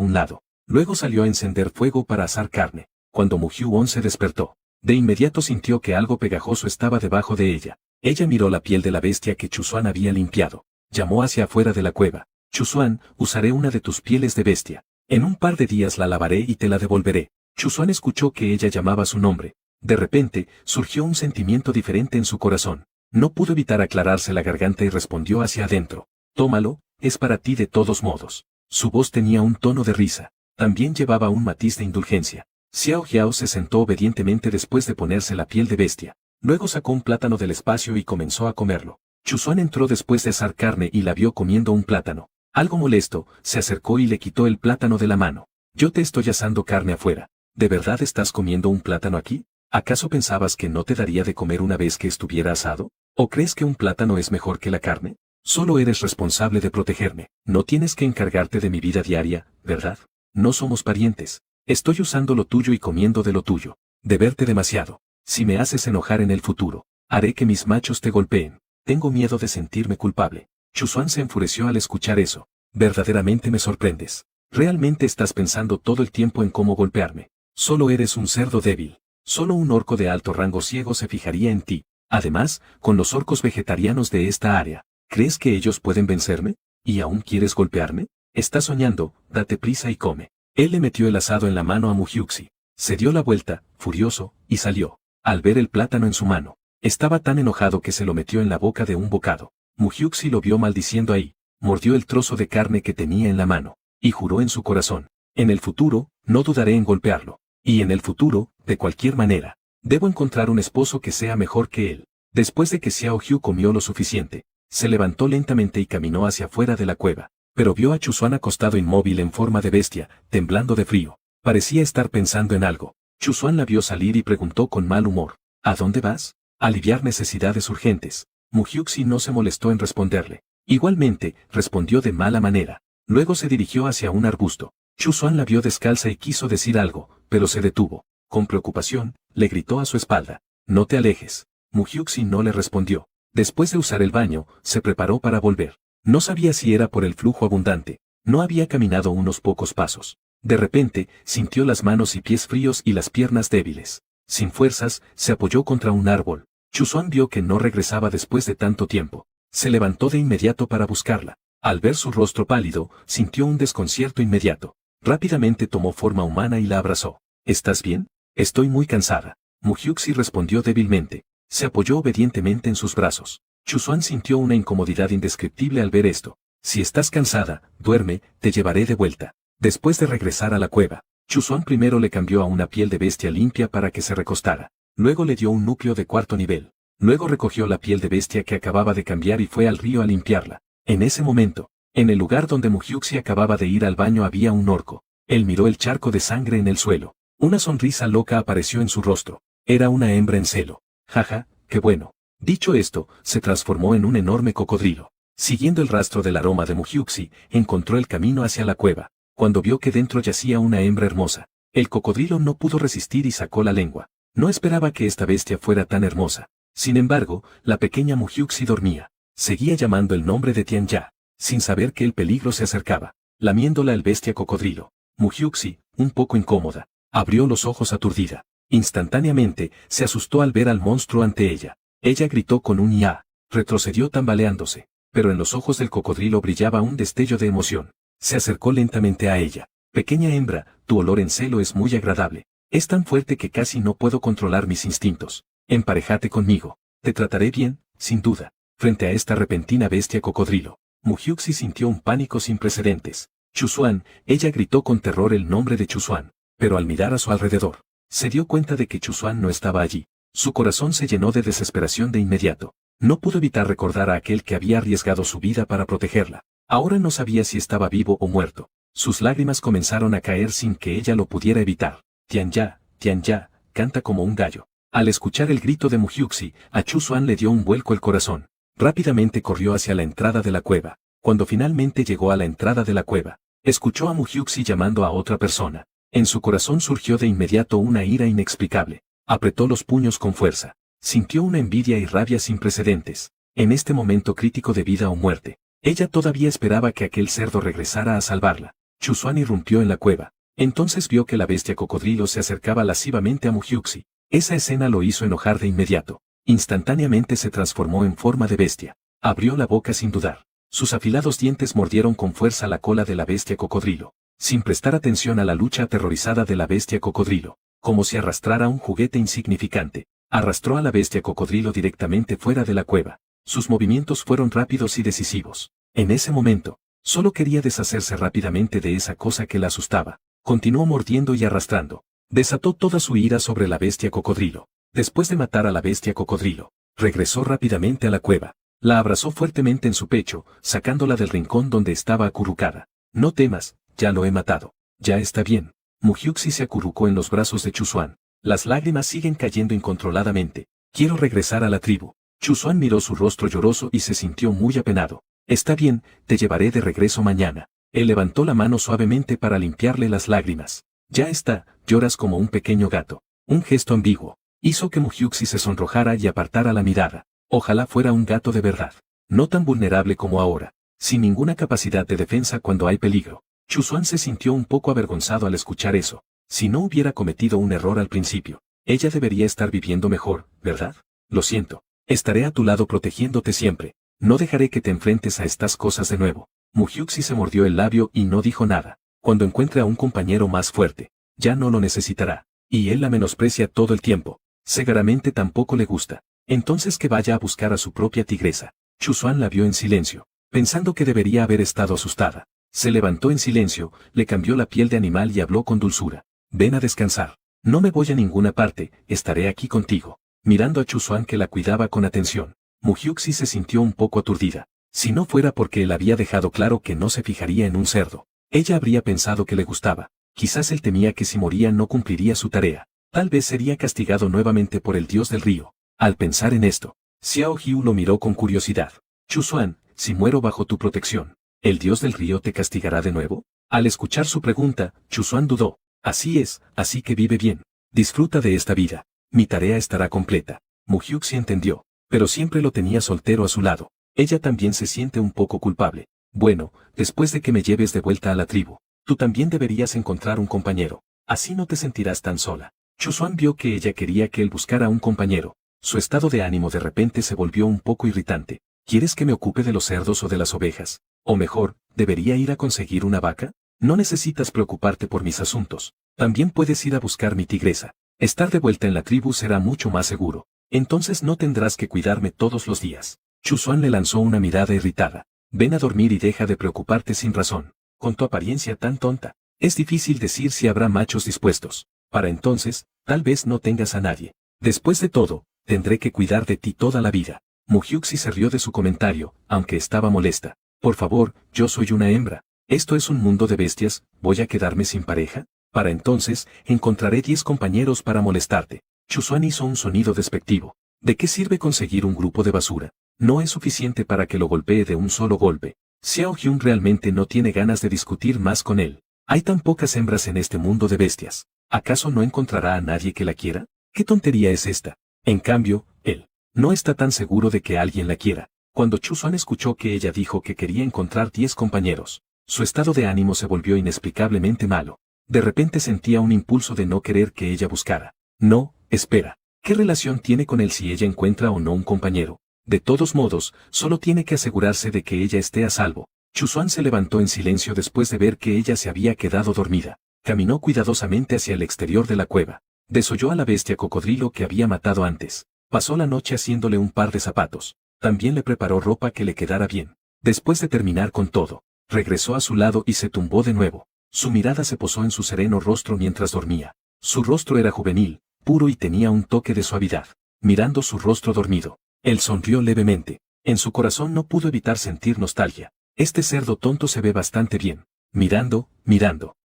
un lado. Luego salió a encender fuego para asar carne. Cuando Mu-Hyun se despertó, de inmediato sintió que algo pegajoso estaba debajo de ella. Ella miró la piel de la bestia que Chusuan había limpiado. Llamó hacia afuera de la cueva. Chusuan, usaré una de tus pieles de bestia. En un par de días la lavaré y te la devolveré. Chusuan escuchó que ella llamaba su nombre. De repente, surgió un sentimiento diferente en su corazón. No pudo evitar aclararse la garganta y respondió hacia adentro. Tómalo, es para ti de todos modos. Su voz tenía un tono de risa. También llevaba un matiz de indulgencia. Xiao Jiao se sentó obedientemente después de ponerse la piel de bestia. Luego sacó un plátano del espacio y comenzó a comerlo. Chusuan entró después de asar carne y la vio comiendo un plátano. Algo molesto, se acercó y le quitó el plátano de la mano. Yo te estoy asando carne afuera. ¿De verdad estás comiendo un plátano aquí? ¿Acaso pensabas que no te daría de comer una vez que estuviera asado? ¿O crees que un plátano es mejor que la carne? Solo eres responsable de protegerme. No tienes que encargarte de mi vida diaria, ¿verdad? No somos parientes. Estoy usando lo tuyo y comiendo de lo tuyo. De verte demasiado. Si me haces enojar en el futuro, haré que mis machos te golpeen. Tengo miedo de sentirme culpable. Chusuan se enfureció al escuchar eso. Verdaderamente me sorprendes. Realmente estás pensando todo el tiempo en cómo golpearme. Solo eres un cerdo débil. Solo un orco de alto rango ciego se fijaría en ti. Además, con los orcos vegetarianos de esta área, ¿crees que ellos pueden vencerme? ¿Y aún quieres golpearme? Estás soñando, date prisa y come. Él le metió el asado en la mano a Mu-Hyuxi. Se dio la vuelta, furioso, y salió. Al ver el plátano en su mano, estaba tan enojado que se lo metió en la boca de un bocado. Mu-Hyuxi lo vio maldiciendo ahí, mordió el trozo de carne que tenía en la mano, y juró en su corazón. En el futuro, no dudaré en golpearlo. Y en el futuro, de cualquier manera, debo encontrar un esposo que sea mejor que él. Después de que Xiao Jiao comió lo suficiente, se levantó lentamente y caminó hacia afuera de la cueva. Pero vio a Chusuan acostado inmóvil en forma de bestia, temblando de frío. Parecía estar pensando en algo. Chusuan la vio salir y preguntó con mal humor. ¿A dónde vas? Aliviar necesidades urgentes. Mu-Hyuxi no se molestó en responderle. Igualmente, respondió de mala manera. Luego se dirigió hacia un arbusto. Chusuan la vio descalza y quiso decir algo, pero se detuvo. Con preocupación, le gritó a su espalda. No te alejes. Mu-Hyuxi no le respondió. Después de usar el baño, se preparó para volver. No sabía si era por el flujo abundante. No había caminado unos pocos pasos. De repente, sintió las manos y pies fríos y las piernas débiles. Sin fuerzas, se apoyó contra un árbol. Chusuan vio que no regresaba después de tanto tiempo. Se levantó de inmediato para buscarla. Al ver su rostro pálido, sintió un desconcierto inmediato. Rápidamente tomó forma humana y la abrazó. ¿Estás bien? Estoy muy cansada. Mu-Hyuxi respondió débilmente. Se apoyó obedientemente en sus brazos. Chusuan sintió una incomodidad indescriptible al ver esto. Si estás cansada, duerme, te llevaré de vuelta. Después de regresar a la cueva, Chusuan primero le cambió a una piel de bestia limpia para que se recostara. Luego le dio un núcleo de cuarto nivel. Luego recogió la piel de bestia que acababa de cambiar y fue al río a limpiarla. En ese momento, en el lugar donde Mu-Hyuxi acababa de ir al baño había un orco. Él miró el charco de sangre en el suelo. Una sonrisa loca apareció en su rostro. Era una hembra en celo. Jaja, qué bueno. Dicho esto, se transformó en un enorme cocodrilo. Siguiendo el rastro del aroma de Mu-Hyuxi, encontró el camino hacia la cueva. Cuando vio que dentro yacía una hembra hermosa, el cocodrilo no pudo resistir y sacó la lengua. No esperaba que esta bestia fuera tan hermosa. Sin embargo, la pequeña Mu-Hyuxi dormía. Seguía llamando el nombre de Tianya, sin saber que el peligro se acercaba. Lamiéndola el bestia cocodrilo. Mu-Hyuxi, un poco incómoda, abrió los ojos aturdida. Instantáneamente, se asustó al ver al monstruo ante ella. Ella gritó con un ya, retrocedió tambaleándose, pero en los ojos del cocodrilo brillaba un destello de emoción. Se acercó lentamente a ella. Pequeña hembra, tu olor en celo es muy agradable. Es tan fuerte que casi no puedo controlar mis instintos. Emparejate conmigo. Te trataré bien, sin duda. Frente a esta repentina bestia cocodrilo, Mu-Hyuxi sintió un pánico sin precedentes. Chusuan, ella gritó con terror el nombre de Chusuan, pero al mirar a su alrededor, se dio cuenta de que Chusuan no estaba allí. Su corazón se llenó de desesperación de inmediato. No pudo evitar recordar a aquel que había arriesgado su vida para protegerla. Ahora no sabía si estaba vivo o muerto. Sus lágrimas comenzaron a caer sin que ella lo pudiera evitar. Tianya, canta como un gallo. Al escuchar el grito de Mu-Hyuxi, a Chusuan le dio un vuelco el corazón. Rápidamente corrió hacia la entrada de la cueva. Cuando finalmente llegó a la entrada de la cueva, escuchó a Mu-Hyuxi llamando a otra persona. En su corazón surgió de inmediato una ira inexplicable. Apretó los puños con fuerza. Sintió una envidia y rabia sin precedentes. En este momento crítico de vida o muerte, ella todavía esperaba que aquel cerdo regresara a salvarla. Chuzuan irrumpió en la cueva. Entonces vio que la bestia cocodrilo se acercaba lascivamente a Mujiuxi. Esa escena lo hizo enojar de inmediato. Instantáneamente se transformó en forma de bestia. Abrió la boca sin dudar. Sus afilados dientes mordieron con fuerza la cola de la bestia cocodrilo, sin prestar atención a la lucha aterrorizada de la bestia cocodrilo, como si arrastrara un juguete insignificante. Arrastró a la bestia cocodrilo directamente fuera de la cueva. Sus movimientos fueron rápidos y decisivos. En ese momento, solo quería deshacerse rápidamente de esa cosa que la asustaba. Continuó mordiendo y arrastrando. Desató toda su ira sobre la bestia cocodrilo. Después de matar a la bestia cocodrilo, regresó rápidamente a la cueva. La abrazó fuertemente en su pecho, sacándola del rincón donde estaba acurrucada. No temas, ya lo he matado. Ya está bien. Mujiuxi se acurrucó en los brazos de Chuzuan. Las lágrimas siguen cayendo incontroladamente. Quiero regresar a la tribu. Chuzuan miró su rostro lloroso y se sintió muy apenado. Está bien, te llevaré de regreso mañana. Él levantó la mano suavemente para limpiarle las lágrimas. Ya está, lloras como un pequeño gato. Un gesto ambiguo hizo que Mujiuxi se sonrojara y apartara la mirada. Ojalá fuera un gato de verdad. No tan vulnerable como ahora. Sin ninguna capacidad de defensa cuando hay peligro. Chuzuan se sintió un poco avergonzado al escuchar eso. Si no hubiera cometido un error al principio, ella debería estar viviendo mejor, ¿verdad? Lo siento. Estaré a tu lado protegiéndote siempre. No dejaré que te enfrentes a estas cosas de nuevo. Mujiuxi se mordió el labio y no dijo nada. Cuando encuentre a un compañero más fuerte, ya no lo necesitará. Y él la menosprecia todo el tiempo. Seguramente tampoco le gusta. Entonces que vaya a buscar a su propia tigresa. Chuzuan la vio en silencio, pensando que debería haber estado asustada. Se levantó en silencio, le cambió la piel de animal y habló con dulzura. Ven a descansar. No me voy a ninguna parte, estaré aquí contigo. Mirando a Chuzuan que la cuidaba con atención, Mujiuxi se sintió un poco aturdida. Si no fuera porque él había dejado claro que no se fijaría en un cerdo, ella habría pensado que le gustaba. Quizás él temía que si moría no cumpliría su tarea. Tal vez sería castigado nuevamente por el dios del río. Al pensar en esto, Xiao Hiu lo miró con curiosidad. Chuzuan, si muero bajo tu protección, ¿el dios del río te castigará de nuevo? Al escuchar su pregunta, Chuzuan dudó. Así es, así que vive bien. Disfruta de esta vida. Mi tarea estará completa. Mujiuxi entendió, pero siempre lo tenía soltero a su lado. Ella también se siente un poco culpable. Bueno, después de que me lleves de vuelta a la tribu, tú también deberías encontrar un compañero. Así no te sentirás tan sola. Chuzuan vio que ella quería que él buscara un compañero. Su estado de ánimo de repente se volvió un poco irritante. ¿Quieres que me ocupe de los cerdos o de las ovejas? O mejor, ¿debería ir a conseguir una vaca? No necesitas preocuparte por mis asuntos. También puedes ir a buscar mi tigresa. Estar de vuelta en la tribu será mucho más seguro. Entonces no tendrás que cuidarme todos los días. Chuzuan le lanzó una mirada irritada. Ven a dormir y deja de preocuparte sin razón. Con tu apariencia tan tonta, es difícil decir si habrá machos dispuestos. Para entonces, tal vez no tengas a nadie. Después de todo, tendré que cuidar de ti toda la vida. Mujiuxi se rió de su comentario, aunque estaba molesta. Por favor, yo soy una hembra. Esto es un mundo de bestias, ¿voy a quedarme sin pareja? Para entonces, encontraré 10 compañeros para molestarte. Chuzuan hizo un sonido despectivo. ¿De qué sirve conseguir un grupo de basura? No es suficiente para que lo golpee de un solo golpe. Xiao Hyun realmente no tiene ganas de discutir más con él. Hay tan pocas hembras en este mundo de bestias. ¿Acaso no encontrará a nadie que la quiera? ¿Qué tontería es esta? En cambio, él no está tan seguro de que alguien la quiera. Cuando Chuzuan escuchó que ella dijo que quería encontrar 10 compañeros, su estado de ánimo se volvió inexplicablemente malo. De repente sentía un impulso de no querer que ella buscara. No, espera. ¿Qué relación tiene con él si ella encuentra o no un compañero? De todos modos, solo tiene que asegurarse de que ella esté a salvo. Chuzuan se levantó en silencio después de ver que ella se había quedado dormida. Caminó cuidadosamente hacia el exterior de la cueva. Desolló a la bestia cocodrilo que había matado antes. Pasó la noche haciéndole un par de zapatos. También le preparó ropa que le quedara bien. Después de terminar con todo, regresó a su lado y se tumbó de nuevo. Su mirada se posó en su sereno rostro mientras dormía. Su rostro era juvenil, puro y tenía un toque de suavidad. Mirando su rostro dormido, él sonrió levemente. En su corazón no pudo evitar sentir nostalgia. Este cerdo tonto se ve bastante bien. Mirando,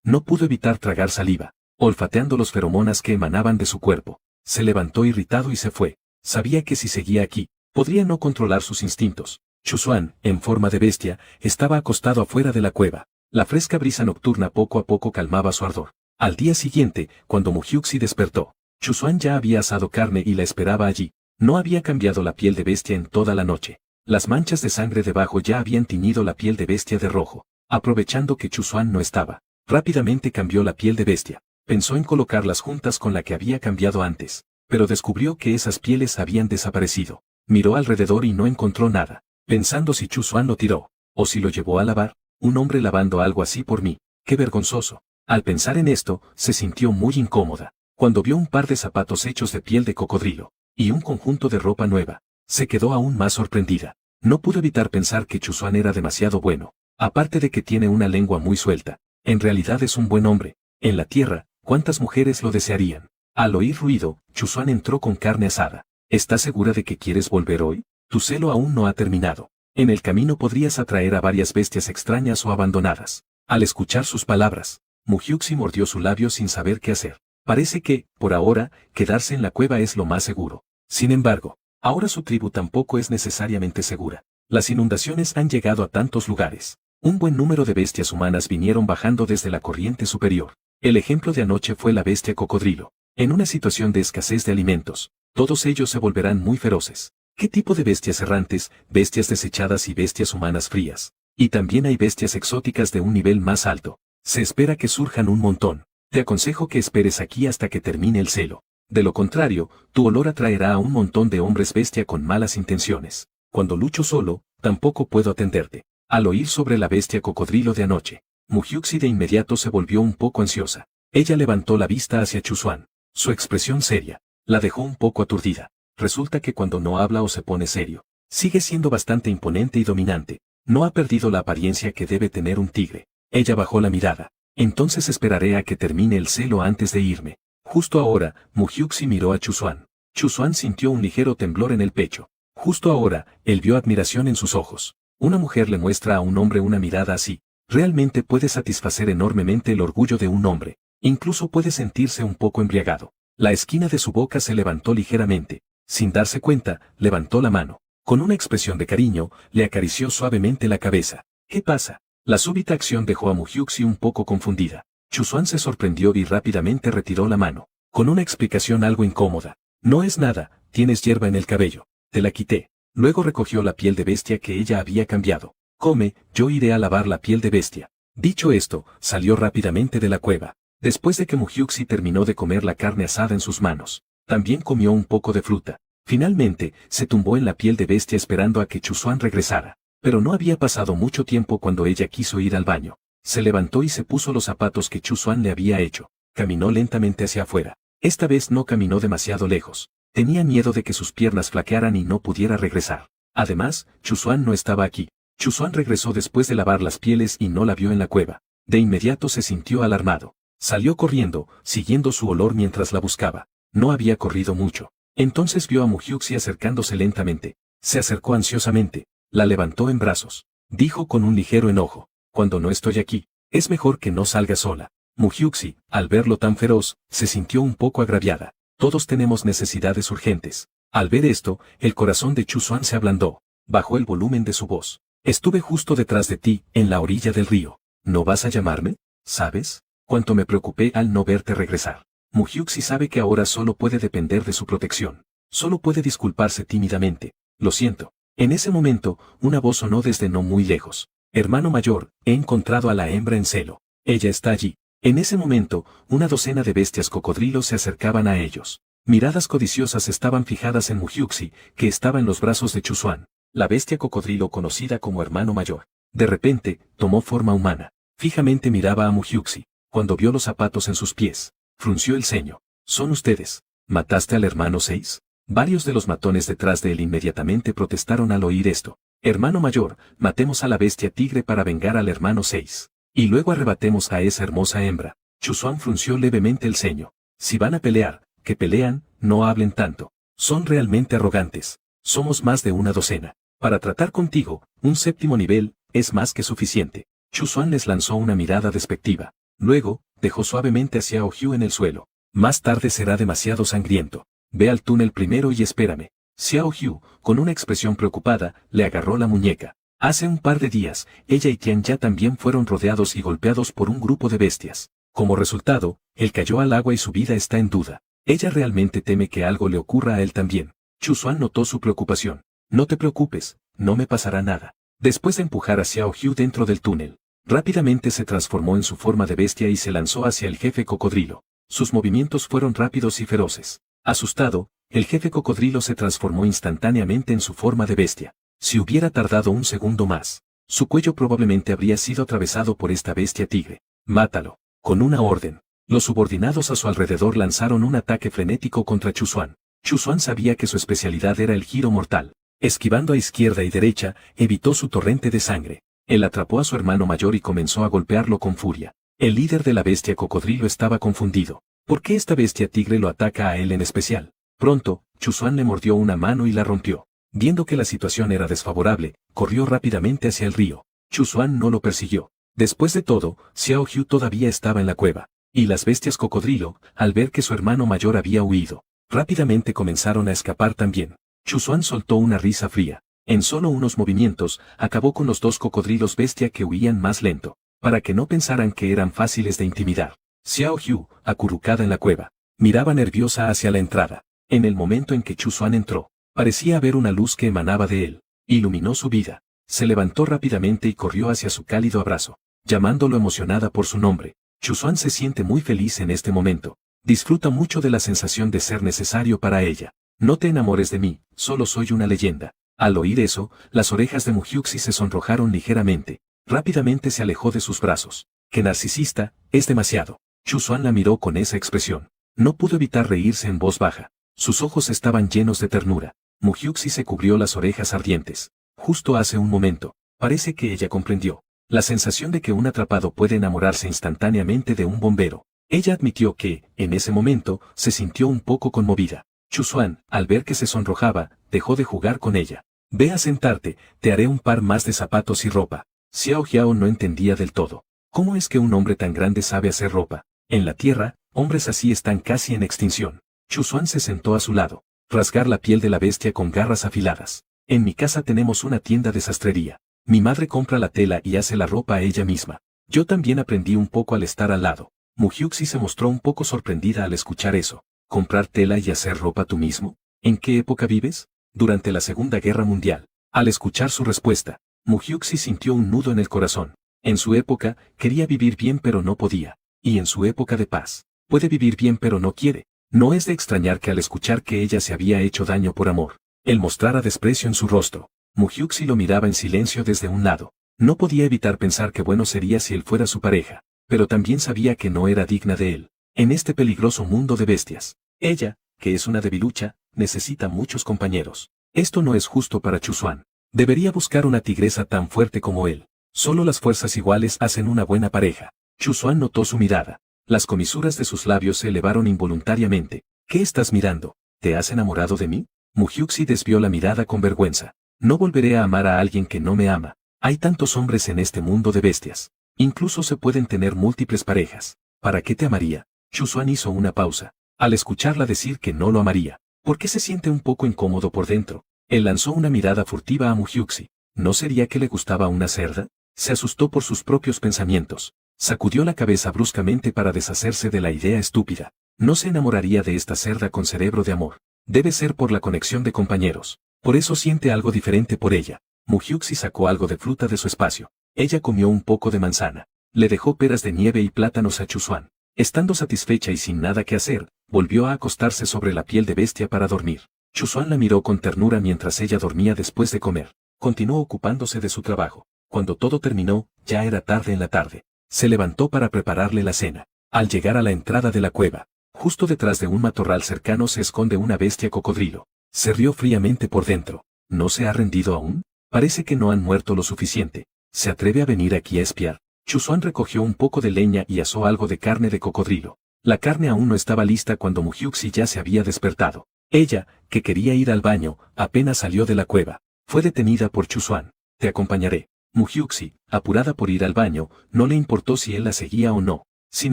no pudo evitar tragar saliva, olfateando los feromonas que emanaban de su cuerpo. Se levantó irritado y se fue. Sabía que si seguía aquí, podría no controlar sus instintos. Chuzuan, en forma de bestia, estaba acostado afuera de la cueva. La fresca brisa nocturna poco a poco calmaba su ardor. Al día siguiente, cuando Mujiuxi despertó, Chuzuan ya había asado carne y la esperaba allí. No había cambiado la piel de bestia en toda la noche. Las manchas de sangre debajo ya habían tiñido la piel de bestia de rojo. aprovechando que Chuzuan no estaba. Rápidamente cambió la piel de bestia. Pensó en colocarlas juntas con la que había cambiado antes, pero descubrió que esas pieles habían desaparecido. Miró alrededor y no encontró nada, pensando si Chuzuan lo tiró, o si lo llevó a lavar. Un hombre lavando algo así por mí, qué vergonzoso. Al pensar en esto, se sintió muy incómoda. Cuando vio un par de zapatos hechos de piel de cocodrilo, y un conjunto de ropa nueva, se quedó aún más sorprendida. No pudo evitar pensar que Chuzuan era demasiado bueno, aparte de que tiene una lengua muy suelta. En realidad es un buen hombre. En la tierra, ¿cuántas mujeres lo desearían? Al oír ruido, Chuzuan entró con carne asada. ¿Estás segura de que quieres volver hoy? Tu celo aún no ha terminado. En el camino podrías atraer a varias bestias extrañas o abandonadas. Al escuchar sus palabras, Muhyuxi mordió su labio sin saber qué hacer. Parece que, por ahora, quedarse en la cueva es lo más seguro. Sin embargo, ahora su tribu tampoco es necesariamente segura. Las inundaciones han llegado a tantos lugares. Un buen número de bestias humanas vinieron bajando desde la corriente superior. El ejemplo de anoche fue la bestia cocodrilo. En una situación de escasez de alimentos, todos ellos se volverán muy feroces. ¿Qué tipo de bestias errantes, bestias desechadas y bestias humanas frías? Y también hay bestias exóticas de un nivel más alto. Se espera que surjan un montón. Te aconsejo que esperes aquí hasta que termine el celo. De lo contrario, tu olor atraerá a un montón de hombres bestia con malas intenciones. Cuando lucho solo, tampoco puedo atenderte. Al oír sobre la bestia cocodrilo de anoche, Muhyuxi de inmediato se volvió un poco ansiosa. Ella levantó la vista hacia Chuzuan. Su expresión seria la dejó un poco aturdida. Resulta que cuando no habla o se pone serio, sigue siendo bastante imponente y dominante. No ha perdido la apariencia que debe tener un tigre. Ella bajó la mirada. Entonces esperaré a que termine el celo antes de irme. Justo ahora, Muhyuxi miró a Chuzuan. Chuzuan sintió un ligero temblor en el pecho. Justo ahora, él vio admiración en sus ojos. Una mujer le muestra a un hombre una mirada así. Realmente puede satisfacer enormemente el orgullo de un hombre. Incluso puede sentirse un poco embriagado. La esquina de su boca se levantó ligeramente. Sin darse cuenta, levantó la mano. Con una expresión de cariño, le acarició suavemente la cabeza. ¿Qué pasa? La súbita acción dejó a Muhyuxi un poco confundida. Chuzuan se sorprendió y rápidamente retiró la mano, con una explicación algo incómoda. No es nada, tienes hierba en el cabello. Te la quité. Luego recogió la piel de bestia que ella había cambiado. Come, yo iré a lavar la piel de bestia. Dicho esto, salió rápidamente de la cueva. Después de que Muhyuxi terminó de comer la carne asada en sus manos, también comió un poco de fruta. Finalmente, se tumbó en la piel de bestia esperando a que Chuzuan regresara. Pero no había pasado mucho tiempo cuando ella quiso ir al baño. Se levantó y se puso los zapatos que Chuzuan le había hecho. Caminó lentamente hacia afuera. Esta vez no caminó demasiado lejos. Tenía miedo de que sus piernas flaquearan y no pudiera regresar. Además, Chuzuan no estaba aquí. Chuzuan regresó después de lavar las pieles y no la vio en la cueva. De inmediato se sintió alarmado. Salió corriendo, siguiendo su olor mientras la buscaba. No había corrido mucho. Entonces vio a Muhyuxi acercándose lentamente. Se acercó ansiosamente. La levantó en brazos. Dijo con un ligero enojo: cuando no estoy aquí, es mejor que no salga sola. Muhyuxi, al verlo tan feroz, se sintió un poco agraviada. Todos tenemos necesidades urgentes. Al ver esto, el corazón de Chuzuan se ablandó. Bajó el volumen de su voz. Estuve justo detrás de ti, en la orilla del río. ¿No vas a llamarme? ¿Sabes cuánto me preocupé al no verte regresar? Muhyuxi sabe que ahora solo puede depender de su protección. Solo puede disculparse tímidamente. Lo siento. En ese momento, una voz sonó desde no muy lejos. Hermano mayor, he encontrado a la hembra en celo. Ella está allí. En ese momento, una docena de bestias cocodrilos se acercaban a ellos. Miradas codiciosas estaban fijadas en Muhyuxi, que estaba en los brazos de Chuzuan, la bestia cocodrilo conocida como hermano mayor. De repente, tomó forma humana. Fijamente miraba a Muhyuxi. Cuando vio los zapatos en sus pies, frunció el ceño. ¿Son ustedes? ¿Mataste al hermano 6? Varios de los matones detrás de él inmediatamente protestaron al oír esto. Hermano mayor, matemos a la bestia tigre para vengar al hermano 6. Y luego arrebatemos a esa hermosa hembra. Chuzuan frunció levemente el ceño. Si van a pelear, que pelean, no hablen tanto. Son realmente arrogantes. Somos más de una docena. Para tratar contigo, un séptimo nivel, es más que suficiente. Chuzuan les lanzó una mirada despectiva. Luego, dejó suavemente a Xiao Hu en el suelo. Más tarde será demasiado sangriento. Ve al túnel primero y espérame. Xiao Hu, con una expresión preocupada, le agarró la muñeca. Hace un par de días, ella y Tian Ya también fueron rodeados y golpeados por un grupo de bestias. Como resultado, él cayó al agua y su vida está en duda. Ella realmente teme que algo le ocurra a él también. Chuzuan notó su preocupación. No te preocupes, no me pasará nada. Después de empujar a Xiao Hu dentro del túnel, Rápidamente se transformó en su forma de bestia y se lanzó hacia el jefe cocodrilo. Sus movimientos fueron rápidos y feroces. Asustado, el jefe cocodrilo se transformó instantáneamente en su forma de bestia. Si hubiera tardado un segundo más, su cuello probablemente habría sido atravesado por esta bestia tigre. Mátalo. Con una orden, los subordinados a su alrededor lanzaron un ataque frenético contra Chuzuan. Chuzuan sabía que su especialidad era el giro mortal. Esquivando a izquierda y derecha, evitó su torrente de sangre. Él atrapó a su hermano mayor y comenzó a golpearlo con furia. El líder de la bestia cocodrilo estaba confundido. ¿Por qué esta bestia tigre lo ataca a él en especial? Pronto, Chuzuan le mordió una mano y la rompió. Viendo que la situación era desfavorable, corrió rápidamente hacia el río. Chuzuan no lo persiguió. Después de todo, Xiao Hu todavía estaba en la cueva. Y las bestias cocodrilo, al ver que su hermano mayor había huido, rápidamente comenzaron a escapar también. Chuzuan soltó una risa fría. En solo unos movimientos, acabó con los dos cocodrilos bestia que huían más lento, para que no pensaran que eran fáciles de intimidar. Xiao Hu, acurrucada en la cueva, miraba nerviosa hacia la entrada. En el momento en que Chuzuan entró, parecía haber una luz que emanaba de él. Iluminó su vida. Se levantó rápidamente y corrió hacia su cálido abrazo, llamándolo emocionada por su nombre. Chuzuan se siente muy feliz en este momento. Disfruta mucho de la sensación de ser necesario para ella. No te enamores de mí, solo soy una leyenda. Al oír eso, las orejas de Mujiuxi se sonrojaron ligeramente. Rápidamente se alejó de sus brazos. ¡Qué narcisista! Es demasiado. Chuzuan la miró con esa expresión. No pudo evitar reírse en voz baja. Sus ojos estaban llenos de ternura. Mujiuxi se cubrió las orejas ardientes. Justo hace un momento, parece que ella comprendió. La sensación de que un atrapado puede enamorarse instantáneamente de un bombero. Ella admitió que, en ese momento, se sintió un poco conmovida. Chuzuan, al ver que se sonrojaba, dejó de jugar con ella. Ve a sentarte, te haré un par más de zapatos y ropa. Xiao Jiao no entendía del todo. ¿Cómo es que un hombre tan grande sabe hacer ropa? En la tierra, hombres así están casi en extinción. Chuzuan se sentó a su lado. Rasgar la piel de la bestia con garras afiladas. En mi casa tenemos una tienda de sastrería. Mi madre compra la tela y hace la ropa a ella misma. Yo también aprendí un poco al estar al lado. Mujiuxi se mostró un poco sorprendida al escuchar eso. ¿Comprar tela y hacer ropa tú mismo? ¿En qué época vives? Durante la Segunda Guerra Mundial. Al escuchar su respuesta, Mujiuxi sintió un nudo en el corazón. En su época, quería vivir bien pero no podía. Y en su época de paz, puede vivir bien pero no quiere. No es de extrañar que al escuchar que ella se había hecho daño por amor, él mostrara desprecio en su rostro. Mujiuxi lo miraba en silencio desde un lado. No podía evitar pensar que bueno sería si él fuera su pareja, pero también sabía que no era digna de él. En este peligroso mundo de bestias, ella, que es una debilucha, necesita muchos compañeros. Esto no es justo para Chuzuan. Debería buscar una tigresa tan fuerte como él. Solo las fuerzas iguales hacen una buena pareja. Chuzuan notó su mirada. Las comisuras de sus labios se elevaron involuntariamente. ¿Qué estás mirando? ¿Te has enamorado de mí? Mujiuxi desvió la mirada con vergüenza. No volveré a amar a alguien que no me ama. Hay tantos hombres en este mundo de bestias. Incluso se pueden tener múltiples parejas. ¿Para qué te amaría? Chuzuan hizo una pausa. Al escucharla decir que no lo amaría, ¿por qué se siente un poco incómodo por dentro? Él lanzó una mirada furtiva a Mujiuxi. ¿No sería que le gustaba una cerda? Se asustó por sus propios pensamientos. Sacudió la cabeza bruscamente para deshacerse de la idea estúpida. No se enamoraría de esta cerda con cerebro de amor. Debe ser por la conexión de compañeros. Por eso siente algo diferente por ella. Mujiuxi sacó algo de fruta de su espacio. Ella comió un poco de manzana. Le dejó peras de nieve y plátanos a Chuzuan. Estando satisfecha y sin nada que hacer, volvió a acostarse sobre la piel de bestia para dormir. Chuzuan la miró con ternura mientras ella dormía después de comer. Continuó ocupándose de su trabajo. Cuando todo terminó, ya era tarde en la tarde. Se levantó para prepararle la cena. Al llegar a la entrada de la cueva, justo detrás de un matorral cercano se esconde una bestia cocodrilo. Se rió fríamente por dentro. ¿No se ha rendido aún? Parece que no han muerto lo suficiente. ¿Se atreve a venir aquí a espiar? Chuzuan recogió un poco de leña y asó algo de carne de cocodrilo. La carne aún no estaba lista cuando Mujiuxi ya se había despertado. Ella, que quería ir al baño, apenas salió de la cueva. Fue detenida por Chuzuan. Te acompañaré. Mujiuxi, apurada por ir al baño, no le importó si él la seguía o no. Sin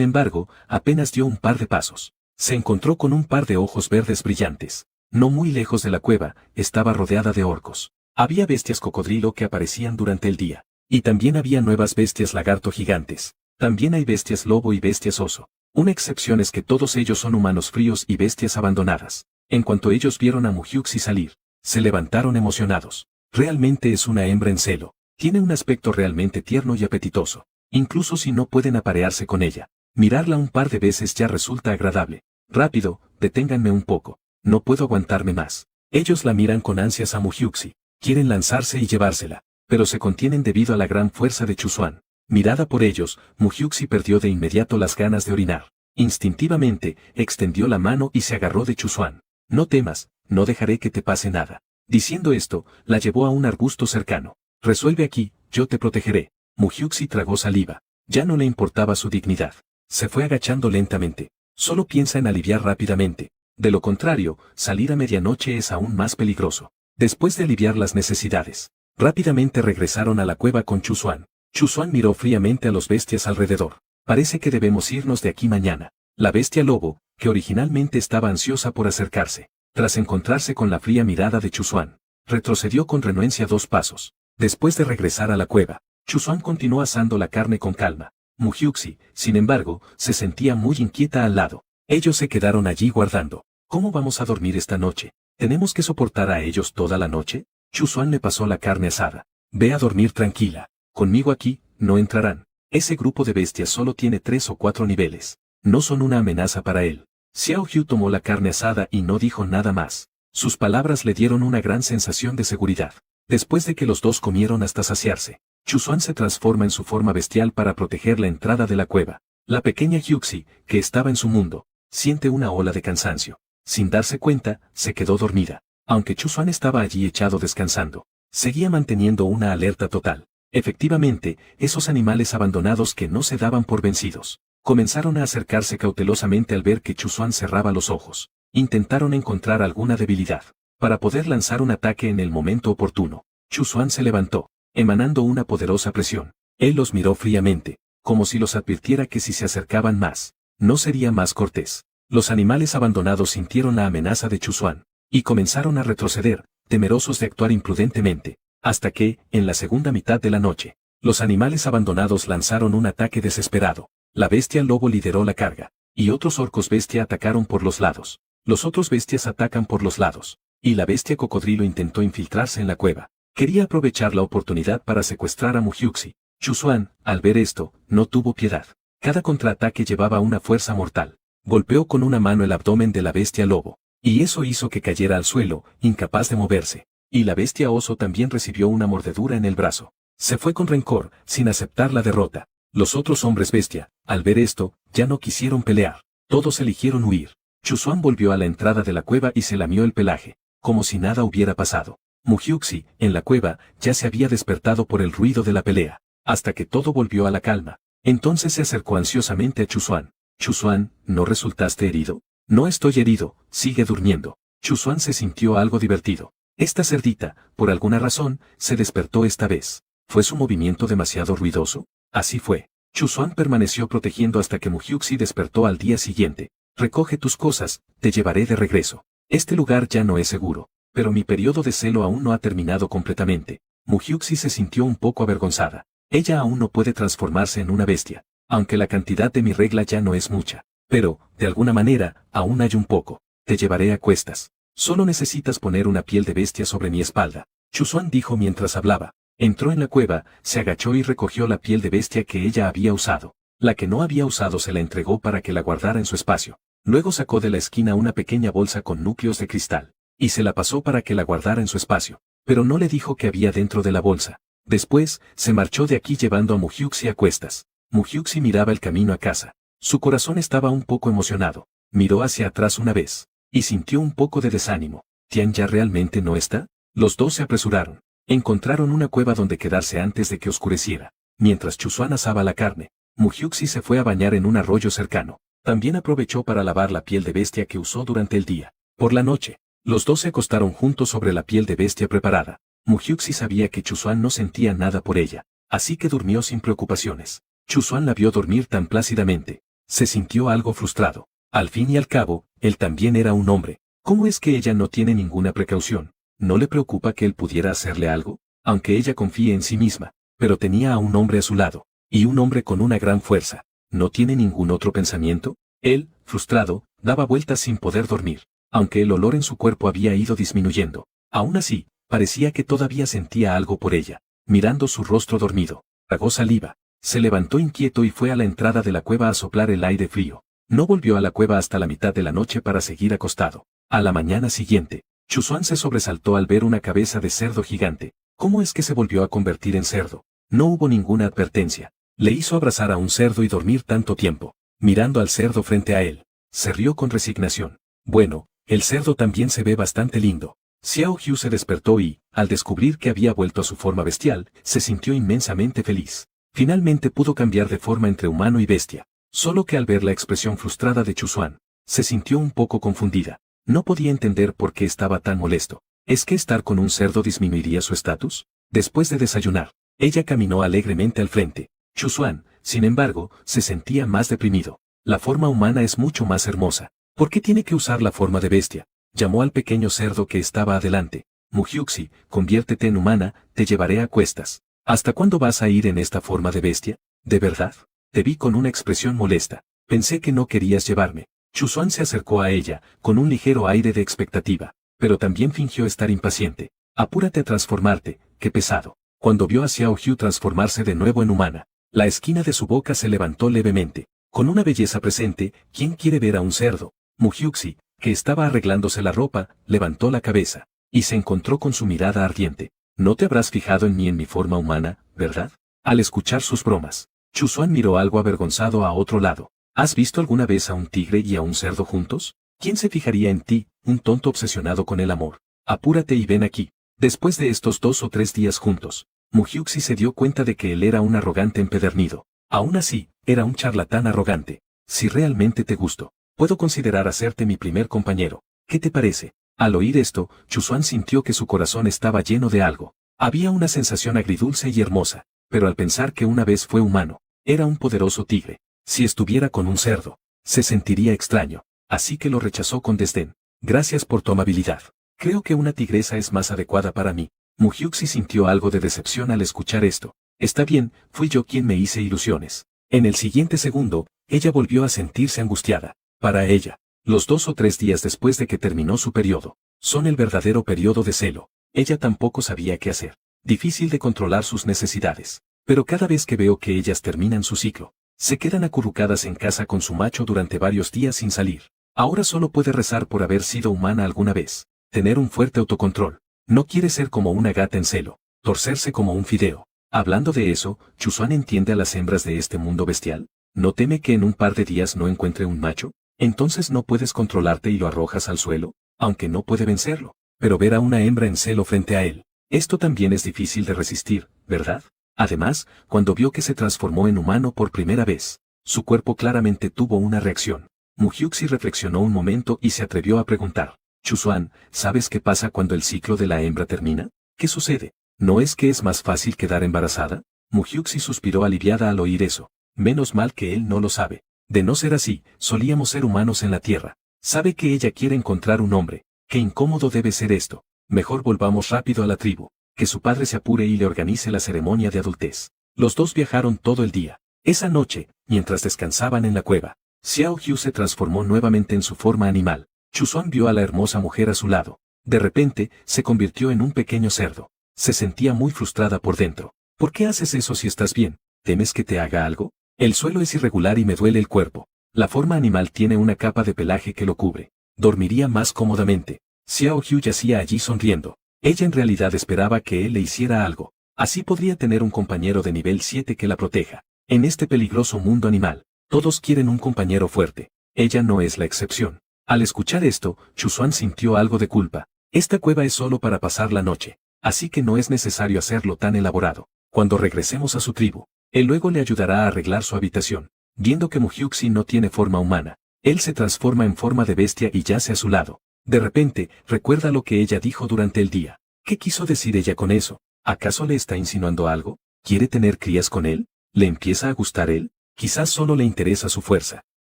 embargo, apenas dio un par de pasos. Se encontró con un par de ojos verdes brillantes. No muy lejos de la cueva, estaba rodeada de orcos. Había bestias cocodrilo que aparecían durante el día. Y también había nuevas bestias lagarto gigantes. También hay bestias lobo y bestias oso. Una excepción es que todos ellos son humanos fríos y bestias abandonadas. En cuanto ellos vieron a Mujiuxi salir, se levantaron emocionados. Realmente es una hembra en celo. Tiene un aspecto realmente tierno y apetitoso. incluso si no pueden aparearse con ella. Mirarla un par de veces ya resulta agradable. Rápido, deténganme un poco. No puedo aguantarme más. Ellos la miran con ansias a Muhyuxi. Quieren lanzarse y llevársela, pero se contienen debido a la gran fuerza de Chuzuan. Mirada por ellos, Muhyuxi perdió de inmediato las ganas de orinar. Instintivamente, extendió la mano y se agarró de Chuzuan. No temas, no dejaré que te pase nada. Diciendo esto, la llevó a un arbusto cercano. Resuelve aquí, yo te protegeré. Muhyuxi tragó saliva. Ya no le importaba su dignidad. Se fue agachando lentamente. Solo piensa en aliviar rápidamente. De lo contrario, salir a medianoche es aún más peligroso. Después de aliviar las necesidades, rápidamente regresaron a la cueva con Chuzuan. Chuzuan miró fríamente a los bestias alrededor. Parece que debemos irnos de aquí mañana. La bestia lobo, que originalmente estaba ansiosa por acercarse, tras encontrarse con la fría mirada de Chuzuan, retrocedió con renuencia 2 pasos. Después de regresar a la cueva, Chuzuan continuó asando la carne con calma. Muhyuxi, sin embargo, se sentía muy inquieta al lado. Ellos se quedaron allí guardando. ¿Cómo vamos a dormir esta noche? ¿Tenemos que soportar a ellos toda la noche? Chuzuan le pasó la carne asada. Ve a dormir tranquila. Conmigo aquí, no entrarán. Ese grupo de bestias solo tiene 3 o 4 niveles. No son una amenaza para él. Xiao Hu tomó la carne asada y no dijo nada más. Sus palabras le dieron una gran sensación de seguridad. Después de que los dos comieron hasta saciarse, Chuzuan se transforma en su forma bestial para proteger la entrada de la cueva. La pequeña Hyuxi, que estaba en su mundo, siente una ola de cansancio. Sin darse cuenta, se quedó dormida. Aunque Chuzuan estaba allí echado descansando, seguía manteniendo una alerta total. Efectivamente, esos animales abandonados que no se daban por vencidos, comenzaron a acercarse cautelosamente al ver que Chuzuan cerraba los ojos. Intentaron encontrar alguna debilidad, para poder lanzar un ataque en el momento oportuno. Chuzuan se levantó, emanando una poderosa presión. Él los miró fríamente, como si los advirtiera que si se acercaban más, no sería más cortés. Los animales abandonados sintieron la amenaza de Chuzuan, y comenzaron a retroceder, temerosos de actuar imprudentemente, hasta que, en la segunda mitad de la noche, los animales abandonados lanzaron un ataque desesperado. La bestia lobo lideró la carga, y otros orcos bestia atacaron por los lados. Los otros bestias atacan por los lados, y la bestia cocodrilo intentó infiltrarse en la cueva. Quería aprovechar la oportunidad para secuestrar a Muhyuxi. Chuzuan, al ver esto, no tuvo piedad. Cada contraataque llevaba una fuerza mortal. Golpeó con una mano el abdomen de la bestia lobo, y eso hizo que cayera al suelo, incapaz de moverse. Y la bestia oso también recibió una mordedura en el brazo. Se fue con rencor, sin aceptar la derrota. Los otros hombres bestia, al ver esto, ya no quisieron pelear. Todos eligieron huir. Chuzuan volvió a la entrada de la cueva y se lamió el pelaje, como si nada hubiera pasado. Muhyuxi, en la cueva, ya se había despertado por el ruido de la pelea, hasta que todo volvió a la calma. Entonces se acercó ansiosamente a Chuzuan. Chuzuan, ¿no resultaste herido? No estoy herido, sigue durmiendo. Chuzuan se sintió algo divertido. Esta cerdita, por alguna razón, se despertó esta vez. ¿Fue su movimiento demasiado ruidoso? Así fue. Chuzuan permaneció protegiendo hasta que Muhyuxi despertó al día siguiente. Recoge tus cosas, te llevaré de regreso. Este lugar ya no es seguro, pero mi periodo de celo aún no ha terminado completamente. Muhyuxi se sintió un poco avergonzada. Ella aún no puede transformarse en una bestia, aunque la cantidad de mi regla ya no es mucha. Pero, de alguna manera, aún hay un poco. Te llevaré a cuestas. Solo necesitas poner una piel de bestia sobre mi espalda. Chuzuan dijo mientras hablaba. Entró en la cueva, se agachó y recogió la piel de bestia que ella había usado. La que no había usado se la entregó para que la guardara en su espacio. Luego sacó de la esquina una pequeña bolsa con núcleos de cristal, y se la pasó para que la guardara en su espacio. Pero no le dijo qué había dentro de la bolsa. Después, se marchó de aquí llevando a Muhyuxi a cuestas. Muhyuxi miraba el camino a casa. Su corazón estaba un poco emocionado. Miró hacia atrás una vez, y sintió un poco de desánimo. ¿Tian ya realmente no está? Los dos se apresuraron. Encontraron una cueva donde quedarse antes de que oscureciera. Mientras Chuzuan asaba la carne, Muhyuxi se fue a bañar en un arroyo cercano. También aprovechó para lavar la piel de bestia que usó durante el día. Por la noche, los dos se acostaron juntos sobre la piel de bestia preparada. Muhyuxi sabía que Chuzuan no sentía nada por ella, así que durmió sin preocupaciones. Chuzuan la vio dormir tan plácidamente. Se sintió algo frustrado. Al fin y al cabo, él también era un hombre. ¿Cómo es que ella no tiene ninguna precaución? ¿No le preocupa que él pudiera hacerle algo? Aunque ella confíe en sí misma, pero tenía a un hombre a su lado, y un hombre con una gran fuerza. ¿No tiene ningún otro pensamiento? Él, frustrado, daba vueltas sin poder dormir, aunque el olor en su cuerpo había ido disminuyendo. Aún así, parecía que todavía sentía algo por ella. Mirando su rostro dormido, tragó saliva. Se levantó inquieto y fue a la entrada de la cueva a soplar el aire frío. No volvió a la cueva hasta la mitad de la noche para seguir acostado. A la mañana siguiente, Chuzuan se sobresaltó al ver una cabeza de cerdo gigante. ¿Cómo es que se volvió a convertir en cerdo? No hubo ninguna advertencia. Le hizo abrazar a un cerdo y dormir tanto tiempo, mirando al cerdo frente a él. Se rió con resignación. Bueno, el cerdo también se ve bastante lindo. Xiao Hu se despertó y, al descubrir que había vuelto a su forma bestial, se sintió inmensamente feliz. Finalmente pudo cambiar de forma entre humano y bestia. Solo que al ver la expresión frustrada de Chuzuan, se sintió un poco confundida. No podía entender por qué estaba tan molesto. ¿Es que estar con un cerdo disminuiría su estatus? Después de desayunar, ella caminó alegremente al frente. Chuzuan, sin embargo, se sentía más deprimido. La forma humana es mucho más hermosa. ¿Por qué tiene que usar la forma de bestia? Llamó al pequeño cerdo que estaba adelante. Mujiuxi, conviértete en humana, te llevaré a cuestas. ¿Hasta cuándo vas a ir en esta forma de bestia? ¿De verdad? Te vi con una expresión molesta. Pensé que no querías llevarme. Chuzuan se acercó a ella, con un ligero aire de expectativa, pero también fingió estar impaciente. Apúrate a transformarte, qué pesado. Cuando vio a Xiao Hu transformarse de nuevo en humana, la esquina de su boca se levantó levemente. Con una belleza presente, ¿quién quiere ver a un cerdo? Mujiuxi, que estaba arreglándose la ropa, levantó la cabeza, y se encontró con su mirada ardiente. No te habrás fijado en mí en mi forma humana, ¿verdad? Al escuchar sus bromas, Chuzuan miró algo avergonzado a otro lado. ¿Has visto alguna vez a un tigre y a un cerdo juntos? ¿Quién se fijaría en ti, un tonto obsesionado con el amor? Apúrate y ven aquí. Después de estos 2 o 3 días juntos, Mujiuxi se dio cuenta de que él era un arrogante empedernido. Aún así, era un charlatán arrogante. Si realmente te gusto, puedo considerar hacerte mi primer compañero. ¿Qué te parece? Al oír esto, Chuzuan sintió que su corazón estaba lleno de algo. Había una sensación agridulce y hermosa, pero al pensar que una vez fue humano, era un poderoso tigre. Si estuviera con un cerdo, se sentiría extraño, así que lo rechazó con desdén. Gracias por tu amabilidad. Creo que una tigresa es más adecuada para mí. Mujiuxi sintió algo de decepción al escuchar esto. Está bien, fui yo quien me hice ilusiones. En el siguiente segundo, ella volvió a sentirse angustiada. Para ella, los 2 o 3 días después de que terminó su periodo, son el verdadero periodo de celo. Ella tampoco sabía qué hacer. Difícil de controlar sus necesidades. Pero cada vez que veo que ellas terminan su ciclo, se quedan acurrucadas en casa con su macho durante varios días sin salir. Ahora solo puede rezar por haber sido humana alguna vez. Tener un fuerte autocontrol. No quiere ser como una gata en celo. Torcerse como un fideo. Hablando de eso, Chuzuan entiende a las hembras de este mundo bestial. ¿No teme que en un par de días no encuentre un macho? Entonces no puedes controlarte y lo arrojas al suelo, aunque no puede vencerlo. Pero ver a una hembra en celo frente a él, esto también es difícil de resistir, ¿verdad? Además, cuando vio que se transformó en humano por primera vez, su cuerpo claramente tuvo una reacción. Mujiuxi reflexionó un momento y se atrevió a preguntar. Chuzuan, ¿sabes qué pasa cuando el ciclo de la hembra termina? ¿Qué sucede? ¿No es que es más fácil quedar embarazada? Mujiuxi suspiró aliviada al oír eso. Menos mal que él no lo sabe. De no ser así, solíamos ser humanos en la tierra. Sabe que ella quiere encontrar un hombre. Qué incómodo debe ser esto. Mejor volvamos rápido a la tribu. Que su padre se apure y le organice la ceremonia de adultez. Los dos viajaron todo el día. Esa noche, mientras descansaban en la cueva, Xiao Hu se transformó nuevamente en su forma animal. Chuzuan vio a la hermosa mujer a su lado. De repente, se convirtió en un pequeño cerdo. Se sentía muy frustrada por dentro. ¿Por qué haces eso si estás bien? ¿Temes que te haga algo? El suelo es irregular y me duele el cuerpo. La forma animal tiene una capa de pelaje que lo cubre. Dormiría más cómodamente. Xiao Hu yacía allí sonriendo. Ella en realidad esperaba que él le hiciera algo. Así podría tener un compañero de nivel 7 que la proteja. En este peligroso mundo animal, todos quieren un compañero fuerte. Ella no es la excepción. Al escuchar esto, Chuzuan sintió algo de culpa. Esta cueva es solo para pasar la noche, así que no es necesario hacerlo tan elaborado. Cuando regresemos a su tribu, él luego le ayudará a arreglar su habitación. Viendo que Mujiuxi no tiene forma humana, él se transforma en forma de bestia y yace a su lado. De repente, recuerda lo que ella dijo durante el día. ¿Qué quiso decir ella con eso? ¿Acaso le está insinuando algo? ¿Quiere tener crías con él? ¿Le empieza a gustar él? Quizás solo le interesa su fuerza.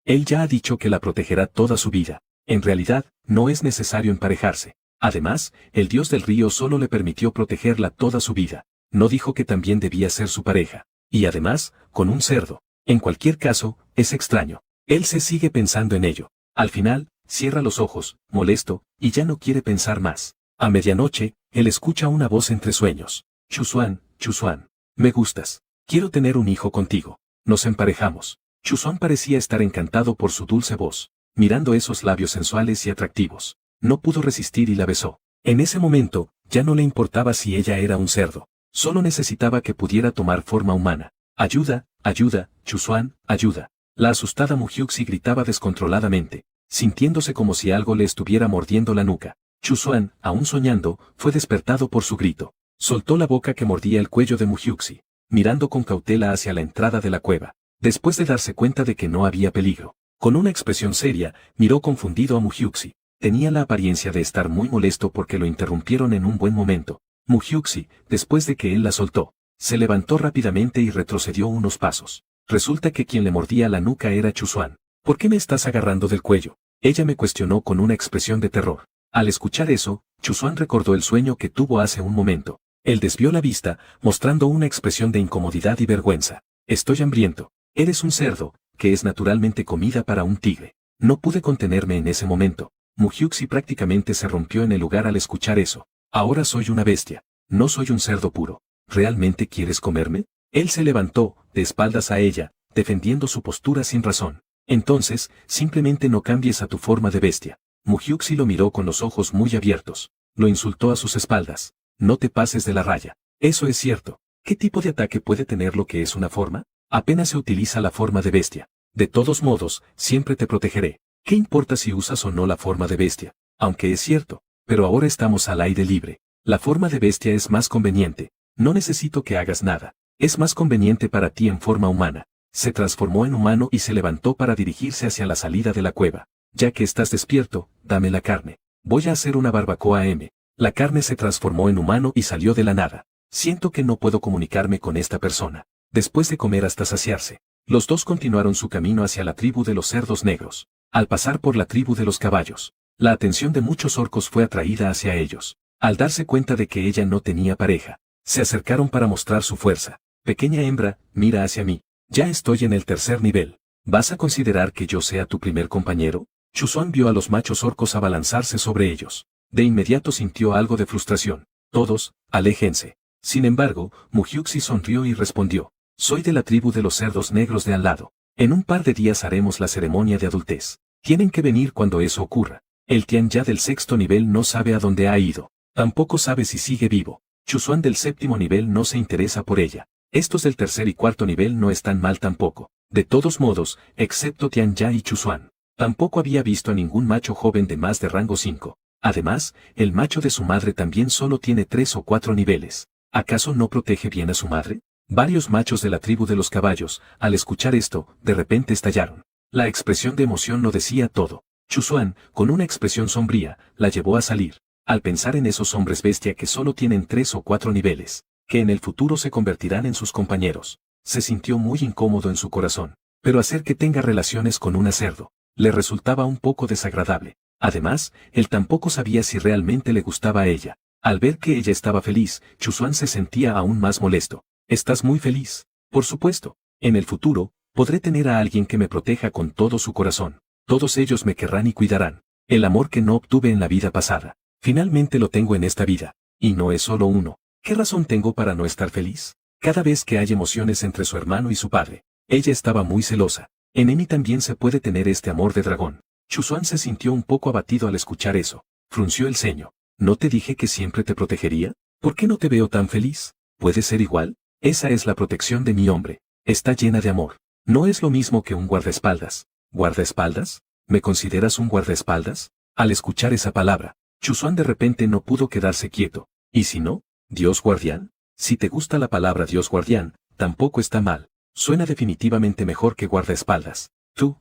Él ya ha dicho que la protegerá toda su vida. En realidad, no es necesario emparejarse. Además, el dios del río solo le permitió protegerla toda su vida. No dijo que también debía ser su pareja. Y además, con un cerdo. En cualquier caso, es extraño. Él se sigue pensando en ello. Al final, cierra los ojos, molesto, y ya no quiere pensar más. A medianoche, él escucha una voz entre sueños. Chuzuan, Chuzuan, me gustas. Quiero tener un hijo contigo. Nos emparejamos. Chusuan parecía estar encantado por su dulce voz, mirando esos labios sensuales y atractivos. No pudo resistir y la besó. En ese momento, ya no le importaba si ella era un cerdo. Solo necesitaba que pudiera tomar forma humana. Ayuda, ayuda, Chusuan, ayuda. La asustada Muhyuxi gritaba descontroladamente, sintiéndose como si algo le estuviera mordiendo la nuca. Chusuan, aún soñando, fue despertado por su grito. Soltó la boca que mordía el cuello de Muhyuxi, mirando con cautela hacia la entrada de la cueva. Después de darse cuenta de que no había peligro, con una expresión seria, miró confundido a Muhyuxi. Tenía la apariencia de estar muy molesto porque lo interrumpieron en un buen momento. Muhyuxi, después de que él la soltó, se levantó rápidamente y retrocedió unos pasos. Resulta que quien le mordía la nuca era Chusuan. ¿Por qué me estás agarrando del cuello? Ella me cuestionó con una expresión de terror. Al escuchar eso, Chusuan recordó el sueño que tuvo hace un momento. Él desvió la vista, mostrando una expresión de incomodidad y vergüenza. Estoy hambriento. Eres un cerdo, que es naturalmente comida para un tigre. No pude contenerme en ese momento. Muhyuxi prácticamente se rompió en el lugar al escuchar eso. Ahora soy una bestia. No soy un cerdo puro. ¿Realmente quieres comerme? Él se levantó, de espaldas a ella, defendiendo su postura sin razón. Entonces, simplemente no cambies a tu forma de bestia. Muhyuxi lo miró con los ojos muy abiertos. Lo insultó a sus espaldas. No te pases de la raya. Eso es cierto. ¿Qué tipo de ataque puede tener lo que es una forma? Apenas se utiliza la forma de bestia. De todos modos, siempre te protegeré. ¿Qué importa si usas o no la forma de bestia? Aunque es cierto, pero ahora estamos al aire libre. La forma de bestia es más conveniente. No necesito que hagas nada. Es más conveniente para ti en forma humana. Se transformó en humano y se levantó para dirigirse hacia la salida de la cueva. Ya que estás despierto, dame la carne. Voy a hacer una barbacoa M. La carne se transformó en humano y salió de la nada. Siento que no puedo comunicarme con esta persona. Después de comer hasta saciarse, los dos continuaron su camino hacia la tribu de los cerdos negros. Al pasar por la tribu de los caballos, la atención de muchos orcos fue atraída hacia ellos. Al darse cuenta de que ella no tenía pareja, se acercaron para mostrar su fuerza. Pequeña hembra, mira hacia mí. Ya estoy en el tercer nivel. ¿Vas a considerar que yo sea tu primer compañero? Chusuan vio a los machos orcos abalanzarse sobre ellos. De inmediato sintió algo de frustración. Todos, aléjense. Sin embargo, Muhyuxi sonrió y respondió. Soy de la tribu de los cerdos negros de al lado. En un par de días haremos la ceremonia de adultez. Tienen que venir cuando eso ocurra. El Tian ya del sexto nivel no sabe a dónde ha ido. Tampoco sabe si sigue vivo. Chusuan del séptimo nivel no se interesa por ella. Estos del tercer y cuarto nivel no están mal tampoco. De todos modos, excepto Tian Ya y Chusuan. Tampoco había visto a ningún macho joven de más de rango 5. Además, el macho de su madre también solo tiene 3 o 4 niveles. ¿Acaso no protege bien a su madre? Varios machos de la tribu de los caballos, al escuchar esto, de repente estallaron. La expresión de emoción lo decía todo. Chusuan, con una expresión sombría, la llevó a salir. Al pensar en esos hombres bestia que solo tienen 3 o 4 niveles, que en el futuro se convertirán en sus compañeros, se sintió muy incómodo en su corazón. Pero hacer que tenga relaciones con una cerdo, le resultaba un poco desagradable. Además, él tampoco sabía si realmente le gustaba a ella. Al ver que ella estaba feliz, Chusuan se sentía aún más molesto. ¿Estás muy feliz? Por supuesto. En el futuro, podré tener a alguien que me proteja con todo su corazón. Todos ellos me querrán y cuidarán. El amor que no obtuve en la vida pasada, finalmente lo tengo en esta vida. Y no es solo uno. ¿Qué razón tengo para no estar feliz? Cada vez que hay emociones entre su hermano y su padre, ella estaba muy celosa. En Emi también se puede tener este amor de dragón. Chusuan se sintió un poco abatido al escuchar eso. Frunció el ceño. ¿No te dije que siempre te protegería? ¿Por qué no te veo tan feliz? ¿Puede ser igual? Esa es la protección de mi hombre. Está llena de amor. No es lo mismo que un guardaespaldas. ¿Guardaespaldas? ¿Me consideras un guardaespaldas? Al escuchar esa palabra, Chusuan de repente no pudo quedarse quieto. ¿Y si no? ¿Dios guardián? Si te gusta la palabra Dios guardián, tampoco está mal. Suena definitivamente mejor que guardaespaldas. Tú.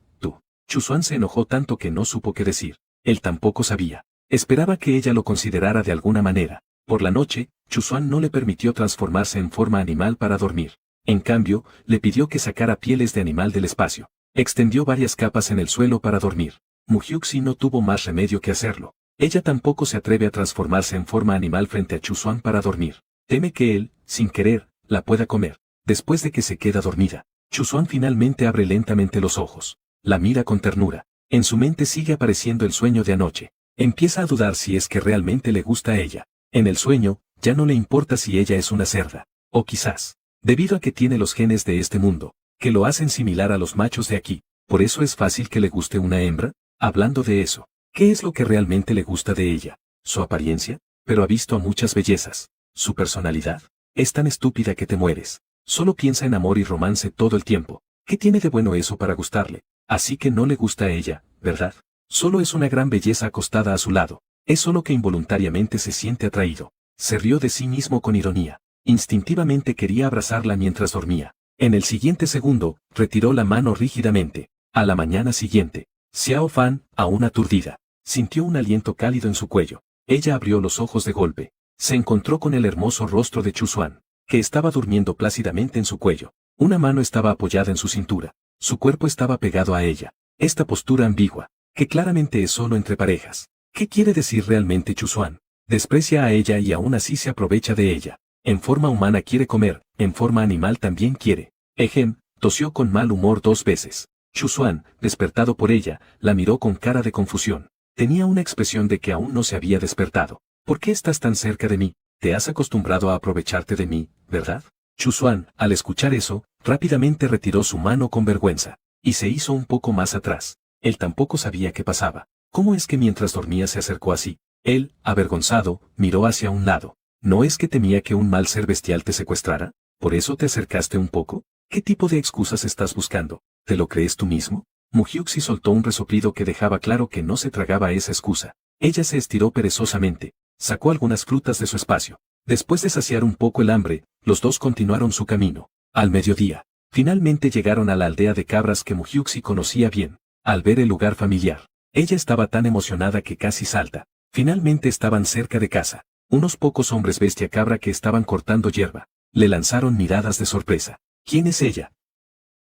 Chusuan se enojó tanto que no supo qué decir. Él tampoco sabía. Esperaba que ella lo considerara de alguna manera. Por la noche, Chusuan no le permitió transformarse en forma animal para dormir. En cambio, le pidió que sacara pieles de animal del espacio. Extendió varias capas en el suelo para dormir. Muhyuxi no tuvo más remedio que hacerlo. Ella tampoco se atreve a transformarse en forma animal frente a Chusuan para dormir. Teme que él, sin querer, la pueda comer. Después de que se queda dormida, Chusuan finalmente abre lentamente los ojos. La mira con ternura. En su mente sigue apareciendo el sueño de anoche. Empieza a dudar si es que realmente le gusta a ella. En el sueño, ya no le importa si ella es una cerda. O quizás, Debido a que tiene los genes de este mundo, que lo hacen similar a los machos de aquí, por eso es fácil que le guste una hembra. Hablando de eso, ¿qué es lo que realmente le gusta de ella? Su apariencia, pero ha visto a muchas bellezas. Su personalidad, es tan estúpida que te mueres. Solo piensa en amor y romance todo el tiempo. ¿Qué tiene de bueno eso para gustarle? Así que no le gusta a ella, ¿verdad? Solo es una gran belleza acostada a su lado. Es solo que involuntariamente se siente atraído. Se rió de sí mismo con ironía. Instintivamente quería abrazarla mientras dormía. En el siguiente segundo, retiró la mano rígidamente. A la mañana siguiente, Xiao Fan, aún aturdida, sintió un aliento cálido en su cuello. Ella abrió los ojos de golpe. Se encontró con el hermoso rostro de Chu Xuan, que estaba durmiendo plácidamente en su cuello. Una mano estaba apoyada en su cintura. Su cuerpo estaba pegado a ella. Esta postura ambigua, que claramente es solo entre parejas. ¿Qué quiere decir realmente Chu Xuan? Desprecia a ella y aún así se aprovecha de ella. En forma humana quiere comer, en forma animal también quiere. Ejem, tosió con mal humor 2 veces. Chu Xuan, despertado por ella, la miró con cara de confusión. Tenía una expresión de que aún no se había despertado. ¿Por qué estás tan cerca de mí? Te has acostumbrado a aprovecharte de mí, ¿verdad? Chu Xuan, al escuchar eso, rápidamente retiró su mano con vergüenza, y se hizo un poco más atrás. Él tampoco sabía qué pasaba. ¿Cómo es que mientras dormía se acercó así? Él, avergonzado, miró hacia un lado. ¿No es que temía que un mal ser bestial te secuestrara? ¿Por eso te acercaste un poco? ¿Qué tipo de excusas estás buscando? ¿Te lo crees tú mismo? Mujiuxi soltó un resoplido que dejaba claro que no se tragaba esa excusa. Ella se estiró perezosamente. Sacó algunas frutas de su espacio. Después de saciar un poco el hambre, los dos continuaron su camino. Al mediodía, finalmente llegaron a la aldea de cabras que Mujiuxi conocía bien. Al ver el lugar familiar, ella estaba tan emocionada que casi salta. Finalmente estaban cerca de casa. Unos pocos hombres bestia cabra que estaban cortando hierba. Le lanzaron miradas de sorpresa. ¿Quién es ella?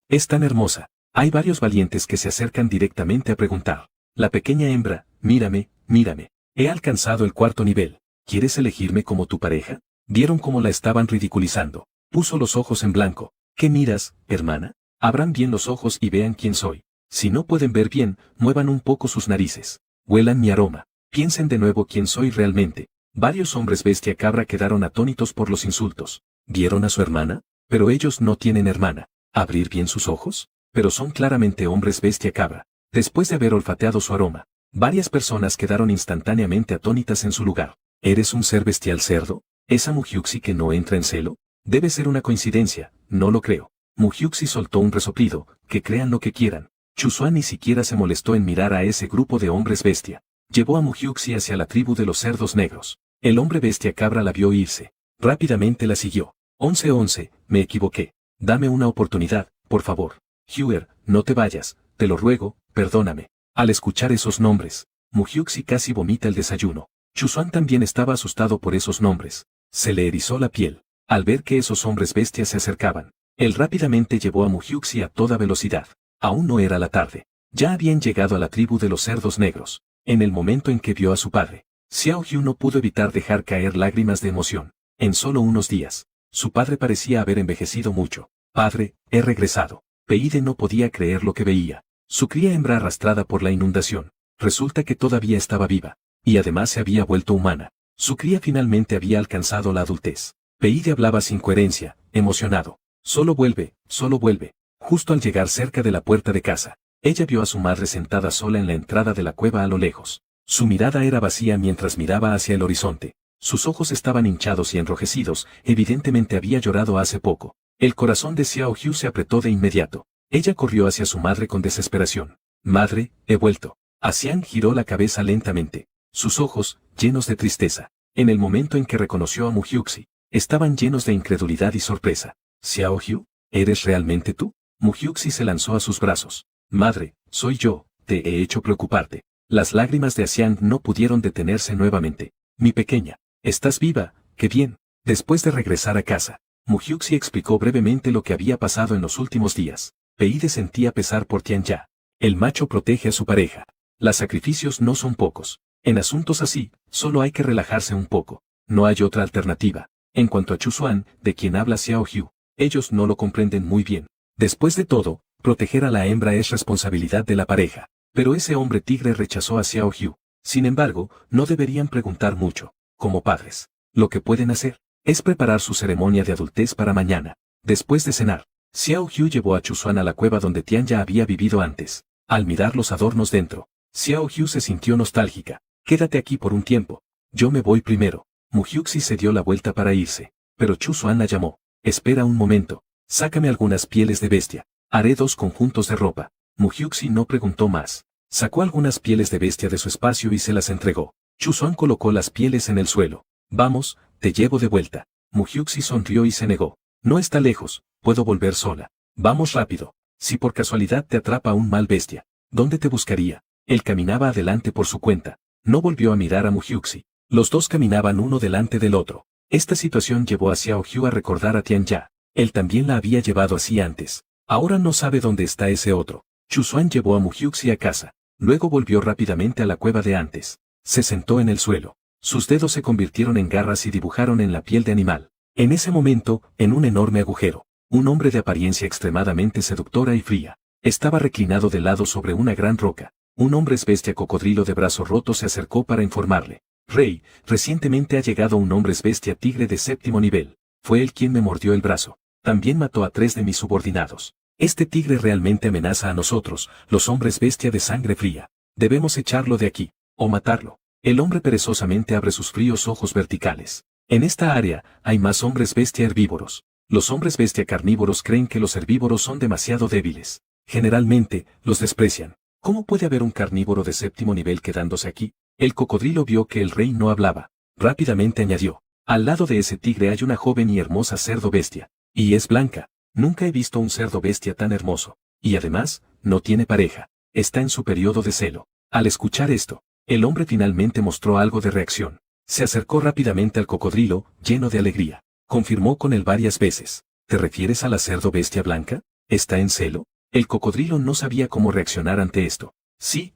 Es tan hermosa. Hay varios valientes que se acercan directamente a preguntar. La pequeña hembra, mírame, mírame. He alcanzado el 4.º nivel. ¿Quieres elegirme como tu pareja? Vieron cómo la estaban ridiculizando. Puso los ojos en blanco. ¿Qué miras, hermana? Abran bien los ojos y vean quién soy. Si no pueden ver bien, muevan un poco sus narices. Huelan mi aroma. Piensen de nuevo quién soy realmente. Varios hombres bestia cabra quedaron atónitos por los insultos. ¿Vieron a su hermana? Pero ellos no tienen hermana. ¿Abrir bien sus ojos? Pero son claramente hombres bestia cabra. Después de haber olfateado su aroma, varias personas quedaron instantáneamente atónitas en su lugar. ¿Eres un ser bestial cerdo? ¿Esa Mujiuxi que no entra en celo? Debe ser una coincidencia, no lo creo. Mujiuxi soltó un resoplido, que crean lo que quieran. Chu Xuan ni siquiera se molestó en mirar a ese grupo de hombres bestia. Llevó a Mujiuxi hacia la tribu de los cerdos negros. El hombre bestia cabra la vio irse. Rápidamente la siguió. 11 me equivoqué. Dame una oportunidad, por favor. Huer, no te vayas, te lo ruego, perdóname. Al escuchar esos nombres, Mujiuxi casi vomita el desayuno. Chu Xuan también estaba asustado por esos nombres. Se le erizó la piel, al ver que esos hombres bestias se acercaban. Él rápidamente llevó a Mujiuxi a toda velocidad. Aún no era la tarde. Ya habían llegado a la tribu de los cerdos negros. En el momento en que vio a su padre, Xiao Hu no pudo evitar dejar caer lágrimas de emoción. En solo unos días, su padre parecía haber envejecido mucho. Padre, he regresado. Peide no podía creer lo que veía. Su cría hembra arrastrada por la inundación. Resulta que todavía estaba viva. Y además se había vuelto humana. Su cría finalmente había alcanzado la adultez. Peide hablaba sin coherencia, emocionado. Solo vuelve, solo vuelve. Justo al llegar cerca de la puerta de casa, ella vio a su madre sentada sola en la entrada de la cueva a lo lejos. Su mirada era vacía mientras miraba hacia el horizonte. Sus ojos estaban hinchados y enrojecidos, evidentemente había llorado hace poco. El corazón de Xiao Hu se apretó de inmediato. Ella corrió hacia su madre con desesperación. Madre, he vuelto. Xiang giró la cabeza lentamente. Sus ojos, llenos de tristeza, en el momento en que reconoció a Mujiuxi, estaban llenos de incredulidad y sorpresa. Xiao Hu, ¿eres realmente tú? Mujiuxi se lanzó a sus brazos. Madre, soy yo, te he hecho preocuparte. Las lágrimas de Xiang no pudieron detenerse nuevamente. Mi pequeña, ¿estás viva? ¡Qué bien! Después de regresar a casa, Mujiuxi explicó brevemente lo que había pasado en los últimos días. Peide sentía pesar por Tianya. El macho protege a su pareja. Los sacrificios no son pocos. En asuntos así, solo hay que relajarse un poco. No hay otra alternativa. En cuanto a Chu Xuan, de quien habla Xiao Hu, ellos no lo comprenden muy bien. Después de todo, proteger a la hembra es responsabilidad de la pareja. Pero ese hombre tigre rechazó a Xiao Hu. Sin embargo, no deberían preguntar mucho. Como padres, lo que pueden hacer es preparar su ceremonia de adultez para mañana. Después de cenar, Xiao Hu llevó a Chuzuan a la cueva donde Tian ya había vivido antes. Al mirar los adornos dentro, Xiao Hu se sintió nostálgica. Quédate aquí por un tiempo. Yo me voy primero. Mu Hyuxi se dio la vuelta para irse, pero Chuzuan la llamó. Espera un momento. Sácame algunas pieles de bestia. Haré 2 conjuntos de ropa. Mu Hyuxi no preguntó más. Sacó algunas pieles de bestia de su espacio y se las entregó. Chuzuan colocó las pieles en el suelo. Vamos, te llevo de vuelta. Mu Hyuxi sonrió y se negó. No está lejos, puedo volver sola. Vamos rápido. Si por casualidad te atrapa un mal bestia, ¿dónde te buscaría? Él caminaba adelante por su cuenta. No volvió a mirar a Mu Hyuxi. Los dos caminaban uno delante del otro. Esta situación llevó a Xiao Hu a recordar a Tian Ya. Él también la había llevado así antes. Ahora no sabe dónde está ese otro. Chuzuan llevó a Mu Hyuxi a casa. Luego volvió rápidamente a la cueva de antes. Se sentó en el suelo. Sus dedos se convirtieron en garras y dibujaron en la piel de animal. En ese momento, en un enorme agujero, un hombre de apariencia extremadamente seductora y fría, estaba reclinado de lado sobre una gran roca. Un hombre bestia cocodrilo de brazo roto se acercó para informarle. Rey, recientemente ha llegado un hombre bestia tigre de 7º nivel. Fue él quien me mordió el brazo. También mató a 3 de mis subordinados. Este tigre realmente amenaza a nosotros, los hombres bestia de sangre fría. Debemos echarlo de aquí, o matarlo. El hombre perezosamente abre sus fríos ojos verticales. En esta área, hay más hombres bestia herbívoros. Los hombres bestia carnívoros creen que los herbívoros son demasiado débiles. Generalmente, los desprecian. ¿Cómo puede haber un carnívoro de 7º nivel quedándose aquí? El cocodrilo vio que el rey no hablaba. Rápidamente añadió. Al lado de ese tigre hay una joven y hermosa cerdo bestia. Y es blanca. Nunca he visto un cerdo bestia tan hermoso. Y además, no tiene pareja. Está en su periodo de celo. Al escuchar esto, el hombre finalmente mostró algo de reacción. Se acercó rápidamente al cocodrilo, lleno de alegría. Confirmó con él varias veces. ¿Te refieres a la cerdo bestia blanca? ¿Está en celo? El cocodrilo no sabía cómo reaccionar ante esto. Sí,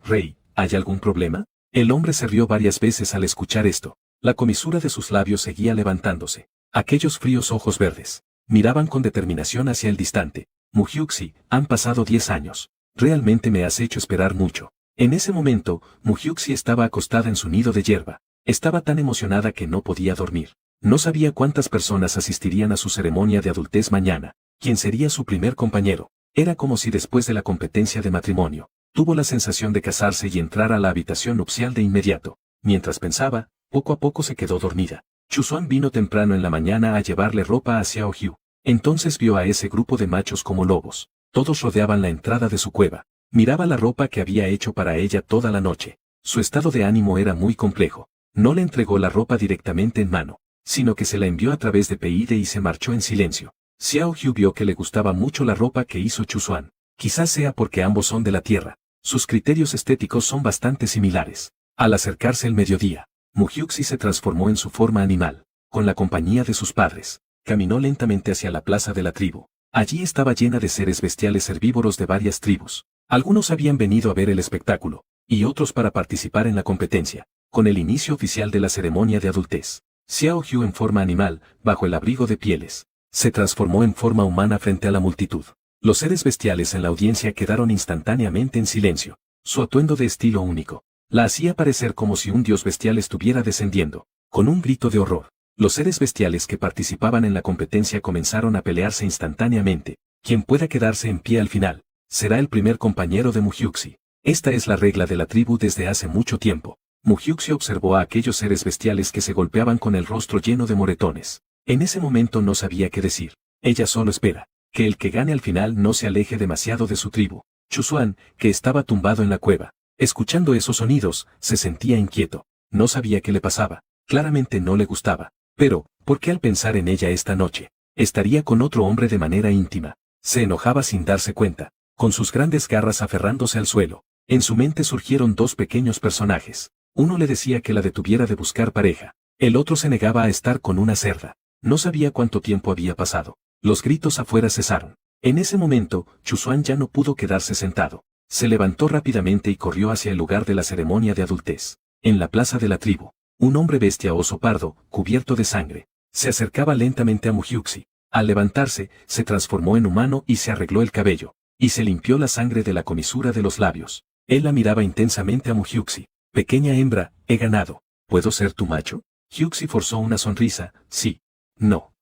rey, ¿hay algún problema? El hombre se rió varias veces al escuchar esto. La comisura de sus labios seguía levantándose. Aquellos fríos ojos verdes miraban con determinación hacia el distante. Mu Hyuxi, han pasado 10 años. Realmente me has hecho esperar mucho. En ese momento, Mu Hyuxi estaba acostada en su nido de hierba. Estaba tan emocionada que no podía dormir. No sabía cuántas personas asistirían a su ceremonia de adultez mañana. ¿Quién sería su primer compañero? Era como si después de la competencia de matrimonio, tuvo la sensación de casarse y entrar a la habitación nupcial de inmediato. Mientras pensaba, poco a poco se quedó dormida. Chuzuan vino temprano en la mañana a llevarle ropa a Xiao Hu. Entonces vio a ese grupo de machos como lobos. Todos rodeaban la entrada de su cueva. Miraba la ropa que había hecho para ella toda la noche. Su estado de ánimo era muy complejo. No le entregó la ropa directamente en mano, sino que se la envió a través de Peide y se marchó en silencio. Xiao Hu vio que le gustaba mucho la ropa que hizo Chuzuan. Quizás sea porque ambos son de la tierra. Sus criterios estéticos son bastante similares. Al acercarse el mediodía, Mu Hyuxi se transformó en su forma animal. Con la compañía de sus padres, caminó lentamente hacia la plaza de la tribu. Allí estaba llena de seres bestiales herbívoros de varias tribus. Algunos habían venido a ver el espectáculo, y otros para participar en la competencia. Con el inicio oficial de la ceremonia de adultez, Xiao Hu en forma animal, bajo el abrigo de pieles, se transformó en forma humana frente a la multitud. Los seres bestiales en la audiencia quedaron instantáneamente en silencio. Su atuendo de estilo único la hacía parecer como si un dios bestial estuviera descendiendo. Con un grito de horror, los seres bestiales que participaban en la competencia comenzaron a pelearse instantáneamente. Quien pueda quedarse en pie al final, será el primer compañero de Mu Hyuxi. Esta es la regla de la tribu desde hace mucho tiempo. Mu Hyuxi observó a aquellos seres bestiales que se golpeaban con el rostro lleno de moretones. En ese momento no sabía qué decir. Ella solo espera que el que gane al final no se aleje demasiado de su tribu. Chuzuan, que estaba tumbado en la cueva, escuchando esos sonidos, se sentía inquieto. No sabía qué le pasaba. Claramente no le gustaba. Pero, ¿por qué al pensar en ella esta noche, estaría con otro hombre de manera íntima? Se enojaba sin darse cuenta, con sus grandes garras aferrándose al suelo. En su mente surgieron 2 pequeños personajes. Uno le decía que la detuviera de buscar pareja. El otro se negaba a estar con una cerda. No sabía cuánto tiempo había pasado. Los gritos afuera cesaron. En ese momento, Chuzuan ya no pudo quedarse sentado. Se levantó rápidamente y corrió hacia el lugar de la ceremonia de adultez. En la plaza de la tribu, un hombre bestia oso pardo, cubierto de sangre, se acercaba lentamente a Mu Hyuxi. Al levantarse, se transformó en humano y se arregló el cabello, y se limpió la sangre de la comisura de los labios. Él la miraba intensamente a Mu Hyuxi. Pequeña hembra, he ganado. ¿Puedo ser tu macho? Hyuxi forzó una sonrisa, sí. No.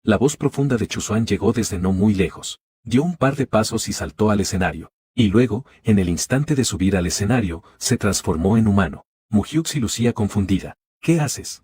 La voz profunda de Chuzuan llegó desde no muy lejos. Dio un par de pasos y saltó al escenario. Y luego, en el instante de subir al escenario, se transformó en humano. Muhyuxi lucía confundida. ¿Qué haces?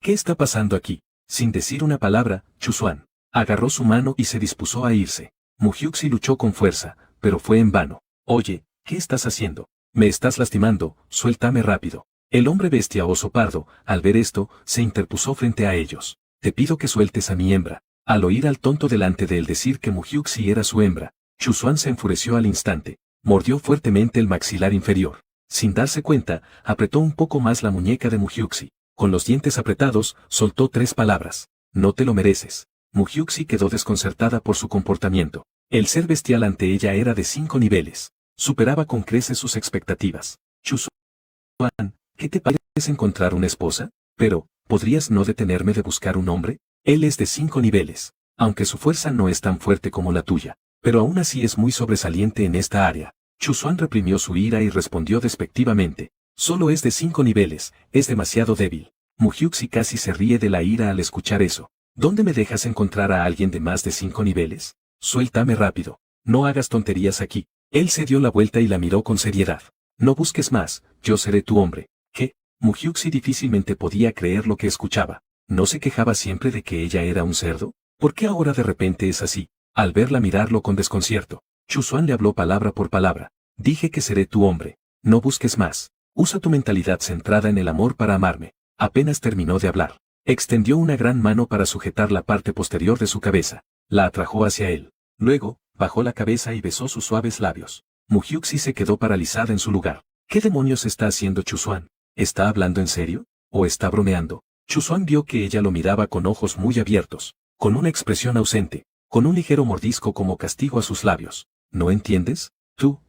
¿Qué está pasando aquí? Sin decir una palabra, Chuzuan agarró su mano y se dispuso a irse. Muhyuxi luchó con fuerza, pero fue en vano. Oye, ¿qué estás haciendo? Me estás lastimando, suéltame rápido. El hombre bestia oso pardo, al ver esto, se interpuso frente a ellos. Te pido que sueltes a mi hembra. Al oír al tonto delante de él decir que Muhyuxi era su hembra, Chuzuan se enfureció al instante. Mordió fuertemente el maxilar inferior. Sin darse cuenta, apretó un poco más la muñeca de Muhyuxi. Con los dientes apretados, soltó 3 palabras. No te lo mereces. Muhyuxi quedó desconcertada por su comportamiento. El ser bestial ante ella era de 5 niveles. Superaba con creces sus expectativas. Chuzuan, ¿qué te parece encontrar una esposa? Pero, ¿podrías no detenerme de buscar un hombre? Él es de 5 niveles. Aunque su fuerza no es tan fuerte como la tuya, pero aún así es muy sobresaliente en esta área. Chuzuan reprimió su ira y respondió despectivamente. Solo es de 5 niveles, es demasiado débil. Muhyuxi casi se ríe de la ira al escuchar eso. ¿Dónde me dejas encontrar a alguien de más de 5 niveles? Suéltame rápido. No hagas tonterías aquí. Él se dio la vuelta y la miró con seriedad. No busques más, yo seré tu hombre. ¿Qué? Muhyuxi difícilmente podía creer lo que escuchaba. ¿No se quejaba siempre de que ella era un cerdo? ¿Por qué ahora de repente es así? Al verla mirarlo con desconcierto, Chuzuan le habló palabra por palabra. Dije que seré tu hombre. No busques más. Usa tu mentalidad centrada en el amor para amarme. Apenas terminó de hablar. Extendió una gran mano para sujetar la parte posterior de su cabeza. La atrajo hacia él. Luego, bajó la cabeza y besó sus suaves labios. Muhyuxi se quedó paralizada en su lugar. ¿Qué demonios está haciendo Chuzuan? ¿Está hablando en serio? ¿O está bromeando? Chuzuan vio que ella lo miraba con ojos muy abiertos, con una expresión ausente, con un ligero mordisco como castigo a sus labios. ¿No entiendes? Tú.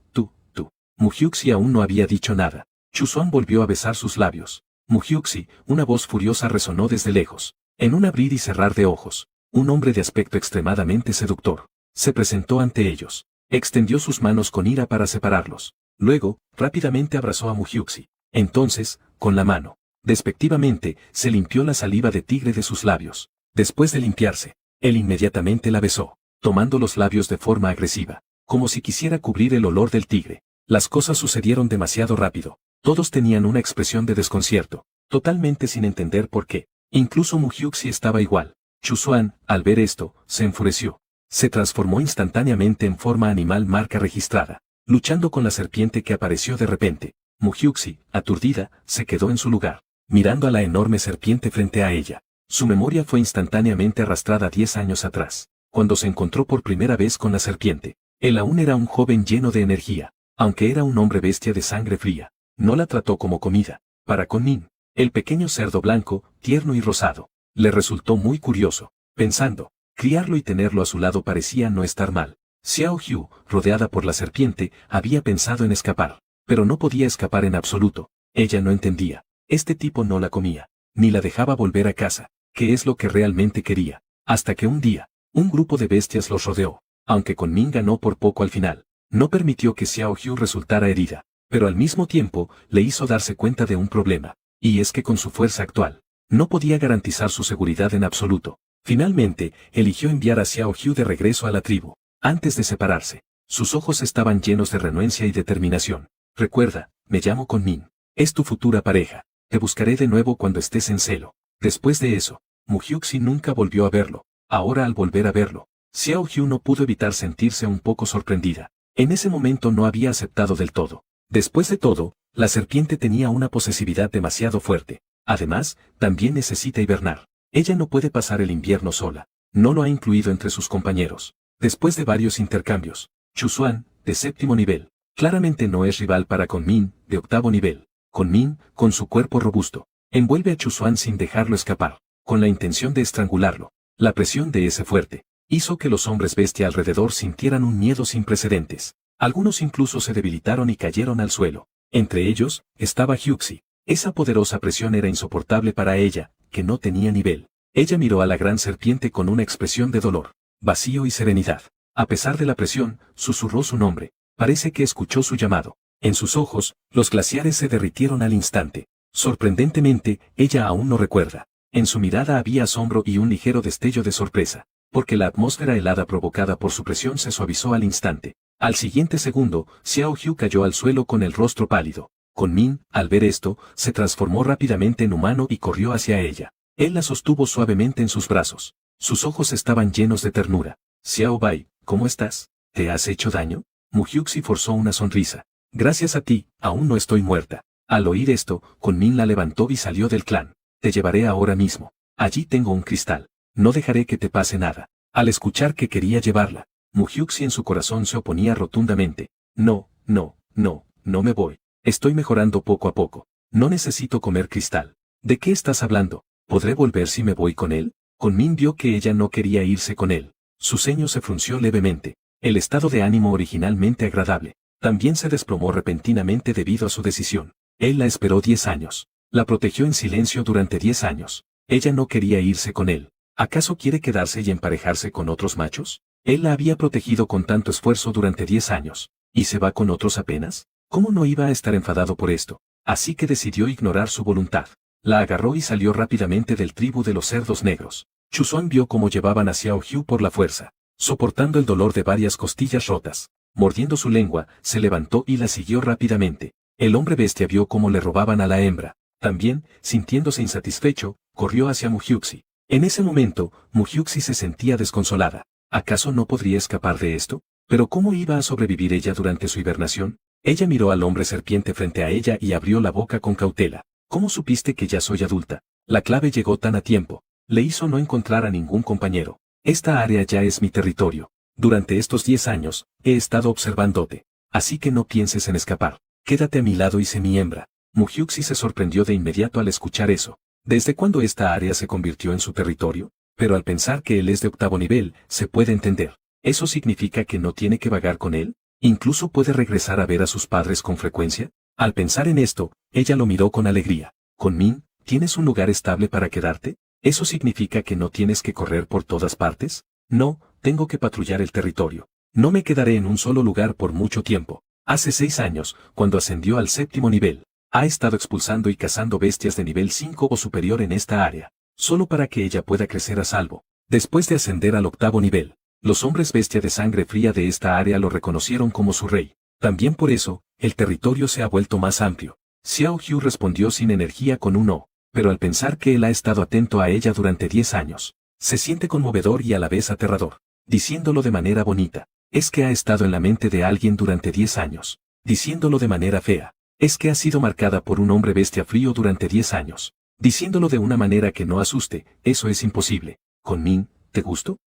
Muhyuxi aún no había dicho nada. Chuzuan volvió a besar sus labios. Muhyuxi, una voz furiosa resonó desde lejos. En un abrir y cerrar de ojos, un hombre de aspecto extremadamente seductor se presentó ante ellos. Extendió sus manos con ira para separarlos. Luego, rápidamente abrazó a Muhyuxi. Entonces, con la mano, despectivamente, se limpió la saliva de tigre de sus labios. Después de limpiarse, él inmediatamente la besó, tomando los labios de forma agresiva, como si quisiera cubrir el olor del tigre. Las cosas sucedieron demasiado rápido. Todos tenían una expresión de desconcierto, totalmente sin entender por qué. Incluso Muhyuxi estaba igual. Chuzuan, al ver esto, se enfureció. Se transformó instantáneamente en forma animal marca registrada, luchando con la serpiente que apareció de repente. Muhyuxi, aturdida, se quedó en su lugar, mirando a la enorme serpiente frente a ella. Su memoria fue instantáneamente arrastrada 10 años atrás, cuando se encontró por primera vez con la serpiente. Él aún era un joven lleno de energía, aunque era un hombre bestia de sangre fría. No la trató como comida. Para Con Min, el pequeño cerdo blanco, tierno y rosado, le resultó muy curioso, pensando, criarlo y tenerlo a su lado parecía no estar mal. Xiao Hu, rodeada por la serpiente, había pensado en escapar, pero no podía escapar en absoluto. Ella no entendía. Este tipo no la comía, ni la dejaba volver a casa, que es lo que realmente quería. Hasta que un día, un grupo de bestias los rodeó, aunque Con Min ganó por poco al final. No permitió que Xiao Hu resultara herida, pero al mismo tiempo le hizo darse cuenta de un problema, y es que con su fuerza actual, no podía garantizar su seguridad en absoluto. Finalmente, eligió enviar a Xiao Hu de regreso a la tribu. Antes de separarse, sus ojos estaban llenos de renuencia y determinación. Recuerda, me llamo Con Min. Es tu futura pareja. Te buscaré de nuevo cuando estés en celo. Después de eso, Muhyuxi nunca volvió a verlo. Ahora al volver a verlo, Xiao Hu no pudo evitar sentirse un poco sorprendida. En ese momento no había aceptado del todo. Después de todo, la serpiente tenía una posesividad demasiado fuerte. Además, también necesita hibernar. Ella no puede pasar el invierno sola. No lo ha incluido entre sus compañeros. Después de varios intercambios, Chuzuan, de 7º nivel, claramente no es rival para Con Min, de 8º nivel. Con Min, con su cuerpo robusto, envuelve a Chuzuan sin dejarlo escapar, con la intención de estrangularlo. La presión de ese fuerte hizo que los hombres bestia alrededor sintieran un miedo sin precedentes. Algunos incluso se debilitaron y cayeron al suelo. Entre ellos, estaba Hyuxi. Esa poderosa presión era insoportable para ella, que no tenía nivel. Ella miró a la gran serpiente con una expresión de dolor, vacío y serenidad. A pesar de la presión, susurró su nombre. Parece que escuchó su llamado. En sus ojos, los glaciares se derritieron al instante. Sorprendentemente, ella aún no recuerda. En su mirada había asombro y un ligero destello de sorpresa, porque la atmósfera helada provocada por su presión se suavizó al instante. Al siguiente segundo, Xiao Hu cayó al suelo con el rostro pálido. Kunming, al ver esto, se transformó rápidamente en humano y corrió hacia ella. Él la sostuvo suavemente en sus brazos. Sus ojos estaban llenos de ternura. Xiao Bai, ¿cómo estás? ¿Te has hecho daño? Mu Hyuxi forzó una sonrisa. Gracias a ti, aún no estoy muerta. Al oír esto, Kunming la levantó y salió del clan. Te llevaré ahora mismo. Allí tengo un cristal. No dejaré que te pase nada. Al escuchar que quería llevarla, Mu Hyuxi en su corazón se oponía rotundamente. No, no, no, no me voy. Estoy mejorando poco a poco. No necesito comer cristal. ¿De qué estás hablando? ¿Podré volver si me voy con él? Kunming vio que ella no quería irse con él. Su ceño se frunció levemente. El estado de ánimo originalmente agradable también se desplomó repentinamente debido a su decisión. Él la esperó 10 años. La protegió en silencio durante 10 años. Ella no quería irse con él. ¿Acaso quiere quedarse y emparejarse con otros machos? Él la había protegido con tanto esfuerzo durante 10 años. ¿Y se va con otros apenas? ¿Cómo no iba a estar enfadado por esto? Así que decidió ignorar su voluntad. La agarró y salió rápidamente del tribu de los cerdos negros. Chuzuan vio cómo llevaban a Xiao Hu por la fuerza, soportando el dolor de varias costillas rotas. Mordiendo su lengua, se levantó y la siguió rápidamente. El hombre bestia vio cómo le robaban a la hembra. También, sintiéndose insatisfecho, corrió hacia Mu Hyuxi. En ese momento, Mu Hyuxi se sentía desconsolada. ¿Acaso no podría escapar de esto? ¿Pero cómo iba a sobrevivir ella durante su hibernación? Ella miró al hombre serpiente frente a ella y abrió la boca con cautela. ¿Cómo supiste que ya soy adulta? La clave llegó tan a tiempo. Le hizo no encontrar a ningún compañero. Esta área ya es mi territorio. Durante estos 10 años, he estado observándote. Así que no pienses en escapar. Quédate a mi lado y sé mi hembra. Mu Hyuxi se sorprendió de inmediato al escuchar eso. ¿Desde cuándo esta área se convirtió en su territorio? Pero al pensar que él es de 8º nivel, se puede entender. ¿Eso significa que no tiene que vagar con él? ¿Incluso puede regresar a ver a sus padres con frecuencia? Al pensar en esto, ella lo miró con alegría. Kunming, ¿tienes un lugar estable para quedarte? ¿Eso significa que no tienes que correr por todas partes? No, tengo que patrullar el territorio. No me quedaré en un solo lugar por mucho tiempo. Hace 6 años, cuando ascendió al 7º nivel, ha estado expulsando y cazando bestias de nivel 5 o superior en esta área, solo para que ella pueda crecer a salvo. Después de ascender al 8º nivel, los hombres bestia de sangre fría de esta área lo reconocieron como su rey. También por eso, el territorio se ha vuelto más amplio. Xiao Hu respondió sin energía con un no, pero al pensar que él ha estado atento a ella durante 10 años, se siente conmovedor y a la vez aterrador. Diciéndolo de manera bonita, es que ha estado en la mente de alguien durante 10 años. Diciéndolo de manera fea, es que ha sido marcada por un hombre bestia frío durante 10 años. Diciéndolo de una manera que no asuste, eso es imposible. Kunming, ¿te gusto?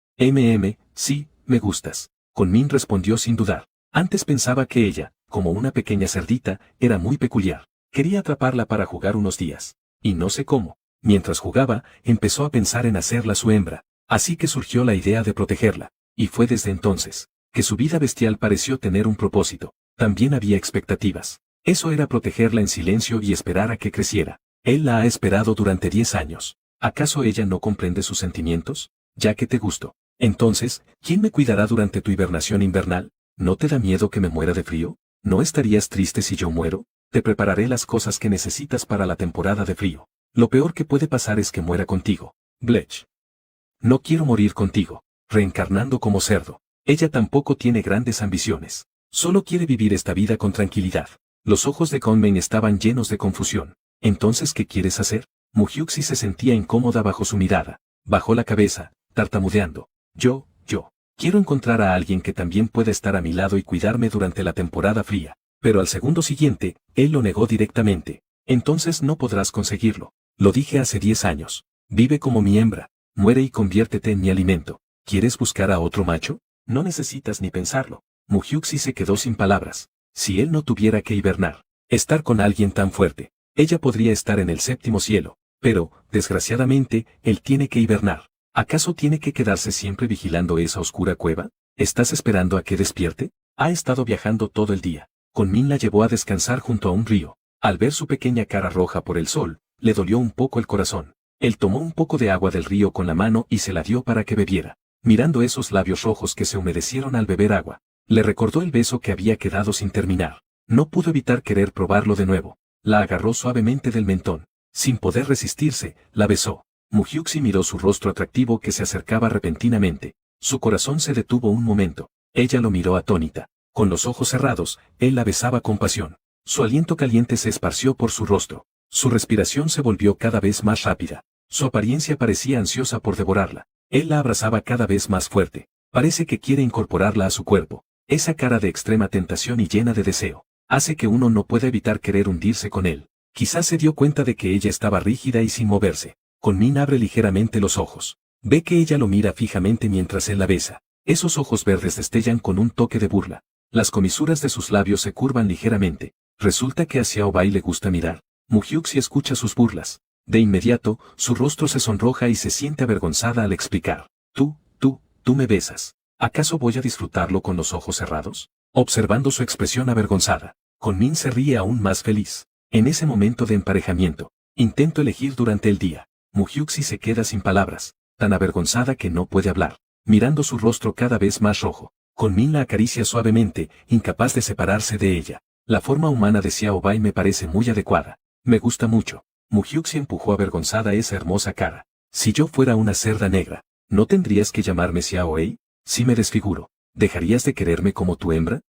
Sí, me gustas. Kunming respondió sin dudar. Antes pensaba que ella, como una pequeña cerdita, era muy peculiar. Quería atraparla para jugar unos días. Y no sé cómo. Mientras jugaba, empezó a pensar en hacerla su hembra. Así que surgió la idea de protegerla. Y fue desde entonces que su vida bestial pareció tener un propósito. También había expectativas. Eso era protegerla en silencio y esperar a que creciera. Él la ha esperado durante 10 años. ¿Acaso ella no comprende sus sentimientos? Ya que te gusto. Entonces, ¿quién me cuidará durante tu hibernación invernal? ¿No te da miedo que me muera de frío? ¿No estarías triste si yo muero? Te prepararé las cosas que necesitas para la temporada de frío. Lo peor que puede pasar es que muera contigo. Blech. No quiero morir contigo, reencarnando como cerdo. Ella tampoco tiene grandes ambiciones. Solo quiere vivir esta vida con tranquilidad. Los ojos de Kunming estaban llenos de confusión. ¿Entonces qué quieres hacer? Mu Hyuxi se sentía incómoda bajo su mirada. Bajó la cabeza, tartamudeando. Yo, quiero encontrar a alguien que también pueda estar a mi lado y cuidarme durante la temporada fría. Pero al segundo siguiente, él lo negó directamente. Entonces no podrás conseguirlo. Lo dije hace 10 años. Vive como mi hembra. Muere y conviértete en mi alimento. ¿Quieres buscar a otro macho? No necesitas ni pensarlo. Mu Hyuxi se quedó sin palabras. Si él no tuviera que hibernar, estar con alguien tan fuerte, ella podría estar en el 7º cielo. Pero, desgraciadamente, él tiene que hibernar. ¿Acaso tiene que quedarse siempre vigilando esa oscura cueva? ¿Estás esperando a que despierte? Ha estado viajando todo el día. Kunming la llevó a descansar junto a un río. Al ver su pequeña cara roja por el sol, le dolió un poco el corazón. Él tomó un poco de agua del río con la mano y se la dio para que bebiera. Mirando esos labios rojos que se humedecieron al beber agua, le recordó el beso que había quedado sin terminar. No pudo evitar querer probarlo de nuevo. La agarró suavemente del mentón. Sin poder resistirse, la besó. Muhyuxi miró su rostro atractivo que se acercaba repentinamente. Su corazón se detuvo un momento. Ella lo miró atónita. Con los ojos cerrados, él la besaba con pasión. Su aliento caliente se esparció por su rostro. Su respiración se volvió cada vez más rápida. Su apariencia parecía ansiosa por devorarla. Él la abrazaba cada vez más fuerte. Parece que quiere incorporarla a su cuerpo. Esa cara de extrema tentación y llena de deseo hace que uno no pueda evitar querer hundirse con él. Quizás se dio cuenta de que ella estaba rígida y sin moverse. Kunmin abre ligeramente los ojos. Ve que ella lo mira fijamente mientras él la besa. Esos ojos verdes destellan con un toque de burla. Las comisuras de sus labios se curvan ligeramente. Resulta que a Xiao Bai le gusta mirar. Muhyuxi escucha sus burlas. De inmediato, su rostro se sonroja y se siente avergonzada al explicar. Tú me besas. ¿Acaso voy a disfrutarlo con los ojos cerrados? Observando su expresión avergonzada, Kunmin se ríe aún más feliz. En ese momento de emparejamiento, intento elegir durante el día. Muhyuxi se queda sin palabras, tan avergonzada que no puede hablar. Mirando su rostro cada vez más rojo, Kunmin la acaricia suavemente, incapaz de separarse de ella. La forma humana de Xiao Bai me parece muy adecuada. Me gusta mucho. Muhyuxi empujó avergonzada esa hermosa cara. Si yo fuera una cerda negra, ¿no tendrías que llamarme Xiao Wei? Si me desfiguro, ¿dejarías de quererme como tu hembra?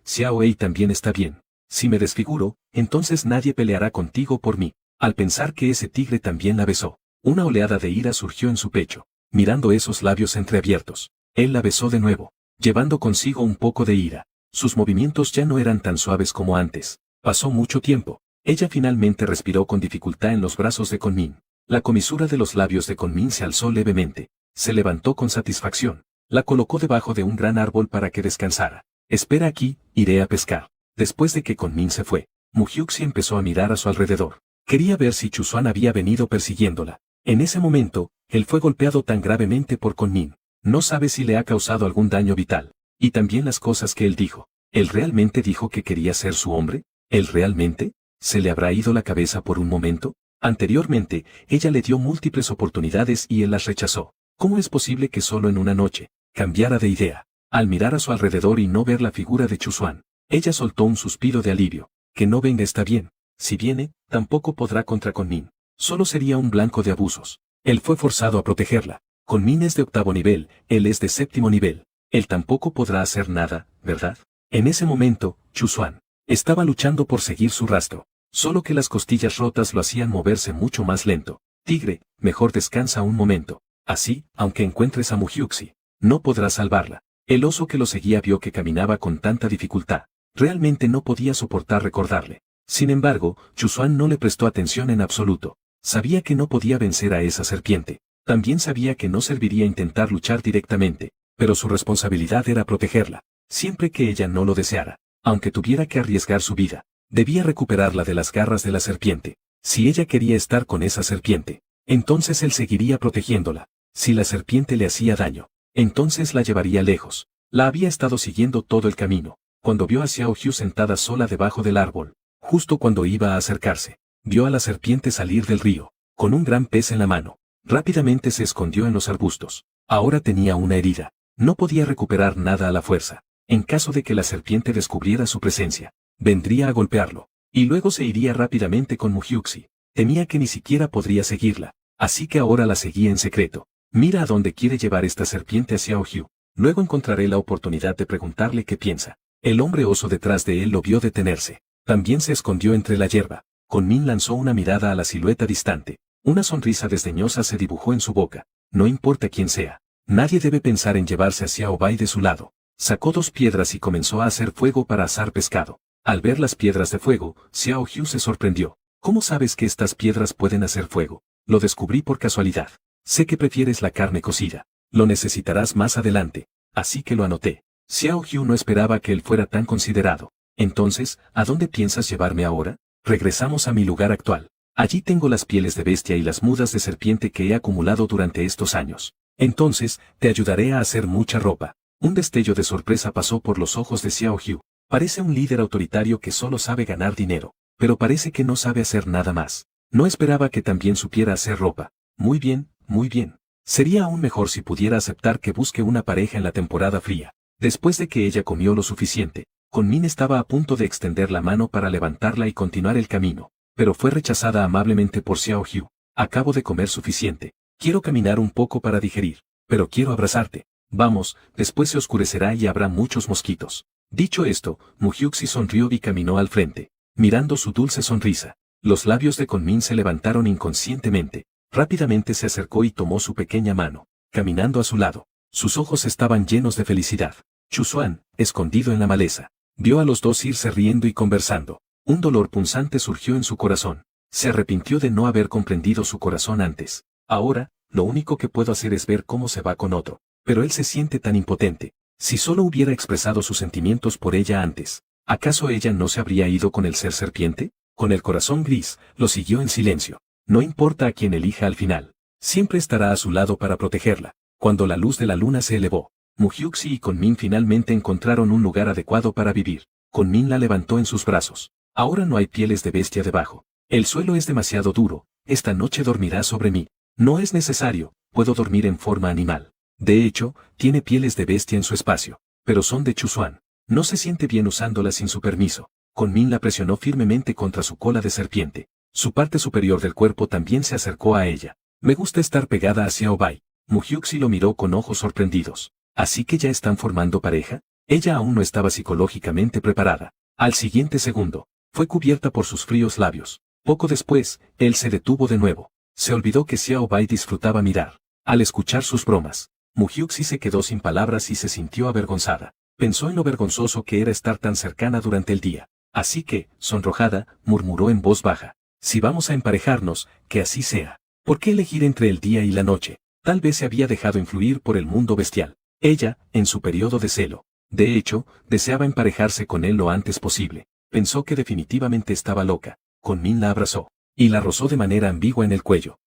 Xiao Wei también está bien. Si me desfiguro, entonces nadie peleará contigo por mí. Al pensar que ese tigre también la besó, una oleada de ira surgió en su pecho. Mirando esos labios entreabiertos, él la besó de nuevo, llevando consigo un poco de ira. Sus movimientos ya no eran tan suaves como antes. Pasó mucho tiempo. Ella finalmente respiró con dificultad en los brazos de Kunmin. La comisura de los labios de Kunmin se alzó levemente. Se levantó con satisfacción. La colocó debajo de un gran árbol para que descansara. Espera aquí, iré a pescar. Después de que Kunmin se fue, Muhyuxi empezó a mirar a su alrededor. Quería ver si Chusuan había venido persiguiéndola. En ese momento, él fue golpeado tan gravemente por Kunmin. No sabe si le ha causado algún daño vital. Y también las cosas que él dijo. ¿Él realmente dijo que quería ser su hombre? ¿Él realmente? ¿Se le habrá ido la cabeza por un momento? Anteriormente, ella le dio múltiples oportunidades y él las rechazó. ¿Cómo es posible que solo en una noche cambiara de idea? Al mirar a su alrededor y no ver la figura de Chusuan, ella soltó un suspiro de alivio. Que no venga está bien. Si viene, tampoco podrá contra Kunmin. Solo sería un blanco de abusos. Él fue forzado a protegerla. Kunmin es de 8º nivel, él es de 7º nivel. Él tampoco podrá hacer nada, ¿verdad? En ese momento, Chusuan estaba luchando por seguir su rastro. Solo que las costillas rotas lo hacían moverse mucho más lento. Tigre, mejor descansa un momento. Así, aunque encuentres a Muhyuxi, no podrás salvarla. El oso que lo seguía vio que caminaba con tanta dificultad. Realmente no podía soportar recordarle. Sin embargo, Chusuan no le prestó atención en absoluto. Sabía que no podía vencer a esa serpiente. También sabía que no serviría intentar luchar directamente, pero su responsabilidad era protegerla, siempre que ella no lo deseara. Aunque tuviera que arriesgar su vida, debía recuperarla de las garras de la serpiente. Si ella quería estar con esa serpiente, entonces él seguiría protegiéndola. Si la serpiente le hacía daño, entonces la llevaría lejos. La había estado siguiendo todo el camino. Cuando vio a Xiao Hu sentada sola debajo del árbol, justo cuando iba a acercarse, vio a la serpiente salir del río, con un gran pez en la mano. Rápidamente se escondió en los arbustos. Ahora tenía una herida. No podía recuperar nada a la fuerza. En caso de que la serpiente descubriera su presencia, vendría a golpearlo, y luego se iría rápidamente con Muhyuxi. Temía que ni siquiera podría seguirla, así que ahora la seguía en secreto. Mira a dónde quiere llevar esta serpiente a Xiao Hu. Luego encontraré la oportunidad de preguntarle qué piensa. El hombre oso detrás de él lo vio detenerse. También se escondió entre la hierba. Kunmin lanzó una mirada a la silueta distante. Una sonrisa desdeñosa se dibujó en su boca. No importa quién sea. Nadie debe pensar en llevarse a Xiao Bai de su lado. Sacó 2 piedras y comenzó a hacer fuego para asar pescado. Al ver las piedras de fuego, Xiao Hu se sorprendió. ¿Cómo sabes que estas piedras pueden hacer fuego? Lo descubrí por casualidad. Sé que prefieres la carne cocida. Lo necesitarás más adelante. Así que lo anoté. Xiao Hu no esperaba que él fuera tan considerado. Entonces, ¿a dónde piensas llevarme ahora? Regresamos a mi lugar actual. Allí tengo las pieles de bestia y las mudas de serpiente que he acumulado durante estos años. Entonces, te ayudaré a hacer mucha ropa. Un destello de sorpresa pasó por los ojos de Xiao Hu. Parece un líder autoritario que solo sabe ganar dinero, pero parece que no sabe hacer nada más. No esperaba que también supiera hacer ropa. Muy bien, muy bien. Sería aún mejor si pudiera aceptar que busque una pareja en la temporada fría. Después de que ella comió lo suficiente, Kunmin estaba a punto de extender la mano para levantarla y continuar el camino, pero fue rechazada amablemente por Xiao Hu. Acabo de comer suficiente. Quiero caminar un poco para digerir, pero quiero abrazarte. Vamos, después se oscurecerá y habrá muchos mosquitos. Dicho esto, Muhyuxi sonrió y caminó al frente, mirando su dulce sonrisa. Los labios de Kunmin se levantaron inconscientemente. Rápidamente se acercó y tomó su pequeña mano, caminando a su lado. Sus ojos estaban llenos de felicidad. Chusuan, escondido en la maleza, vio a los dos irse riendo y conversando. Un dolor punzante surgió en su corazón. Se arrepintió de no haber comprendido su corazón antes. Ahora, lo único que puedo hacer es ver cómo se va con otro. Pero él se siente tan impotente. Si solo hubiera expresado sus sentimientos por ella antes, ¿acaso ella no se habría ido con el ser serpiente? Con el corazón gris, lo siguió en silencio. No importa a quién elija al final, siempre estará a su lado para protegerla. Cuando la luz de la luna se elevó, Muhyuxi y Kunmin finalmente encontraron un lugar adecuado para vivir. Kunmin la levantó en sus brazos. Ahora no hay pieles de bestia debajo. El suelo es demasiado duro. Esta noche dormirá sobre mí. No es necesario, puedo dormir en forma animal. De hecho, tiene pieles de bestia en su espacio, pero son de Chusuan. No se siente bien usándolas sin su permiso. Kunmin la presionó firmemente contra su cola de serpiente. Su parte superior del cuerpo también se acercó a ella. Me gusta estar pegada a Xiaobai. Muhyuxi lo miró con ojos sorprendidos. ¿Así que ya están formando pareja? Ella aún no estaba psicológicamente preparada. Al siguiente segundo, fue cubierta por sus fríos labios. Poco después, él se detuvo de nuevo. Se olvidó que Xiaobai disfrutaba mirar. Al escuchar sus bromas, Muhyuxi se quedó sin palabras y se sintió avergonzada. Pensó en lo vergonzoso que era estar tan cercana durante el día. Así que, sonrojada, murmuró en voz baja. Si vamos a emparejarnos, que así sea. ¿Por qué elegir entre el día y la noche? Tal vez se había dejado influir por el mundo bestial. Ella, en su periodo de celo. De hecho, deseaba emparejarse con él lo antes posible. Pensó que definitivamente estaba loca. Kunmin la abrazó y la rozó de manera ambigua en el cuello.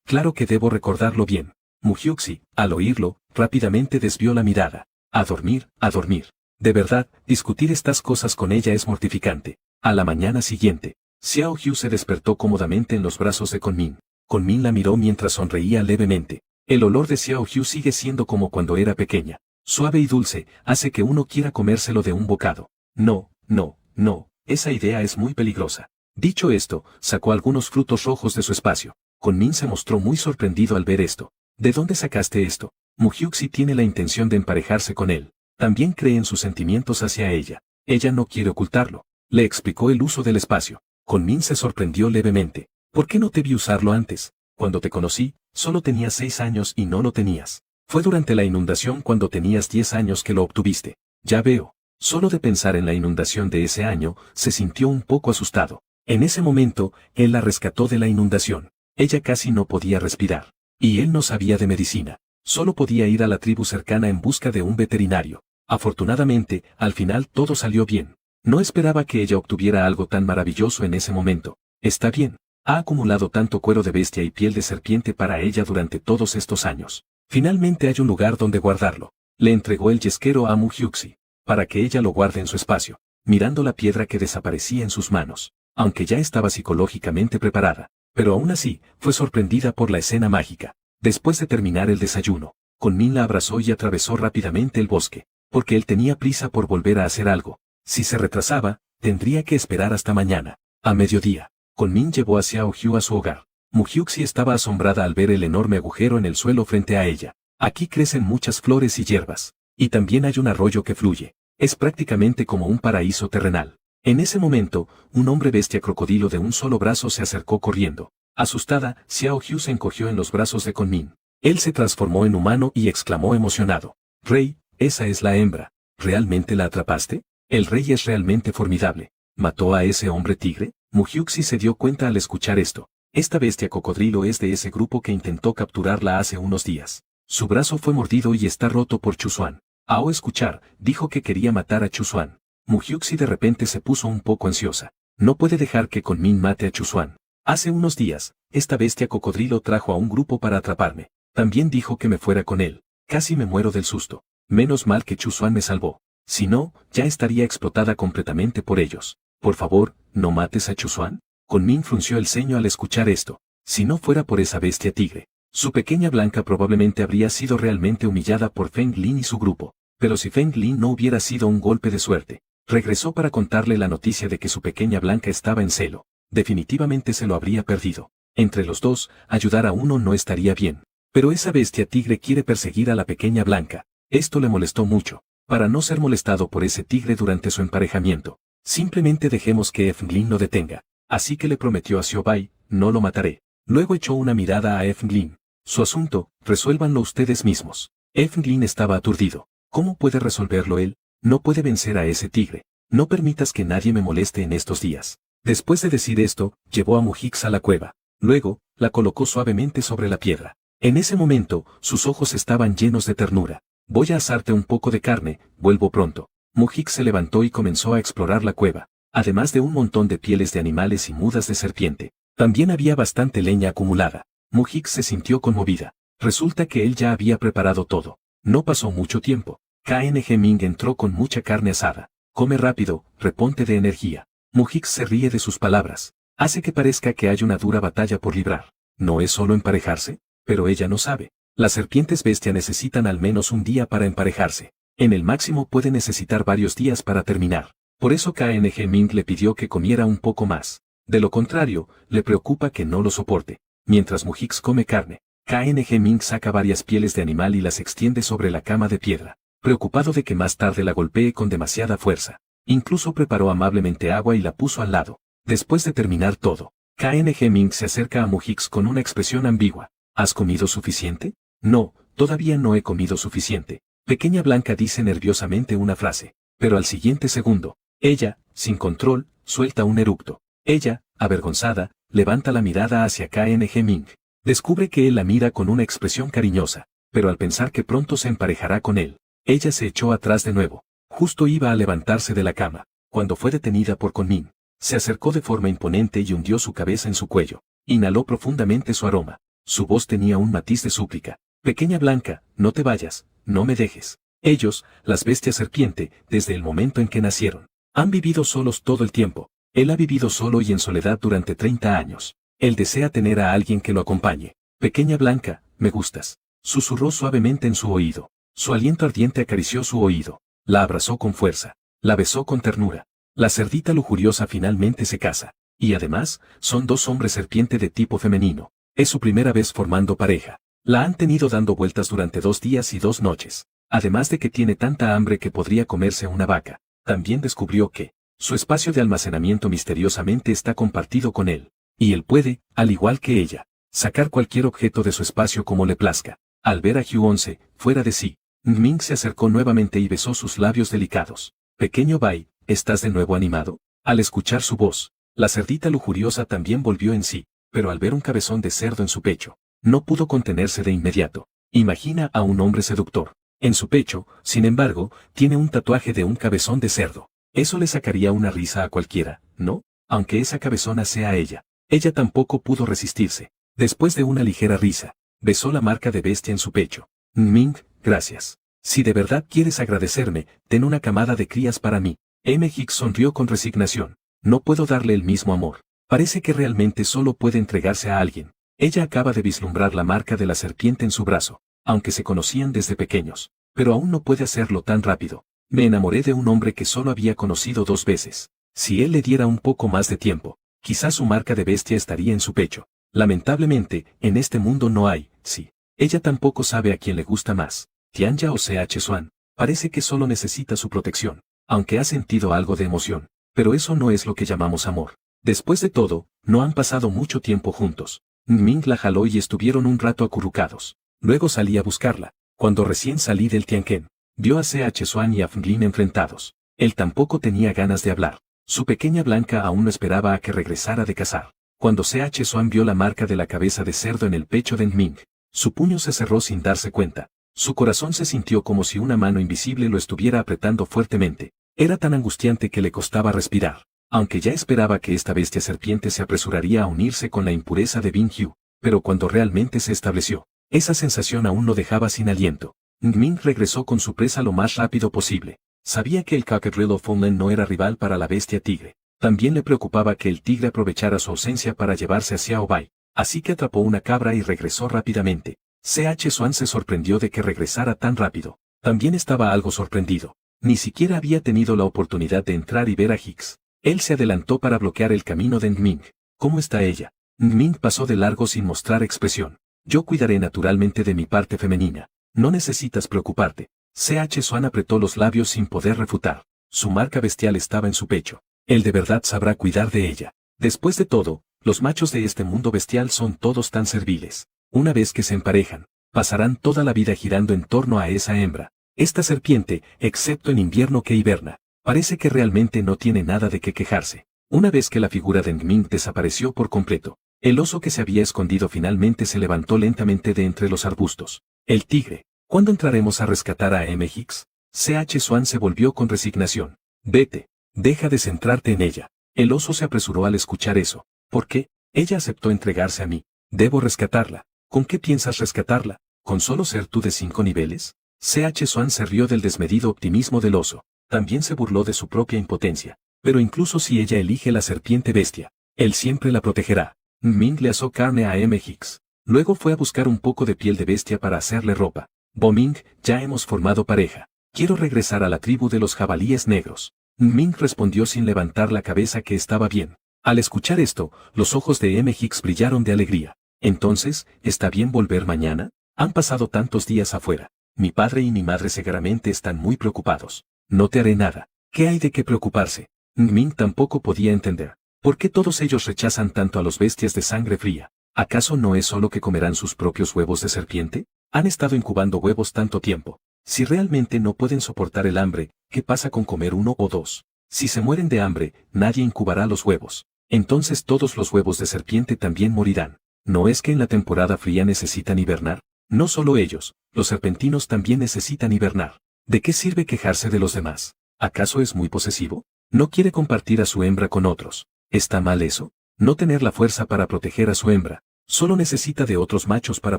Claro que debo recordarlo bien. Muhyuxi, al oírlo, rápidamente desvió la mirada. A dormir, a dormir. De verdad, discutir estas cosas con ella es mortificante. A la mañana siguiente, Xiao Hyu se despertó cómodamente en los brazos de Kunmin. Kunmin la miró mientras sonreía levemente. El olor de Xiao Hyu sigue siendo como cuando era pequeña. Suave y dulce, hace que uno quiera comérselo de un bocado. No, no, no, esa idea es muy peligrosa. Dicho esto, sacó algunos frutos rojos de su espacio. Kunmin se mostró muy sorprendido al ver esto. ¿De dónde sacaste esto? Muhyuxi tiene la intención de emparejarse con él. También cree en sus sentimientos hacia ella. Ella no quiere ocultarlo. Le explicó el uso del espacio. Kunmin se sorprendió levemente. ¿Por qué no te vi usarlo antes? Cuando te conocí, solo tenías 6 años y no lo tenías. Fue durante la inundación cuando tenías 10 años que lo obtuviste. Ya veo. Solo de pensar en la inundación de ese año, se sintió un poco asustado. En ese momento, él la rescató de la inundación. Ella casi no podía respirar. Y él no sabía de medicina. Solo podía ir a la tribu cercana en busca de un veterinario. Afortunadamente, al final todo salió bien. No esperaba que ella obtuviera algo tan maravilloso en ese momento. Está bien. Ha acumulado tanto cuero de bestia y piel de serpiente para ella durante todos estos años. Finalmente hay un lugar donde guardarlo. Le entregó el yesquero a Muhyuxi, para que ella lo guarde en su espacio, mirando la piedra que desaparecía en sus manos. Aunque ya estaba psicológicamente preparada, pero aún así, fue sorprendida por la escena mágica. Después de terminar el desayuno, Kunmin la abrazó y atravesó rápidamente el bosque, porque él tenía prisa por volver a hacer algo. Si se retrasaba, tendría que esperar hasta mañana. A mediodía, Kunmin llevó a Xiao Hyu a su hogar. Muhyuxi estaba asombrada al ver el enorme agujero en el suelo frente a ella. Aquí crecen muchas flores y hierbas, y también hay un arroyo que fluye. Es prácticamente como un paraíso terrenal. En ese momento, un hombre bestia crocodilo de un solo brazo se acercó corriendo. Asustada, Xiao Hyu se encogió en los brazos de Kunmin. Él se transformó en humano y exclamó emocionado. Rey, esa es la hembra. ¿Realmente la atrapaste? El rey es realmente formidable. ¿Mató a ese hombre tigre? Muhyuxi se dio cuenta al escuchar esto. Esta bestia cocodrilo es de ese grupo que intentó capturarla hace unos días. Su brazo fue mordido y está roto por Chusuan. Ao escuchar, dijo que quería matar a Chusuan. Muhyuxi de repente se puso un poco ansiosa. No puede dejar que Kunmin mate a Chusuan. Hace unos días, esta bestia cocodrilo trajo a un grupo para atraparme. También dijo que me fuera con él. Casi me muero del susto. Menos mal que Chusuan me salvó. Si no, ya estaría explotada completamente por ellos. Por favor, no mates a Chusuan. Kunmin frunció el ceño al escuchar esto. Si no fuera por esa bestia tigre, su pequeña Blanca probablemente habría sido realmente humillada por Feng Lin y su grupo. Pero si Feng Lin no hubiera sido un golpe de suerte, regresó para contarle la noticia de que su pequeña Blanca estaba en celo. Definitivamente se lo habría perdido. Entre los dos, ayudar a uno no estaría bien. Pero esa bestia tigre quiere perseguir a la pequeña Blanca. Esto le molestó mucho. Para no ser molestado por ese tigre durante su emparejamiento, simplemente dejemos que Efenglin lo detenga. Así que le prometió a Xiaobai, no lo mataré. Luego echó una mirada a Efenglin. Su asunto, resuélvanlo ustedes mismos. Efenglin estaba aturdido. ¿Cómo puede resolverlo él? No puede vencer a ese tigre. No permitas que nadie me moleste en estos días. Después de decir esto, llevó a Mujix a la cueva. Luego, la colocó suavemente sobre la piedra. En ese momento, sus ojos estaban llenos de ternura. Voy a asarte un poco de carne, vuelvo pronto. Mujix se levantó y comenzó a explorar la cueva. Además de un montón de pieles de animales y mudas de serpiente, también había bastante leña acumulada. Mujix se sintió conmovida. Resulta que él ya había preparado todo. No pasó mucho tiempo. KNG Ming entró con mucha carne asada. Come rápido, reponte de energía. Mujix se ríe de sus palabras. Hace que parezca que hay una dura batalla por librar. ¿No es solo emparejarse? Pero ella no sabe. Las serpientes bestia necesitan al menos un día para emparejarse. En el máximo puede necesitar varios días para terminar. Por eso KNG Ming le pidió que comiera un poco más. De lo contrario, le preocupa que no lo soporte. Mientras Mujix come carne, KNG Ming saca varias pieles de animal y las extiende sobre la cama de piedra, preocupado de que más tarde la golpee con demasiada fuerza. Incluso preparó amablemente agua y la puso al lado. Después de terminar todo, KNG Ming se acerca a Mujix con una expresión ambigua. ¿Has comido suficiente? No, todavía no he comido suficiente. Pequeña Blanca dice nerviosamente una frase, pero al siguiente segundo, ella, sin control, suelta un eructo. Ella, avergonzada, levanta la mirada hacia KNG Ming. Descubre que él la mira con una expresión cariñosa, pero al pensar que pronto se emparejará con él, ella se echó atrás de nuevo. Justo iba a levantarse de la cama, cuando fue detenida por Kunming. Se acercó de forma imponente y hundió su cabeza en su cuello. Inhaló profundamente su aroma. Su voz tenía un matiz de súplica. Pequeña Blanca, no te vayas, no me dejes. Ellos, las bestias serpiente, desde el momento en que nacieron, han vivido solos todo el tiempo. Él ha vivido solo y en soledad durante 30 años. Él desea tener a alguien que lo acompañe. Pequeña Blanca, me gustas. Susurró suavemente en su oído. Su aliento ardiente acarició su oído. La abrazó con fuerza. La besó con ternura. La cerdita lujuriosa finalmente se casa. Y además, son dos hombres serpiente de tipo femenino. Es su primera vez formando pareja. La han tenido dando vueltas durante 2 días y 2 noches. Además de que tiene tanta hambre que podría comerse una vaca. También descubrió que su espacio de almacenamiento misteriosamente está compartido con él. Y él puede, al igual que ella, sacar cualquier objeto de su espacio como le plazca. Al ver a Hugh-11, fuera de sí, Ming se acercó nuevamente y besó sus labios delicados. Pequeño Bai, ¿estás de nuevo animado? Al escuchar su voz, la cerdita lujuriosa también volvió en sí, pero al ver un cabezón de cerdo en su pecho, no pudo contenerse de inmediato. Imagina a un hombre seductor. En su pecho, sin embargo, tiene un tatuaje de un cabezón de cerdo. Eso le sacaría una risa a cualquiera, ¿no? Aunque esa cabezona sea ella. Ella tampoco pudo resistirse. Después de una ligera risa, besó la marca de bestia en su pecho. Ming, gracias. Si de verdad quieres agradecerme, ten una camada de crías para mí. Higgs sonrió con resignación. No puedo darle el mismo amor. Parece que realmente solo puede entregarse a alguien. Ella acaba de vislumbrar la marca de la serpiente en su brazo, aunque se conocían desde pequeños. Pero aún no puede hacerlo tan rápido. Me enamoré de un hombre que solo había conocido 2 veces. Si él le diera un poco más de tiempo, quizás su marca de bestia estaría en su pecho. Lamentablemente, en este mundo no hay, sí. Ella tampoco sabe a quién le gusta más. Tianja o CH Swan. Parece que solo necesita su protección, aunque ha sentido algo de emoción. Pero eso no es lo que llamamos amor. Después de todo, no han pasado mucho tiempo juntos. Ming la jaló y estuvieron un rato acurrucados. Luego salí a buscarla. Cuando recién salí del Tianquén, vio a CH Swan y a Fenglin enfrentados. Él tampoco tenía ganas de hablar. Su pequeña Blanca aún no esperaba a que regresara de cazar. Cuando CH Swan vio la marca de la cabeza de cerdo en el pecho de Ming, su puño se cerró sin darse cuenta. Su corazón se sintió como si una mano invisible lo estuviera apretando fuertemente. Era tan angustiante que le costaba respirar. Aunque ya esperaba que esta bestia serpiente se apresuraría a unirse con la impureza de Bin Hugh, pero cuando realmente se estableció, esa sensación aún lo dejaba sin aliento. Ming regresó con su presa lo más rápido posible. Sabía que el Cockerel of Funland no era rival para la bestia tigre. También le preocupaba que el tigre aprovechara su ausencia para llevarse a Xiao Bai, así que atrapó una cabra y regresó rápidamente. CH Swan se sorprendió de que regresara tan rápido. También estaba algo sorprendido. Ni siquiera había tenido la oportunidad de entrar y ver a Higgs. Él se adelantó para bloquear el camino de Ming. ¿Cómo está ella? Ming pasó de largo sin mostrar expresión. Yo cuidaré naturalmente de mi parte femenina. No necesitas preocuparte. CH Swan apretó los labios sin poder refutar. Su marca bestial estaba en su pecho. Él de verdad sabrá cuidar de ella. Después de todo, los machos de este mundo bestial son todos tan serviles. Una vez que se emparejan, pasarán toda la vida girando en torno a esa hembra. Esta serpiente, excepto en invierno que hiberna, parece que realmente no tiene nada de qué quejarse. Una vez que la figura de Ngming desapareció por completo, el oso que se había escondido finalmente se levantó lentamente de entre los arbustos. El tigre. ¿Cuándo entraremos a rescatar a M. Hicks? CH Swan se volvió con resignación. Vete. Deja de centrarte en ella. El oso se apresuró al escuchar eso. ¿Por qué? Ella aceptó entregarse a mí. Debo rescatarla. ¿Con qué piensas rescatarla? ¿Con solo ser tú de 5 niveles? CH Swan se rió del desmedido optimismo del oso. También se burló de su propia impotencia. Pero incluso si ella elige la serpiente bestia, él siempre la protegerá. Ming le asó carne a M. Hicks. Luego fue a buscar un poco de piel de bestia para hacerle ropa. Ming, ya hemos formado pareja. Quiero regresar a la tribu de los jabalíes negros. Ming respondió sin levantar la cabeza que estaba bien. Al escuchar esto, los ojos de M. Hicks brillaron de alegría. Entonces, ¿está bien volver mañana? Han pasado tantos días afuera. Mi padre y mi madre seguramente están muy preocupados. No te haré nada. ¿Qué hay de qué preocuparse? Ming tampoco podía entender. ¿Por qué todos ellos rechazan tanto a los bestias de sangre fría? ¿Acaso no es solo que comerán sus propios huevos de serpiente? Han estado incubando huevos tanto tiempo. Si realmente no pueden soportar el hambre, ¿qué pasa con comer 1 o 2? Si se mueren de hambre, nadie incubará los huevos. Entonces todos los huevos de serpiente también morirán. ¿No es que en la temporada fría necesitan hibernar? No solo ellos, los serpentinos también necesitan hibernar. ¿De qué sirve quejarse de los demás? ¿Acaso es muy posesivo? No quiere compartir a su hembra con otros. ¿Está mal eso? No tener la fuerza para proteger a su hembra. Solo necesita de otros machos para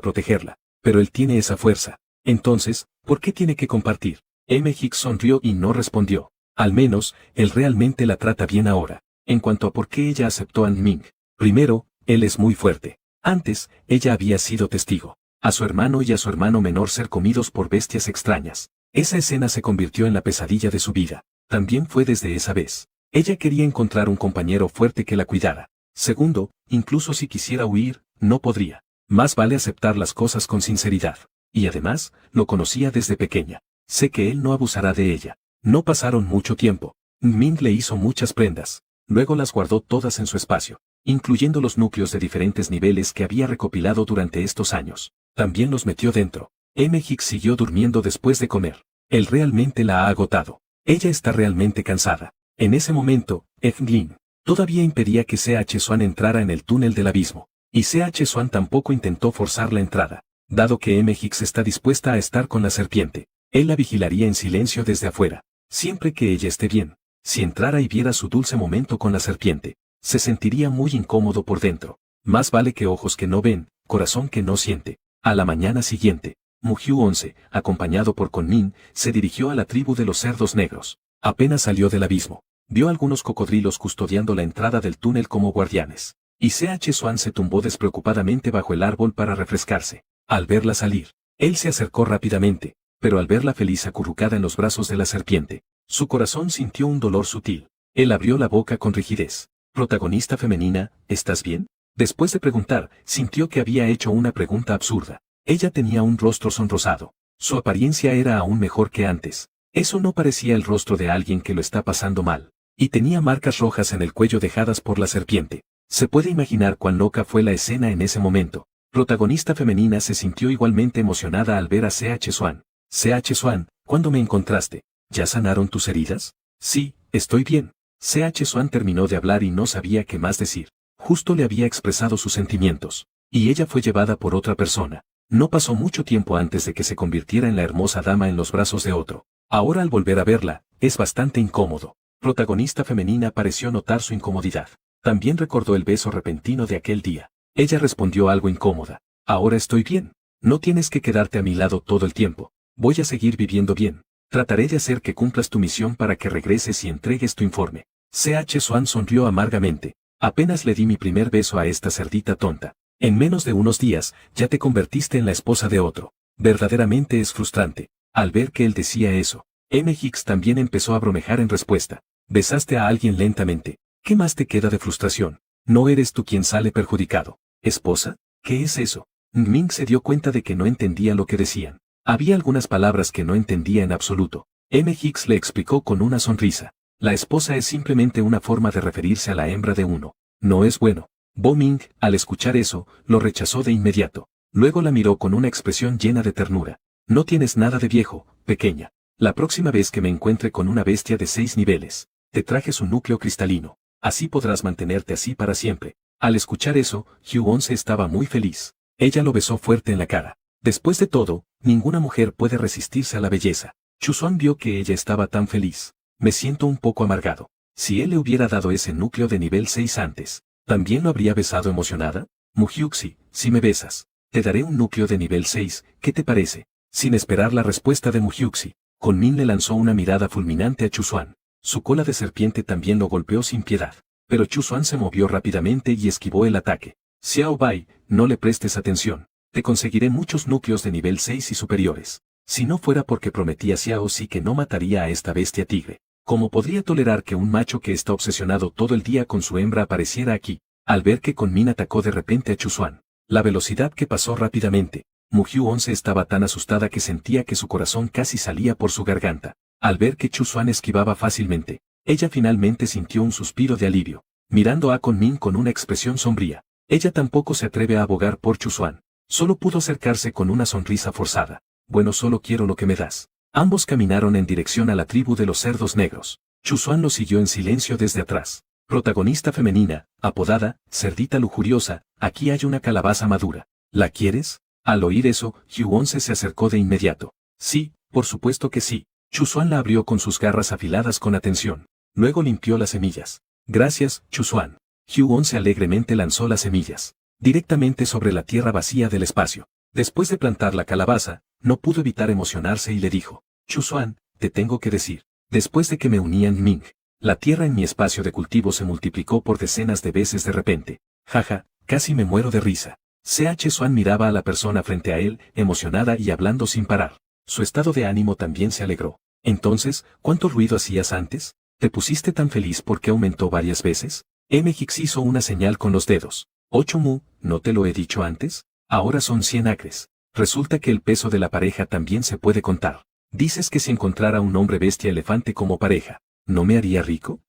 protegerla. Pero él tiene esa fuerza. Entonces, ¿por qué tiene que compartir? M. Hicks sonrió y no respondió. Al menos, él realmente la trata bien ahora. En cuanto a por qué ella aceptó a Ming. Primero, él es muy fuerte. Antes, ella había sido testigo. A su hermano y a su hermano menor ser comidos por bestias extrañas. Esa escena se convirtió en la pesadilla de su vida. También fue desde esa vez. Ella quería encontrar un compañero fuerte que la cuidara. Segundo, incluso si quisiera huir, no podría. Más vale aceptar las cosas con sinceridad. Y además, lo conocía desde pequeña. Sé que él no abusará de ella. No pasaron mucho tiempo. Ming le hizo muchas prendas. Luego las guardó todas en su espacio, incluyendo los núcleos de diferentes niveles que había recopilado durante estos años. También los metió dentro. M. Hicks siguió durmiendo después de comer. Él realmente la ha agotado. Ella está realmente cansada. En ese momento, Glynn todavía impedía que CH Swan entrara en el túnel del abismo. Y CH Swan tampoco intentó forzar la entrada. Dado que M. Hicks está dispuesta a estar con la serpiente, él la vigilaría en silencio desde afuera. Siempre que ella esté bien. Si entrara y viera su dulce momento con la serpiente, se sentiría muy incómodo por dentro. Más vale que ojos que no ven, corazón que no siente. A la mañana siguiente, Mugyu 11, acompañado por Kunmin, se dirigió a la tribu de los cerdos negros. Apenas salió del abismo, vio algunos cocodrilos custodiando la entrada del túnel como guardianes. Y CH Swan se tumbó despreocupadamente bajo el árbol para refrescarse. Al verla salir, él se acercó rápidamente, pero al verla feliz acurrucada en los brazos de la serpiente, su corazón sintió un dolor sutil. Él abrió la boca con rigidez. Protagonista femenina, ¿estás bien? Después de preguntar, sintió que había hecho una pregunta absurda. Ella tenía un rostro sonrosado. Su apariencia era aún mejor que antes. Eso no parecía el rostro de alguien que lo está pasando mal. Y tenía marcas rojas en el cuello dejadas por la serpiente. Se puede imaginar cuán loca fue la escena en ese momento. Protagonista femenina se sintió igualmente emocionada al ver a CH Swan. CH Swan, ¿cuándo me encontraste? ¿Ya sanaron tus heridas? Sí, estoy bien. CH Swan terminó de hablar y no sabía qué más decir. Justo le había expresado sus sentimientos. Y ella fue llevada por otra persona. No pasó mucho tiempo antes de que se convirtiera en la hermosa dama en los brazos de otro. Ahora al volver a verla, es bastante incómodo. Protagonista femenina pareció notar su incomodidad. También recordó el beso repentino de aquel día. Ella respondió algo incómoda. Ahora estoy bien. No tienes que quedarte a mi lado todo el tiempo. Voy a seguir viviendo bien. Trataré de hacer que cumplas tu misión para que regreses y entregues tu informe. CH Swan sonrió amargamente. Apenas le di mi primer beso a esta cerdita tonta. En menos de unos días, ya te convertiste en la esposa de otro. Verdaderamente es frustrante. Al ver que él decía eso, M. Hicks también empezó a bromejar en respuesta. Besaste a alguien lentamente. ¿Qué más te queda de frustración? No eres tú quien sale perjudicado. ¿Esposa? ¿Qué es eso? Ming se dio cuenta de que no entendía lo que decían. Había algunas palabras que no entendía en absoluto. Hicks le explicó con una sonrisa. La esposa es simplemente una forma de referirse a la hembra de uno. No es bueno. Bo Ming, al escuchar eso, lo rechazó de inmediato. Luego la miró con una expresión llena de ternura. No tienes nada de viejo, pequeña. La próxima vez que me encuentre con una bestia de 6 niveles, te traje su núcleo cristalino. Así podrás mantenerte así para siempre. Al escuchar eso, Hugh-11 estaba muy feliz. Ella lo besó fuerte en la cara. Después de todo, ninguna mujer puede resistirse a la belleza. Chusuan vio que ella estaba tan feliz. Me siento un poco amargado. Si él le hubiera dado ese núcleo de nivel 6 antes, ¿también lo habría besado emocionada? Muhyuxi, si me besas, te daré un núcleo de nivel 6, ¿qué te parece? Sin esperar la respuesta de Muhyuxi, Kunmin le lanzó una mirada fulminante a Chusuan. Su cola de serpiente también lo golpeó sin piedad. Pero Chusuan se movió rápidamente y esquivó el ataque. Xiao Bai, no le prestes atención. Te conseguiré muchos núcleos de nivel 6 y superiores. Si no fuera porque prometí a Xiao sí que no mataría a esta bestia tigre. ¿Cómo podría tolerar que un macho que está obsesionado todo el día con su hembra apareciera aquí? Al ver que Kunmin atacó de repente a Chusuan, la velocidad que pasó rápidamente, Muhyuxi estaba tan asustada que sentía que su corazón casi salía por su garganta. Al ver que Chusuan esquivaba fácilmente, ella finalmente sintió un suspiro de alivio, mirando a Kunmin con una expresión sombría. Ella tampoco se atreve a abogar por Chusuan. Solo pudo acercarse con una sonrisa forzada. Bueno, solo quiero lo que me das. Ambos caminaron en dirección a la tribu de los cerdos negros. Chusuan lo siguió en silencio desde atrás. Protagonista femenina, apodada, cerdita lujuriosa, aquí hay una calabaza madura. ¿La quieres? Al oír eso, Hugh-11 se acercó de inmediato. Sí, por supuesto que sí. Chusuan la abrió con sus garras afiladas con atención. Luego limpió las semillas. Gracias, Chusuan. Hugh-11 alegremente lanzó las semillas directamente sobre la tierra vacía del espacio. Después de plantar la calabaza, no pudo evitar emocionarse y le dijo, Chusuan, te tengo que decir, después de que me uní a Ming, la tierra en mi espacio de cultivo se multiplicó por decenas de veces de repente. Jaja, casi me muero de risa. Chusuan miraba a la persona frente a él, emocionada y hablando sin parar. Su estado de ánimo también se alegró. Entonces, ¿cuánto ruido hacías antes? ¿Te pusiste tan feliz porque aumentó varias veces? Hicks hizo una señal con los dedos. 8 mu, ¿no te lo he dicho antes? Ahora son 100 acres. Resulta que el peso de la pareja también se puede contar. Dices que si encontrara un hombre bestia elefante como pareja, ¿no me haría rico?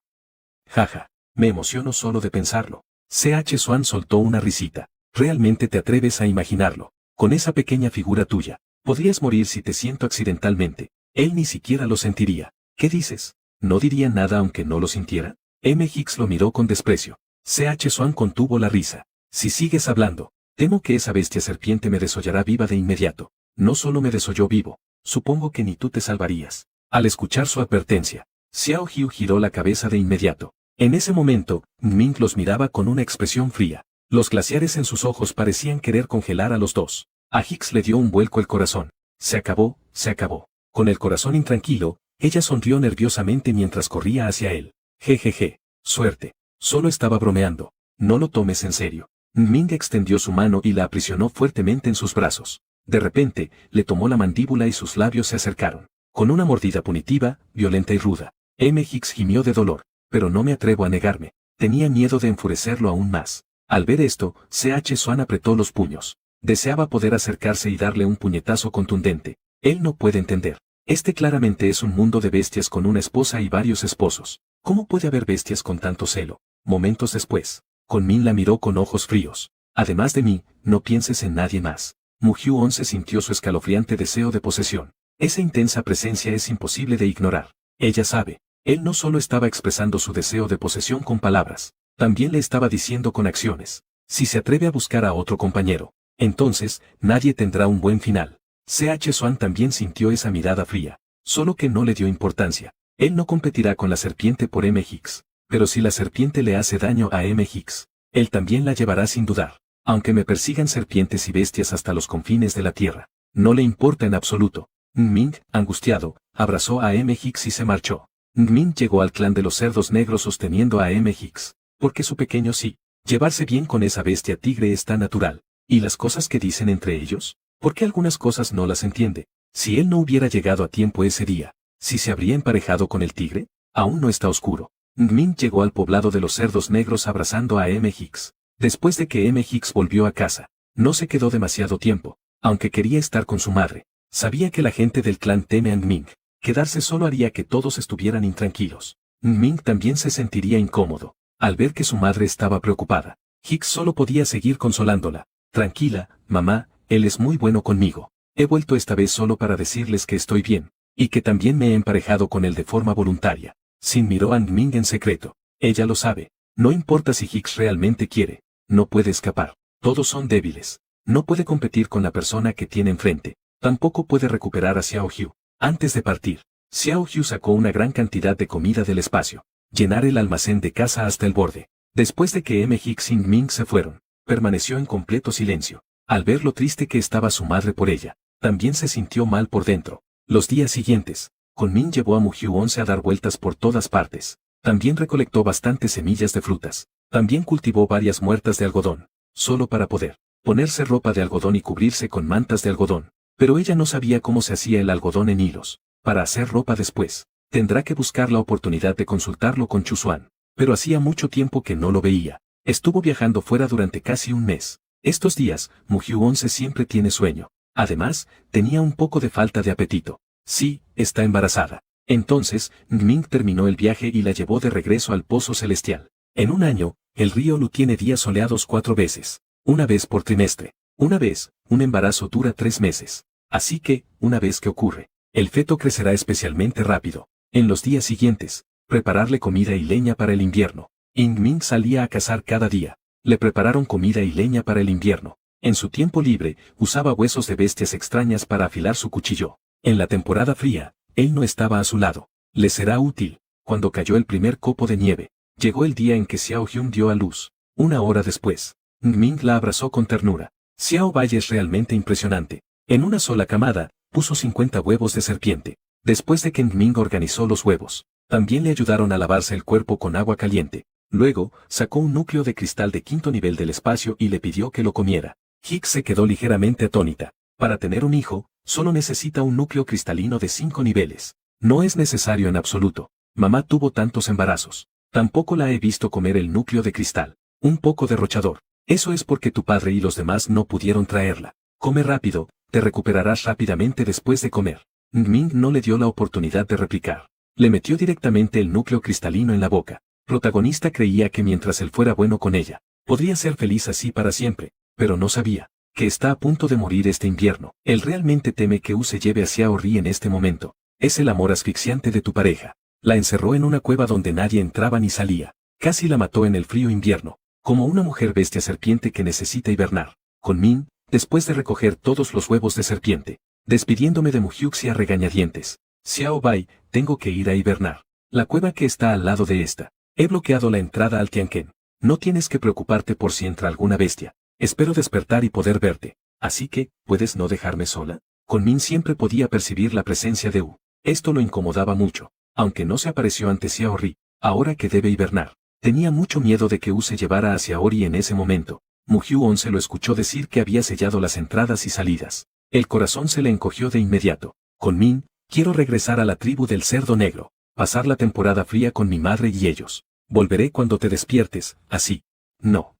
Jaja, me emociono solo de pensarlo. Chusuan soltó una risita. Realmente te atreves a imaginarlo. Con esa pequeña figura tuya, podrías morir si te siento accidentalmente. Él ni siquiera lo sentiría. ¿Qué dices? ¿No diría nada aunque no lo sintiera? Hicks lo miró con desprecio. Chusuan contuvo la risa. Si sigues hablando, temo que esa bestia serpiente me desollará viva de inmediato. No solo me desolló vivo, supongo que ni tú te salvarías. Al escuchar su advertencia, Xiao Hiu giró la cabeza de inmediato. En ese momento, Ming los miraba con una expresión fría. Los glaciares en sus ojos parecían querer congelar a los dos. A Hicks le dio un vuelco el corazón. Se acabó, se acabó. Con el corazón intranquilo, ella sonrió nerviosamente mientras corría hacia él. Jejeje, suerte. Solo estaba bromeando. No lo tomes en serio. Ming extendió su mano y la aprisionó fuertemente en sus brazos. De repente, le tomó la mandíbula y sus labios se acercaron. Con una mordida punitiva, violenta y ruda. Hicks gimió de dolor. Pero no me atrevo a negarme. Tenía miedo de enfurecerlo aún más. Al ver esto, Chusuan apretó los puños. Deseaba poder acercarse y darle un puñetazo contundente. Él no puede entender. Este claramente es un mundo de bestias con una esposa y varios esposos. ¿Cómo puede haber bestias con tanto celo? Momentos después, Kunmin la miró con ojos fríos. Además de mí, no pienses en nadie más. Muhyuxi sintió su escalofriante deseo de posesión. Esa intensa presencia es imposible de ignorar. Ella sabe. Él no solo estaba expresando su deseo de posesión con palabras, también le estaba diciendo con acciones. Si se atreve a buscar a otro compañero, entonces, nadie tendrá un buen final. Chusuan también sintió esa mirada fría, solo que no le dio importancia. Él no competirá con la serpiente por Hicks, pero si la serpiente le hace daño a Hicks, él también la llevará sin dudar. Aunque me persigan serpientes y bestias hasta los confines de la tierra, no le importa en absoluto. Ming, angustiado, abrazó a Hicks y se marchó. Ming llegó al clan de los cerdos negros sosteniendo a Hicks, porque su pequeño sí. Llevarse bien con esa bestia tigre es tan natural. ¿Y las cosas que dicen entre ellos? ¿Por qué algunas cosas no las entiende? Si él no hubiera llegado a tiempo ese día, ¿si se habría emparejado con el tigre? Aún no está oscuro. Min llegó al poblado de los cerdos negros abrazando a M. Hicks. Después de que M. Hicks volvió a casa, no se quedó demasiado tiempo, aunque quería estar con su madre. Sabía que la gente del clan teme a Ming. Quedarse solo haría que todos estuvieran intranquilos. Ming también se sentiría incómodo, al ver que su madre estaba preocupada. Hicks solo podía seguir consolándola. Tranquila, mamá, él es muy bueno conmigo. He vuelto esta vez solo para decirles que estoy bien, y que también me he emparejado con él de forma voluntaria. Sin miró a Ming en secreto. Ella lo sabe. No importa si Hicks realmente quiere. No puede escapar. Todos son débiles. No puede competir con la persona que tiene enfrente. Tampoco puede recuperar a Xiao Hu. Antes de partir, Xiao Hu sacó una gran cantidad de comida del espacio. Llenar el almacén de casa hasta el borde. Después de que M. Hicks y Ming se fueron, permaneció en completo silencio. Al ver lo triste que estaba su madre por ella, también se sintió mal por dentro. Los días siguientes, Kunmin llevó a Mugyu 11 a dar vueltas por todas partes. También recolectó bastantes semillas de frutas. También cultivó varias muertas de algodón, solo para poder ponerse ropa de algodón y cubrirse con mantas de algodón. Pero ella no sabía cómo se hacía el algodón en hilos. Para hacer ropa después, tendrá que buscar la oportunidad de consultarlo con Chusuan. Pero hacía mucho tiempo que no lo veía. Estuvo viajando fuera durante casi un mes. Estos días, Mugyu 11 siempre tiene sueño. Además, tenía un poco de falta de apetito. Sí, está embarazada. Entonces, Ming terminó el viaje y la llevó de regreso al Pozo Celestial. En un año, el río Lu tiene días soleados 4 veces. Una vez por trimestre. Una vez, un embarazo dura 3 meses. Así que, una vez que ocurre, el feto crecerá especialmente rápido. En los días siguientes, prepararle comida y leña para el invierno. Ming salía a cazar cada día. Le prepararon comida y leña para el invierno. En su tiempo libre, usaba huesos de bestias extrañas para afilar su cuchillo. En la temporada fría, él no estaba a su lado. Le será útil. Cuando cayó el primer copo de nieve, llegó el día en que Xiao Hyun dio a luz. Una hora después, Ming la abrazó con ternura. Xiao Bai es realmente impresionante. En una sola camada, puso 50 huevos de serpiente. Después de que Ming organizó los huevos, también le ayudaron a lavarse el cuerpo con agua caliente. Luego, sacó un núcleo de cristal de 5.º nivel del espacio y le pidió que lo comiera. Hicks se quedó ligeramente atónita. Para tener un hijo, solo necesita un núcleo cristalino de 5 niveles. No es necesario en absoluto. Mamá tuvo tantos embarazos. Tampoco la he visto comer el núcleo de cristal. Un poco derrochador. Eso es porque tu padre y los demás no pudieron traerla. Come rápido, te recuperarás rápidamente después de comer. Ming no le dio la oportunidad de replicar. Le metió directamente el núcleo cristalino en la boca. Protagonista creía que mientras él fuera bueno con ella, podría ser feliz así para siempre, pero no sabía que está a punto de morir este invierno. Él realmente teme que U se lleve a Xiao Ri en este momento. Es el amor asfixiante de tu pareja. La encerró en una cueva donde nadie entraba ni salía. Casi la mató en el frío invierno, como una mujer bestia serpiente que necesita hibernar. Con Min, después de recoger todos los huevos de serpiente, despidiéndome de Muhyuxia a regañadientes. Xiao Bai, tengo que ir a hibernar. La cueva que está al lado de esta. He bloqueado la entrada al Tianquén. No tienes que preocuparte por si entra alguna bestia. Espero despertar y poder verte. Así que, ¿puedes no dejarme sola? Con Min siempre podía percibir la presencia de U. Esto lo incomodaba mucho. Aunque no se apareció ante Xiao Ri, ahora que debe hibernar. Tenía mucho miedo de que U se llevara hacia Ori en ese momento. Mugyu 11 lo escuchó decir que había sellado las entradas y salidas. El corazón se le encogió de inmediato. Con Min, quiero regresar a la tribu del cerdo negro. Pasar la temporada fría con mi madre y ellos. Volveré cuando te despiertes, así. No.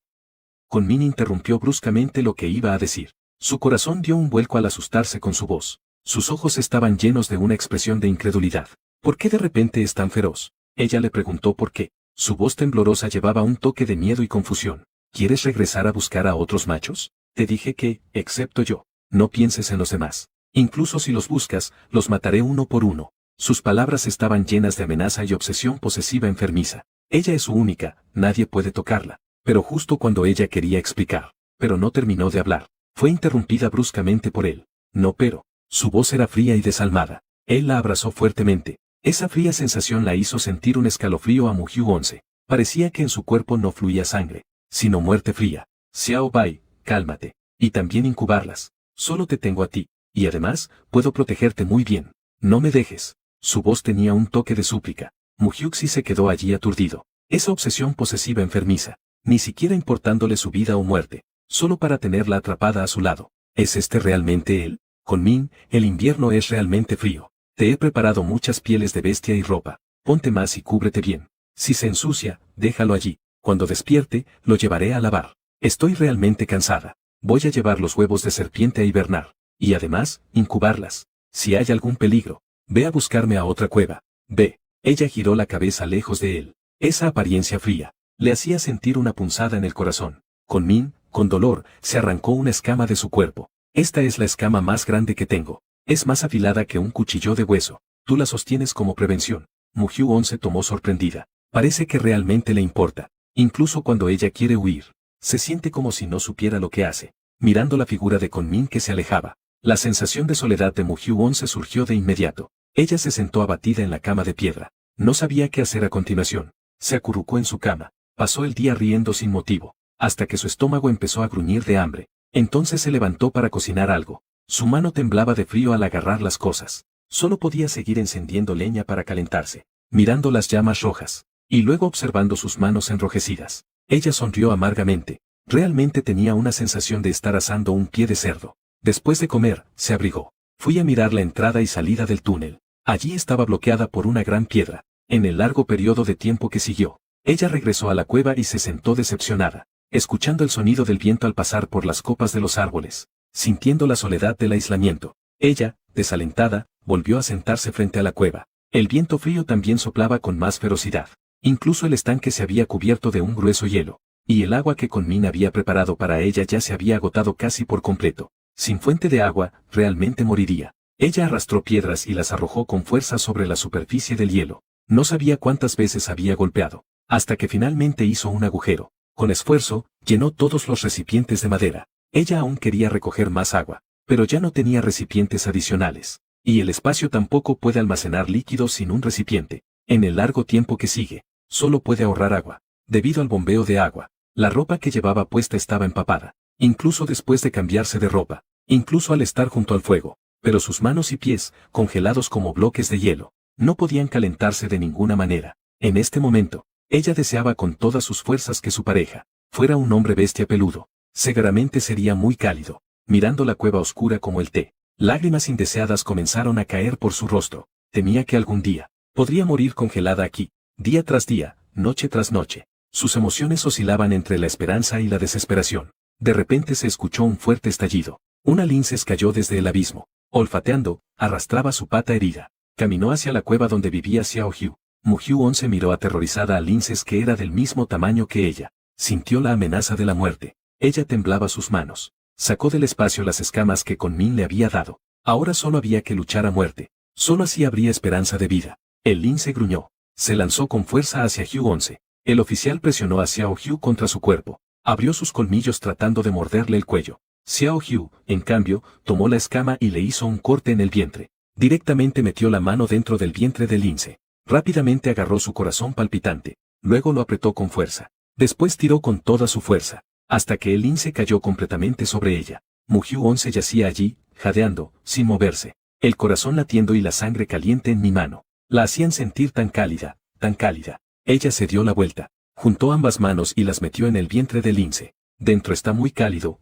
Kunmin interrumpió bruscamente lo que iba a decir. Su corazón dio un vuelco al asustarse con su voz. Sus ojos estaban llenos de una expresión de incredulidad. ¿Por qué de repente es tan feroz? Ella le preguntó por qué. Su voz temblorosa llevaba un toque de miedo y confusión. ¿Quieres regresar a buscar a otros machos? Te dije que, excepto yo, no pienses en los demás. Incluso si los buscas, los mataré uno por uno. Sus palabras estaban llenas de amenaza y obsesión posesiva enfermiza. Ella es su única, nadie puede tocarla. Pero justo cuando ella quería explicar, pero no terminó de hablar, fue interrumpida bruscamente por él. No, pero, su voz era fría y desalmada. Él la abrazó fuertemente. Esa fría sensación la hizo sentir un escalofrío a Mugyu 11. Parecía que en su cuerpo no fluía sangre, sino muerte fría. Xiao Bai, cálmate. Y también incubarlas. Solo te tengo a ti. Y además, puedo protegerte muy bien. No me dejes. Su voz tenía un toque de súplica. Muhyuxi se quedó allí aturdido. Esa obsesión posesiva enfermiza. Ni siquiera importándole su vida o muerte. Solo para tenerla atrapada a su lado. ¿Es este realmente él? Con Min, el invierno es realmente frío. Te he preparado muchas pieles de bestia y ropa. Ponte más y cúbrete bien. Si se ensucia, déjalo allí. Cuando despierte, lo llevaré a lavar. Estoy realmente cansada. Voy a llevar los huevos de serpiente a hibernar. Y además, incubarlas. Si hay algún peligro, ve a buscarme a otra cueva. Ve. Ella giró la cabeza lejos de él. Esa apariencia fría le hacía sentir una punzada en el corazón. Con dolor, se arrancó una escama de su cuerpo. Esta es la escama más grande que tengo. Es más afilada que un cuchillo de hueso. Tú la sostienes como prevención. Mu-Hyo-on se tomó sorprendida. Parece que realmente le importa. Incluso cuando ella quiere huir. Se siente como si no supiera lo que hace. Mirando la figura de Kunmin que se alejaba. La sensación de soledad de Mu-Hyo-on se surgió de inmediato. Ella se sentó abatida en la cama de piedra. No sabía qué hacer a continuación. Se acurrucó en su cama. Pasó el día riendo sin motivo, hasta que su estómago empezó a gruñir de hambre. Entonces se levantó para cocinar algo. Su mano temblaba de frío al agarrar las cosas. Solo podía seguir encendiendo leña para calentarse, mirando las llamas rojas, y luego observando sus manos enrojecidas. Ella sonrió amargamente. Realmente tenía una sensación de estar asando un pie de cerdo. Después de comer, se abrigó. Fui a mirar la entrada y salida del túnel. Allí estaba bloqueada por una gran piedra. En el largo periodo de tiempo que siguió, ella regresó a la cueva y se sentó decepcionada, escuchando el sonido del viento al pasar por las copas de los árboles, sintiendo la soledad del aislamiento. Ella, desalentada, volvió a sentarse frente a la cueva. El viento frío también soplaba con más ferocidad. Incluso el estanque se había cubierto de un grueso hielo, y el agua que Kunmin había preparado para ella ya se había agotado casi por completo. Sin fuente de agua, realmente moriría. Ella arrastró piedras y las arrojó con fuerza sobre la superficie del hielo. No sabía cuántas veces había golpeado, hasta que finalmente hizo un agujero. Con esfuerzo, llenó todos los recipientes de madera. Ella aún quería recoger más agua, pero ya no tenía recipientes adicionales. Y el espacio tampoco puede almacenar líquidos sin un recipiente. En el largo tiempo que sigue, solo puede ahorrar agua. Debido al bombeo de agua, la ropa que llevaba puesta estaba empapada, incluso después de cambiarse de ropa, incluso al estar junto al fuego. Pero sus manos y pies, congelados como bloques de hielo, no podían calentarse de ninguna manera. En este momento, ella deseaba con todas sus fuerzas que su pareja fuera un hombre bestia peludo. Seguramente sería muy cálido. Mirando la cueva oscura como el té, lágrimas indeseadas comenzaron a caer por su rostro. Temía que algún día podría morir congelada aquí, día tras día, noche tras noche. Sus emociones oscilaban entre la esperanza y la desesperación. De repente se escuchó un fuerte estallido. Una lince cayó desde el abismo. Olfateando, arrastraba su pata herida. Caminó hacia la cueva donde vivía Xiao Hyu. Mu-Hyo-on se miró aterrorizada a Linces que era del mismo tamaño que ella. Sintió la amenaza de la muerte. Ella temblaba sus manos. Sacó del espacio las escamas que Kunmin le había dado. Ahora solo había que luchar a muerte. Solo así habría esperanza de vida. El lince gruñó. Se lanzó con fuerza hacia Hyu-11. El oficial presionó a Xiao Hyu contra su cuerpo. Abrió sus colmillos tratando de morderle el cuello. Xiao Hyu, en cambio, tomó la escama y le hizo un corte en el vientre. Directamente metió la mano dentro del vientre del lince. Rápidamente agarró su corazón palpitante. Luego lo apretó con fuerza. Después tiró con toda su fuerza, hasta que el lince cayó completamente sobre ella. Mu-Hyo-on yacía allí, jadeando, sin moverse. El corazón latiendo y la sangre caliente en mi mano. La hacían sentir tan cálida, tan cálida. Ella se dio la vuelta. Juntó ambas manos y las metió en el vientre del lince. Dentro está muy cálido,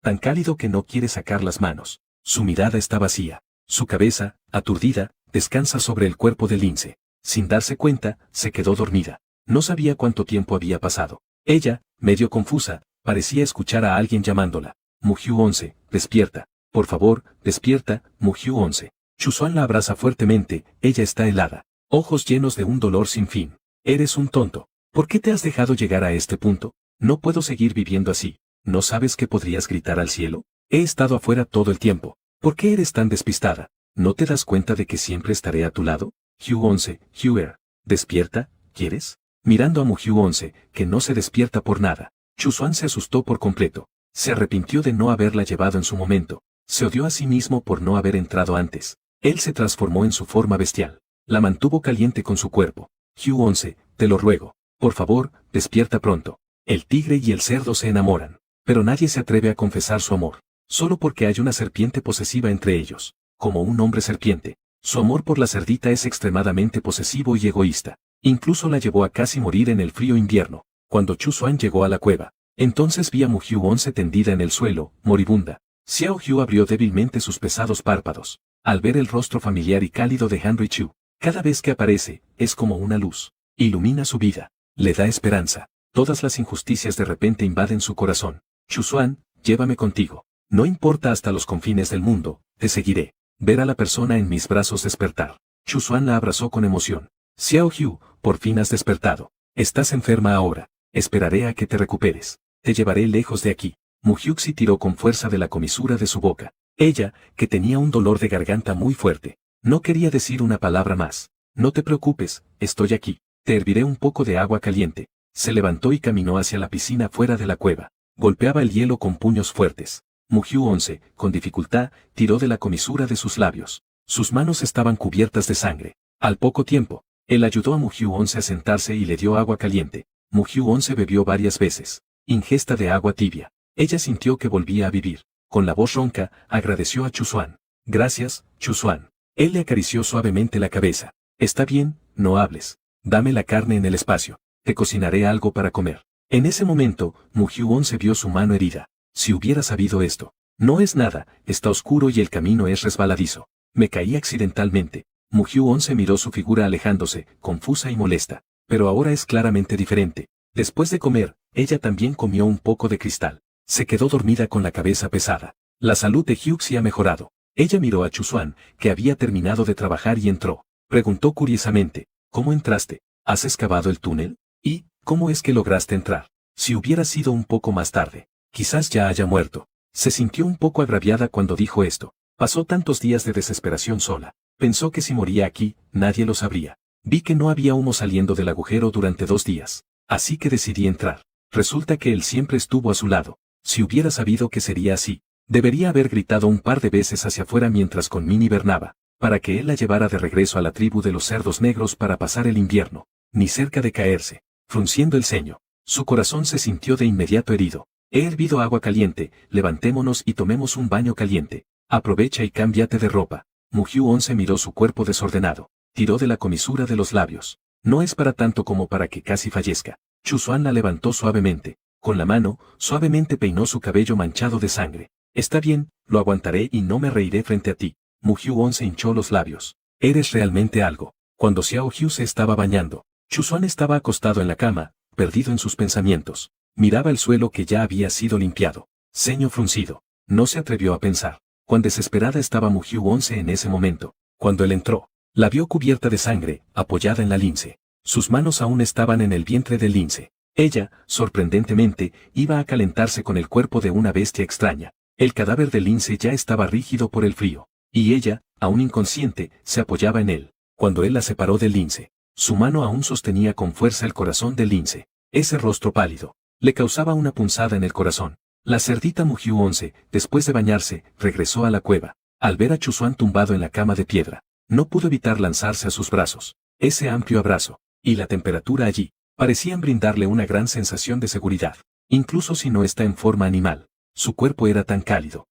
tan cálido que no quiere sacar las manos. Su mirada está vacía. Su cabeza, aturdida, descansa sobre el cuerpo del lince. Sin darse cuenta, se quedó dormida. No sabía cuánto tiempo había pasado. Ella, medio confusa, parecía escuchar a alguien llamándola. Mu-Hyo-on, despierta. Por favor, despierta, Mu-Hyo-on. Chusuan la abraza fuertemente, ella está helada. Ojos llenos de un dolor sin fin. Eres un tonto. ¿Por qué te has dejado llegar a este punto? No puedo seguir viviendo así. ¿No sabes que podrías gritar al cielo? He estado afuera todo el tiempo. ¿Por qué eres tan despistada? ¿No te das cuenta de que siempre estaré a tu lado? Hyu-on, Hyu-er. Despierta, ¿quieres? Mirando a Mu-Hyo-on, que no se despierta por nada. Chusuan se asustó por completo. Se arrepintió de no haberla llevado en su momento. Se odió a sí mismo por no haber entrado antes. Él se transformó en su forma bestial. La mantuvo caliente con su cuerpo. Hyu-on, te lo ruego. Por favor, despierta pronto. El tigre y el cerdo se enamoran. Pero nadie se atreve a confesar su amor. Solo porque hay una serpiente posesiva entre ellos. Como un hombre serpiente. Su amor por la cerdita es extremadamente posesivo y egoísta. Incluso la llevó a casi morir en el frío invierno. Cuando Chusuan llegó a la cueva, entonces vi a Mu-Hyo-on tendida en el suelo, moribunda. Xiao Hyu abrió débilmente sus pesados párpados. Al ver el rostro familiar y cálido de Henry Chu, cada vez que aparece, es como una luz. ilumina su vida, le da esperanza. Todas las injusticias de repente invaden su corazón. Chuzuan, llévame contigo. No importa hasta los confines del mundo, te seguiré. Ver a la persona en mis brazos despertar. Chuzuan la abrazó con emoción. Xiao Hu, por fin has despertado. Estás enferma ahora. Esperaré a que te recuperes. Te llevaré lejos de aquí. Mu Hyuxi tiró con fuerza de la comisura de su boca. Ella, que tenía un dolor de garganta muy fuerte, no quería decir una palabra más. No te preocupes, estoy aquí. Te herviré un poco de agua caliente. Se levantó y caminó hacia la piscina fuera de la cueva. Golpeaba el hielo con puños fuertes. Mu Hyuonse, con dificultad, tiró de la comisura de sus labios. Sus manos estaban cubiertas de sangre. Al poco tiempo, él ayudó a Mu Hyuonse a sentarse y le dio agua caliente. Mu Hyuonse bebió varias veces. Ingesta de agua tibia. Ella sintió que volvía a vivir. Con la voz ronca, agradeció a Chuzuan. Gracias, Chuzuan. Él le acarició suavemente la cabeza. Está bien, no hables. Dame la carne en el espacio. Te cocinaré algo para comer. En ese momento, Mu Hyuonse vio su mano herida. Si hubiera sabido esto. No es nada, está oscuro y el camino es resbaladizo. Me caí accidentalmente. Mu Hyuonse miró su figura alejándose, confusa y molesta. Pero ahora es claramente diferente. Después de comer, ella también comió un poco de cristal. Se quedó dormida con la cabeza pesada. La salud de Hyuxi ha mejorado. Ella miró a Chuzuan, que había terminado de trabajar y entró. Preguntó curiosamente, ¿cómo entraste? ¿Has excavado el túnel? ¿Y cómo es que lograste entrar? Si hubiera sido un poco más tarde, quizás ya haya muerto. Se sintió un poco agraviada cuando dijo esto. Pasó tantos días de desesperación sola. Pensó que si moría aquí, nadie lo sabría. Vi que no había humo saliendo del agujero durante 2 días. Así que decidí entrar. Resulta que él siempre estuvo a su lado. Si hubiera sabido que sería así, debería haber gritado un par de veces hacia afuera mientras Kunmin hibernaba, para que él la llevara de regreso a la tribu de los cerdos negros para pasar el invierno, ni cerca de caerse, frunciendo el ceño. Su corazón se sintió de inmediato herido. He hervido agua caliente, levantémonos y tomemos un baño caliente. Aprovecha y cámbiate de ropa. Mu Hyuonse miró su cuerpo desordenado. Tiró de la comisura de los labios. No es para tanto como para que casi fallezca. Chuzuan la levantó suavemente. Con la mano, suavemente peinó su cabello manchado de sangre. Está bien, lo aguantaré y no me reiré frente a ti. Mu Hyuonse hinchó los labios. Eres realmente algo. Cuando Xiao Hu se estaba bañando, Chuzuan estaba acostado en la cama, perdido en sus pensamientos. Miraba el suelo que ya había sido limpiado. Ceño fruncido. No se atrevió a pensar. Cuán desesperada estaba Mu Hyuonse en ese momento. Cuando él entró, la vio cubierta de sangre, apoyada en la lince. Sus manos aún estaban en el vientre del lince. Ella, sorprendentemente, iba a calentarse con el cuerpo de una bestia extraña. El cadáver del lince ya estaba rígido por el frío. Y ella, aún inconsciente, se apoyaba en él. Cuando él la separó del lince, su mano aún sostenía con fuerza el corazón del lince. Ese rostro pálido le causaba una punzada en el corazón. La cerdita Mu Hyuonse, después de bañarse, regresó a la cueva. Al ver a Chuzuan tumbado en la cama de piedra, no pudo evitar lanzarse a sus brazos. Ese amplio abrazo, y la temperatura allí, parecían brindarle una gran sensación de seguridad. Incluso si no está en forma animal, su cuerpo era tan cálido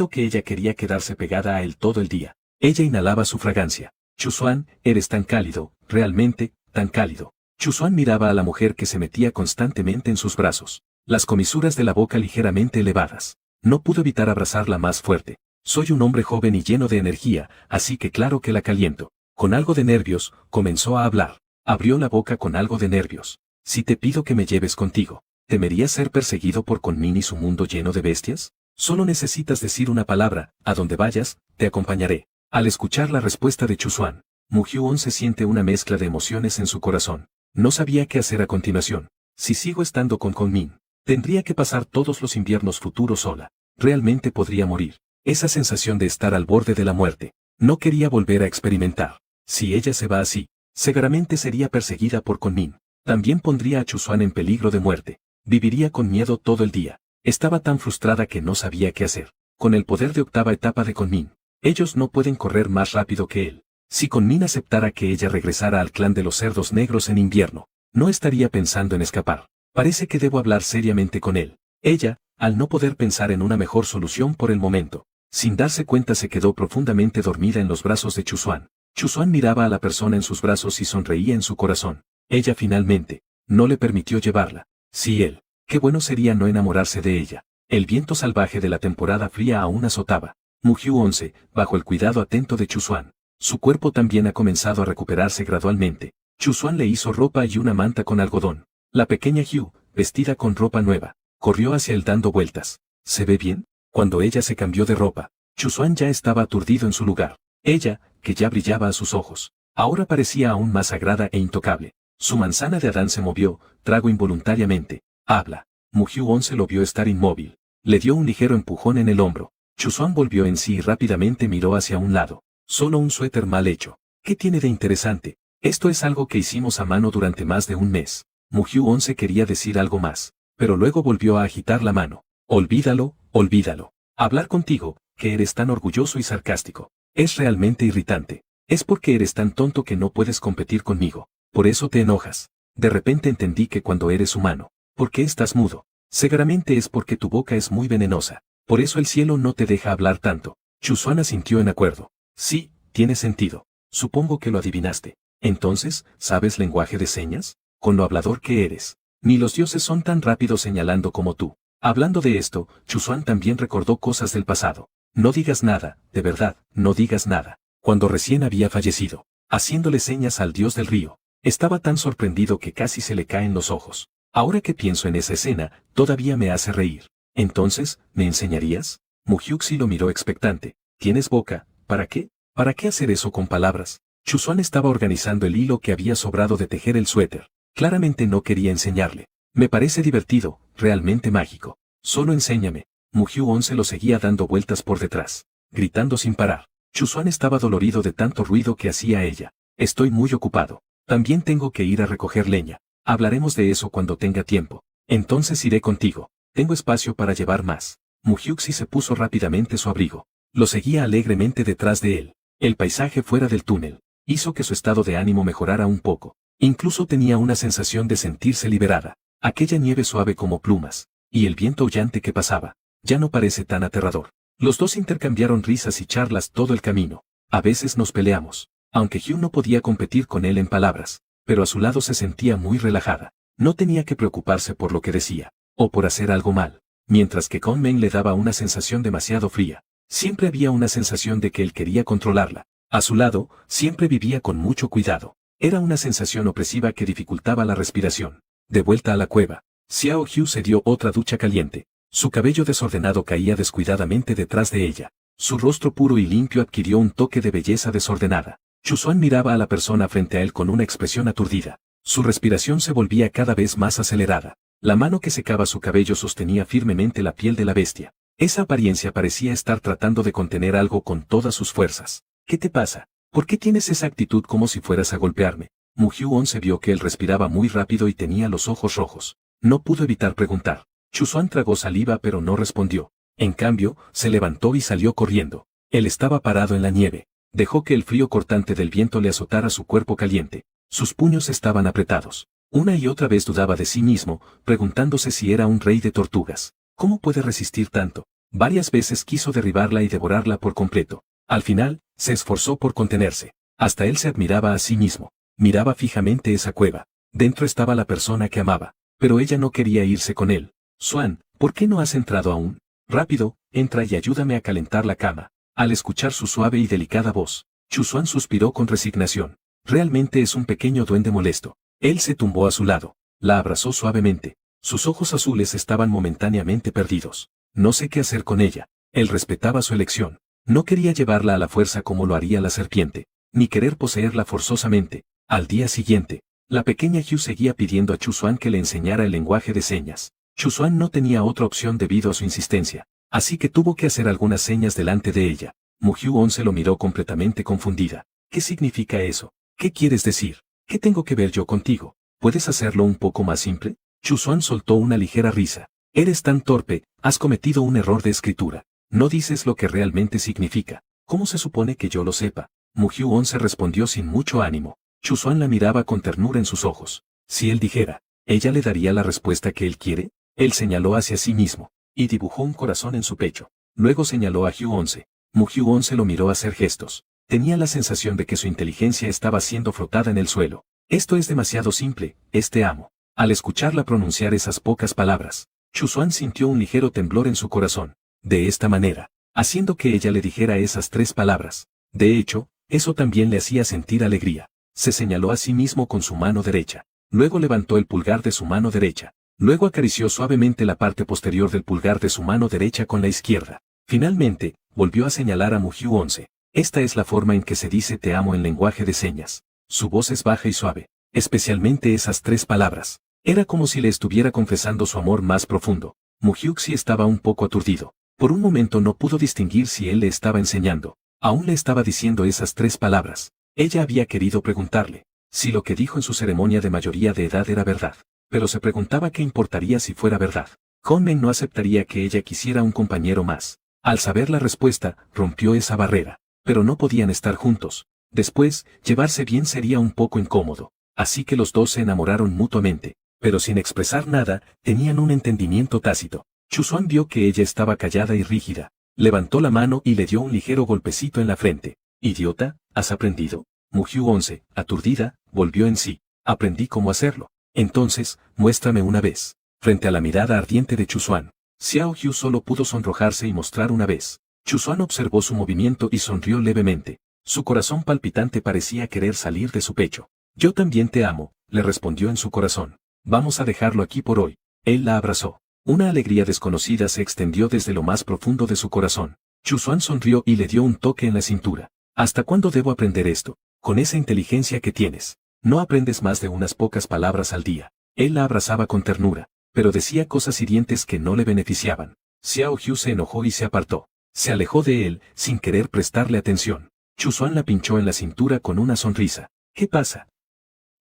que ella quería quedarse pegada a él todo el día. Ella inhalaba su fragancia. Chuzuan, eres tan cálido, realmente, tan cálido. Chuzuan miraba a la mujer que se metía constantemente en sus brazos, las comisuras de la boca ligeramente elevadas. No pudo evitar abrazarla más fuerte. Soy un hombre joven y lleno de energía, así que claro que la caliento. Con algo de nervios, comenzó a hablar. Abrió la boca con algo de nervios. Si te pido que me lleves contigo, ¿temerías ser perseguido por Kunmin y su mundo lleno de bestias? Solo necesitas decir una palabra, a donde vayas, te acompañaré. Al escuchar la respuesta de Chuzuan, Mu Hyuonse siente una mezcla de emociones en su corazón. No sabía qué hacer a continuación. Si sigo estando con Kunmin, tendría que pasar todos los inviernos futuros sola. Realmente podría morir. Esa sensación de estar al borde de la muerte, no quería volver a experimentar. Si ella se va así, seguramente sería perseguida por Kunmin. También pondría a Chuzuan en peligro de muerte. Viviría con miedo todo el día. Estaba tan frustrada que no sabía qué hacer. Con el poder de octava etapa de Kunmin, ellos no pueden correr más rápido que él. Si Kunmin aceptara que ella regresara al clan de los cerdos negros en invierno, no estaría pensando en escapar. Parece que debo hablar seriamente con él. Ella, al no poder pensar en una mejor solución por el momento, sin darse cuenta se quedó profundamente dormida en los brazos de Chuzuan. Chuzuan miraba a la persona en sus brazos y sonreía en su corazón. Ella finalmente, no le permitió llevarla. Sí él, qué bueno sería no enamorarse de ella. El viento salvaje de la temporada fría aún azotaba. Mu Hyuonse, bajo el cuidado atento de Chuzuan. Su cuerpo también ha comenzado a recuperarse gradualmente. Chusuan le hizo ropa y una manta con algodón. La pequeña Hugh, vestida con ropa nueva, corrió hacia él dando vueltas. ¿Se ve bien? Cuando ella se cambió de ropa, Chusuan ya estaba aturdido en su lugar. Ella, que ya brillaba a sus ojos, ahora parecía aún más sagrada e intocable. Su manzana de Adán se movió, tragó involuntariamente. Habla. Mugyu 11 lo vio estar inmóvil. Le dio un ligero empujón en el hombro. Chusuan volvió en sí y rápidamente miró hacia un lado. Solo un suéter mal hecho. ¿Qué tiene de interesante? Esto es algo que hicimos a mano durante más de un mes. Mugyu 11 quería decir algo más, pero luego volvió a agitar la mano. Olvídalo, olvídalo. Hablar contigo, que eres tan orgulloso y sarcástico, es realmente irritante. Es porque eres tan tonto que no puedes competir conmigo. Por eso te enojas. De repente entendí que cuando eres humano, ¿por qué estás mudo? Seguramente es porque tu boca es muy venenosa. Por eso el cielo no te deja hablar tanto. Chusuan asintió en acuerdo. Sí, tiene sentido. Supongo que lo adivinaste. Entonces, ¿sabes lenguaje de señas? Con lo hablador que eres. Ni los dioses son tan rápidos señalando como tú. Hablando de esto, Chusuan también recordó cosas del pasado. No digas nada, de verdad, no digas nada. Cuando recién había fallecido, haciéndole señas al dios del río, estaba tan sorprendido que casi se le caen los ojos. Ahora que pienso en esa escena, todavía me hace reír. Entonces, ¿me enseñarías? Mugyuxi lo miró expectante. ¿Tienes boca? ¿Para qué? ¿Para qué hacer eso con palabras? Chusuan estaba organizando el hilo que había sobrado de tejer el suéter. Claramente no quería enseñarle. Me parece divertido, realmente mágico. Solo enséñame. Mugyu 11 lo seguía dando vueltas por detrás, gritando sin parar. Chusuan estaba dolorido de tanto ruido que hacía ella. Estoy muy ocupado. También tengo que ir a recoger leña. Hablaremos de eso cuando tenga tiempo. Entonces iré contigo. Tengo espacio para llevar más. Mugyuxi se puso rápidamente su abrigo. Lo seguía alegremente detrás de él. El paisaje fuera del túnel hizo que su estado de ánimo mejorara un poco. Incluso tenía una sensación de sentirse liberada. Aquella nieve suave como plumas, y el viento aullante que pasaba, ya no parece tan aterrador. Los dos intercambiaron risas y charlas todo el camino. A veces nos peleamos, aunque Hugh no podía competir con él en palabras, pero a su lado se sentía muy relajada. No tenía que preocuparse por lo que decía, o por hacer algo mal, mientras que Conmen le daba una sensación demasiado fría. Siempre había una sensación de que él quería controlarla. A su lado, siempre vivía con mucho cuidado. Era una sensación opresiva que dificultaba la respiración. De vuelta a la cueva, Xiao Hugh se dio otra ducha caliente. Su cabello desordenado caía descuidadamente detrás de ella. Su rostro puro y limpio adquirió un toque de belleza desordenada. Chusuan miraba a la persona frente a él con una expresión aturdida. Su respiración se volvía cada vez más acelerada. La mano que secaba su cabello sostenía firmemente la piel de la bestia. Esa apariencia parecía estar tratando de contener algo con todas sus fuerzas. ¿Qué te pasa? ¿Por qué tienes esa actitud como si fueras a golpearme? Mugyu 11 vio que él respiraba muy rápido y tenía los ojos rojos. No pudo evitar preguntar. Chusuan tragó saliva pero no respondió. En cambio, se levantó y salió corriendo. Él estaba parado en la nieve. Dejó que el frío cortante del viento le azotara su cuerpo caliente. Sus puños estaban apretados. Una y otra vez dudaba de sí mismo, preguntándose si era un rey de tortugas. ¿Cómo puede resistir tanto? Varias veces quiso derribarla y devorarla por completo. Al final, se esforzó por contenerse. Hasta él se admiraba a sí mismo. Miraba fijamente esa cueva. Dentro estaba la persona que amaba. Pero ella no quería irse con él. Xuan, ¿por qué no has entrado aún? Rápido, entra y ayúdame a calentar la cama. Al escuchar su suave y delicada voz, Chusuan suspiró con resignación. Realmente es un pequeño duende molesto. Él se tumbó a su lado. La abrazó suavemente. Sus ojos azules estaban momentáneamente perdidos. No sé qué hacer con ella. Él respetaba su elección. No quería llevarla a la fuerza como lo haría la serpiente, ni querer poseerla forzosamente. Al día siguiente, la pequeña Hugh seguía pidiendo a Chusuan que le enseñara el lenguaje de señas. Chusuan no tenía otra opción debido a su insistencia, así que tuvo que hacer algunas señas delante de ella. Mugyu 11 lo miró completamente confundida. ¿Qué significa eso? ¿Qué quieres decir? ¿Qué tengo que ver yo contigo? ¿Puedes hacerlo un poco más simple? Chusuan soltó una ligera risa. Eres tan torpe, has cometido un error de escritura. No dices lo que realmente significa. ¿Cómo se supone que yo lo sepa? Mugyu 11 respondió sin mucho ánimo. Chusuan la miraba con ternura en sus ojos. Si él dijera, ¿ella le daría la respuesta que él quiere? Él señaló hacia sí mismo, y dibujó un corazón en su pecho. Luego señaló a Hugh 11. Mugyu 11 lo miró hacer gestos. Tenía la sensación de que su inteligencia estaba siendo frotada en el suelo. Esto es demasiado simple, te amo. Al escucharla pronunciar esas pocas palabras, Chusuan sintió un ligero temblor en su corazón. De esta manera, haciendo que ella le dijera esas 3 palabras. De hecho, eso también le hacía sentir alegría. Se señaló a sí mismo con su mano derecha. Luego levantó el pulgar de su mano derecha. Luego acarició suavemente la parte posterior del pulgar de su mano derecha con la izquierda. Finalmente, volvió a señalar a Mugyu 11. Esta es la forma en que se dice te amo en lenguaje de señas. Su voz es baja y suave, especialmente esas 3 palabras. Era como si le estuviera confesando su amor más profundo. Mugyuxi estaba un poco aturdido. Por un momento no pudo distinguir si él le estaba enseñando. Aún le estaba diciendo esas 3 palabras. Ella había querido preguntarle si lo que dijo en su ceremonia de mayoría de edad era verdad. Pero se preguntaba qué importaría si fuera verdad. Conmen no aceptaría que ella quisiera un compañero más. Al saber la respuesta, rompió esa barrera. Pero no podían estar juntos. Después, llevarse bien sería un poco incómodo. Así que los dos se enamoraron mutuamente. Pero sin expresar nada, tenían un entendimiento tácito. Chusuan vio que ella estaba callada y rígida. Levantó la mano y le dio un ligero golpecito en la frente. Idiota, ¿has aprendido? Mugyu 11, aturdida, volvió en sí. Aprendí cómo hacerlo. Entonces, muéstrame una vez. Frente a la mirada ardiente de Chusuan, Xiao Hu solo pudo sonrojarse y mostrar una vez. Chusuan observó su movimiento y sonrió levemente. Su corazón palpitante parecía querer salir de su pecho. Yo también te amo, le respondió en su corazón. Vamos a dejarlo aquí por hoy. Él la abrazó. Una alegría desconocida se extendió desde lo más profundo de su corazón. Chusuan sonrió y le dio un toque en la cintura. ¿Hasta cuándo debo aprender esto? Con esa inteligencia que tienes. No aprendes más de unas pocas palabras al día. Él la abrazaba con ternura, pero decía cosas hirientes que no le beneficiaban. Xiao Hu se enojó y se apartó. Se alejó de él, sin querer prestarle atención. Chusuan la pinchó en la cintura con una sonrisa. ¿Qué pasa?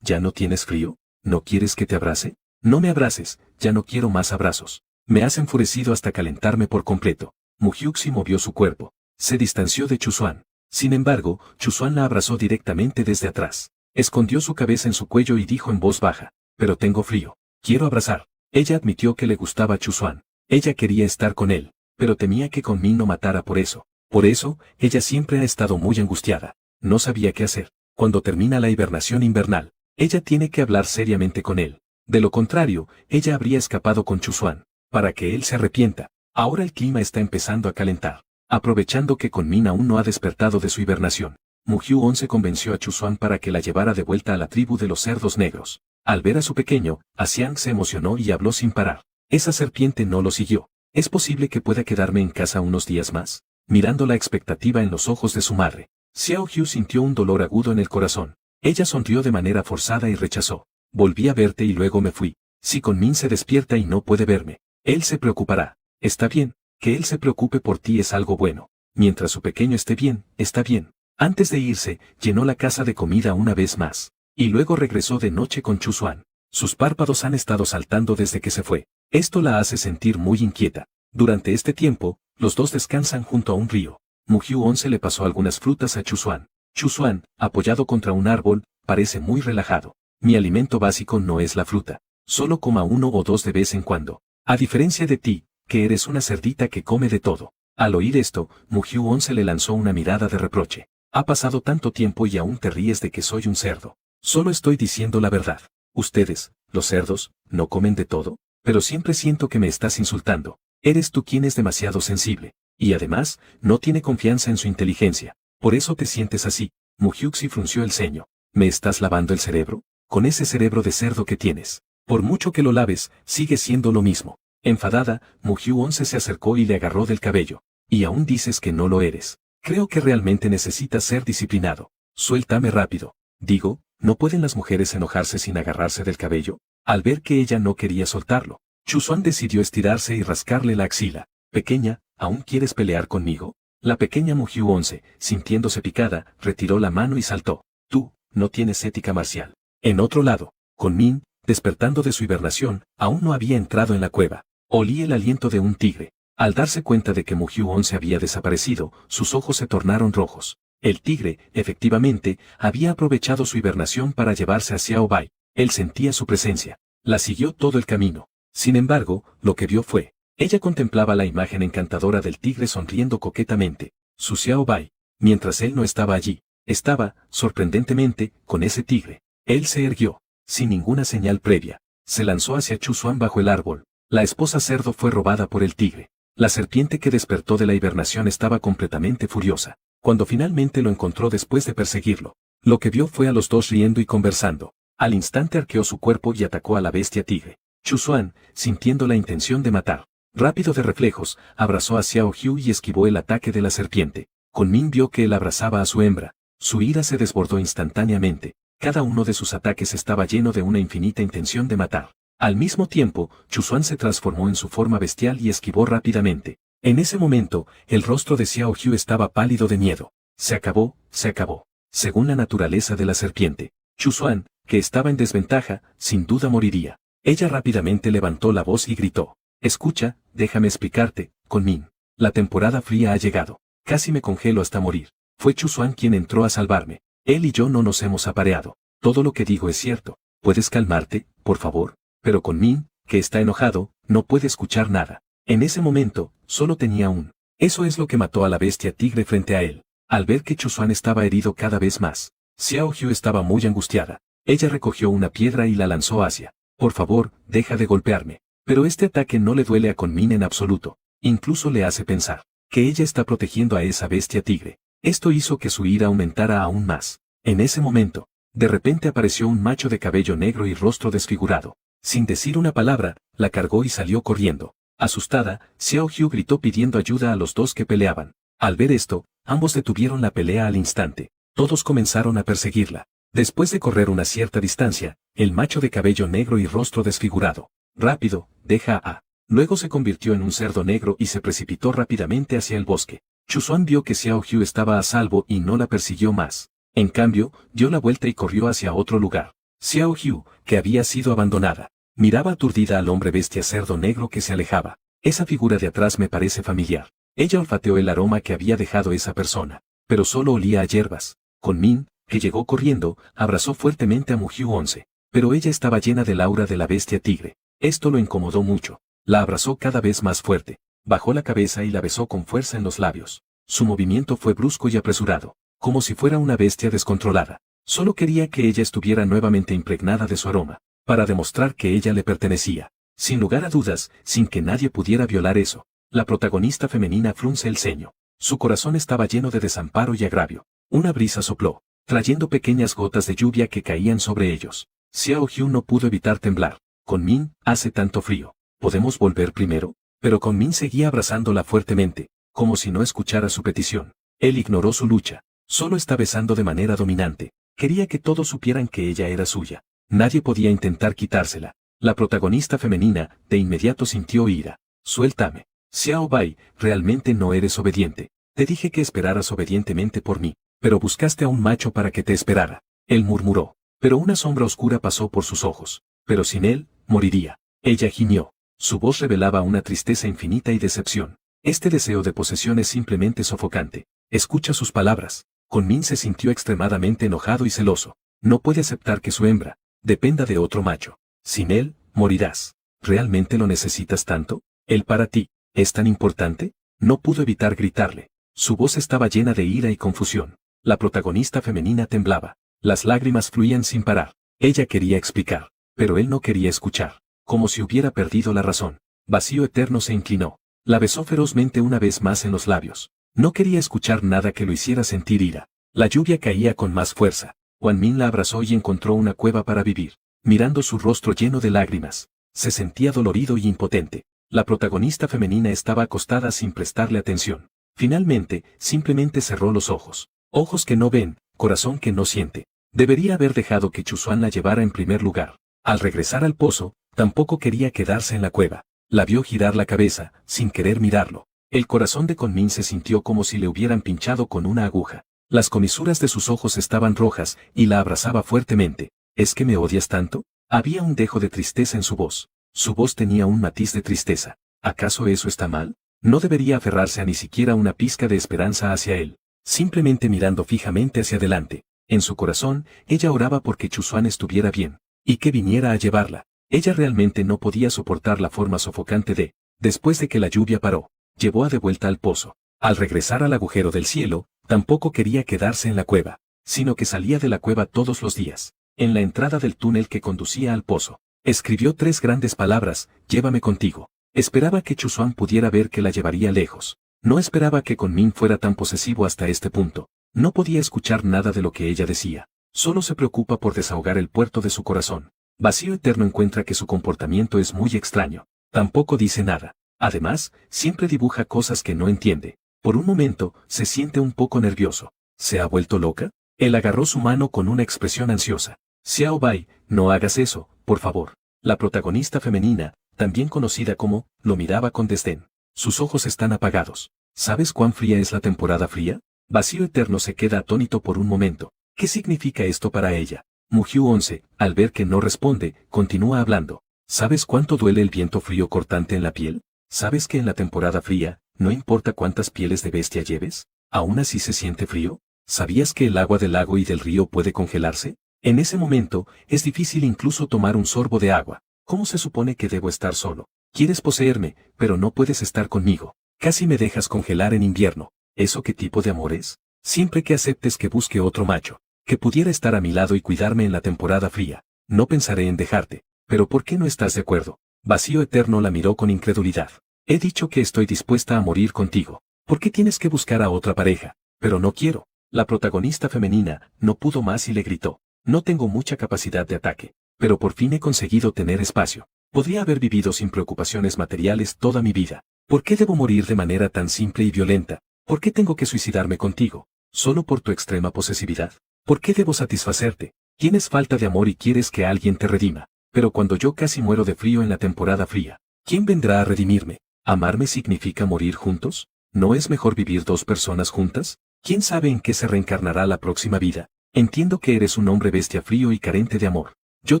¿Ya no tienes frío? ¿No quieres que te abrace? No me abraces, ya no quiero más abrazos. Me has enfurecido hasta calentarme por completo. Mugyuxi movió su cuerpo. Se distanció de Chusuan. Sin embargo, Chusuan la abrazó directamente desde atrás. Escondió su cabeza en su cuello y dijo en voz baja, pero tengo frío. Quiero abrazar. Ella admitió que le gustaba a Chusuan. Ella quería estar con él, pero temía que Conmin no matara por eso. Por eso, ella siempre ha estado muy angustiada. No sabía qué hacer. Cuando termina la hibernación invernal, ella tiene que hablar seriamente con él. De lo contrario, ella habría escapado con Chusuan, para que él se arrepienta. Ahora el clima está empezando a calentar. Aprovechando que Conmin aún no ha despertado de su hibernación, Mugyu 11 convenció a Chusuan para que la llevara de vuelta a la tribu de los cerdos negros. Al ver a su pequeño, Xiang se emocionó y habló sin parar. Esa serpiente no lo siguió. ¿Es posible que pueda quedarme en casa unos días más? Mirando la expectativa en los ojos de su madre, Xiao Hu sintió un dolor agudo en el corazón. Ella sonrió de manera forzada y rechazó. Volví a verte y luego me fui. Si Conmin se despierta y no puede verme, él se preocupará. Está bien, que él se preocupe por ti es algo bueno. Mientras su pequeño esté bien, está bien. Antes de irse, llenó la casa de comida una vez más. Y luego regresó de noche con Chusuan. Sus párpados han estado saltando desde que se fue. Esto la hace sentir muy inquieta. Durante este tiempo, los dos descansan junto a un río. Mugyu 11 le pasó algunas frutas a Chusuan. Chusuan, apoyado contra un árbol, parece muy relajado. Mi alimento básico no es la fruta. Solo coma 1 o 2 de vez en cuando. A diferencia de ti, que eres una cerdita que come de todo. Al oír esto, Mugyu 11 le lanzó una mirada de reproche. Ha pasado tanto tiempo y aún te ríes de que soy un cerdo. Solo estoy diciendo la verdad. Ustedes, los cerdos, no comen de todo, pero siempre siento que me estás insultando. Eres tú quien es demasiado sensible. Y además, no tiene confianza en su inteligencia. Por eso te sientes así. Mugyuxi frunció el ceño. ¿Me estás lavando el cerebro? Con ese cerebro de cerdo que tienes. Por mucho que lo laves, sigue siendo lo mismo. Enfadada, Mugyu 11 se acercó y le agarró del cabello. Y aún dices que no lo eres. Creo que realmente necesitas ser disciplinado. Suéltame rápido. Digo, ¿no pueden las mujeres enojarse sin agarrarse del cabello? Al ver que ella no quería soltarlo, Chusuan decidió estirarse y rascarle la axila. Pequeña, ¿aún quieres pelear conmigo? La pequeña Mugyu 11, sintiéndose picada, retiró la mano y saltó. Tú, no tienes ética marcial. En otro lado, Conmin, despertando de su hibernación, aún no había entrado en la cueva. Olí el aliento de un tigre. Al darse cuenta de que Mugyu 11 había desaparecido, sus ojos se tornaron rojos. El tigre, efectivamente, había aprovechado su hibernación para llevarse a Xiao Bai. Él sentía su presencia. La siguió todo el camino. Sin embargo, lo que vio fue. Ella contemplaba la imagen encantadora del tigre sonriendo coquetamente. Su Xiao Bai, mientras él no estaba allí, estaba, sorprendentemente, con ese tigre. Él se erguió, sin ninguna señal previa. Se lanzó hacia Chusuan bajo el árbol. La esposa cerdo fue robada por el tigre. La serpiente que despertó de la hibernación estaba completamente furiosa. Cuando finalmente lo encontró después de perseguirlo, Lo que vio fue a los dos riendo y conversando. Al instante arqueó su cuerpo y atacó a la bestia tigre. Chu Xuan, sintiendo la intención de matar, rápido de reflejos, abrazó a Xiao Hu y esquivó el ataque de la serpiente. Kunming vio que él abrazaba a su hembra. Su ira se desbordó instantáneamente. Cada uno de sus ataques estaba lleno de una infinita intención de matar. Al mismo tiempo, Chu Xuan se transformó en su forma bestial y esquivó rápidamente. En ese momento, el rostro de Xiao Hu estaba pálido de miedo. Se acabó, se acabó. Según la naturaleza de la serpiente, Chu Xuan, que estaba en desventaja, sin duda moriría. Ella rápidamente levantó la voz y gritó. Escucha, déjame explicarte, Kunming. La temporada fría ha llegado. Casi me congelo hasta morir. Fue Chu Xuan quien entró a salvarme. Él y yo no nos hemos apareado. Todo lo que digo es cierto. ¿Puedes calmarte, por favor? Pero Kunming, que está enojado, no puede escuchar nada. En ese momento, solo tenía un. Eso es lo que mató a la bestia tigre frente a él. Al ver que Chu Xuan estaba herido cada vez más, Xiao Hu estaba muy angustiada. Ella recogió una piedra y la lanzó hacia. Por favor, deja de golpearme. Pero este ataque no le duele a Kunming en absoluto. Incluso le hace pensar que ella está protegiendo a esa bestia tigre. Esto hizo que su ira aumentara aún más. En ese momento, de repente apareció un macho de cabello negro y rostro desfigurado. Sin decir una palabra, la cargó y salió corriendo. Asustada, Xiao Hu gritó pidiendo ayuda a los dos que peleaban. Al ver esto, ambos detuvieron la pelea al instante. Todos comenzaron a perseguirla. Después de correr una cierta distancia, el macho de cabello negro y rostro desfigurado. Rápido, deja a. Luego se convirtió en un cerdo negro y se precipitó rápidamente hacia el bosque. Chu Xuan vio que Xiao Hu estaba a salvo y no la persiguió más. En cambio, dio la vuelta y corrió hacia otro lugar. Xiao Hu, que había sido abandonada, miraba aturdida al hombre bestia cerdo negro que se alejaba. Esa figura de atrás me parece familiar. Ella olfateó el aroma que había dejado esa persona, pero solo olía a hierbas. Kunming, que llegó corriendo, abrazó fuertemente a Mugyu 11, pero ella estaba llena del aura de la bestia tigre. Esto lo incomodó mucho. La abrazó cada vez más fuerte, bajó la cabeza y la besó con fuerza en los labios. Su movimiento fue brusco y apresurado, como si fuera una bestia descontrolada. Solo quería que ella estuviera nuevamente impregnada de su aroma, para demostrar que ella le pertenecía. Sin lugar a dudas, sin que nadie pudiera violar eso, la protagonista femenina frunce el ceño. Su corazón estaba lleno de desamparo y agravio. Una brisa sopló, trayendo pequeñas gotas de lluvia que caían sobre ellos. Xiao Hu no pudo evitar temblar. Kunming, hace tanto frío. ¿Podemos volver primero? Pero Kunming seguía abrazándola fuertemente, como si no escuchara su petición. Él ignoró su lucha. Solo está besando de manera dominante. Quería que todos supieran que ella era suya. Nadie podía intentar quitársela. La protagonista femenina, de inmediato sintió ira. Suéltame. Xiao Bai, realmente no eres obediente. Te dije que esperaras obedientemente por mí, pero buscaste a un macho para que te esperara. Él murmuró, pero una sombra oscura pasó por sus ojos. Pero sin él, moriría. Ella gimió. Su voz revelaba una tristeza infinita y decepción. Este deseo de posesión es simplemente sofocante. Escucha sus palabras. Kunming se sintió extremadamente enojado y celoso. No puede aceptar que su hembra dependa de otro macho. Sin él, morirás. ¿Realmente lo necesitas tanto? ¿Él para ti es tan importante? No pudo evitar gritarle. Su voz estaba llena de ira y confusión. La protagonista femenina temblaba. Las lágrimas fluían sin parar. Ella quería explicar, pero él no quería escuchar. Como si hubiera perdido la razón. Vacío eterno se inclinó. La besó ferozmente una vez más en los labios. No quería escuchar nada que lo hiciera sentir ira. La lluvia caía con más fuerza. Kunming la abrazó y encontró una cueva para vivir. Mirando su rostro lleno de lágrimas, se sentía dolorido y impotente. La protagonista femenina estaba acostada sin prestarle atención. Finalmente, simplemente cerró los ojos. Ojos que no ven, corazón que no siente. Debería haber dejado que Chu Xuan la llevara en primer lugar. Al regresar al pozo, tampoco quería quedarse en la cueva. La vio girar la cabeza, sin querer mirarlo. El corazón de Kunming se sintió como si le hubieran pinchado con una aguja. Las comisuras de sus ojos estaban rojas, y la abrazaba fuertemente. ¿Es que me odias tanto? Había un dejo de tristeza en su voz. Su voz tenía un matiz de tristeza. ¿Acaso eso está mal? No debería aferrarse a ni siquiera una pizca de esperanza hacia él. Simplemente mirando fijamente hacia adelante. En su corazón, ella oraba porque Chu Xuan estuviera bien, y que viniera a llevarla. Ella realmente no podía soportar la forma sofocante de. Después de que la lluvia paró, llevó de vuelta al pozo. Al regresar al agujero del cielo, tampoco quería quedarse en la cueva, sino que salía de la cueva todos los días. En la entrada del túnel que conducía al pozo, escribió 3 grandes palabras: llévame contigo. Esperaba que Chu Xuan pudiera ver que la llevaría lejos. No esperaba que Kunming fuera tan posesivo hasta este punto. No podía escuchar nada de lo que ella decía. Solo se preocupa por desahogar el puerto de su corazón. Vacío Eterno encuentra que su comportamiento es muy extraño. Tampoco dice nada. Además, siempre dibuja cosas que no entiende. Por un momento, se siente un poco nervioso. ¿Se ha vuelto loca? Él agarró su mano con una expresión ansiosa. Xiao Bai, no hagas eso, por favor. La protagonista femenina, también conocida como, lo miraba con desdén. Sus ojos están apagados. ¿Sabes cuán fría es la temporada fría? Vacío Eterno se queda atónito por un momento. ¿Qué significa esto para ella? Mugyu 11, al ver que no responde, continúa hablando. ¿Sabes cuánto duele el viento frío cortante en la piel? ¿Sabes que en la temporada fría, no importa cuántas pieles de bestia lleves, aún así se siente frío? ¿Sabías que el agua del lago y del río puede congelarse? En ese momento, es difícil incluso tomar un sorbo de agua. ¿Cómo se supone que debo estar solo? Quieres poseerme, pero no puedes estar conmigo. Casi me dejas congelar en invierno. ¿Eso qué tipo de amor es? Siempre que aceptes que busque otro macho, que pudiera estar a mi lado y cuidarme en la temporada fría, no pensaré en dejarte. ¿Pero por qué no estás de acuerdo? Vacío Eterno la miró con incredulidad. He dicho que estoy dispuesta a morir contigo. ¿Por qué tienes que buscar a otra pareja? Pero no quiero. La protagonista femenina no pudo más y le gritó. No tengo mucha capacidad de ataque, pero por fin he conseguido tener espacio. Podría haber vivido sin preocupaciones materiales toda mi vida. ¿Por qué debo morir de manera tan simple y violenta? ¿Por qué tengo que suicidarme contigo? ¿Solo por tu extrema posesividad? ¿Por qué debo satisfacerte? Tienes falta de amor y quieres que alguien te redima. Pero cuando yo casi muero de frío en la temporada fría, ¿quién vendrá a redimirme? ¿Amarme significa morir juntos? ¿No es mejor vivir dos personas juntas? ¿Quién sabe en qué se reencarnará la próxima vida? Entiendo que eres un hombre bestia frío y carente de amor. Yo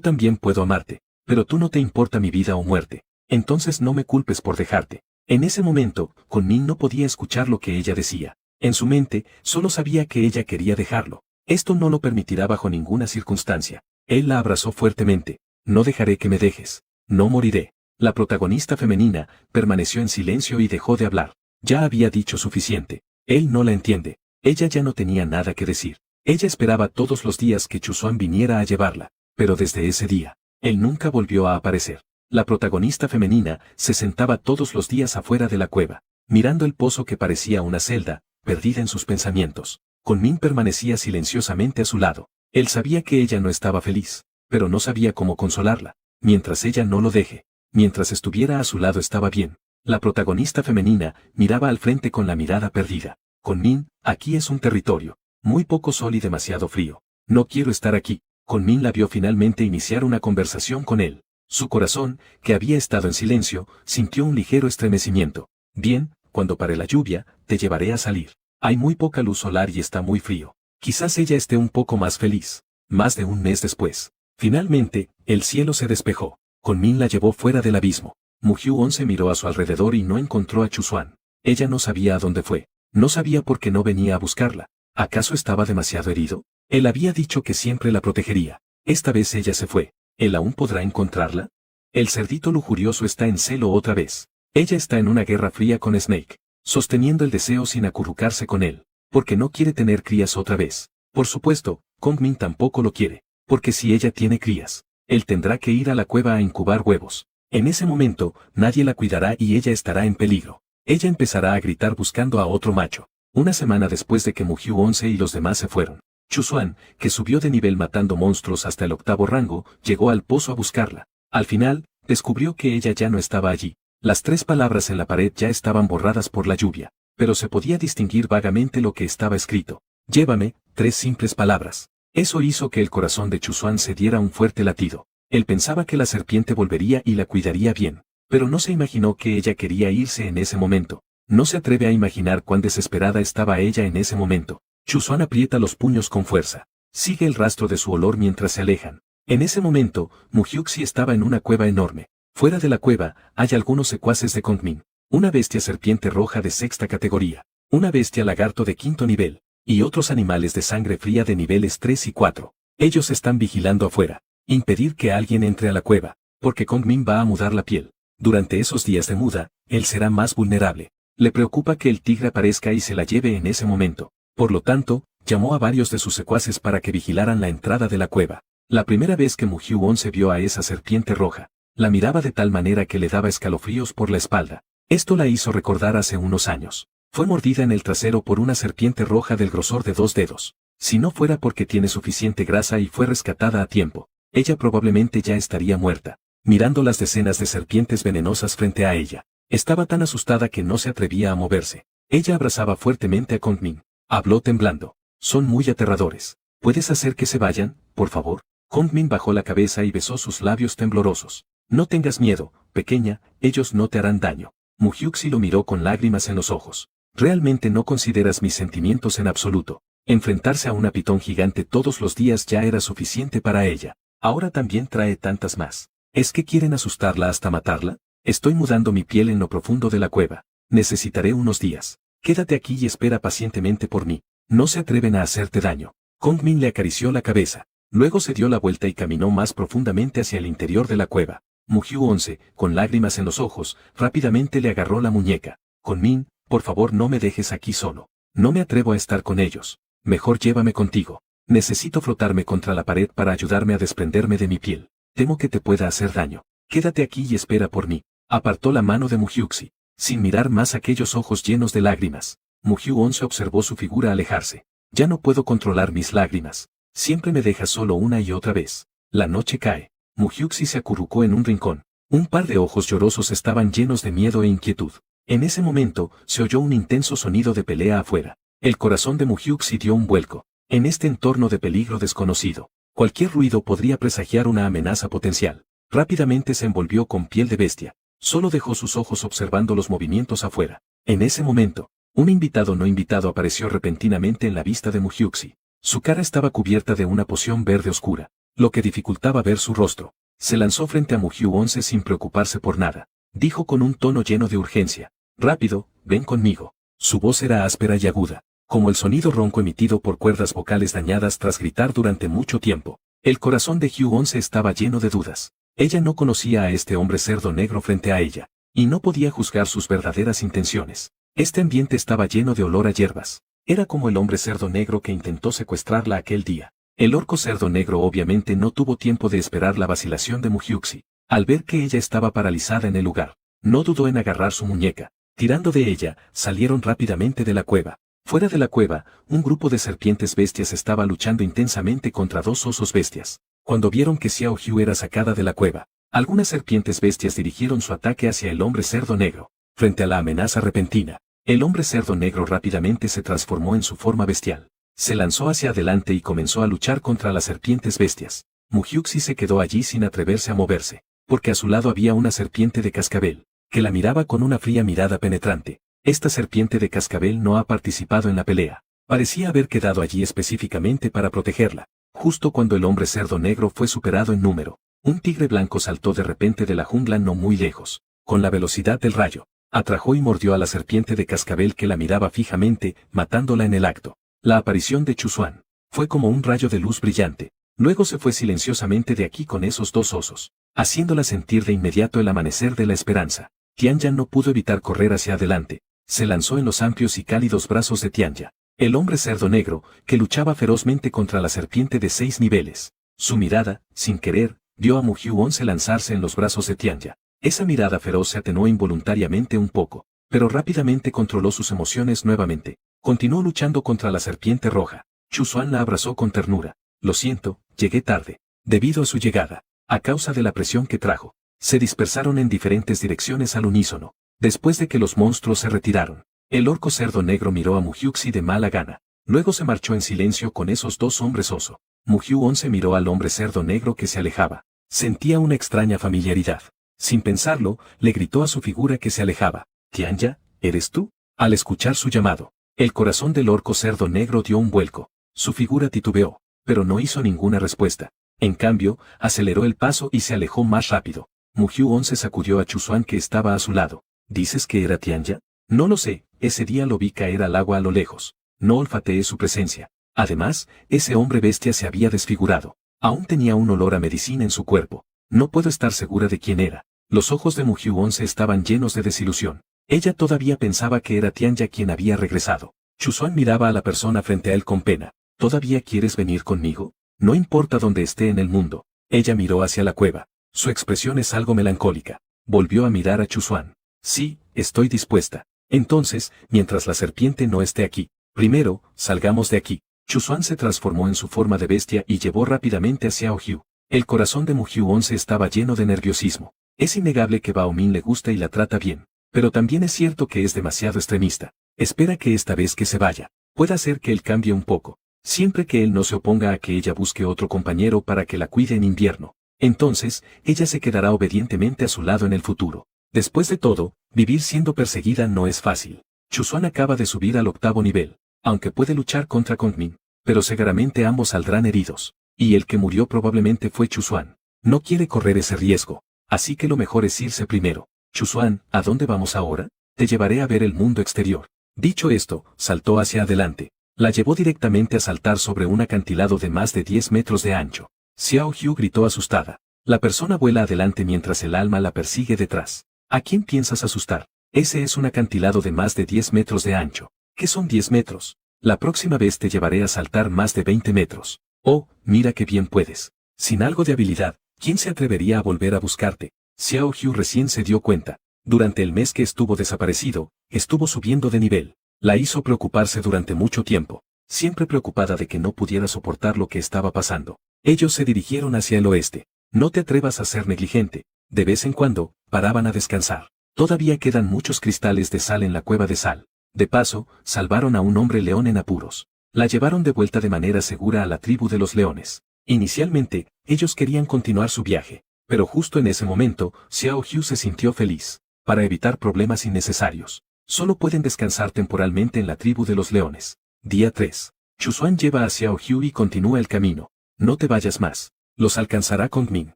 también puedo amarte, pero tú no te importa mi vida o muerte. Entonces no me culpes por dejarte. En ese momento, Kunmin no podía escuchar lo que ella decía. En su mente, solo sabía que ella quería dejarlo. Esto no lo permitirá bajo ninguna circunstancia. Él la abrazó fuertemente. No dejaré que me dejes. No moriré. La protagonista femenina permaneció en silencio y dejó de hablar. Ya había dicho suficiente. Él no la entiende. Ella ya no tenía nada que decir. Ella esperaba todos los días que Chusuan viniera a llevarla, pero desde ese día, él nunca volvió a aparecer. La protagonista femenina se sentaba todos los días afuera de la cueva, mirando el pozo que parecía una celda, perdida en sus pensamientos. Kunmin permanecía silenciosamente a su lado. Él sabía que ella no estaba feliz, pero no sabía cómo consolarla. Mientras ella no lo deje, mientras estuviera a su lado estaba bien. La protagonista femenina miraba al frente con la mirada perdida. Kunmin, aquí es un territorio muy poco sol y demasiado frío. No quiero estar aquí. Kunmin la vio finalmente iniciar una conversación con él. Su corazón, que había estado en silencio, sintió un ligero estremecimiento. Bien, cuando pare la lluvia, te llevaré a salir. Hay muy poca luz solar y está muy frío. Quizás ella esté un poco más feliz. Más de un mes después. Finalmente, el cielo se despejó. Kunmin la llevó fuera del abismo. Mugyu 11 miró a su alrededor y no encontró a Chusuan. Ella no sabía a dónde fue. No sabía por qué no venía a buscarla. ¿Acaso estaba demasiado herido? Él había dicho que siempre la protegería. Esta vez ella se fue. ¿Él aún podrá encontrarla? El cerdito lujurioso está en celo otra vez. Ella está en una guerra fría con Snake, sosteniendo el deseo sin acurrucarse con él, porque no quiere tener crías otra vez. Por supuesto, Kongmin tampoco lo quiere, porque si ella tiene crías, él tendrá que ir a la cueva a incubar huevos. En ese momento, nadie la cuidará y ella estará en peligro. Ella empezará a gritar buscando a otro macho. Una semana después de que Mugyu 11 y los demás se fueron, Chusuan, que subió de nivel matando monstruos hasta el 8º rango, llegó al pozo a buscarla. Al final, descubrió que ella ya no estaba allí. Las 3 palabras en la pared ya estaban borradas por la lluvia, pero se podía distinguir vagamente lo que estaba escrito. Llévame, 3 simples palabras. Eso hizo que el corazón de Chusuan se diera un fuerte latido. Él pensaba que la serpiente volvería y la cuidaría bien, pero no se imaginó que ella quería irse en ese momento. No se atreve a imaginar cuán desesperada estaba ella en ese momento. Chusuan aprieta los puños con fuerza. Sigue el rastro de su olor mientras se alejan. En ese momento, Mugyuxi estaba en una cueva enorme. Fuera de la cueva, hay algunos secuaces de Kongmin. Una bestia serpiente roja de 6ª categoría. Una bestia lagarto de 5º nivel. Y otros animales de sangre fría de niveles 3 y 4. Ellos están vigilando afuera. Impedir que alguien entre a la cueva, porque Kongmin va a mudar la piel. Durante esos días de muda, él será más vulnerable. Le preocupa que el tigre aparezca y se la lleve en ese momento. Por lo tanto, llamó a varios de sus secuaces para que vigilaran la entrada de la cueva. La primera vez que Mugyu 11 vio a esa serpiente roja, la miraba de tal manera que le daba escalofríos por la espalda. Esto la hizo recordar hace unos años. Fue mordida en el trasero por una serpiente roja del grosor de 2 dedos. Si no fuera porque tiene suficiente grasa y fue rescatada a tiempo, ella probablemente ya estaría muerta. Mirando las decenas de serpientes venenosas frente a ella, estaba tan asustada que no se atrevía a moverse. Ella abrazaba fuertemente a Kongmin. Habló temblando. Son muy aterradores. ¿Puedes hacer que se vayan, por favor? Kongmin bajó la cabeza y besó sus labios temblorosos. No tengas miedo, pequeña, ellos no te harán daño. Muhyuxi lo miró con lágrimas en los ojos. Realmente no consideras mis sentimientos en absoluto. Enfrentarse a una pitón gigante todos los días ya era suficiente para ella. Ahora también trae tantas más. ¿Es que quieren asustarla hasta matarla? Estoy mudando mi piel en lo profundo de la cueva. Necesitaré unos días. Quédate aquí y espera pacientemente por mí. No se atreven a hacerte daño. Kongmin le acarició la cabeza. Luego se dio la vuelta y caminó más profundamente hacia el interior de la cueva. Mugyu 11, con lágrimas en los ojos, rápidamente le agarró la muñeca. Kongmin, por favor no me dejes aquí solo. No me atrevo a estar con ellos. Mejor llévame contigo. Necesito frotarme contra la pared para ayudarme a desprenderme de mi piel. Temo que te pueda hacer daño. Quédate aquí y espera por mí. Apartó la mano de Muhyuxi, sin mirar más aquellos ojos llenos de lágrimas. Mugyu 11 observó su figura alejarse. Ya no puedo controlar mis lágrimas. Siempre me dejas solo una y otra vez. La noche cae. Muhyuxi se acurrucó en un rincón. Un par de ojos llorosos estaban llenos de miedo e inquietud. En ese momento, se oyó un intenso sonido de pelea afuera. El corazón de Muhyuxi dio un vuelco. En este entorno de peligro desconocido, cualquier ruido podría presagiar una amenaza potencial. Rápidamente se envolvió con piel de bestia. Solo dejó sus ojos observando los movimientos afuera. En ese momento, un invitado no invitado apareció repentinamente en la vista de Muhyuxi. Su cara estaba cubierta de una poción verde oscura, lo que dificultaba ver su rostro. Se lanzó frente a Mugyu 11 sin preocuparse por nada. Dijo con un tono lleno de urgencia. Rápido, ven conmigo. Su voz era áspera y aguda, como el sonido ronco emitido por cuerdas vocales dañadas tras gritar durante mucho tiempo. El corazón de Hugh 11 estaba lleno de dudas. Ella no conocía a este hombre cerdo negro frente a ella, y no podía juzgar sus verdaderas intenciones. Este ambiente estaba lleno de olor a hierbas. Era como el hombre cerdo negro que intentó secuestrarla aquel día. El orco cerdo negro obviamente no tuvo tiempo de esperar la vacilación de Muhyuxi. Al ver que ella estaba paralizada en el lugar, no dudó en agarrar su muñeca. Tirando de ella, salieron rápidamente de la cueva. Fuera de la cueva, un grupo de serpientes bestias estaba luchando intensamente contra dos osos bestias. Cuando vieron que Xiao Hu era sacada de la cueva, algunas serpientes bestias dirigieron su ataque hacia el hombre cerdo negro. Frente a la amenaza repentina, el hombre cerdo negro rápidamente se transformó en su forma bestial. Se lanzó hacia adelante y comenzó a luchar contra las serpientes bestias. Muhyuxi se quedó allí sin atreverse a moverse, porque a su lado había una serpiente de cascabel, que la miraba con una fría mirada penetrante. Esta serpiente de cascabel no ha participado en la pelea. Parecía haber quedado allí específicamente para protegerla. Justo cuando el hombre cerdo negro fue superado en número, un tigre blanco saltó de repente de la jungla no muy lejos. Con la velocidad del rayo, atrajo y mordió a la serpiente de cascabel que la miraba fijamente, matándola en el acto. La aparición de Chuzuan fue como un rayo de luz brillante. Luego se fue silenciosamente de aquí con esos dos osos, haciéndola sentir de inmediato el amanecer de la esperanza. Tianya no pudo evitar correr hacia adelante. Se lanzó en los amplios y cálidos brazos de Tianya, el hombre cerdo negro, que luchaba ferozmente contra la serpiente de 6 niveles. Su mirada, sin querer, vio a Mugyu 11 lanzarse en los brazos de Tianya. Esa mirada feroz se atenuó involuntariamente un poco, pero rápidamente controló sus emociones nuevamente. Continuó luchando contra la serpiente roja. Chuzuan la abrazó con ternura. Lo siento, llegué tarde. Debido a su llegada, a causa de la presión que trajo, se dispersaron en diferentes direcciones al unísono. Después de que los monstruos se retiraron, el orco cerdo negro miró a Muhyuxi de mala gana. Luego se marchó en silencio con esos dos hombres oso. Mugyu 11 miró al hombre cerdo negro que se alejaba. Sentía una extraña familiaridad. Sin pensarlo, le gritó a su figura que se alejaba. Tianya, ¿eres tú? Al escuchar su llamado, el corazón del orco cerdo negro dio un vuelco. Su figura titubeó, pero no hizo ninguna respuesta. En cambio, aceleró el paso y se alejó más rápido. Mugyu 11 sacudió a Chuzuan que estaba a su lado. ¿Dices que era Tianya? No lo sé, ese día lo vi caer al agua a lo lejos. No olfateé su presencia. Además, ese hombre bestia se había desfigurado. Aún tenía un olor a medicina en su cuerpo. No puedo estar segura de quién era. Los ojos de Mugyu 11 estaban llenos de desilusión. Ella todavía pensaba que era Tianya quien había regresado. Chuzuan miraba a la persona frente a él con pena. ¿Todavía quieres venir conmigo? No importa dónde esté en el mundo. Ella miró hacia la cueva. Su expresión es algo melancólica. Volvió a mirar a Chuzuan. Sí, estoy dispuesta. Entonces, mientras la serpiente no esté aquí, primero, salgamos de aquí. Chuzuan se transformó en su forma de bestia y llevó rápidamente a Xiao Hu. El corazón de Mugyu 11 estaba lleno de nerviosismo. Es innegable que Bao Min le gusta y la trata bien, pero también es cierto que es demasiado extremista. Espera que esta vez que se vaya, pueda hacer que él cambie un poco, siempre que él no se oponga a que ella busque otro compañero para que la cuide en invierno. Entonces, ella se quedará obedientemente a su lado en el futuro. Después de todo, vivir siendo perseguida no es fácil. Chuzuan acaba de subir al 8º nivel, aunque puede luchar contra Kongmin, pero seguramente ambos saldrán heridos. Y el que murió probablemente fue Chuzuan. No quiere correr ese riesgo, así que lo mejor es irse primero. Chuzuan, ¿a dónde vamos ahora? Te llevaré a ver el mundo exterior. Dicho esto, saltó hacia adelante. La llevó directamente a saltar sobre un acantilado de más de 10 metros de ancho. Xiao Hu gritó asustada. La persona vuela adelante mientras el alma la persigue detrás. ¿A quién piensas asustar? Ese es un acantilado de más de 10 metros de ancho. ¿Qué son 10 metros? La próxima vez te llevaré a saltar más de 20 metros. Oh, mira qué bien puedes. Sin algo de habilidad, ¿quién se atrevería a volver a buscarte? Xiao Hu recién se dio cuenta. Durante el mes que estuvo desaparecido, estuvo subiendo de nivel. La hizo preocuparse durante mucho tiempo, siempre preocupada de que no pudiera soportar lo que estaba pasando. Ellos se dirigieron hacia el oeste. No te atrevas a ser negligente. De vez en cuando, paraban a descansar. Todavía quedan muchos cristales de sal en la cueva de sal. De paso, salvaron a un hombre león en apuros. La llevaron de vuelta de manera segura a la tribu de los leones. Inicialmente, ellos querían continuar su viaje, pero justo en ese momento, Xiao Hu se sintió feliz. Para evitar problemas innecesarios, solo pueden descansar temporalmente en la tribu de los leones. Día 3. Chuzuan lleva a Xiao Hu y continúa el camino. No te vayas más. Los alcanzará Kongmin,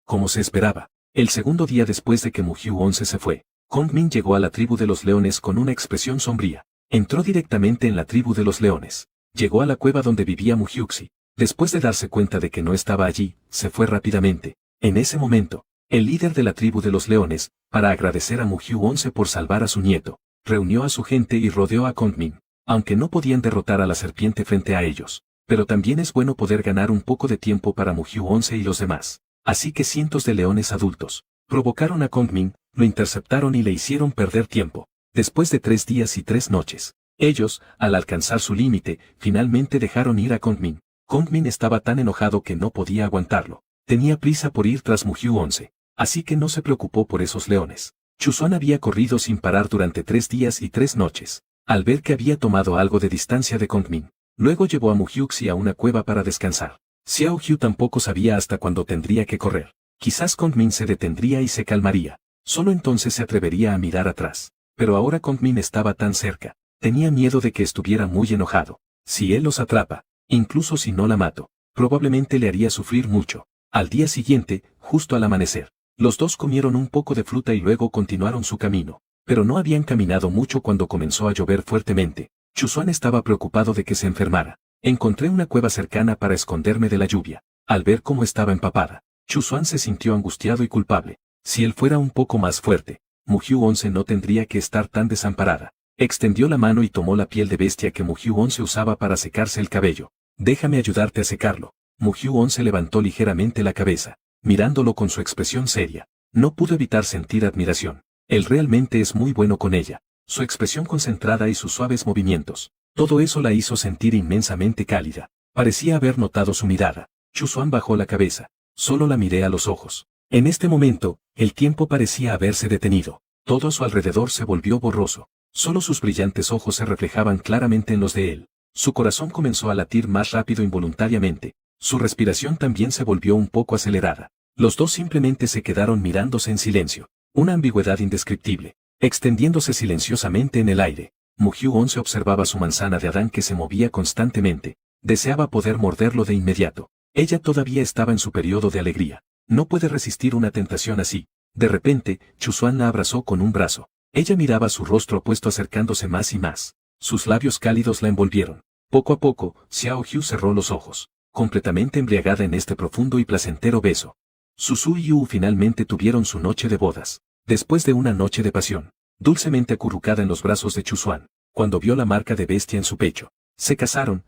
como se esperaba. El segundo día después de que Mugyu 11 se fue, Kongmin llegó a la tribu de los leones con una expresión sombría. Entró directamente en la tribu de los leones. Llegó a la cueva donde vivía Mugyuxi. Después de darse cuenta de que no estaba allí, se fue rápidamente. En ese momento, el líder de la tribu de los leones, para agradecer a Mugyu 11 por salvar a su nieto, reunió a su gente y rodeó a Kongmin. Aunque no podían derrotar a la serpiente frente a ellos, pero también es bueno poder ganar un poco de tiempo para Mugyu 11 y los demás. Así que cientos de leones adultos provocaron a Kongmin, lo interceptaron y le hicieron perder tiempo. Después de 3 días y 3 noches, ellos, al alcanzar su límite, finalmente dejaron ir a Kongmin. Kongmin estaba tan enojado que no podía aguantarlo. Tenía prisa por ir tras Mugyu 11, así que no se preocupó por esos leones. Chuzuan había corrido sin parar durante 3 días y 3 noches. Al ver que había tomado algo de distancia de Kongmin, luego llevó a Mugyuxi a una cueva para descansar. Xiao Hu tampoco sabía hasta cuándo tendría que correr. Quizás Kongmin se detendría y se calmaría. Solo entonces se atrevería a mirar atrás. Pero ahora Kongmin estaba tan cerca. Tenía miedo de que estuviera muy enojado. Si él los atrapa, incluso si no la mato, probablemente le haría sufrir mucho. Al día siguiente, justo al amanecer, los dos comieron un poco de fruta y luego continuaron su camino. Pero no habían caminado mucho cuando comenzó a llover fuertemente. Chuzuan estaba preocupado de que se enfermara. Encontré una cueva cercana para esconderme de la lluvia. Al ver cómo estaba empapada, Chuzuan se sintió angustiado y culpable. Si él fuera un poco más fuerte, Mugyu 11 no tendría que estar tan desamparada. Extendió la mano y tomó la piel de bestia que Mugyu 11 usaba para secarse el cabello. Déjame ayudarte a secarlo. Mugyu 11 levantó ligeramente la cabeza, mirándolo con su expresión seria. No pudo evitar sentir admiración. Él realmente es muy bueno con ella. Su expresión concentrada y sus suaves movimientos. Todo eso la hizo sentir inmensamente cálida. Parecía haber notado su mirada. Chuzuan bajó la cabeza. Solo la miré a los ojos. En este momento, el tiempo parecía haberse detenido. Todo a su alrededor se volvió borroso. Solo sus brillantes ojos se reflejaban claramente en los de él. Su corazón comenzó a latir más rápido involuntariamente. Su respiración también se volvió un poco acelerada. Los dos simplemente se quedaron mirándose en silencio. Una ambigüedad indescriptible, extendiéndose silenciosamente en el aire. Mugyu 11 observaba su manzana de Adán que se movía constantemente. Deseaba poder morderlo de inmediato. Ella todavía estaba en su periodo de alegría. No puede resistir una tentación así. De repente, Chuzuan la abrazó con un brazo. Ella miraba su rostro opuesto acercándose más y más. Sus labios cálidos la envolvieron. Poco a poco, Xiao Hu cerró los ojos, completamente embriagada en este profundo y placentero beso. Suzu y Yu finalmente tuvieron su noche de bodas. Después de una noche de pasión, dulcemente acurrucada en los brazos de Chuzuan, cuando vio la marca de bestia en su pecho. Se casaron.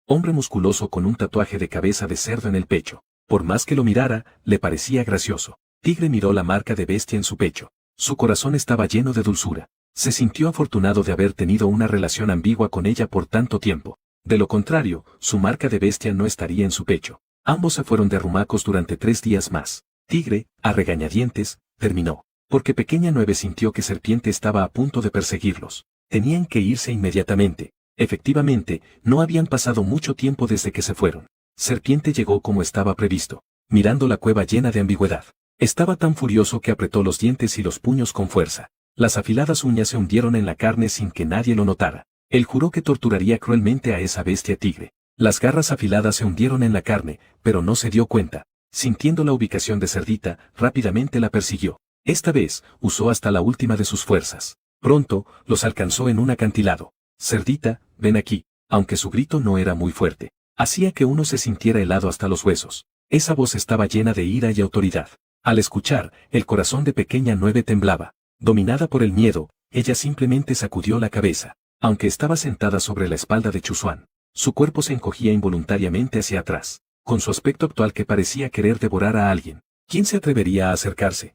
Hombre musculoso con un tatuaje de cabeza de cerdo en el pecho. Por más que lo mirara, le parecía gracioso. Tigre miró la marca de bestia en su pecho. Su corazón estaba lleno de dulzura. Se sintió afortunado de haber tenido una relación ambigua con ella por tanto tiempo. De lo contrario, su marca de bestia no estaría en su pecho. Ambos se fueron de arrumacos durante 3 días más. Tigre, a regañadientes, terminó. Porque Pequeña Nueve sintió que Serpiente estaba a punto de perseguirlos. Tenían que irse inmediatamente. Efectivamente, no habían pasado mucho tiempo desde que se fueron. Serpiente llegó como estaba previsto, mirando la cueva llena de ambigüedad. Estaba tan furioso que apretó los dientes y los puños con fuerza. Las afiladas uñas se hundieron en la carne sin que nadie lo notara. Él juró que torturaría cruelmente a esa bestia tigre. Las garras afiladas se hundieron en la carne, pero no se dio cuenta. Sintiendo la ubicación de Cerdita, rápidamente la persiguió. Esta vez, usó hasta la última de sus fuerzas. Pronto, los alcanzó en un acantilado. Cerdita, ven aquí. Aunque su grito no era muy fuerte, hacía que uno se sintiera helado hasta los huesos. Esa voz estaba llena de ira y autoridad. Al escuchar, el corazón de Pequeña Nueve temblaba. Dominada por el miedo, ella simplemente sacudió la cabeza. Aunque estaba sentada sobre la espalda de Chuzuan, su cuerpo se encogía involuntariamente hacia atrás, con su aspecto actual que parecía querer devorar a alguien. ¿Quién se atrevería a acercarse?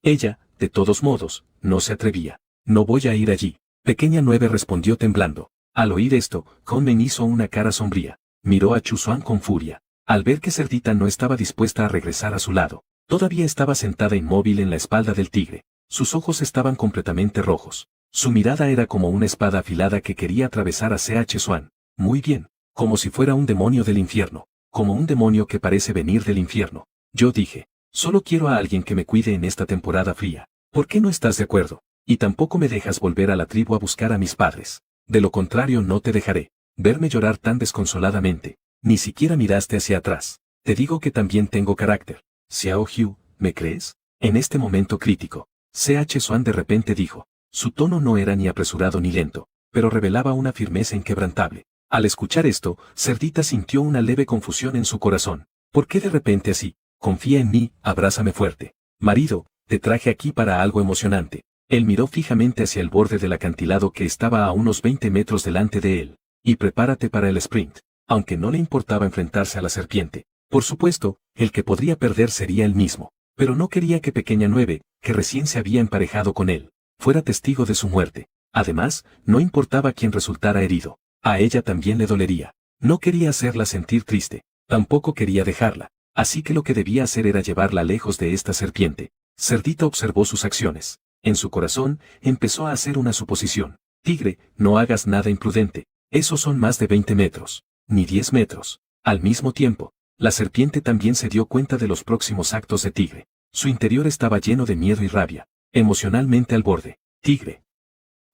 Ella, de todos modos, no se atrevía. No voy a ir allí. Pequeña Nueve respondió temblando. Al oír esto, Conmen hizo una cara sombría. Miró a Chuzuan con furia. Al ver que Cerdita no estaba dispuesta a regresar a su lado, todavía estaba sentada inmóvil en la espalda del tigre. Sus ojos estaban completamente rojos. Su mirada era como una espada afilada que quería atravesar a Chuzuan. Muy bien, como si fuera un demonio del infierno, como un demonio que parece venir del infierno. Yo dije, solo quiero a alguien que me cuide en esta temporada fría. ¿Por qué no estás de acuerdo? Y tampoco me dejas volver a la tribu a buscar a mis padres. De lo contrario no te dejaré verme llorar tan desconsoladamente. Ni siquiera miraste hacia atrás. Te digo que también tengo carácter. Xiao Hu, ¿me crees? En este momento crítico, Chuzuan de repente dijo. Su tono no era ni apresurado ni lento, pero revelaba una firmeza inquebrantable. Al escuchar esto, Cerdita sintió una leve confusión en su corazón. ¿Por qué de repente así? Confía en mí, abrázame fuerte. Marido, te traje aquí para algo emocionante. Él miró fijamente hacia el borde del acantilado que estaba a unos 20 metros delante de él. Y prepárate para el sprint. Aunque no le importaba enfrentarse a la serpiente. Por supuesto, el que podría perder sería él mismo. Pero no quería que Pequeña Nueve, que recién se había emparejado con él, fuera testigo de su muerte. Además, no importaba quién resultara herido. A ella también le dolería. No quería hacerla sentir triste. Tampoco quería dejarla. Así que lo que debía hacer era llevarla lejos de esta serpiente. Cerdita observó sus acciones. En su corazón, empezó a hacer una suposición. Tigre, no hagas nada imprudente. Esos son más de 20 metros. Ni 10 metros. Al mismo tiempo, la serpiente también se dio cuenta de los próximos actos de Tigre. Su interior estaba lleno de miedo y rabia. Emocionalmente al borde. Tigre.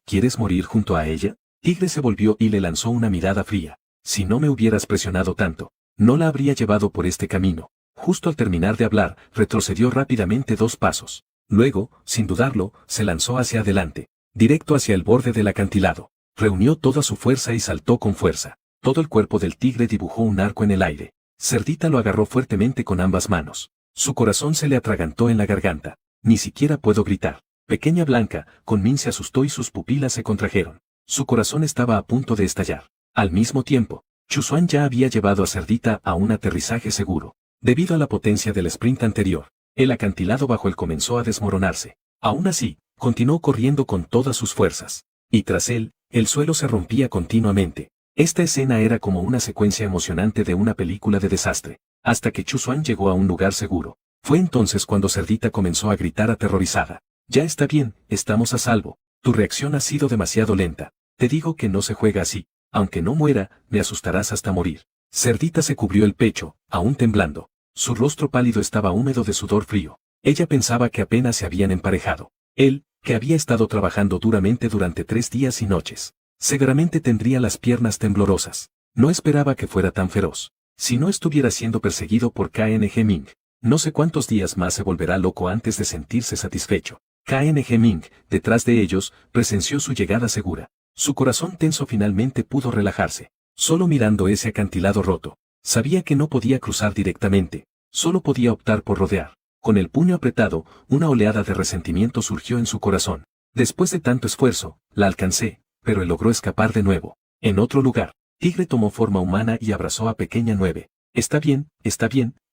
¿Quieres morir junto a ella? Tigre se volvió y le lanzó una mirada fría. Si no me hubieras presionado tanto, no la habría llevado por este camino. Justo al terminar de hablar, retrocedió rápidamente 2 pasos. Luego, sin dudarlo, se lanzó hacia adelante, directo hacia el borde del acantilado. Reunió toda su fuerza y saltó con fuerza. Todo el cuerpo del tigre dibujó un arco en el aire. Cerdita lo agarró fuertemente con ambas manos. Su corazón se le atragantó en la garganta. Ni siquiera puedo gritar. Pequeña Blanca, Conmin se asustó y sus pupilas se contrajeron. Su corazón estaba a punto de estallar. Al mismo tiempo, Chuzuan ya había llevado a Cerdita a un aterrizaje seguro. Debido a la potencia del sprint anterior, el acantilado bajo él comenzó a desmoronarse. Aún así, continuó corriendo con todas sus fuerzas. Y tras él, el suelo se rompía continuamente. Esta escena era como una secuencia emocionante de una película de desastre, hasta que Chuzuan llegó a un lugar seguro. Fue entonces cuando Cerdita comenzó a gritar aterrorizada. Ya está bien, estamos a salvo. Tu reacción ha sido demasiado lenta. Te digo que no se juega así. Aunque no muera, me asustarás hasta morir. Cerdita se cubrió el pecho, aún temblando. Su rostro pálido estaba húmedo de sudor frío. Ella pensaba que apenas se habían emparejado. Él, que había estado trabajando duramente durante 3 días y noches, seguramente tendría las piernas temblorosas. No esperaba que fuera tan feroz. Si no estuviera siendo perseguido por KNG Ming, no sé cuántos días más se volverá loco antes de sentirse satisfecho. KNG Ming, detrás de ellos, presenció su llegada segura. Su corazón tenso finalmente pudo relajarse. Solo mirando ese acantilado roto, sabía que no podía cruzar directamente, solo podía optar por rodear. Con el puño apretado, una oleada de resentimiento surgió en su corazón. Después de tanto esfuerzo, la alcancé, pero él logró escapar de nuevo. En otro lugar, Tigre tomó forma humana y abrazó a Pequeña Nueve. Está bien,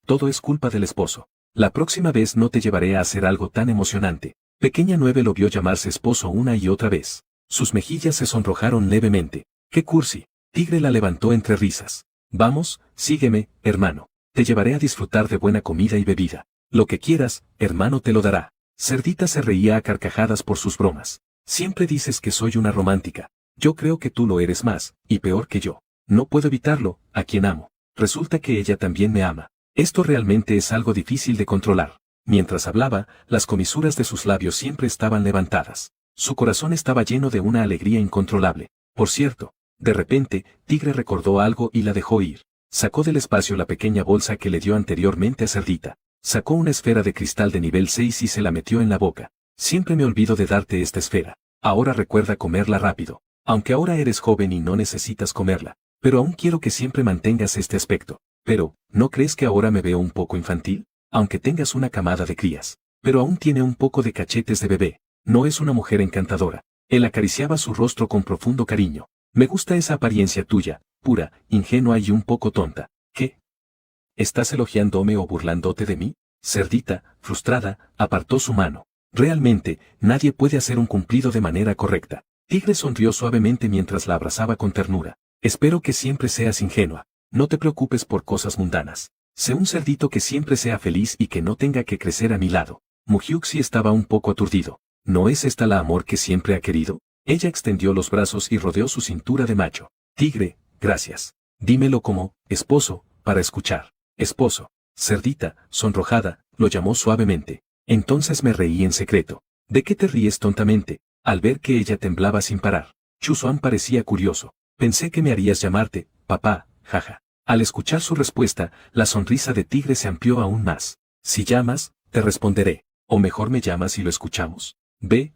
todo es culpa del esposo. La próxima vez no te llevaré a hacer algo tan emocionante. Pequeña Nueve lo vio llamarse esposo una y otra vez. Sus mejillas se sonrojaron levemente. ¡Qué cursi! Tigre la levantó entre risas. Vamos, sígueme, hermano. Te llevaré a disfrutar de buena comida y bebida. Lo que quieras, hermano te lo dará. Cerdita se reía a carcajadas por sus bromas. Siempre dices que soy una romántica. Yo creo que tú lo eres más, y peor que yo. No puedo evitarlo, a quien amo. Resulta que ella también me ama. Esto realmente es algo difícil de controlar. Mientras hablaba, las comisuras de sus labios siempre estaban levantadas. Su corazón estaba lleno de una alegría incontrolable. Por cierto, de repente, Tigre recordó algo y la dejó ir. Sacó del espacio la pequeña bolsa que le dio anteriormente a Cerdita. Sacó una esfera de cristal de nivel 6 y se la metió en la boca. Siempre me olvido de darte esta esfera. Ahora recuerda comerla rápido. Aunque ahora eres joven y no necesitas comerla. Pero aún quiero que siempre mantengas este aspecto. Pero, ¿no crees que ahora me veo un poco infantil? Aunque tengas una camada de crías. Pero aún tiene un poco de cachetes de bebé. No es una mujer encantadora. Él acariciaba su rostro con profundo cariño. Me gusta esa apariencia tuya, pura, ingenua y un poco tonta. ¿Qué? ¿Estás elogiándome o burlándote de mí? Cerdita, frustrada, apartó su mano. Realmente, nadie puede hacer un cumplido de manera correcta. Tigre sonrió suavemente mientras la abrazaba con ternura. Espero que siempre seas ingenua. No te preocupes por cosas mundanas. Sé un cerdito que siempre sea feliz y que no tenga que crecer a mi lado. Mujiuxi estaba un poco aturdido. ¿No es esta la amor que siempre ha querido? Ella extendió los brazos y rodeó su cintura de macho. Tigre, gracias. Dímelo como, esposo, para escuchar. Esposo. Cerdita, sonrojada, lo llamó suavemente. Entonces me reí en secreto. ¿De qué te ríes tontamente? Al ver que ella temblaba sin parar. Chuzuan parecía curioso. Pensé que me harías llamarte, papá, jaja. Al escuchar su respuesta, la sonrisa de Tigre se amplió aún más. Si llamas, te responderé. O mejor me llamas y lo escuchamos. Ve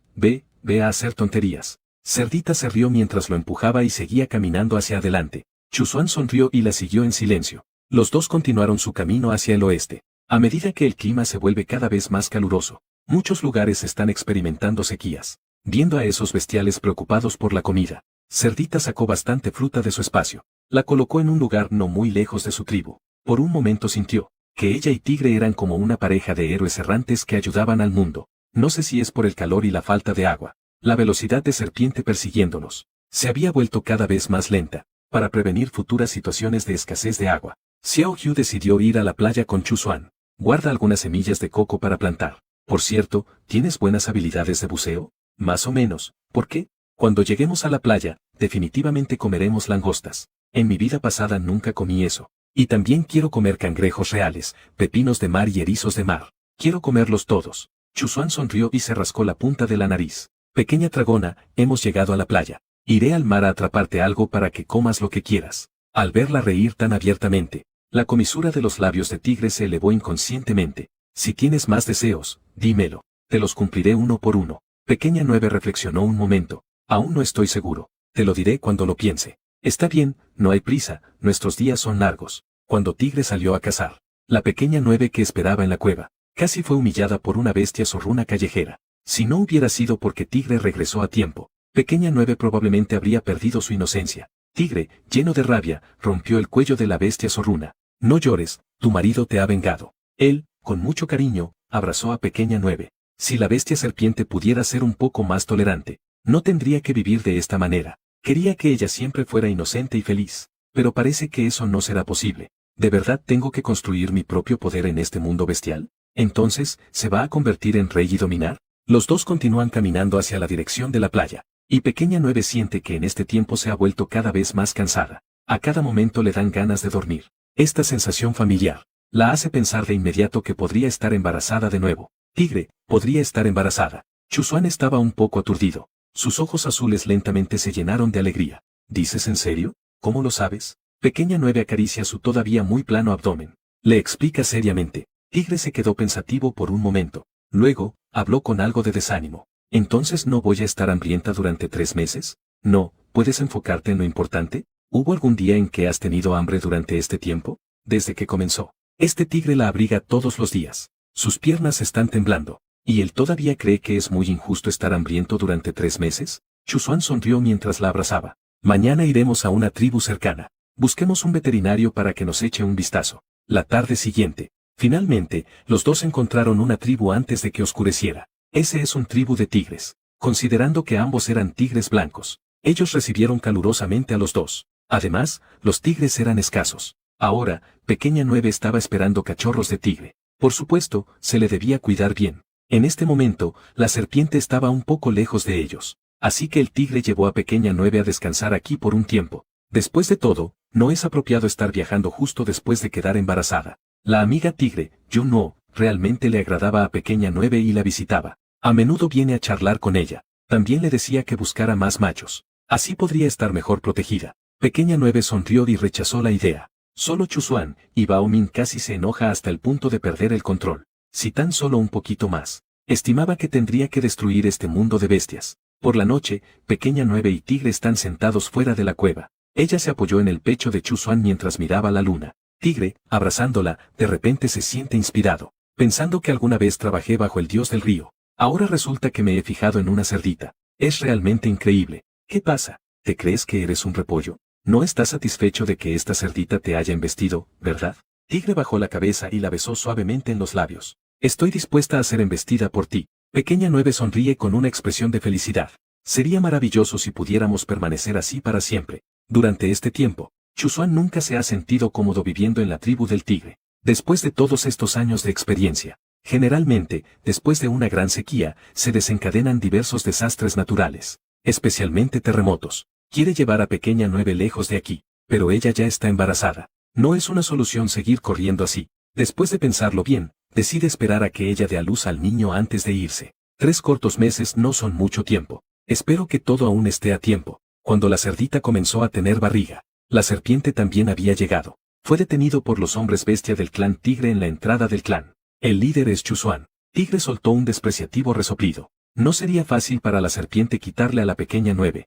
a hacer tonterías. Cerdita se rió mientras lo empujaba y seguía caminando hacia adelante. Chuzuan sonrió y la siguió en silencio. Los dos continuaron su camino hacia el oeste. A medida que el clima se vuelve cada vez más caluroso, muchos lugares están experimentando sequías. Viendo a esos bestiales preocupados por la comida, Cerdita sacó bastante fruta de su espacio. La colocó en un lugar no muy lejos de su tribu. Por un momento sintió que ella y Tigre eran como una pareja de héroes errantes que ayudaban al mundo. No sé si es por el calor y la falta de agua. La velocidad de serpiente persiguiéndolos se había vuelto cada vez más lenta. Para prevenir futuras situaciones de escasez de agua, Xiao Hu decidió ir a la playa con Chuzuan. Guarda algunas semillas de coco para plantar. Por cierto, ¿tienes buenas habilidades de buceo? Más o menos. ¿Por qué? Cuando lleguemos a la playa, definitivamente comeremos langostas. En mi vida pasada nunca comí eso. Y también quiero comer cangrejos reales, pepinos de mar y erizos de mar. Quiero comerlos todos. Chuzuan sonrió y se rascó la punta de la nariz. Pequeña dragona, hemos llegado a la playa. Iré al mar a atraparte algo para que comas lo que quieras. Al verla reír tan abiertamente, la comisura de los labios de Tigre se elevó inconscientemente. Si tienes más deseos, dímelo. Te los cumpliré uno por uno. Pequeña Nueve reflexionó un momento. Aún no estoy seguro. Te lo diré cuando lo piense. Está bien, no hay prisa, nuestros días son largos. Cuando Tigre salió a cazar, la pequeña Nueve que esperaba en la cueva, casi fue humillada por una bestia zorruna callejera. Si no hubiera sido porque Tigre regresó a tiempo, pequeña Nueve probablemente habría perdido su inocencia. Tigre, lleno de rabia, rompió el cuello de la bestia zorruna. No llores, tu marido te ha vengado. Él, con mucho cariño, abrazó a pequeña Nueve. Si la bestia serpiente pudiera ser un poco más tolerante, no tendría que vivir de esta manera. Quería que ella siempre fuera inocente y feliz. Pero parece que eso no será posible. ¿De verdad tengo que construir mi propio poder en este mundo bestial? Entonces, ¿se va a convertir en rey y dominar? Los dos continúan caminando hacia la dirección de la playa. Y pequeña Nueve siente que en este tiempo se ha vuelto cada vez más cansada. A cada momento le dan ganas de dormir. Esta sensación familiar la hace pensar de inmediato que podría estar embarazada de nuevo. Tigre, podría estar embarazada. Chuzuan estaba un poco aturdido. Sus ojos azules lentamente se llenaron de alegría. ¿Dices en serio? ¿Cómo lo sabes? Pequeña Nueve acaricia su todavía muy plano abdomen. Le explica seriamente. Tigre se quedó pensativo por un momento. Luego, habló con algo de desánimo. ¿Entonces no voy a estar hambrienta durante 3 meses? No, ¿puedes enfocarte en lo importante? ¿Hubo algún día en que has tenido hambre durante este tiempo? Desde que comenzó. Este tigre la abriga todos los días. Sus piernas están temblando. ¿Y él todavía cree que es muy injusto estar hambriento durante 3 meses? Chuzuan sonrió mientras la abrazaba. Mañana iremos a una tribu cercana. Busquemos un veterinario para que nos eche un vistazo. La tarde siguiente. Finalmente, los dos encontraron una tribu antes de que oscureciera. Ese es un tribu de tigres. Considerando que ambos eran tigres blancos, ellos recibieron calurosamente a los dos. Además, los tigres eran escasos. Ahora, Pequeña Nueve estaba esperando cachorros de tigre. Por supuesto, se le debía cuidar bien. En este momento, la serpiente estaba un poco lejos de ellos. Así que el tigre llevó a Pequeña Nueve a descansar aquí por un tiempo. Después de todo, no es apropiado estar viajando justo después de quedar embarazada. La amiga tigre, Juno, realmente le agradaba a Pequeña Nueve y la visitaba. A menudo viene a charlar con ella. También le decía que buscara más machos. Así podría estar mejor protegida. Pequeña Nueve sonrió y rechazó la idea. Solo Chuzuan y Bao Min casi se enoja hasta el punto de perder el control. Si tan solo un poquito más. Estimaba que tendría que destruir este mundo de bestias. Por la noche, Pequeña Nueve y Tigre están sentados fuera de la cueva. Ella se apoyó en el pecho de Chuzuan mientras miraba la luna. Tigre, abrazándola, de repente se siente inspirado. Pensando que alguna vez trabajé bajo el dios del río. Ahora resulta que me he fijado en una cerdita. Es realmente increíble. ¿Qué pasa? ¿Te crees que eres un repollo? No estás satisfecho de que esta cerdita te haya embestido, ¿verdad? Tigre bajó la cabeza y la besó suavemente en los labios. Estoy dispuesta a ser embestida por ti. Pequeña Nueve sonríe con una expresión de felicidad. Sería maravilloso si pudiéramos permanecer así para siempre. Durante este tiempo, Chuzuan nunca se ha sentido cómodo viviendo en la tribu del tigre. Después de todos estos años de experiencia, generalmente, después de una gran sequía, se desencadenan diversos desastres naturales, especialmente terremotos. Quiere llevar a Pequeña Nueve lejos de aquí, pero ella ya está embarazada. No es una solución seguir corriendo así. Después de pensarlo bien, decide esperar a que ella dé a luz al niño antes de irse. 3 cortos meses no son mucho tiempo. Espero que todo aún esté a tiempo. Cuando la cerdita comenzó a tener barriga, la serpiente también había llegado. Fue detenido por los hombres bestia del clan Tigre en la entrada del clan. El líder es Chuzuan. Tigre soltó un despreciativo resoplido. No sería fácil para la serpiente quitarle a la Pequeña Nueve.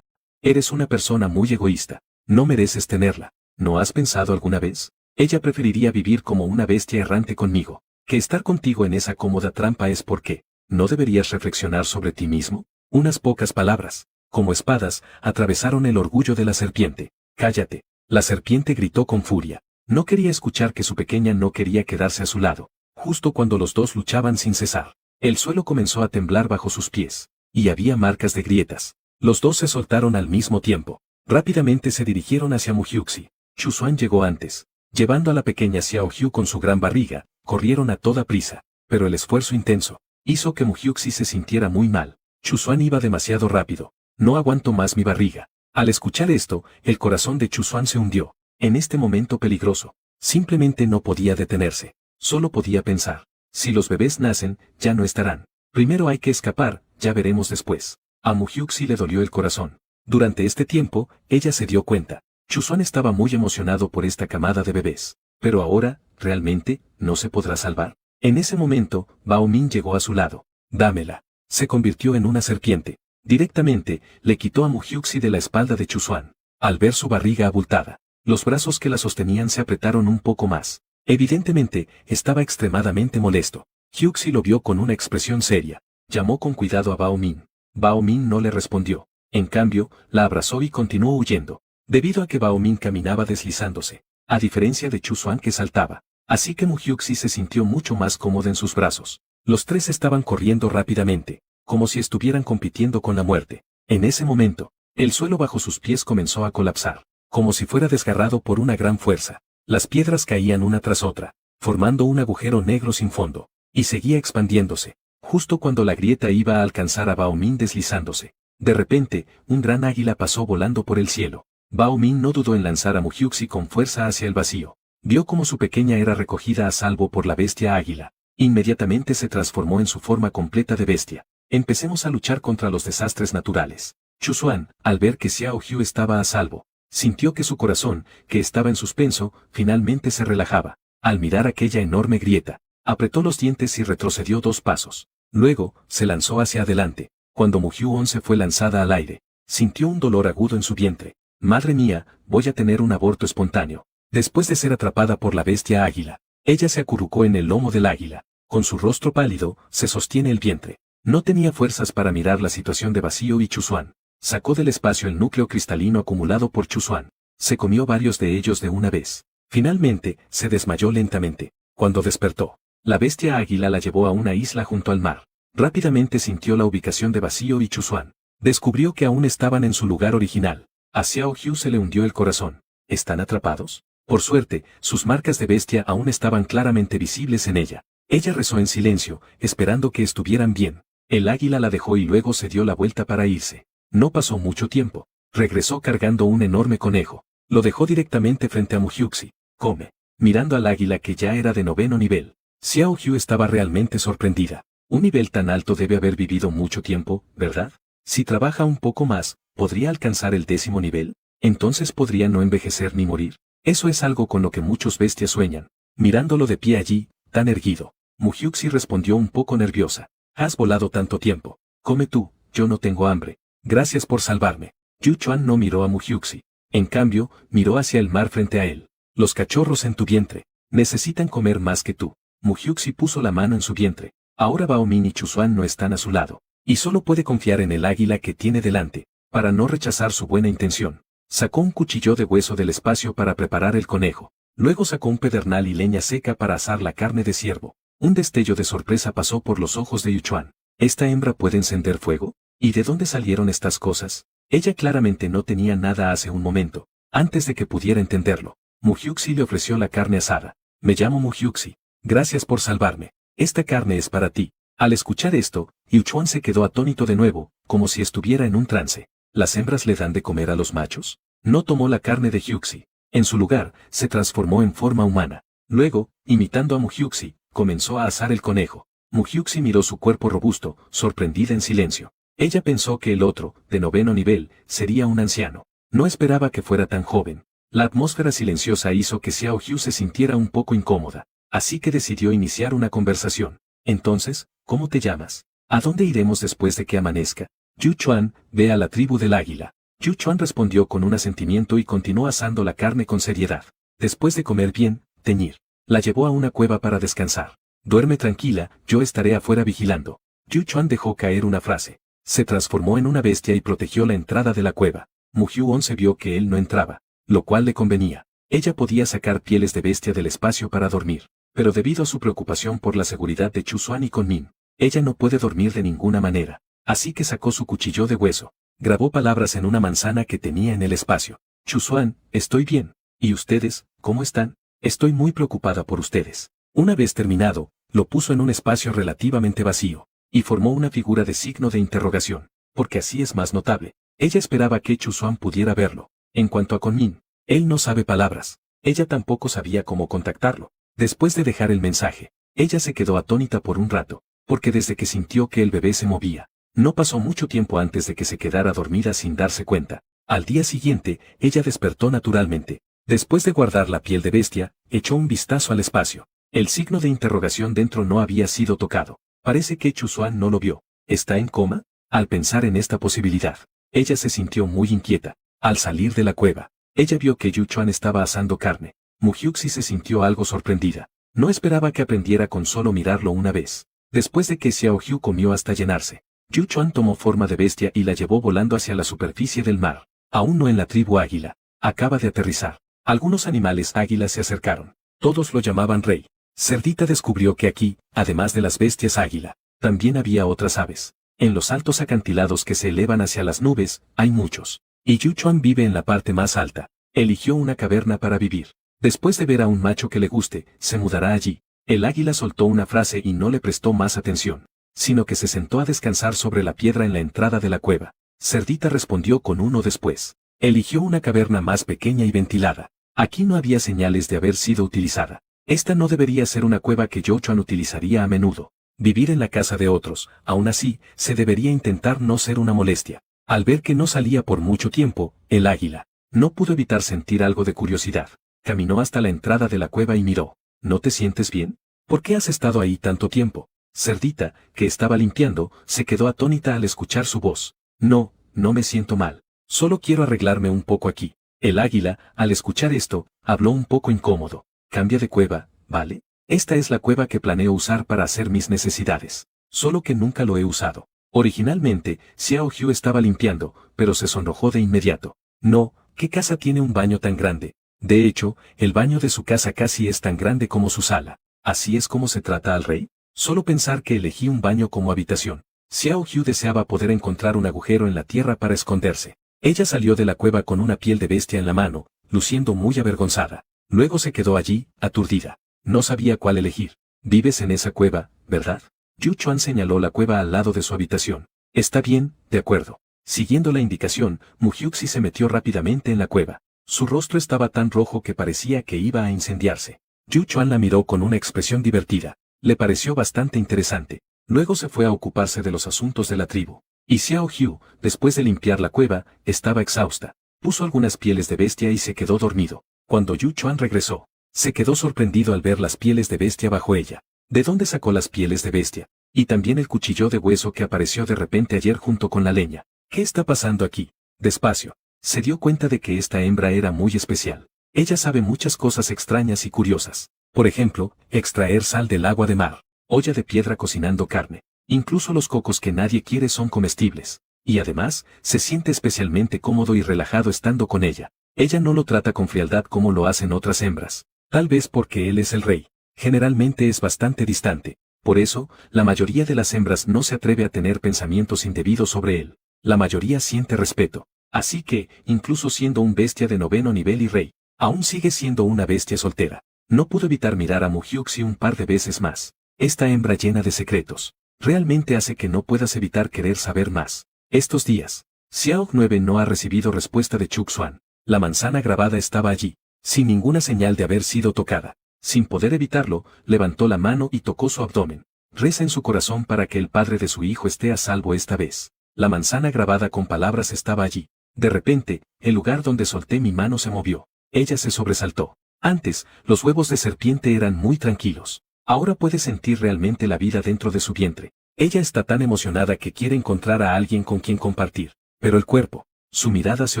Eres una persona muy egoísta. No mereces tenerla. ¿No has pensado alguna vez? Ella preferiría vivir como una bestia errante conmigo, que estar contigo en esa cómoda trampa. Es porque, ¿no deberías reflexionar sobre ti mismo? Unas pocas palabras, como espadas, atravesaron el orgullo de la serpiente. Cállate. La serpiente gritó con furia. No quería escuchar que su pequeña no quería quedarse a su lado. Justo cuando los dos luchaban sin cesar, el suelo comenzó a temblar bajo sus pies, y había marcas de grietas. Los dos se soltaron al mismo tiempo. Rápidamente se dirigieron hacia Mujiuxi. Chuzuan llegó antes. Llevando a la pequeña Xiaoyu con su gran barriga, corrieron a toda prisa. Pero el esfuerzo intenso hizo que Mujiuxi se sintiera muy mal. Chuzuan iba demasiado rápido. No aguanto más mi barriga. Al escuchar esto, el corazón de Chuzuan se hundió. En este momento peligroso, simplemente no podía detenerse. Solo podía pensar. Si los bebés nacen, ya no estarán. Primero hay que escapar, ya veremos después. A Mujiuxi le dolió el corazón. Durante este tiempo, ella se dio cuenta. Chuzuan estaba muy emocionado por esta camada de bebés. Pero ahora, ¿realmente, no se podrá salvar? En ese momento, Bao Min llegó a su lado. Dámela. Se convirtió en una serpiente. Directamente, le quitó a Mujiuxi de la espalda de Chuzuan. Al ver su barriga abultada, los brazos que la sostenían se apretaron un poco más. Evidentemente, estaba extremadamente molesto. Hyuxi lo vio con una expresión seria. Llamó con cuidado a Bao Min. Bao Min no le respondió. En cambio, la abrazó y continuó huyendo. Debido a que Bao Min caminaba deslizándose, a diferencia de Chuzuan que saltaba. Así que Mujiuxi se sintió mucho más cómodo en sus brazos. Los tres estaban corriendo rápidamente, como si estuvieran compitiendo con la muerte. En ese momento, el suelo bajo sus pies comenzó a colapsar, como si fuera desgarrado por una gran fuerza. Las piedras caían una tras otra, formando un agujero negro sin fondo, y seguía expandiéndose. Justo cuando la grieta iba a alcanzar a Bao Min deslizándose, de repente, un gran águila pasó volando por el cielo. Bao Min no dudó en lanzar a Mujiuxi con fuerza hacia el vacío. Vio cómo su pequeña era recogida a salvo por la bestia águila. Inmediatamente se transformó en su forma completa de bestia. Empecemos a luchar contra los desastres naturales. Chuzuan, al ver que Xiao Hu estaba a salvo, sintió que su corazón, que estaba en suspenso, finalmente se relajaba. Al mirar aquella enorme grieta, apretó los dientes y retrocedió 2 pasos. Luego, se lanzó hacia adelante. Cuando Mujiu-11 fue lanzada al aire, sintió un dolor agudo en su vientre. Madre mía, voy a tener un aborto espontáneo. Después de ser atrapada por la bestia águila, ella se acurrucó en el lomo del águila. Con su rostro pálido, se sostiene el vientre. No tenía fuerzas para mirar la situación de vacío y Chuzuan. Sacó del espacio el núcleo cristalino acumulado por Chuzuan. Se comió varios de ellos de una vez. Finalmente, se desmayó lentamente. Cuando despertó, la bestia águila la llevó a una isla junto al mar. Rápidamente sintió la ubicación de vacío y Chuzuan. Descubrió que aún estaban en su lugar original. A Xiao Hu se le hundió el corazón. ¿Están atrapados? Por suerte, sus marcas de bestia aún estaban claramente visibles en ella. Ella rezó en silencio, esperando que estuvieran bien. El águila la dejó y luego se dio la vuelta para irse. No pasó mucho tiempo. Regresó cargando un enorme conejo. Lo dejó directamente frente a Muhyuxi. Come. Mirando al águila que ya era de 9º nivel. Xiao Hu estaba realmente sorprendida. Un nivel tan alto debe haber vivido mucho tiempo, ¿verdad? Si trabaja un poco más, ¿podría alcanzar el 10º nivel? Entonces podría no envejecer ni morir. Eso es algo con lo que muchos bestias sueñan. Mirándolo de pie allí, tan erguido, Muhyuxi respondió un poco nerviosa. Has volado tanto tiempo. Come tú, yo no tengo hambre. Gracias por salvarme. Yu Chuan no miró a Muhyuxi. En cambio, miró hacia el mar frente a él. Los cachorros en tu vientre. Necesitan comer más que tú. Muhyuxi puso la mano en su vientre. Ahora Bao Min y Chuzuan no están a su lado. Y solo puede confiar en el águila que tiene delante, para no rechazar su buena intención. Sacó un cuchillo de hueso del espacio para preparar el conejo. Luego sacó un pedernal y leña seca para asar la carne de ciervo. Un destello de sorpresa pasó por los ojos de Yu Chuan. ¿Esta hembra puede encender fuego? ¿Y de dónde salieron estas cosas? Ella claramente no tenía nada hace un momento. Antes de que pudiera entenderlo, Muhyuxi le ofreció la carne asada. Me llamo Muhyuxi. Gracias por salvarme. Esta carne es para ti. Al escuchar esto, Yu Chuan se quedó atónito de nuevo, como si estuviera en un trance. ¿Las hembras le dan de comer a los machos? No tomó la carne de Hyuxi. En su lugar, se transformó en forma humana. Luego, imitando a Muhyuxi, comenzó a asar el conejo. Muhyuxi miró su cuerpo robusto, sorprendida en silencio. Ella pensó que el otro, de 9º nivel, sería un anciano. No esperaba que fuera tan joven. La atmósfera silenciosa hizo que Xiao Hu se sintiera un poco incómoda. Así que decidió iniciar una conversación. Entonces, ¿cómo te llamas? ¿A dónde iremos después de que amanezca? Yu Chuan, ve a la tribu del águila. Yu Chuan respondió con un asentimiento y continuó asando la carne con seriedad. Después de comer bien, teñir. La llevó a una cueva para descansar. Duerme tranquila, yo estaré afuera vigilando. Yu Chuan dejó caer una frase. Se transformó en una bestia y protegió la entrada de la cueva. Muhyuon se vio que él no entraba, lo cual le convenía. Ella podía sacar pieles de bestia del espacio para dormir. Pero debido a su preocupación por la seguridad de Chuzuan y Kunmin, ella no puede dormir de ninguna manera. Así que sacó su cuchillo de hueso. Grabó palabras en una manzana que tenía en el espacio. Chuzuan, estoy bien. ¿Y ustedes, cómo están? Estoy muy preocupada por ustedes. Una vez terminado, lo puso en un espacio relativamente vacío, y formó una figura de signo de interrogación, porque así es más notable. Ella esperaba que Chuzuan pudiera verlo. En cuanto a Kunmin, él no sabe palabras. Ella tampoco sabía cómo contactarlo. Después de dejar el mensaje, ella se quedó atónita por un rato, porque desde que sintió que el bebé se movía, no pasó mucho tiempo antes de que se quedara dormida sin darse cuenta. Al día siguiente, ella despertó naturalmente. Después de guardar la piel de bestia, echó un vistazo al espacio. El signo de interrogación dentro no había sido tocado. Parece que Chuzuan no lo vio. ¿Está en coma? Al pensar en esta posibilidad, ella se sintió muy inquieta. Al salir de la cueva, ella vio que Yu Chuan estaba asando carne. Muhyuxi se sintió algo sorprendida. No esperaba que aprendiera con solo mirarlo una vez. Después de que Xiao Hu comió hasta llenarse, Yu Chuan tomó forma de bestia y la llevó volando hacia la superficie del mar. Aún no en la tribu águila. Acaba de aterrizar. Algunos animales águilas se acercaron. Todos lo llamaban rey. Cerdita descubrió que aquí, además de las bestias águila, también había otras aves. En los altos acantilados que se elevan hacia las nubes, hay muchos. Y Yu Chuan vive en la parte más alta. Eligió una caverna para vivir. Después de ver a un macho que le guste, se mudará allí. El águila soltó una frase y no le prestó más atención, sino que se sentó a descansar sobre la piedra en la entrada de la cueva. Cerdita respondió con uno después. Eligió una caverna más pequeña y ventilada. Aquí no había señales de haber sido utilizada. Esta no debería ser una cueva que Yu Chuan utilizaría a menudo. Vivir en la casa de otros, aún así, se debería intentar no ser una molestia. Al ver que no salía por mucho tiempo, el águila no pudo evitar sentir algo de curiosidad. Caminó hasta la entrada de la cueva y miró. ¿No te sientes bien? ¿Por qué has estado ahí tanto tiempo? Cerdita, que estaba limpiando, se quedó atónita al escuchar su voz. No, no me siento mal. Solo quiero arreglarme un poco aquí. El águila, al escuchar esto, habló un poco incómodo. Cambia de cueva, ¿vale? Esta es la cueva que planeo usar para hacer mis necesidades. Solo que nunca lo he usado. Originalmente, Xiao Hu estaba limpiando, pero se sonrojó de inmediato. No, ¿qué casa tiene un baño tan grande? De hecho, el baño de su casa casi es tan grande como su sala. ¿Así es como se trata al rey? Solo pensar que elegí un baño como habitación. Xiao Hu deseaba poder encontrar un agujero en la tierra para esconderse. Ella salió de la cueva con una piel de bestia en la mano, luciendo muy avergonzada. Luego se quedó allí, aturdida. No sabía cuál elegir. Vives en esa cueva, ¿verdad? Yu Chuan señaló la cueva al lado de su habitación. Está bien, de acuerdo. Siguiendo la indicación, Mu Hyuxi se metió rápidamente en la cueva. Su rostro estaba tan rojo que parecía que iba a incendiarse. Yu Chuan la miró con una expresión divertida. Le pareció bastante interesante. Luego se fue a ocuparse de los asuntos de la tribu. Y Xiao Hu, después de limpiar la cueva, estaba exhausta. Puso algunas pieles de bestia y se quedó dormido. Cuando Yu Chuan regresó, se quedó sorprendido al ver las pieles de bestia bajo ella. ¿De dónde sacó las pieles de bestia? Y también el cuchillo de hueso que apareció de repente ayer junto con la leña. ¿Qué está pasando aquí? Despacio. Se dio cuenta de que esta hembra era muy especial. Ella sabe muchas cosas extrañas y curiosas. Por ejemplo, extraer sal del agua de mar, olla de piedra cocinando carne. Incluso los cocos que nadie quiere son comestibles. Y además, se siente especialmente cómodo y relajado estando con ella. Ella no lo trata con frialdad como lo hacen otras hembras. Tal vez porque él es el rey. Generalmente es bastante distante. Por eso, la mayoría de las hembras no se atreve a tener pensamientos indebidos sobre él. La mayoría siente respeto. Así que, incluso siendo un bestia de 9º nivel y rey, aún sigue siendo una bestia soltera. No pudo evitar mirar a Mu Hyuxi un par de veces más. Esta hembra llena de secretos realmente hace que no puedas evitar querer saber más. Estos días, Xiao 9 no ha recibido respuesta de Chuxuan. La manzana grabada estaba allí, sin ninguna señal de haber sido tocada. Sin poder evitarlo, levantó la mano y tocó su abdomen. Reza en su corazón para que el padre de su hijo esté a salvo esta vez. La manzana grabada con palabras estaba allí. De repente, el lugar donde solté mi mano se movió. Ella se sobresaltó. Antes, los huevos de serpiente eran muy tranquilos. Ahora puede sentir realmente la vida dentro de su vientre. Ella está tan emocionada que quiere encontrar a alguien con quien compartir. Pero el cuerpo, su mirada se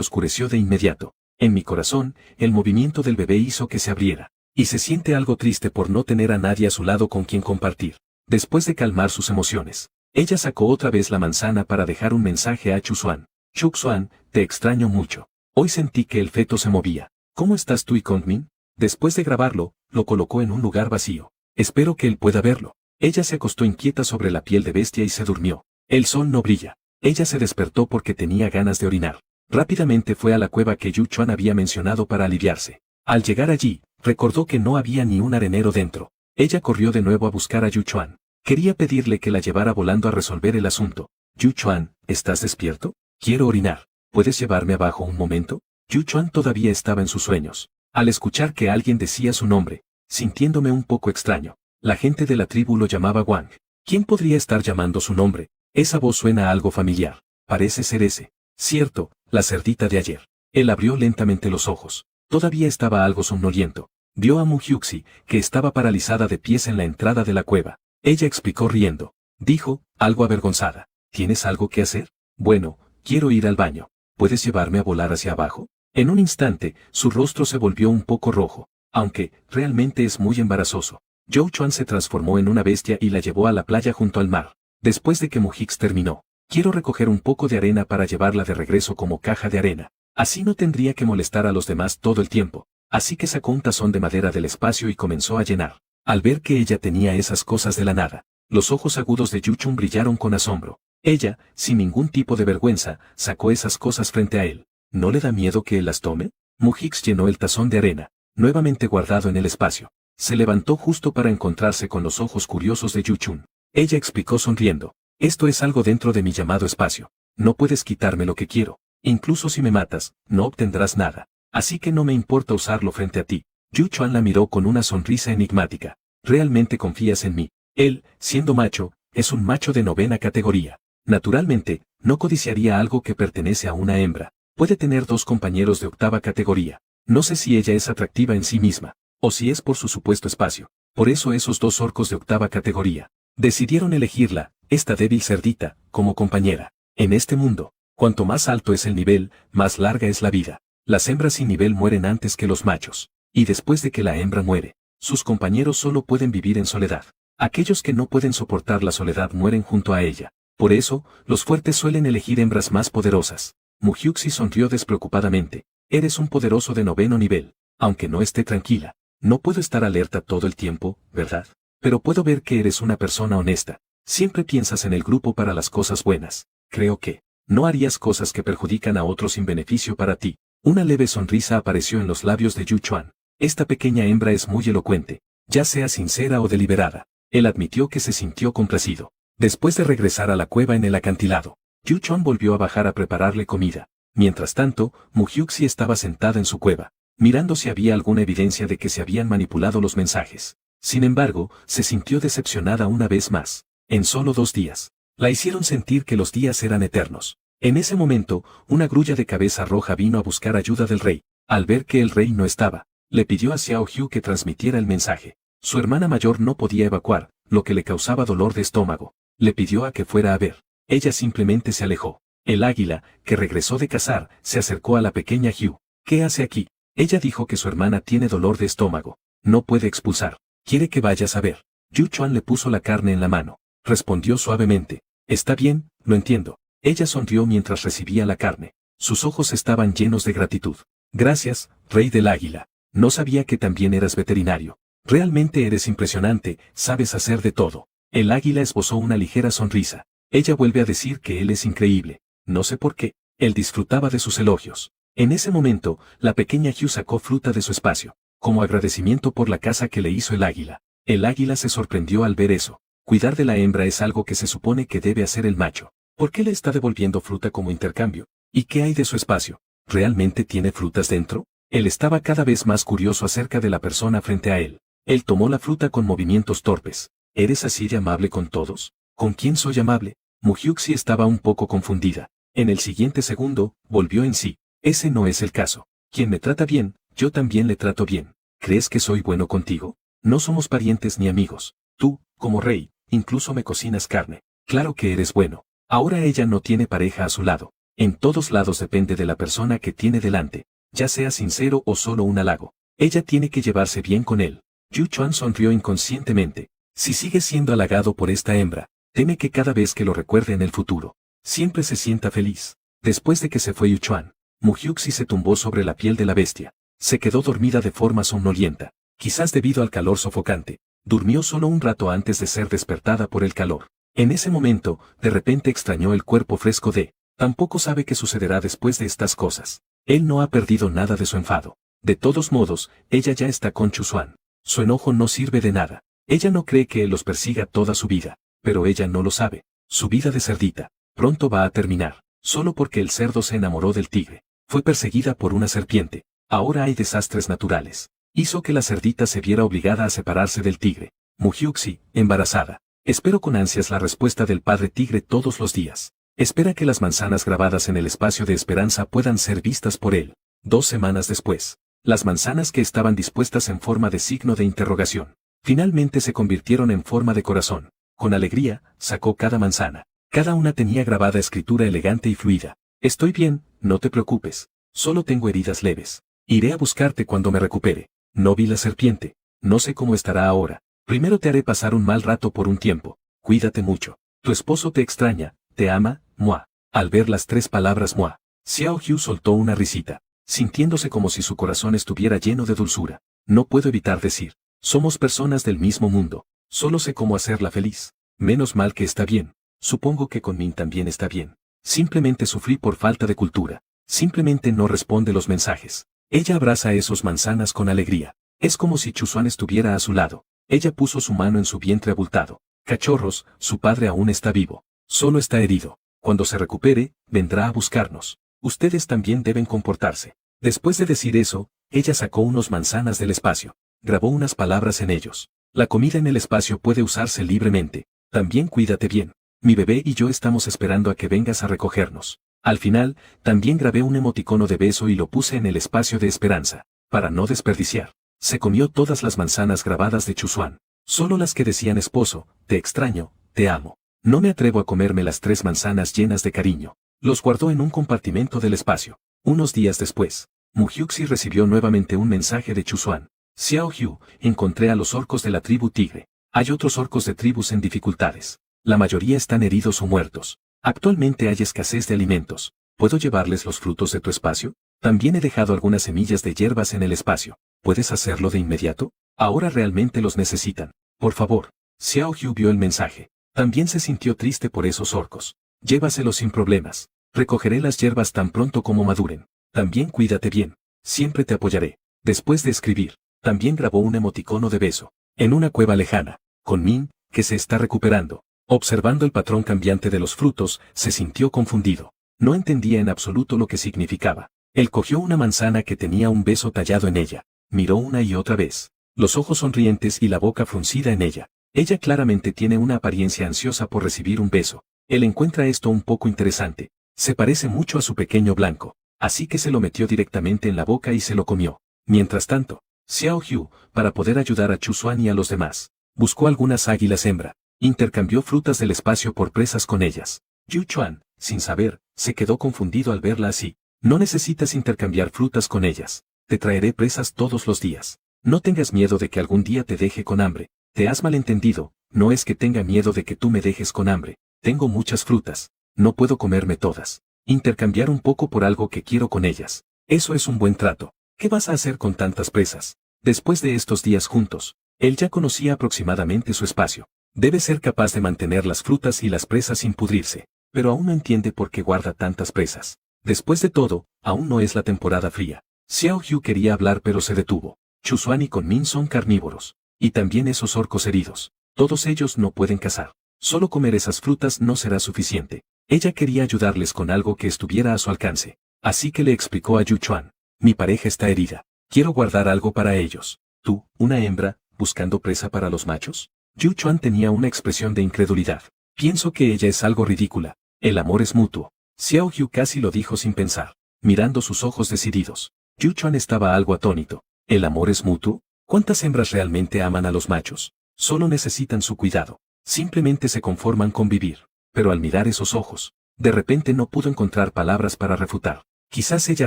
oscureció de inmediato. En mi corazón, el movimiento del bebé hizo que se abriera. Y se siente algo triste por no tener a nadie a su lado con quien compartir. Después de calmar sus emociones, ella sacó otra vez la manzana para dejar un mensaje a Chuxuan. Chuxuan, te extraño mucho. Hoy sentí que el feto se movía. ¿Cómo estás tú y Kongmin? Después de grabarlo, lo colocó en un lugar vacío. Espero que él pueda verlo. Ella se acostó inquieta sobre la piel de bestia y se durmió. El sol no brilla. Ella se despertó porque tenía ganas de orinar. Rápidamente fue a la cueva que Yu Chuan había mencionado para aliviarse. Al llegar allí, recordó que no había ni un arenero dentro. Ella corrió de nuevo a buscar a Yu Chuan. Quería pedirle que la llevara volando a resolver el asunto. Yu Chuan, ¿estás despierto? Quiero orinar. ¿Puedes llevarme abajo un momento? Yu Chuan todavía estaba en sus sueños. Al escuchar que alguien decía su nombre, sintiéndome un poco extraño, la gente de la tribu lo llamaba Wang. ¿Quién podría estar llamando su nombre? Esa voz suena a algo familiar. Parece ser ese. Cierto, la cerdita de ayer. Él abrió lentamente los ojos. Todavía estaba algo somnoliento. Vio a Mu Hyuxi, que estaba paralizada de pies en la entrada de la cueva. Ella explicó riendo. Dijo, algo avergonzada. ¿Tienes algo que hacer? Bueno, quiero ir al baño. ¿Puedes llevarme a volar hacia abajo? En un instante, su rostro se volvió un poco rojo. Aunque, realmente es muy embarazoso. Zhou Chuan se transformó en una bestia y la llevó a la playa junto al mar. Después de que Mu Hix terminó, quiero recoger un poco de arena para llevarla de regreso como caja de arena. Así no tendría que molestar a los demás todo el tiempo. Así que sacó un tazón de madera del espacio y comenzó a llenar. Al ver que ella tenía esas cosas de la nada, los ojos agudos de Yu Chun brillaron con asombro. Ella, sin ningún tipo de vergüenza, sacó esas cosas frente a él. ¿No le da miedo que él las tome? Mu Hix llenó el tazón de arena, nuevamente guardado en el espacio. Se levantó justo para encontrarse con los ojos curiosos de Yu Chun. Ella explicó sonriendo. Esto es algo dentro de mi llamado espacio. No puedes quitarme lo que quiero. Incluso si me matas, no obtendrás nada. Así que no me importa usarlo frente a ti. Yu Chuan la miró con una sonrisa enigmática. ¿Realmente confías en mí? Él, siendo macho, es un macho de 9ª categoría. Naturalmente, no codiciaría algo que pertenece a una hembra. Puede tener 2 compañeros de 8ª categoría. No sé si ella es atractiva en sí misma, o si es por su supuesto espacio. Por eso esos 2 orcos de 8ª categoría decidieron elegirla, esta débil cerdita, como compañera. En este mundo, cuanto más alto es el nivel, más larga es la vida. Las hembras sin nivel mueren antes que los machos. Y después de que la hembra muere, sus compañeros solo pueden vivir en soledad. Aquellos que no pueden soportar la soledad mueren junto a ella. Por eso, los fuertes suelen elegir hembras más poderosas. Mu Hyuxi sonrió despreocupadamente. Eres un poderoso de 9º nivel. Aunque no esté tranquila, no puedo estar alerta todo el tiempo, ¿verdad? Pero puedo ver que eres una persona honesta. Siempre piensas en el grupo para las cosas buenas. Creo que No harías cosas que perjudican a otros sin beneficio para ti. Una leve sonrisa apareció en los labios de Yu Chuan. Esta pequeña hembra es muy elocuente, ya sea sincera o deliberada. Él admitió que se sintió complacido. Después de regresar a la cueva en el acantilado, Yu Chuan volvió a bajar a prepararle comida. Mientras tanto, Mu Hyuxi estaba sentada en su cueva, mirando si había alguna evidencia de que se habían manipulado los mensajes. Sin embargo, se sintió decepcionada una vez más. En solo 2 días, la hicieron sentir que los días eran eternos. En ese momento, una grulla de cabeza roja vino a buscar ayuda del rey. Al ver que el rey no estaba, le pidió a Xiao Hu que transmitiera el mensaje. Su hermana mayor no podía evacuar, lo que le causaba dolor de estómago. Le pidió a que fuera a ver. Ella simplemente se alejó. El águila, que regresó de cazar, se acercó a la pequeña Hu. ¿Qué hace aquí? Ella dijo que su hermana tiene dolor de estómago. No puede expulsar. ¿Quiere que vayas a ver? Yu Chuan le puso la carne en la mano. Respondió suavemente. Está bien, lo entiendo. Ella sonrió mientras recibía la carne. Sus ojos estaban llenos de gratitud. Gracias, rey del águila. No sabía que también eras veterinario. Realmente eres impresionante, sabes hacer de todo. El águila esbozó una ligera sonrisa. Ella vuelve a decir que él es increíble. No sé por qué. Él disfrutaba de sus elogios. En ese momento, la pequeña Hu sacó fruta de su espacio, como agradecimiento por la caza que le hizo el águila. El águila se sorprendió al ver eso. Cuidar de la hembra es algo que se supone que debe hacer el macho. ¿Por qué le está devolviendo fruta como intercambio? ¿Y qué hay de su espacio? ¿Realmente tiene frutas dentro? Él estaba cada vez más curioso acerca de la persona frente a él. Él tomó la fruta con movimientos torpes. ¿Eres así de amable con todos? ¿Con quién soy amable? Mu Hyuxi estaba un poco confundida. En el siguiente segundo, volvió en sí. Ese no es el caso. Quien me trata bien, yo también le trato bien. ¿Crees que soy bueno contigo? No somos parientes ni amigos. Tú, como rey, incluso me cocinas carne. Claro que eres bueno. Ahora ella no tiene pareja a su lado. En todos lados depende de la persona que tiene delante, ya sea sincero o solo un halago. Ella tiene que llevarse bien con él. Yu Chuan sonrió inconscientemente. Si sigue siendo halagado por esta hembra, teme que cada vez que lo recuerde en el futuro, siempre se sienta feliz. Después de que se fue Yu Chuan, Mu Hyuxi se tumbó sobre la piel de la bestia. Se quedó dormida de forma somnolienta, quizás debido al calor sofocante. Durmió solo un rato antes de ser despertada por el calor. En ese momento, de repente extrañó el cuerpo fresco de. Tampoco sabe qué sucederá después de estas cosas. Él no ha perdido nada de su enfado. De todos modos, ella ya está con Chuzuan. Su enojo no sirve de nada. Ella no cree que él los persiga toda su vida, pero ella no lo sabe. Su vida de cerdita, pronto va a terminar, solo porque el cerdo se enamoró del tigre. Fue perseguida por una serpiente. Ahora hay desastres naturales. Hizo que la cerdita se viera obligada a separarse del tigre. Mu Hyuxi, embarazada. Espero con ansias la respuesta del padre tigre todos los días. Espera que las manzanas grabadas en el espacio de esperanza puedan ser vistas por él. 2 semanas después, las manzanas que estaban dispuestas en forma de signo de interrogación, finalmente se convirtieron en forma de corazón. Con alegría, sacó cada manzana. Cada una tenía grabada escritura elegante y fluida. Estoy bien, no te preocupes. Solo tengo heridas leves. Iré a buscarte cuando me recupere. No vi la serpiente. No sé cómo estará ahora. Primero te haré pasar un mal rato por un tiempo. Cuídate mucho. Tu esposo te extraña, te ama, Mua. Al ver las 3 palabras Mua, Xiao Hu soltó una risita, sintiéndose como si su corazón estuviera lleno de dulzura. No puedo evitar decir, somos personas del mismo mundo. Solo sé cómo hacerla feliz. Menos mal que está bien. Supongo que con Min también está bien. Simplemente sufrí por falta de cultura. Simplemente no responde los mensajes. Ella abraza esos manzanas con alegría. Es como si Chuzuan estuviera a su lado. Ella puso su mano en su vientre abultado. Cachorros, su padre aún está vivo. Solo está herido. Cuando se recupere, vendrá a buscarnos. Ustedes también deben comportarse. Después de decir eso, ella sacó unos manzanas del espacio. Grabó unas palabras en ellos. La comida en el espacio puede usarse libremente. También cuídate bien. Mi bebé y yo estamos esperando a que vengas a recogernos. Al final, también grabé un emoticono de beso y lo puse en el espacio de esperanza, para no desperdiciar. Se comió todas las manzanas grabadas de Chuzuan. Solo las que decían esposo, te extraño, te amo. No me atrevo a comerme las 3 manzanas llenas de cariño. Los guardó en un compartimento del espacio. Unos días después, Mu Hyuxi recibió nuevamente un mensaje de Chuzuan. Xiao Hu, encontré a los orcos de la tribu Tigre. Hay otros orcos de tribus en dificultades. La mayoría están heridos o muertos. Actualmente hay escasez de alimentos. ¿Puedo llevarles los frutos de tu espacio? También he dejado algunas semillas de hierbas en el espacio. ¿Puedes hacerlo de inmediato? Ahora realmente los necesitan. Por favor. Xiao Hu vio el mensaje. También se sintió triste por esos orcos. Llévaselos sin problemas. Recogeré las hierbas tan pronto como maduren. También cuídate bien. Siempre te apoyaré. Después de escribir, también grabó un emoticono de beso. En una cueva lejana, con Min, que se está recuperando. Observando el patrón cambiante de los frutos, se sintió confundido. No entendía en absoluto lo que significaba. Él cogió una manzana que tenía un beso tallado en ella. Miró una y otra vez. Los ojos sonrientes y la boca fruncida en ella. Ella claramente tiene una apariencia ansiosa por recibir un beso. Él encuentra esto un poco interesante. Se parece mucho a su pequeño blanco. Así que se lo metió directamente en la boca y se lo comió. Mientras tanto, Xiao Hu, para poder ayudar a Chu Xuan y a los demás, buscó algunas águilas hembra. Intercambió frutas del espacio por presas con ellas. Yu Chuan, sin saber, se quedó confundido al verla así. No necesitas intercambiar frutas con ellas. Te traeré presas todos los días. No tengas miedo de que algún día te deje con hambre. Te has malentendido, no es que tenga miedo de que tú me dejes con hambre. Tengo muchas frutas. No puedo comerme todas. Intercambiar un poco por algo que quiero con ellas. Eso es un buen trato. ¿Qué vas a hacer con tantas presas? Después de estos días juntos, él ya conocía aproximadamente su espacio. Debe ser capaz de mantener las frutas y las presas sin pudrirse, pero aún no entiende por qué guarda tantas presas. Después de todo, aún no es la temporada fría. Xiao Hu quería hablar pero se detuvo. Chu Xuan y Kun Min son carnívoros. Y también esos orcos heridos. Todos ellos no pueden cazar. Solo comer esas frutas no será suficiente. Ella quería ayudarles con algo que estuviera a su alcance. Así que le explicó a Yu Chuan. Mi pareja está herida. Quiero guardar algo para ellos. ¿Tú, una hembra, buscando presa para los machos? Yu Chuan tenía una expresión de incredulidad. Pienso que ella es algo ridícula. El amor es mutuo. Xiao Hu casi lo dijo sin pensar, mirando sus ojos decididos. Yu Chuan estaba algo atónito. ¿El amor es mutuo? ¿Cuántas hembras realmente aman a los machos? Solo necesitan su cuidado. Simplemente se conforman con vivir. Pero al mirar esos ojos, de repente no pudo encontrar palabras para refutar. Quizás ella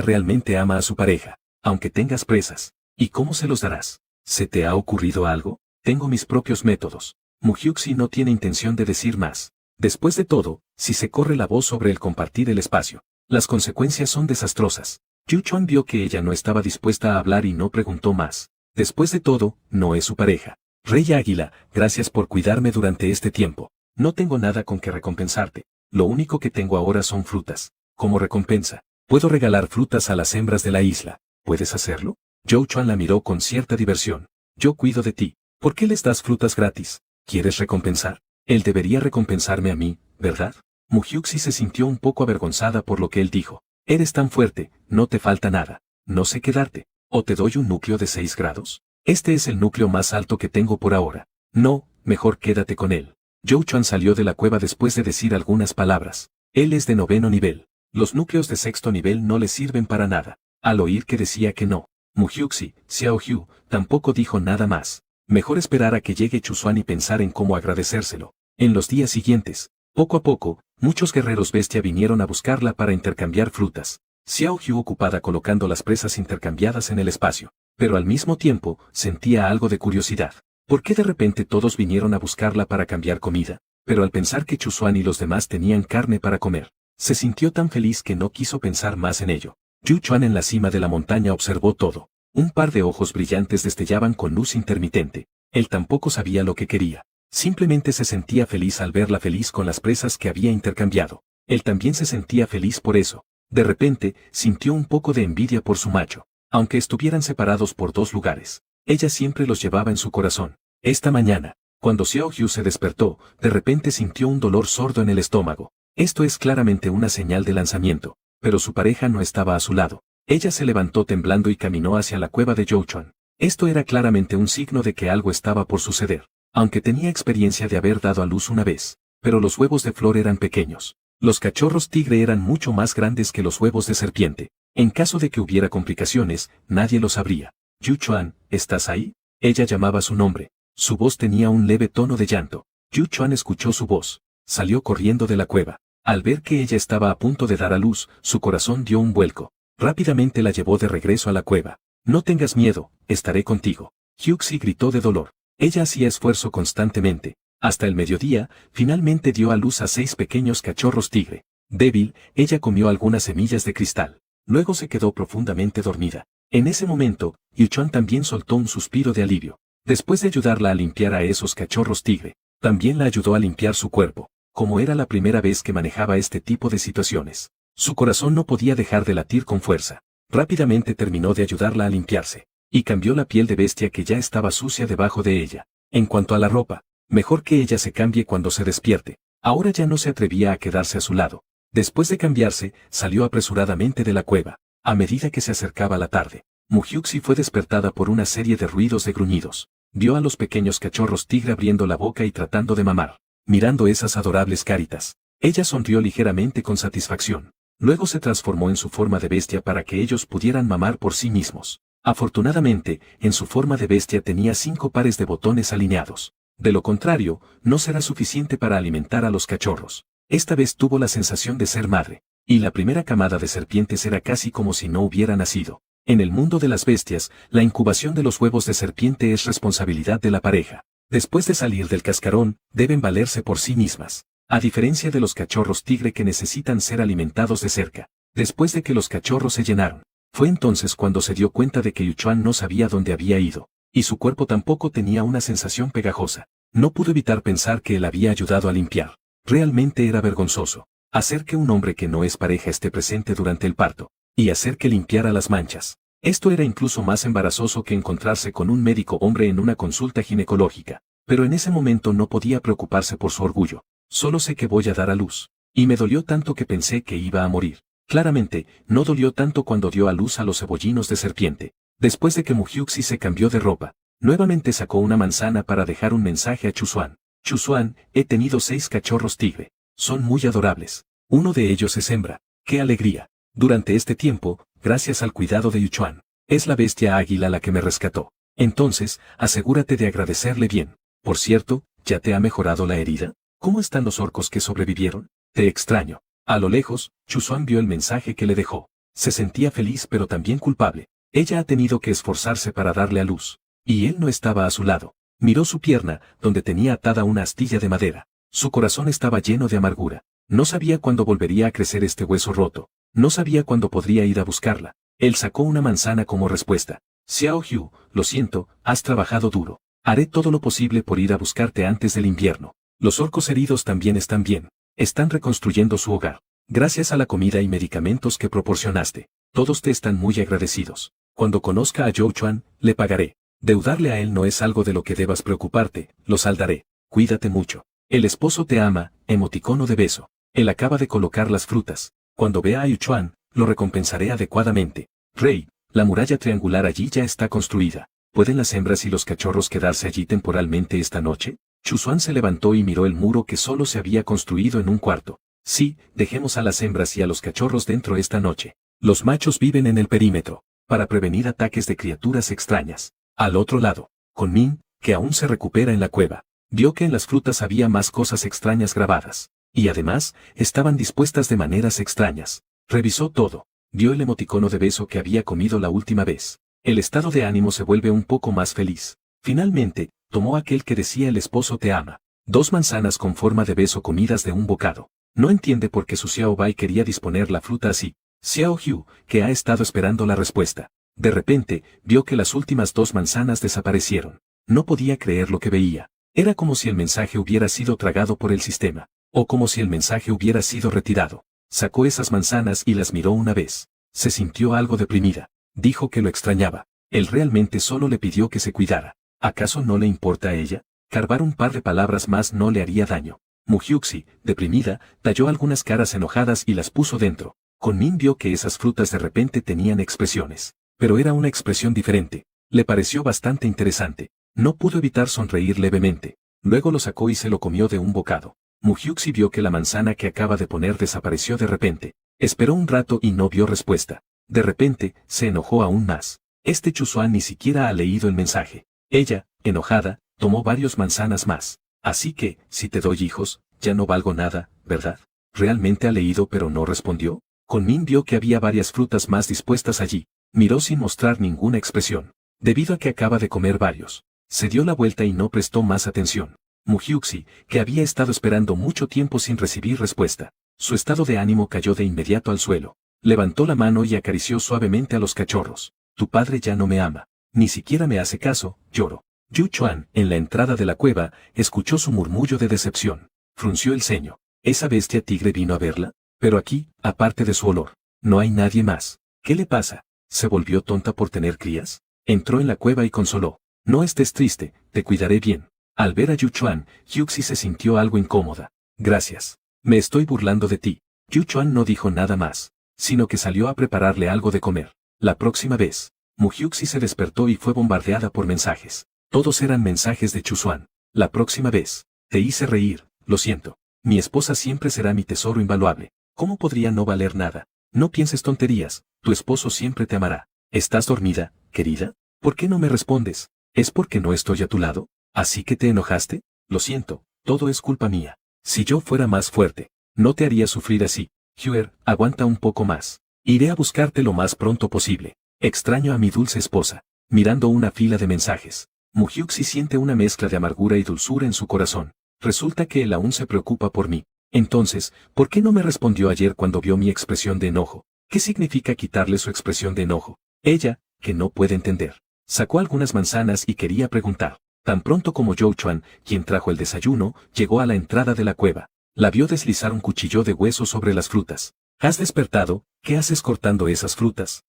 realmente ama a su pareja, aunque tengas presas. ¿Y cómo se los darás? ¿Se te ha ocurrido algo? Tengo mis propios métodos. Muhyuxi no tiene intención de decir más. Después de todo, si se corre la voz sobre el compartir el espacio, las consecuencias son desastrosas. Yu Chuan vio que ella no estaba dispuesta a hablar y no preguntó más. Después de todo, no es su pareja. Rey Águila, gracias por cuidarme durante este tiempo. No tengo nada con que recompensarte. Lo único que tengo ahora son frutas. Como recompensa, puedo regalar frutas a las hembras de la isla. ¿Puedes hacerlo? Zhou Chuan la miró con cierta diversión. Yo cuido de ti. ¿Por qué les das frutas gratis? ¿Quieres recompensar? Él debería recompensarme a mí, ¿verdad? Muhyuxi se sintió un poco avergonzada por lo que él dijo. Eres tan fuerte, no te falta nada. No sé qué darte. ¿O te doy un núcleo de 6 grados? Este es el núcleo más alto que tengo por ahora. No, mejor quédate con él. Zhou Chuan salió de la cueva después de decir algunas palabras. Él es de 9º nivel. Los núcleos de 6º nivel no le sirven para nada. Al oír que decía que no, Muhyuxi, Xiao Hu, tampoco dijo nada más. Mejor esperar a que llegue Chu Xuan y pensar en cómo agradecérselo. En los días siguientes, poco a poco, muchos guerreros bestia vinieron a buscarla para intercambiar frutas. Xiao Hu ocupada colocando las presas intercambiadas en el espacio, pero al mismo tiempo, sentía algo de curiosidad. ¿Por qué de repente todos vinieron a buscarla para cambiar comida? Pero al pensar que Chu Xuan y los demás tenían carne para comer, se sintió tan feliz que no quiso pensar más en ello. Yu Chuan en la cima de la montaña observó todo. Un par de ojos brillantes destellaban con luz intermitente. Él tampoco sabía lo que quería. Simplemente se sentía feliz al verla feliz con las presas que había intercambiado. Él también se sentía feliz por eso. De repente, sintió un poco de envidia por su macho. Aunque estuvieran separados por 2 lugares, ella siempre los llevaba en su corazón. Esta mañana, cuando Xiao Hu se despertó, de repente sintió un dolor sordo en el estómago. Esto es claramente una señal de lanzamiento, pero su pareja no estaba a su lado. Ella se levantó temblando y caminó hacia la cueva de Zhou Chuan. Esto era claramente un signo de que algo estaba por suceder. Aunque tenía experiencia de haber dado a luz una vez, pero los huevos de flor eran pequeños. Los cachorros tigre eran mucho más grandes que los huevos de serpiente. En caso de que hubiera complicaciones, nadie lo sabría. Yu Chuan, ¿estás ahí? Ella llamaba su nombre. Su voz tenía un leve tono de llanto. Yu Chuan escuchó su voz. Salió corriendo de la cueva. Al ver que ella estaba a punto de dar a luz, su corazón dio un vuelco. Rápidamente la llevó de regreso a la cueva. No tengas miedo, estaré contigo. Hyuxi gritó de dolor. Ella hacía esfuerzo constantemente. Hasta el mediodía, finalmente dio a luz a 6 pequeños cachorros tigre. Débil, ella comió algunas semillas de cristal. Luego se quedó profundamente dormida. En ese momento, Yu Chuan también soltó un suspiro de alivio. Después de ayudarla a limpiar a esos cachorros tigre, también la ayudó a limpiar su cuerpo. Como era la primera vez que manejaba este tipo de situaciones, Su corazón no podía dejar de latir con fuerza. Rápidamente terminó de ayudarla a limpiarse, y cambió la piel de bestia que ya estaba sucia debajo de ella. En cuanto a la ropa, mejor que ella se cambie cuando se despierte. Ahora ya no se atrevía a quedarse a su lado. Después de cambiarse, salió apresuradamente de la cueva. A medida que se acercaba la tarde, Mujiuxi fue despertada por una serie de ruidos de gruñidos. Vio a los pequeños cachorros tigre abriendo la boca y tratando de mamar, mirando esas adorables caritas. Ella sonrió ligeramente con satisfacción. Luego se transformó en su forma de bestia para que ellos pudieran mamar por sí mismos. Afortunadamente, en su forma de bestia tenía 5 pares de botones alineados. De lo contrario, no será suficiente para alimentar a los cachorros. Esta vez tuvo la sensación de ser madre, y la primera camada de serpientes era casi como si no hubiera nacido. En el mundo de las bestias, la incubación de los huevos de serpiente es responsabilidad de la pareja. Después de salir del cascarón, deben valerse por sí mismas. A diferencia de los cachorros tigre que necesitan ser alimentados de cerca. Después de que los cachorros se llenaron, fue entonces cuando se dio cuenta de que Yuchuan no sabía dónde había ido, y su cuerpo tampoco tenía una sensación pegajosa. No pudo evitar pensar que él había ayudado a limpiar. Realmente era vergonzoso. Hacer que un hombre que no es pareja esté presente durante el parto, y hacer que limpiara las manchas. Esto era incluso más embarazoso que encontrarse con un médico hombre en una consulta ginecológica, pero en ese momento no podía preocuparse por su orgullo. Solo sé que voy a dar a luz. Y me dolió tanto que pensé que iba a morir. Claramente, no dolió tanto cuando dio a luz a los cebollinos de serpiente. Después de que Mujiuxi se cambió de ropa, nuevamente sacó una manzana para dejar un mensaje a Chuzuan. Chuzuan, he tenido 6 cachorros tigre. Son muy adorables. Uno de ellos es hembra. ¡Qué alegría! Durante este tiempo, gracias al cuidado de Yuchuan, es la bestia águila la que me rescató. Entonces, asegúrate de agradecerle bien. Por cierto, ¿ya te ha mejorado la herida? ¿Cómo están los orcos que sobrevivieron? Te extraño. A lo lejos, Chuzuan vio el mensaje que le dejó. Se sentía feliz pero también culpable. Ella ha tenido que esforzarse para darle a luz. Y él no estaba a su lado. Miró su pierna, donde tenía atada una astilla de madera. Su corazón estaba lleno de amargura. No sabía cuándo volvería a crecer este hueso roto. No sabía cuándo podría ir a buscarla. Él sacó una manzana como respuesta. Xiao Hu, lo siento, has trabajado duro. Haré todo lo posible por ir a buscarte antes del invierno. Los orcos heridos también están bien. Están reconstruyendo su hogar. Gracias a la comida y medicamentos que proporcionaste. Todos te están muy agradecidos. Cuando conozca a Zhou Chuan, le pagaré. Deudarle a él no es algo de lo que debas preocuparte, lo saldaré. Cuídate mucho. El esposo te ama, emoticono de beso. Él acaba de colocar las frutas. Cuando vea a Yuchuan, lo recompensaré adecuadamente. Rey, la muralla triangular allí ya está construida. ¿Pueden las hembras y los cachorros quedarse allí temporalmente esta noche? Chuzuan se levantó y miró el muro que solo se había construido en un cuarto. Sí, dejemos a las hembras y a los cachorros dentro esta noche. Los machos viven en el perímetro, para prevenir ataques de criaturas extrañas. Al otro lado, Kunming, que aún se recupera en la cueva, vio que en las frutas había más cosas extrañas grabadas. Y además, estaban dispuestas de maneras extrañas. Revisó todo. Vio el emoticono de beso que había comido la última vez. El estado de ánimo se vuelve un poco más feliz. Finalmente, tomó aquel que decía el esposo te ama. 2 manzanas con forma de beso comidas de un bocado. No entiende por qué su Xiao Bai quería disponer la fruta así. Xiao Hu, que ha estado esperando la respuesta. De repente, vio que las últimas 2 manzanas desaparecieron. No podía creer lo que veía. Era como si el mensaje hubiera sido tragado por el sistema. O como si el mensaje hubiera sido retirado. Sacó esas manzanas y las miró una vez. Se sintió algo deprimida. Dijo que lo extrañaba. Él realmente solo le pidió que se cuidara. ¿Acaso no le importa a ella? Carbar un par de palabras más no le haría daño. Mujiuxi, deprimida, talló algunas caras enojadas y las puso dentro. Kunming vio que esas frutas de repente tenían expresiones. Pero era una expresión diferente. Le pareció bastante interesante. No pudo evitar sonreír levemente. Luego lo sacó y se lo comió de un bocado. Mujiuxi vio que la manzana que acaba de poner desapareció de repente. Esperó un rato y no vio respuesta. De repente, se enojó aún más. Este Chuzuan ni siquiera ha leído el mensaje. Ella, enojada, tomó varias manzanas más. Así que, si te doy hijos, ya no valgo nada, ¿verdad? ¿Realmente ha leído pero no respondió? Kunming vio que había varias frutas más dispuestas allí. Miró sin mostrar ninguna expresión. Debido a que acaba de comer varios. Se dio la vuelta y no prestó más atención. Mujiuxi, que había estado esperando mucho tiempo sin recibir respuesta. Su estado de ánimo cayó de inmediato al suelo. Levantó la mano y acarició suavemente a los cachorros. Tu padre ya no me ama. Ni siquiera me hace caso, lloro. Yuchuan, en la entrada de la cueva, escuchó su murmullo de decepción. Frunció el ceño. ¿Esa bestia tigre vino a verla? Pero aquí, aparte de su olor, no hay nadie más. ¿Qué le pasa? ¿Se volvió tonta por tener crías? Entró en la cueva y consoló. No estés triste, te cuidaré bien. Al ver a Yu Chuan, Hyuxi se sintió algo incómoda. Gracias. Me estoy burlando de ti. Yu Chuan no dijo nada más, sino que salió a prepararle algo de comer. La próxima vez, Mu Hyuxi se despertó y fue bombardeada por mensajes. Todos eran mensajes de Chusuan. La próxima vez, te hice reír, lo siento. Mi esposa siempre será mi tesoro invaluable. ¿Cómo podría no valer nada? No pienses tonterías, tu esposo siempre te amará. ¿Estás dormida, querida? ¿Por qué no me respondes? ¿Es porque no estoy a tu lado? ¿Así que te enojaste? Lo siento, todo es culpa mía. Si yo fuera más fuerte, no te haría sufrir así. Huer, aguanta un poco más. Iré a buscarte lo más pronto posible. Extraño a mi dulce esposa. Mirando una fila de mensajes, Mu Hyuxi siente una mezcla de amargura y dulzura en su corazón. Resulta que él aún se preocupa por mí. Entonces, ¿por qué no me respondió ayer cuando vio mi expresión de enojo? ¿Qué significa quitarle su expresión de enojo? Ella, que no puede entender. Sacó algunas manzanas y quería preguntar. Tan pronto como Zhou Chuan, quien trajo el desayuno, llegó a la entrada de la cueva. La vio deslizar un cuchillo de hueso sobre las frutas. ¿Has despertado? ¿Qué haces cortando esas frutas?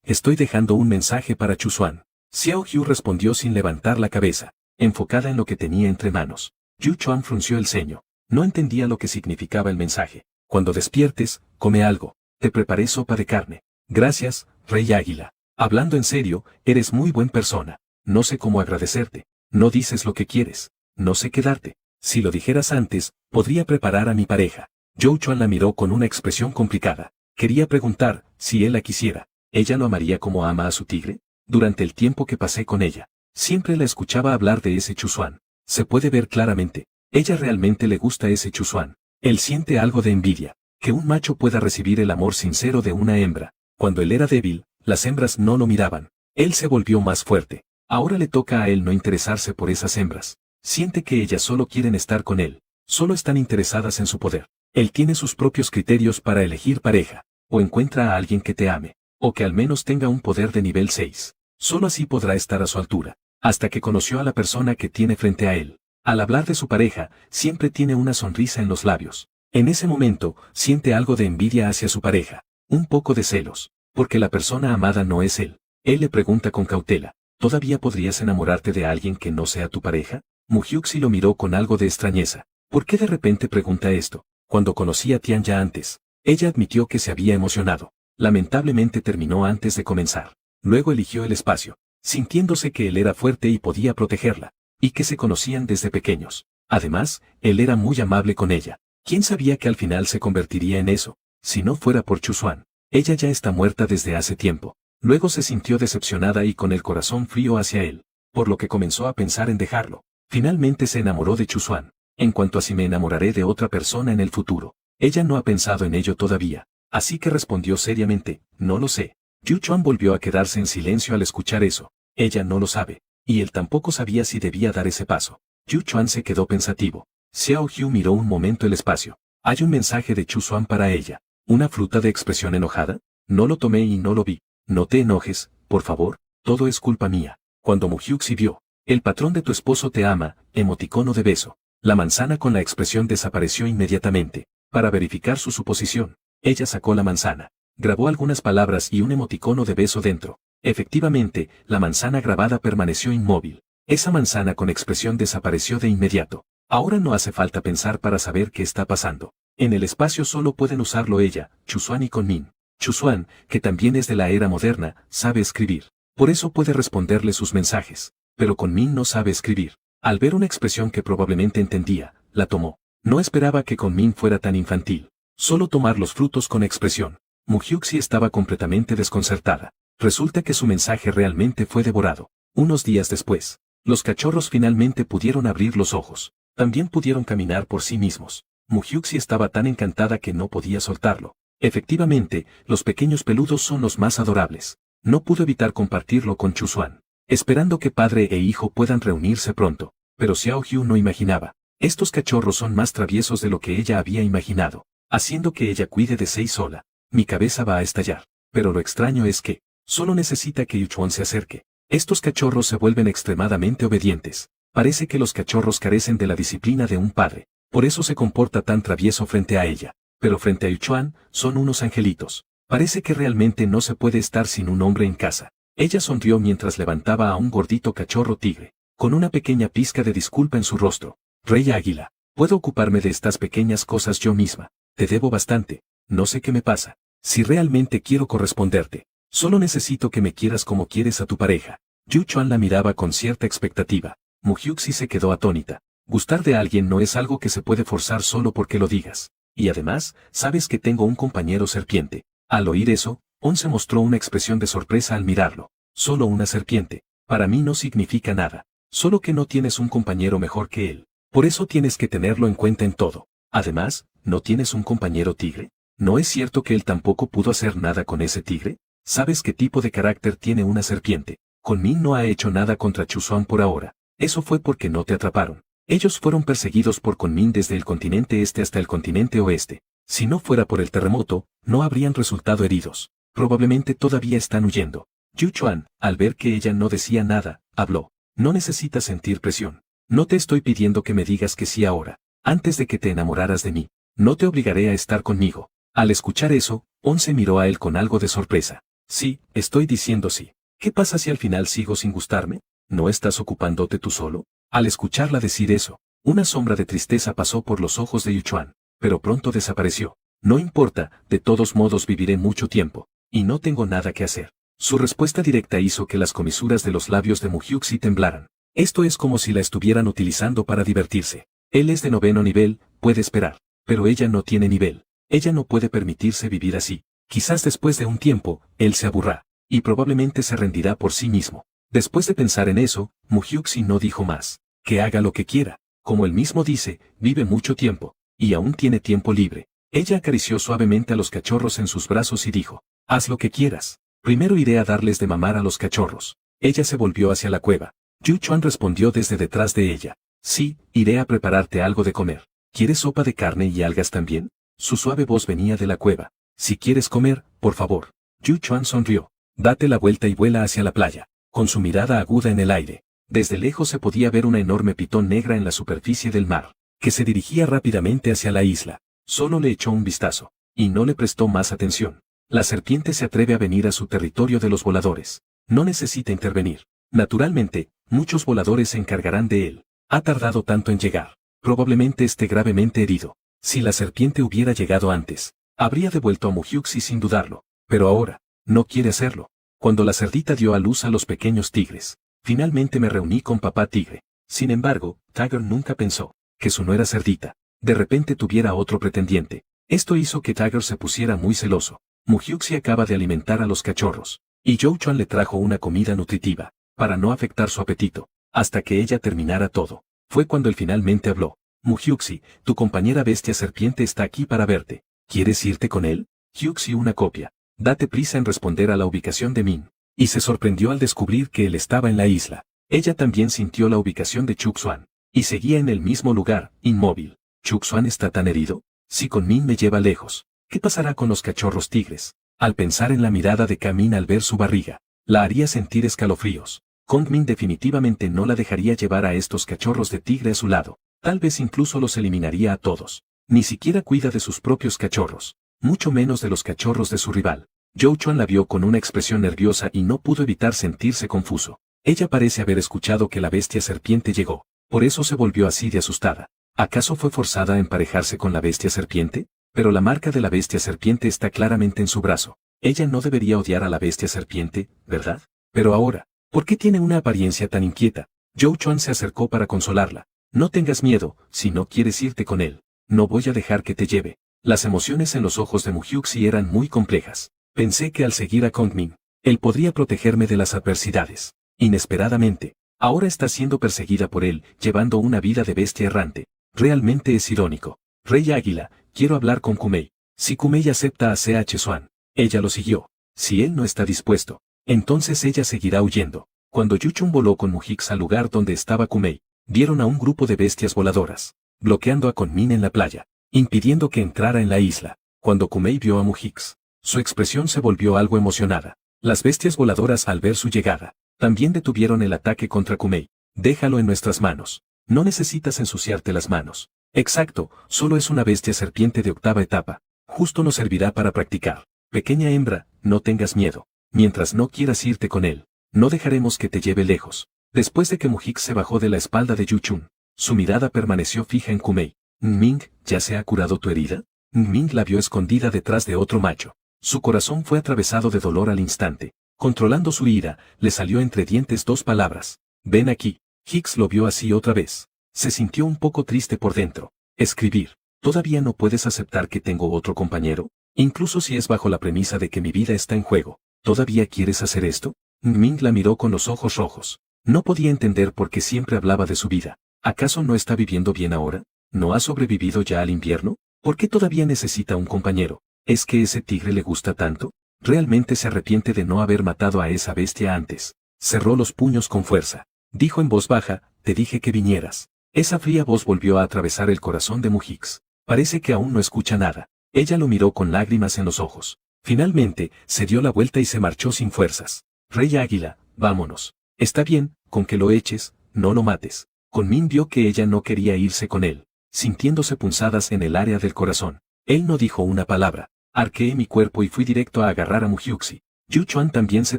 Estoy dejando un mensaje para Chusuan. Xiao Hu respondió sin levantar la cabeza, enfocada en lo que tenía entre manos. Yu Chuan frunció el ceño. No entendía lo que significaba el mensaje. Cuando despiertes, come algo. Te preparé sopa de carne. Gracias, Rey Águila. Hablando en serio, eres muy buena persona. No sé cómo agradecerte. No dices lo que quieres. No sé qué darte. Si lo dijeras antes, podría preparar a mi pareja. Zhou Chuan la miró con una expresión complicada. Quería preguntar, si él la quisiera, ¿ella lo amaría como ama a su tigre? Durante el tiempo que pasé con ella, siempre la escuchaba hablar de ese Chusuan. Se puede ver claramente. Ella realmente le gusta ese Chusuan. Él siente algo de envidia. Que un macho pueda recibir el amor sincero de una hembra. Cuando él era débil, las hembras no lo miraban. Él se volvió más fuerte. Ahora le toca a él no interesarse por esas hembras. Siente que ellas solo quieren estar con él. Solo están interesadas en su poder. Él tiene sus propios criterios para elegir pareja. O encuentra a alguien que te ame. O que al menos tenga un poder de nivel 6. Solo así podrá estar a su altura. Hasta que conoció a la persona que tiene frente a él. Al hablar de su pareja, siempre tiene una sonrisa en los labios. En ese momento, siente algo de envidia hacia su pareja. Un poco de celos. Porque la persona amada no es él. Él le pregunta con cautela. ¿Todavía podrías enamorarte de alguien que no sea tu pareja? Mu Hyuxi lo miró con algo de extrañeza. ¿Por qué de repente pregunta esto? Cuando conocí a Tian ya antes, ella admitió que se había emocionado. Lamentablemente terminó antes de comenzar. Luego eligió el espacio, sintiéndose que él era fuerte y podía protegerla, y que se conocían desde pequeños. Además, él era muy amable con ella. ¿Quién sabía que al final se convertiría en eso? Si no fuera por Chusuan, ella ya está muerta desde hace tiempo. Luego se sintió decepcionada y con el corazón frío hacia él, por lo que comenzó a pensar en dejarlo. Finalmente se enamoró de Chusuan. En cuanto a si me enamoraré de otra persona en el futuro, ella no ha pensado en ello todavía. Así que respondió seriamente, no lo sé. Yu Chuan volvió a quedarse en silencio al escuchar eso. Ella no lo sabe, y él tampoco sabía si debía dar ese paso. Yu Chuan se quedó pensativo. Xiao Hu miró un momento el espacio. Hay un mensaje de Chusuan para ella. ¿Una fruta de expresión enojada? No lo tomé y no lo vi. No te enojes, por favor, todo es culpa mía. Cuando Mu Hyuxi vio, el patrón de tu esposo te ama, emoticono de beso. La manzana con la expresión desapareció inmediatamente. Para verificar su suposición, ella sacó la manzana, grabó algunas palabras y un emoticono de beso dentro. Efectivamente, la manzana grabada permaneció inmóvil. Esa manzana con expresión desapareció de inmediato. Ahora no hace falta pensar para saber qué está pasando. En el espacio solo pueden usarlo ella, Chusuan y Kunmin. Chusuan, que también es de la era moderna, sabe escribir. Por eso puede responderle sus mensajes. Pero Kunmin no sabe escribir. Al ver una expresión que probablemente entendía, la tomó. No esperaba que Kunmin fuera tan infantil. Solo tomar los frutos con expresión. Mu Hyuxi estaba completamente desconcertada. Resulta que su mensaje realmente fue devorado. Unos días después, los cachorros finalmente pudieron abrir los ojos. También pudieron caminar por sí mismos. Mu Hyuxi estaba tan encantada que no podía soltarlo. Efectivamente, los pequeños peludos son los más adorables. No pudo evitar compartirlo con Chusuan, esperando que padre e hijo puedan reunirse pronto. Pero Xiao Hu no imaginaba. Estos cachorros son más traviesos de lo que ella había imaginado, haciendo que ella cuide de sí sola. Mi cabeza va a estallar. Pero lo extraño es que, solo necesita que Yuchuan se acerque. Estos cachorros se vuelven extremadamente obedientes. Parece que los cachorros carecen de la disciplina de un padre. Por eso se comporta tan travieso frente a ella. pero frente a Yuchuan, son unos angelitos. Parece que realmente no se puede estar sin un hombre en casa. Ella sonrió mientras levantaba a un gordito cachorro tigre, con una pequeña pizca de disculpa en su rostro. Rey Águila, puedo ocuparme de estas pequeñas cosas yo misma. Te debo bastante. No sé qué me pasa. Si realmente quiero corresponderte, solo necesito que me quieras como quieres a tu pareja. Yuchuan la miraba con cierta expectativa. Muhyuxi se quedó atónita. Gustar de alguien no es algo que se puede forzar solo porque lo digas. Y además, sabes que tengo un compañero serpiente. Al oír eso, Once mostró una expresión de sorpresa al mirarlo. Solo una serpiente. Para mí no significa nada. Solo que no tienes un compañero mejor que él. Por eso tienes que tenerlo en cuenta en todo. Además, ¿no tienes un compañero tigre? ¿No es cierto que él tampoco pudo hacer nada con ese tigre? ¿Sabes qué tipo de carácter tiene una serpiente? Kunmin no ha hecho nada contra Chuzuan por ahora. Eso fue porque no te atraparon. Ellos fueron perseguidos por Kunmin desde el continente este hasta el continente oeste. Si no fuera por el terremoto, no habrían resultado heridos. Probablemente todavía están huyendo. Yuchuan, al ver que ella no decía nada, habló. No necesitas sentir presión. No te estoy pidiendo que me digas que sí ahora. Antes de que te enamoraras de mí, no te obligaré a estar conmigo. Al escuchar eso, Once miró a él con algo de sorpresa. Sí, estoy diciendo sí. ¿Qué pasa si al final sigo sin gustarme? ¿No estás ocupándote tú solo? Al escucharla decir eso, una sombra de tristeza pasó por los ojos de Yuchuan, pero pronto desapareció. No importa, de todos modos viviré mucho tiempo, y no tengo nada que hacer. Su respuesta directa hizo que las comisuras de los labios de Muhyuxi temblaran. Esto es como si la estuvieran utilizando para divertirse. Él es de 9º nivel, puede esperar, pero ella no tiene nivel. Ella no puede permitirse vivir así. Quizás después de un tiempo, él se aburra, y probablemente se rendirá por sí mismo. Después de pensar en eso, Muhyuxi no dijo más. Que haga lo que quiera. Como él mismo dice, vive mucho tiempo, y aún tiene tiempo libre. Ella acarició suavemente a los cachorros en sus brazos y dijo, haz lo que quieras. Primero iré a darles de mamar a los cachorros. Ella se volvió hacia la cueva. Yuchuan respondió desde detrás de ella. Sí, iré a prepararte algo de comer. ¿Quieres sopa de carne y algas también? Su suave voz venía de la cueva. Si quieres comer, por favor. Yuchuan sonrió. Date la vuelta y vuela hacia la playa. Con su mirada aguda en el aire. Desde lejos se podía ver una enorme pitón negra en la superficie del mar, que se dirigía rápidamente hacia la isla. Solo le echó un vistazo, y no le prestó más atención. La serpiente se atreve a venir a su territorio de los voladores. No necesita intervenir. Naturalmente, muchos voladores se encargarán de él. Ha tardado tanto en llegar. Probablemente esté gravemente herido. Si la serpiente hubiera llegado antes, habría devuelto a Muhyuxi sin dudarlo. Pero ahora, no quiere hacerlo. Cuando la cerdita dio a luz a los pequeños tigres, finalmente me reuní con papá tigre. Sin embargo, Tiger nunca pensó que su nuera cerdita de repente tuviera otro pretendiente. Esto hizo que Tiger se pusiera muy celoso. Muhyuxi acaba de alimentar a los cachorros, y Yuchuan le trajo una comida nutritiva, para no afectar su apetito, hasta que ella terminara todo. Fue cuando él finalmente habló. Muhyuxi, tu compañera bestia serpiente está aquí para verte. ¿Quieres irte con él? Hyuxi una copia. Date prisa en responder a la ubicación de Min. Y se sorprendió al descubrir que él estaba en la isla. Ella también sintió la ubicación de Chuxuan, y seguía en el mismo lugar, inmóvil. ¿Chuxuan está tan herido? Si Kunmin me lleva lejos, ¿qué pasará con los cachorros tigres? Al pensar en la mirada de Kamin al ver su barriga, la haría sentir escalofríos. Kunmin definitivamente no la dejaría llevar a estos cachorros de tigre a su lado. Tal vez incluso los eliminaría a todos. Ni siquiera cuida de sus propios cachorros, mucho menos de los cachorros de su rival. Yuchuan la vio con una expresión nerviosa y no pudo evitar sentirse confuso. Ella parece haber escuchado que la bestia serpiente llegó, por eso se volvió así de asustada. ¿Acaso fue forzada a emparejarse con la bestia serpiente? Pero la marca de la bestia serpiente está claramente en su brazo. Ella no debería odiar a la bestia serpiente, ¿verdad? Pero ahora, ¿por qué tiene una apariencia tan inquieta? Yuchuan se acercó para consolarla. No tengas miedo, si no quieres irte con él. No voy a dejar que te lleve. Las emociones en los ojos de Muhyuxi eran muy complejas. Pensé que al seguir a Kunmin, él podría protegerme de las adversidades. Inesperadamente, ahora está siendo perseguida por él, llevando una vida de bestia errante. Realmente es irónico. Rey Águila, quiero hablar con Kumei. Si Kumei acepta a Ch. Swan, ella lo siguió. Si él no está dispuesto, entonces ella seguirá huyendo. Cuando Yuchun voló con Mujix al lugar donde estaba Kumei, vieron a un grupo de bestias voladoras, bloqueando a Kunmin en la playa, impidiendo que entrara en la isla. Cuando Kumei vio a Mujix, su expresión se volvió algo emocionada. Las bestias voladoras al ver su llegada, también detuvieron el ataque contra Kumei. Déjalo en nuestras manos. No necesitas ensuciarte las manos. Exacto, solo es una bestia serpiente de 8ª etapa. Justo nos servirá para practicar. Pequeña hembra, no tengas miedo. Mientras no quieras irte con él, no dejaremos que te lleve lejos. Después de que Mujik se bajó de la espalda de Yuchun, su mirada permaneció fija en Kumei. Ming, ¿ya se ha curado tu herida? Ming la vio escondida detrás de otro macho. Su corazón fue atravesado de dolor al instante. Controlando su ira, le salió entre dientes dos palabras. Ven aquí. Hicks lo vio así otra vez. Se sintió un poco triste por dentro. Escribir. ¿Todavía no puedes aceptar que tengo otro compañero? Incluso si es bajo la premisa de que mi vida está en juego. ¿Todavía quieres hacer esto? Ming la miró con los ojos rojos. No podía entender por qué siempre hablaba de su vida. ¿Acaso no está viviendo bien ahora? ¿No ha sobrevivido ya al invierno? ¿Por qué todavía necesita un compañero? ¿Es que ese tigre le gusta tanto? Realmente se arrepiente de no haber matado a esa bestia antes. Cerró los puños con fuerza. Dijo en voz baja, te dije que vinieras. Esa fría voz volvió a atravesar el corazón de Mujik. Parece que aún no escucha nada. Ella lo miró con lágrimas en los ojos. Finalmente, se dio la vuelta y se marchó sin fuerzas. Rey Águila, vámonos. Está bien, con que lo eches, no lo mates. Kunmin vio que ella no quería irse con él, sintiéndose punzadas en el área del corazón. Él no dijo una palabra. Arqueé mi cuerpo y fui directo a agarrar a Muhyuxi. Yu Chuan también se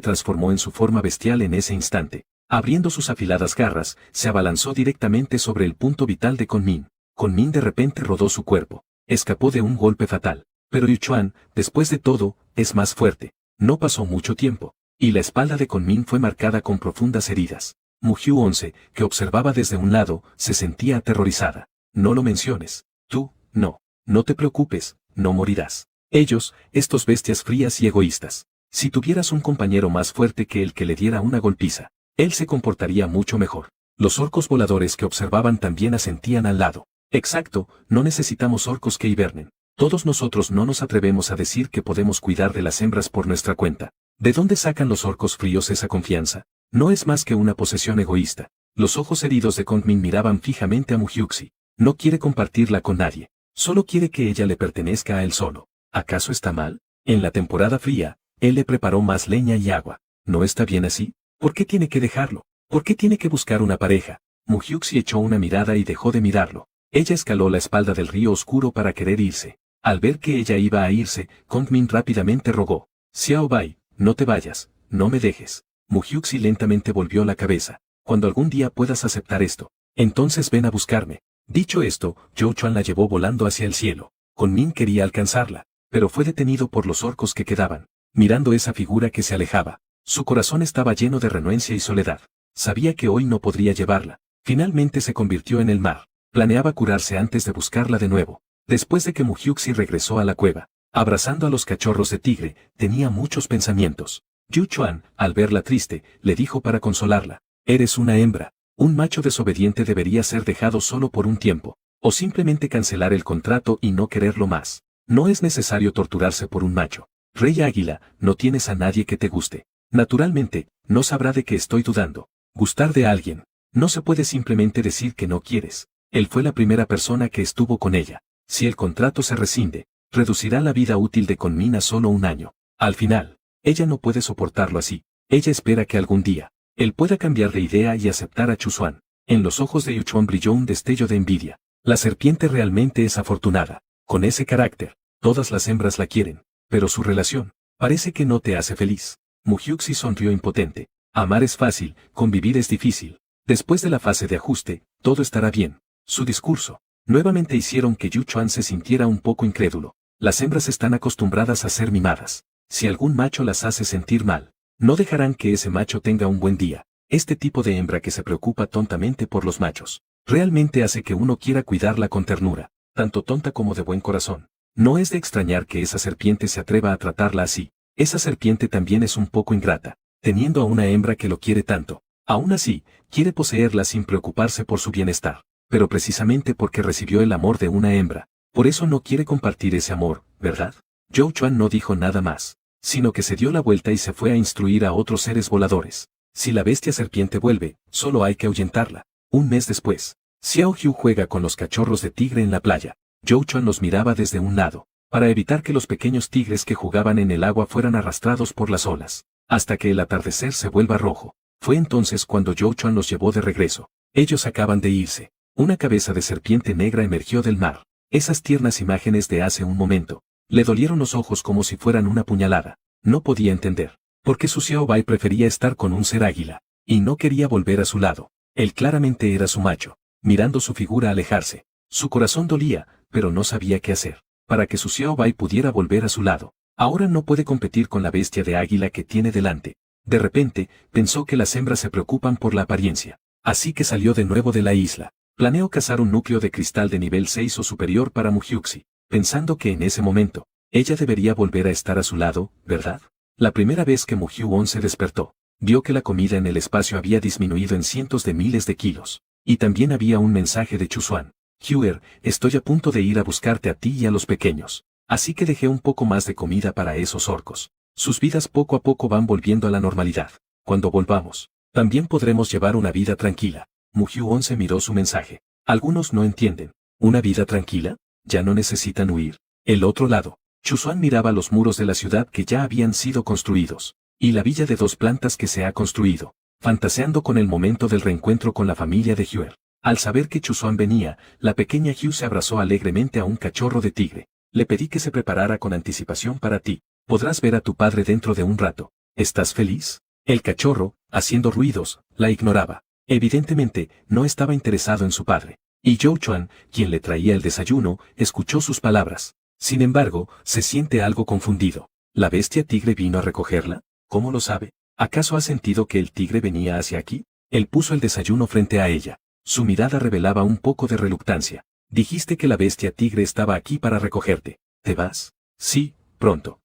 transformó en su forma bestial en ese instante. Abriendo sus afiladas garras, se abalanzó directamente sobre el punto vital de Kunmin. Kunmin de repente rodó su cuerpo. Escapó de un golpe fatal. Pero Yu Chuan, después de todo, es más fuerte. No pasó mucho tiempo. Y la espalda de Kunmin fue marcada con profundas heridas. Mujyu 11, que observaba desde un lado, se sentía aterrorizada. No lo menciones. Tú, no. No te preocupes, no morirás. Ellos, estos bestias frías y egoístas. Si tuvieras un compañero más fuerte que el que le diera una golpiza, él se comportaría mucho mejor. Los orcos voladores que observaban también asentían al lado. Exacto, no necesitamos orcos que hibernen. Todos nosotros no nos atrevemos a decir que podemos cuidar de las hembras por nuestra cuenta. ¿De dónde sacan los orcos fríos esa confianza? No es más que una posesión egoísta. Los ojos heridos de Kunmin miraban fijamente a Muhyuxi. No quiere compartirla con nadie. Solo quiere que ella le pertenezca a él solo. ¿Acaso está mal? En la temporada fría, él le preparó más leña y agua. ¿No está bien así? ¿Por qué tiene que dejarlo? ¿Por qué tiene que buscar una pareja? Muhyuxi echó una mirada y dejó de mirarlo. Ella escaló la espalda del río oscuro para querer irse. Al ver que ella iba a irse, Kunmin rápidamente rogó. Xiao Bai, no te vayas, no me dejes. Muhyuxi lentamente volvió la cabeza. Cuando algún día puedas aceptar esto, entonces ven a buscarme. Dicho esto, Zhou Chuan la llevó volando hacia el cielo. Kunmin quería alcanzarla, pero fue detenido por los orcos que quedaban. Mirando esa figura que se alejaba, su corazón estaba lleno de renuencia y soledad. Sabía que hoy no podría llevarla. Finalmente se convirtió en el mar. Planeaba curarse antes de buscarla de nuevo. Después de que Muhyuxi regresó a la cueva, abrazando a los cachorros de tigre, tenía muchos pensamientos. Yu Chuan, al verla triste, le dijo para consolarla. Eres una hembra. Un macho desobediente debería ser dejado solo por un tiempo. O simplemente cancelar el contrato y no quererlo más. No es necesario torturarse por un macho. Rey Águila, no tienes a nadie que te guste. Naturalmente, no sabrá de qué estoy dudando. Gustar de alguien. No se puede simplemente decir que no quieres. Él fue la primera persona que estuvo con ella. Si el contrato se rescinde, reducirá la vida útil de Kunmin a solo un año. Al final, ella no puede soportarlo así. Ella espera que algún día, él pueda cambiar de idea y aceptar a Chuzuan. En los ojos de Yu Chuan brilló un destello de envidia. La serpiente realmente es afortunada. Con ese carácter, todas las hembras la quieren. Pero su relación, parece que no te hace feliz. Muhyuxi sonrió impotente. Amar es fácil, convivir es difícil. Después de la fase de ajuste, todo estará bien. Su discurso, nuevamente hicieron que Yu Chuan se sintiera un poco incrédulo. Las hembras están acostumbradas a ser mimadas. Si algún macho las hace sentir mal, no dejarán que ese macho tenga un buen día. Este tipo de hembra que se preocupa tontamente por los machos, realmente hace que uno quiera cuidarla con ternura, tanto tonta como de buen corazón. No es de extrañar que esa serpiente se atreva a tratarla así. Esa serpiente también es un poco ingrata, teniendo a una hembra que lo quiere tanto. Aún así, quiere poseerla sin preocuparse por su bienestar. Pero precisamente porque recibió el amor de una hembra, por eso no quiere compartir ese amor, ¿verdad? Zhou Chuan no dijo nada más, sino que se dio la vuelta y se fue a instruir a otros seres voladores. Si la bestia serpiente vuelve, solo hay que ahuyentarla. Un mes después, Xiao Hu juega con los cachorros de tigre en la playa. Zhou Chuan los miraba desde un lado, para evitar que los pequeños tigres que jugaban en el agua fueran arrastrados por las olas, hasta que el atardecer se vuelva rojo. Fue entonces cuando Zhou Chuan los llevó de regreso. Ellos acaban de irse. Una cabeza de serpiente negra emergió del mar. Esas tiernas imágenes de hace un momento. Le dolieron los ojos como si fueran una puñalada. No podía entender. ¿Por qué su Xiao Bai prefería estar con un ser águila? Y no quería volver a su lado. Él claramente era su macho. Mirando su figura alejarse. Su corazón dolía, pero no sabía qué hacer. Para que su Xiao Bai pudiera volver a su lado. Ahora no puede competir con la bestia de águila que tiene delante. De repente, pensó que las hembras se preocupan por la apariencia. Así que salió de nuevo de la isla. Planeó cazar un núcleo de cristal de nivel 6 o superior para Muhyuxi, pensando que en ese momento, ella debería volver a estar a su lado, ¿verdad? La primera vez que Muhyu-on se despertó, vio que la comida en el espacio había disminuido en cientos de miles de kilos. Y también había un mensaje de Chusuan. Huer, estoy a punto de ir a buscarte a ti y a los pequeños. Así que dejé un poco más de comida para esos orcos. Sus vidas poco a poco van volviendo a la normalidad. Cuando volvamos, también podremos llevar una vida tranquila. Muhyu-on se miró su mensaje. Algunos no entienden. ¿Una vida tranquila? ¿Ya no necesitan huir? El otro lado. Chusuan miraba los muros de la ciudad que ya habían sido construidos. Y la villa de 2 plantas que se ha construido. Fantaseando con el momento del reencuentro con la familia de Huer. Al saber que Chusuan venía, la pequeña Hugh se abrazó alegremente a un cachorro de tigre. Le pedí que se preparara con anticipación para ti. Podrás ver a tu padre dentro de un rato. ¿Estás feliz? El cachorro, haciendo ruidos, la ignoraba. Evidentemente, no estaba interesado en su padre. Y Zhou Chuan, quien le traía el desayuno, escuchó sus palabras. Sin embargo, se siente algo confundido. ¿La bestia tigre vino a recogerla? ¿Cómo lo sabe? ¿Acaso ha sentido que el tigre venía hacia aquí? Él puso el desayuno frente a ella. Su mirada revelaba un poco de reluctancia. Dijiste que la bestia tigre estaba aquí para recogerte. ¿Te vas? Sí, pronto.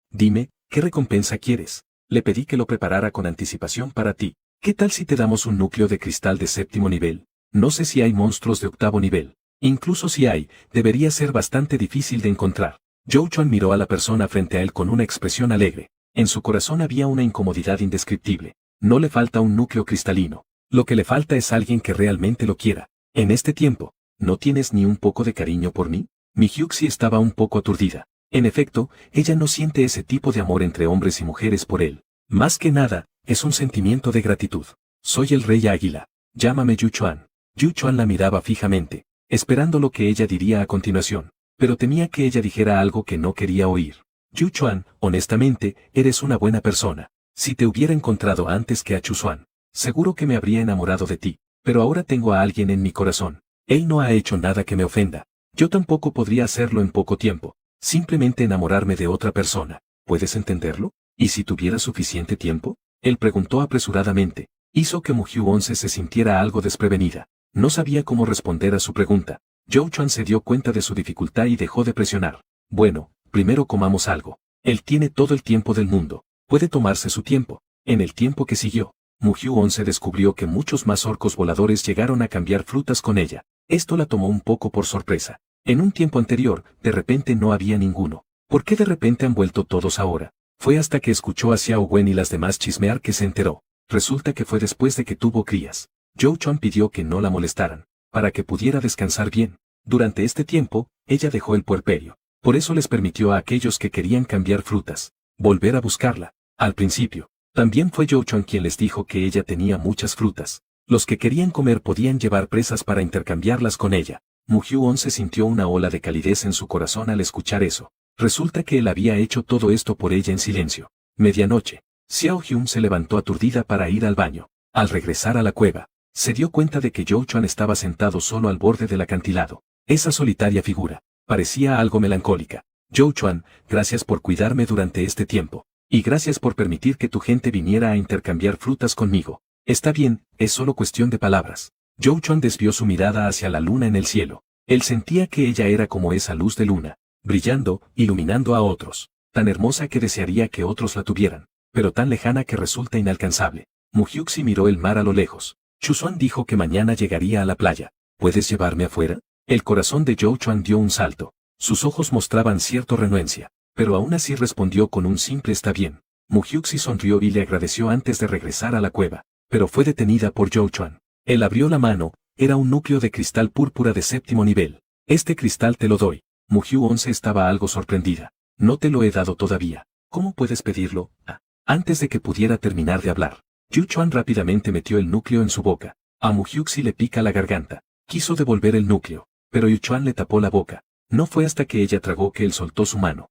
Dime, ¿qué recompensa quieres? Le pedí que lo preparara con anticipación para ti. ¿Qué tal si te damos un núcleo de cristal de 7º nivel? No sé si hay monstruos de 8º nivel. Incluso si hay, debería ser bastante difícil de encontrar. Zhou Chuan miró a la persona frente a él con una expresión alegre. En su corazón había una incomodidad indescriptible. No le falta un núcleo cristalino. Lo que le falta es alguien que realmente lo quiera. En este tiempo, ¿no tienes ni un poco de cariño por mí? Mihyuxi estaba un poco aturdida. En efecto, ella no siente ese tipo de amor entre hombres y mujeres por él. Más que nada, es un sentimiento de gratitud. Soy el rey águila. Llámame Yu Chuan. Yu Chuan la miraba fijamente, esperando lo que ella diría a continuación. Pero temía que ella dijera algo que no quería oír. Yu Chuan, honestamente, eres una buena persona. Si te hubiera encontrado antes que a Chusuan, seguro que me habría enamorado de ti. Pero ahora tengo a alguien en mi corazón. Él no ha hecho nada que me ofenda. Yo tampoco podría hacerlo en poco tiempo. Simplemente enamorarme de otra persona. ¿Puedes entenderlo? ¿Y si tuviera suficiente tiempo? Él preguntó apresuradamente. Hizo que Muhyu-on se sintiera algo desprevenida. No sabía cómo responder a su pregunta. Zhou Chuan se dio cuenta de su dificultad y dejó de presionar. Bueno, primero comamos algo. Él tiene todo el tiempo del mundo. Puede tomarse su tiempo. En el tiempo que siguió, Muhyu-on se descubrió que muchos más orcos voladores llegaron a cambiar frutas con ella. Esto la tomó un poco por sorpresa. En un tiempo anterior, de repente no había ninguno. ¿Por qué de repente han vuelto todos ahora? Fue hasta que escuchó a Xiao Wen y las demás chismear que se enteró. Resulta que fue después de que tuvo crías. Zhou Chuan pidió que no la molestaran, para que pudiera descansar bien. Durante este tiempo, ella dejó el puerperio. Por eso les permitió a aquellos que querían cambiar frutas, volver a buscarla. Al principio, también fue Zhou Chuan quien les dijo que ella tenía muchas frutas. Los que querían comer podían llevar presas para intercambiarlas con ella. Muhyu-on se sintió una ola de calidez en su corazón al escuchar eso. Resulta que él había hecho todo esto por ella en silencio. Medianoche. Xiao Hyun se levantó aturdida para ir al baño. Al regresar a la cueva, se dio cuenta de que Zhou Chuan estaba sentado solo al borde del acantilado. Esa solitaria figura parecía algo melancólica. Zhou Chuan, gracias por cuidarme durante este tiempo. Y gracias por permitir que tu gente viniera a intercambiar frutas conmigo. Está bien, es solo cuestión de palabras. Zhou Chuan desvió su mirada hacia la luna en el cielo. Él sentía que ella era como esa luz de luna, brillando, iluminando a otros. Tan hermosa que desearía que otros la tuvieran, pero tan lejana que resulta inalcanzable. Muhyuxi miró el mar a lo lejos. Chusuan dijo que mañana llegaría a la playa. ¿Puedes llevarme afuera? El corazón de Zhou Chuan dio un salto. Sus ojos mostraban cierta renuencia, pero aún así respondió con un simple está bien. Muhyuxi sonrió y le agradeció antes de regresar a la cueva, pero fue detenida por Zhou Chuan. Él abrió la mano, era un núcleo de cristal púrpura de 7º nivel. Este cristal te lo doy. Muhyu-on estaba algo sorprendida. No te lo he dado todavía. ¿Cómo puedes pedirlo? Antes de que pudiera terminar de hablar, Yu Chuan rápidamente metió el núcleo en su boca. A Muhyuxi le pica la garganta. Quiso devolver el núcleo, pero Yu Chuan le tapó la boca. No fue hasta que ella tragó que él soltó su mano.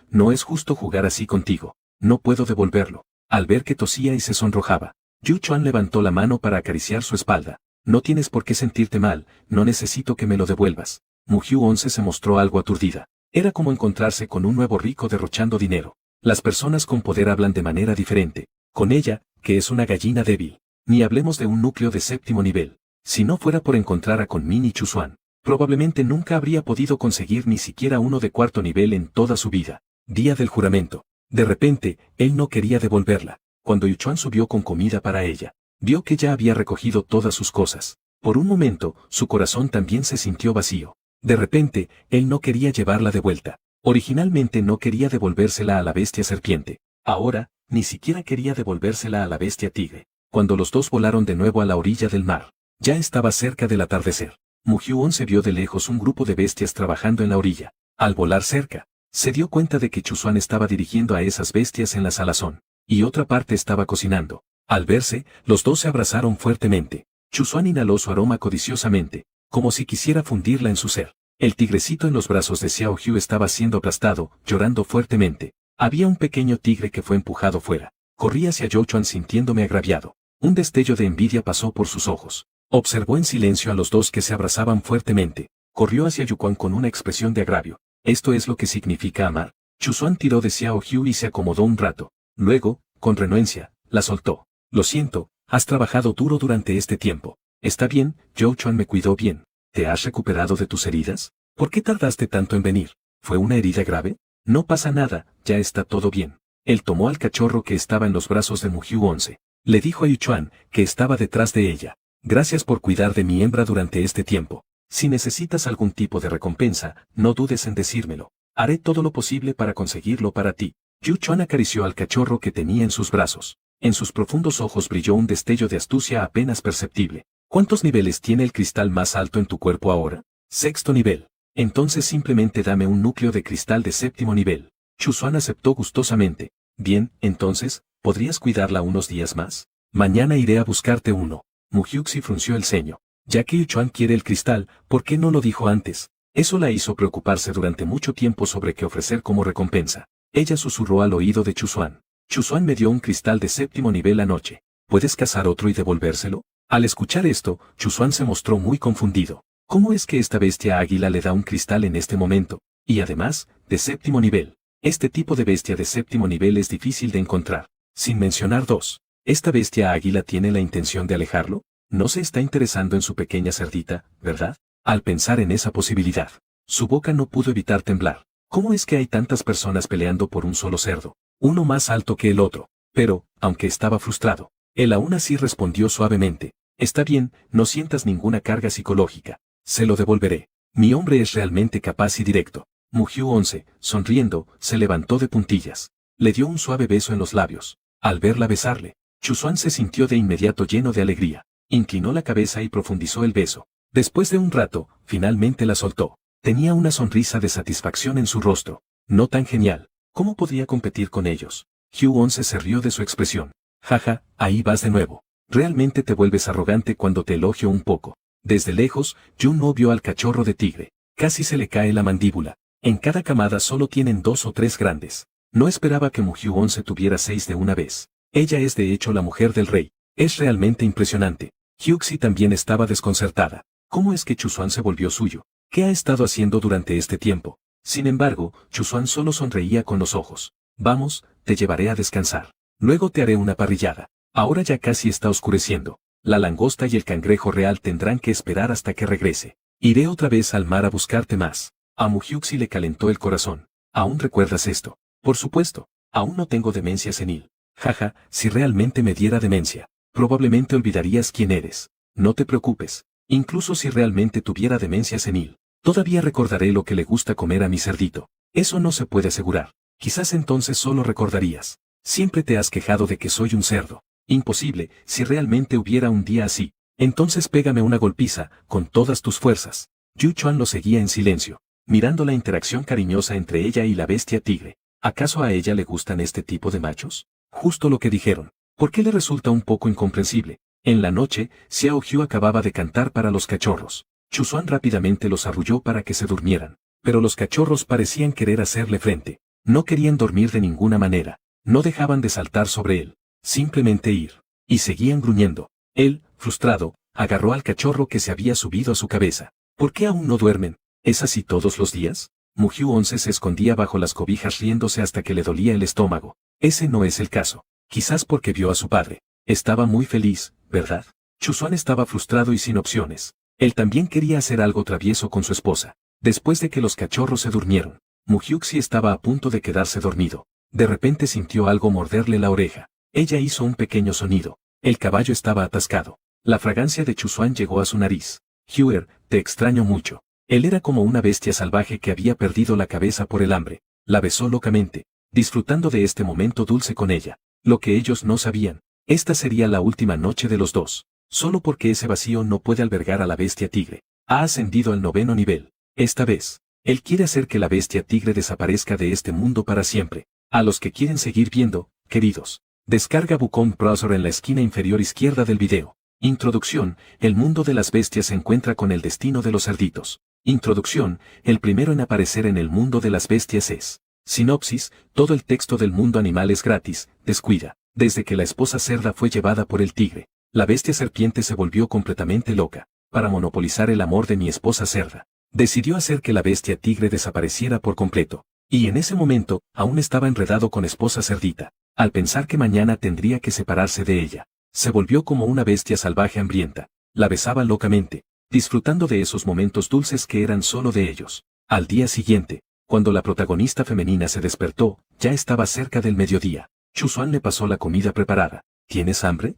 No es justo jugar así contigo. No puedo devolverlo. Al ver que tosía y se sonrojaba, Yu Chuan levantó la mano para acariciar su espalda. No tienes por qué sentirte mal, no necesito que me lo devuelvas. Mugyu 11 se mostró algo aturdida. Era como encontrarse con un nuevo rico derrochando dinero. Las personas con poder hablan de manera diferente. Con ella, que es una gallina débil. Ni hablemos de un núcleo de 7º nivel. Si no fuera por encontrar a Kunmin y Chuzuan, probablemente nunca habría podido conseguir ni siquiera uno de 4º nivel en toda su vida. Día del juramento. De repente, él no quería devolverla. Cuando Yu Chuan subió con comida para ella, vio que ya había recogido todas sus cosas. Por un momento, su corazón también se sintió vacío. De repente, él no quería llevarla de vuelta. Originalmente no quería devolvérsela a la bestia serpiente. Ahora, ni siquiera quería devolvérsela a la bestia tigre. Cuando los dos volaron de nuevo a la orilla del mar, ya estaba cerca del atardecer. Mugyu 11 vio de lejos un grupo de bestias trabajando en la orilla. Al volar cerca, se dio cuenta de que Chuzuan estaba dirigiendo a esas bestias en la salazón, y otra parte estaba cocinando. Al verse, los dos se abrazaron fuertemente. Chuzuan inhaló su aroma codiciosamente, como si quisiera fundirla en su ser. El tigrecito en los brazos de Xiao Hu estaba siendo aplastado, llorando fuertemente. Había un pequeño tigre que fue empujado fuera. Corrí hacia Yu Chuan sintiéndome agraviado. Un destello de envidia pasó por sus ojos. Observó en silencio a los dos que se abrazaban fuertemente. Corrió hacia Yu Chuan con una expresión de agravio. ¿Esto es lo que significa amar? Chuzuan tiró de Xiao Hu y se acomodó un rato. Luego, con renuencia, la soltó. Lo siento, has trabajado duro durante este tiempo. Está bien, Yu Chuan me cuidó bien. ¿Te has recuperado de tus heridas? ¿Por qué tardaste tanto en venir? ¿Fue una herida grave? No pasa nada, ya está todo bien. Él tomó al cachorro que estaba en los brazos de Mugyu 11. Le dijo a Yu Chuan, que estaba detrás de ella. Gracias por cuidar de mi hembra durante este tiempo. Si necesitas algún tipo de recompensa, no dudes en decírmelo. Haré todo lo posible para conseguirlo para ti. Yu Chuan acarició al cachorro que tenía en sus brazos. En sus profundos ojos brilló un destello de astucia apenas perceptible. ¿Cuántos niveles tiene el cristal más alto en tu cuerpo ahora? 6º nivel. Entonces simplemente dame un núcleo de cristal de 7º nivel. Chuzuan aceptó gustosamente. Bien, entonces, ¿podrías cuidarla unos días más? Mañana iré a buscarte uno. Mugyuxi frunció el ceño. Ya que Yu Chuan quiere el cristal, ¿por qué no lo dijo antes? Eso la hizo preocuparse durante mucho tiempo sobre qué ofrecer como recompensa. Ella susurró al oído de Chuzuan. Chuzuan me dio un cristal de 7º nivel anoche. ¿Puedes cazar otro y devolvérselo? Al escuchar esto, Chuzuan se mostró muy confundido. ¿Cómo es que esta bestia águila le da un cristal en este momento? Y además, de 7º nivel. Este tipo de bestia de 7º nivel es difícil de encontrar. Sin mencionar dos. ¿Esta bestia águila tiene la intención de alejarlo? No se está interesando en su pequeña cerdita, ¿verdad? Al pensar en esa posibilidad, su boca no pudo evitar temblar. ¿Cómo es que hay tantas personas peleando por un solo cerdo? Uno más alto que el otro. Pero, aunque estaba frustrado, él aún así respondió suavemente. Está bien, no sientas ninguna carga psicológica. Se lo devolveré. Mi hombre es realmente capaz y directo. Mugyu 11, sonriendo, se levantó de puntillas. Le dio un suave beso en los labios. Al verla besarle, Chuzuan se sintió de inmediato lleno de alegría. Inclinó la cabeza y profundizó el beso. Después de un rato, finalmente la soltó. Tenía una sonrisa de satisfacción en su rostro. No tan genial. ¿Cómo podría competir con ellos? Hu 11 se rió de su expresión. Jaja, ahí vas de nuevo. Realmente te vuelves arrogante cuando te elogio un poco. Desde lejos, Jun no vio al cachorro de tigre. Casi se le cae la mandíbula. En cada camada solo tienen 2 o 3 grandes. No esperaba que Mugyu 11 tuviera 6 de una vez. Ella es de hecho la mujer del rey. Es realmente impresionante. Hyuxi también estaba desconcertada. ¿Cómo es que Chuzuan se volvió suyo? ¿Qué ha estado haciendo durante este tiempo? Sin embargo, Chuzuan solo sonreía con los ojos. Vamos, te llevaré a descansar. Luego te haré una parrillada. Ahora ya casi está oscureciendo. La langosta y el cangrejo real tendrán que esperar hasta que regrese. Iré otra vez al mar a buscarte más. A Mugyuxi le calentó el corazón. ¿Aún recuerdas esto? Por supuesto. Aún no tengo demencia senil. Jaja, si realmente me diera demencia, probablemente olvidarías quién eres. No te preocupes. Incluso si realmente tuviera demencia senil, todavía recordaré lo que le gusta comer a mi cerdito. Eso no se puede asegurar. Quizás entonces solo recordarías. Siempre te has quejado de que soy un cerdo. Imposible, si realmente hubiera un día así. Entonces pégame una golpiza, con todas tus fuerzas. Yu Chuan lo seguía en silencio, mirando la interacción cariñosa entre ella y la bestia tigre. ¿Acaso a ella le gustan este tipo de machos? Justo lo que dijeron. ¿Por qué le resulta un poco incomprensible? En la noche, Xiao Hu acababa de cantar para los cachorros. Chuzuan rápidamente los arrulló para que se durmieran. pero los cachorros parecían querer hacerle frente. No querían dormir de ninguna manera, no dejaban de saltar sobre él, simplemente ir, y seguían gruñendo. Él, frustrado, agarró al cachorro que se había subido a su cabeza. ¿Por qué aún no duermen? ¿Es así todos los días? Mugyu 11 se escondía bajo las cobijas riéndose hasta que le dolía el estómago. Ese no es el caso. Quizás porque vio a su padre. Estaba muy feliz, ¿verdad? Chuzuan estaba frustrado y sin opciones. Él también quería hacer algo travieso con su esposa. Después de que los cachorros se durmieron, Mugyuxi estaba a punto de quedarse dormido. De repente sintió algo morderle la oreja. Ella hizo un pequeño sonido. El caballo estaba atascado. La fragancia de Chuzuan llegó a su nariz. Huer, te extraño mucho. Él era como una bestia salvaje que había perdido la cabeza por el hambre. La besó locamente, disfrutando de este momento dulce con ella. Lo que ellos no sabían, esta sería la última noche de los dos. Solo porque ese vacío no puede albergar a la bestia tigre. Ha ascendido al 9º nivel. Esta vez, él quiere hacer que la bestia tigre desaparezca de este mundo para siempre. A los que quieren seguir viendo, queridos, descarga Wukong Browser en la esquina inferior izquierda del video. Introducción, el mundo de las bestias se encuentra con el destino de los cerditos. Introducción, el primero en aparecer en el mundo de las bestias es. Sinopsis, todo el texto del mundo animal es gratis, descuida. Desde que la esposa cerda fue llevada por el tigre, la bestia serpiente se volvió completamente loca. Para monopolizar el amor de mi esposa cerda, decidió hacer que la bestia tigre desapareciera por completo. Y en ese momento, aún estaba enredado con esposa cerdita. Al pensar que mañana tendría que separarse de ella, se volvió como una bestia salvaje hambrienta. La besaba locamente, disfrutando de esos momentos dulces que eran solo de ellos. Al día siguiente, cuando la protagonista femenina se despertó, ya estaba cerca del mediodía. Chuzuan le pasó la comida preparada. ¿Tienes hambre?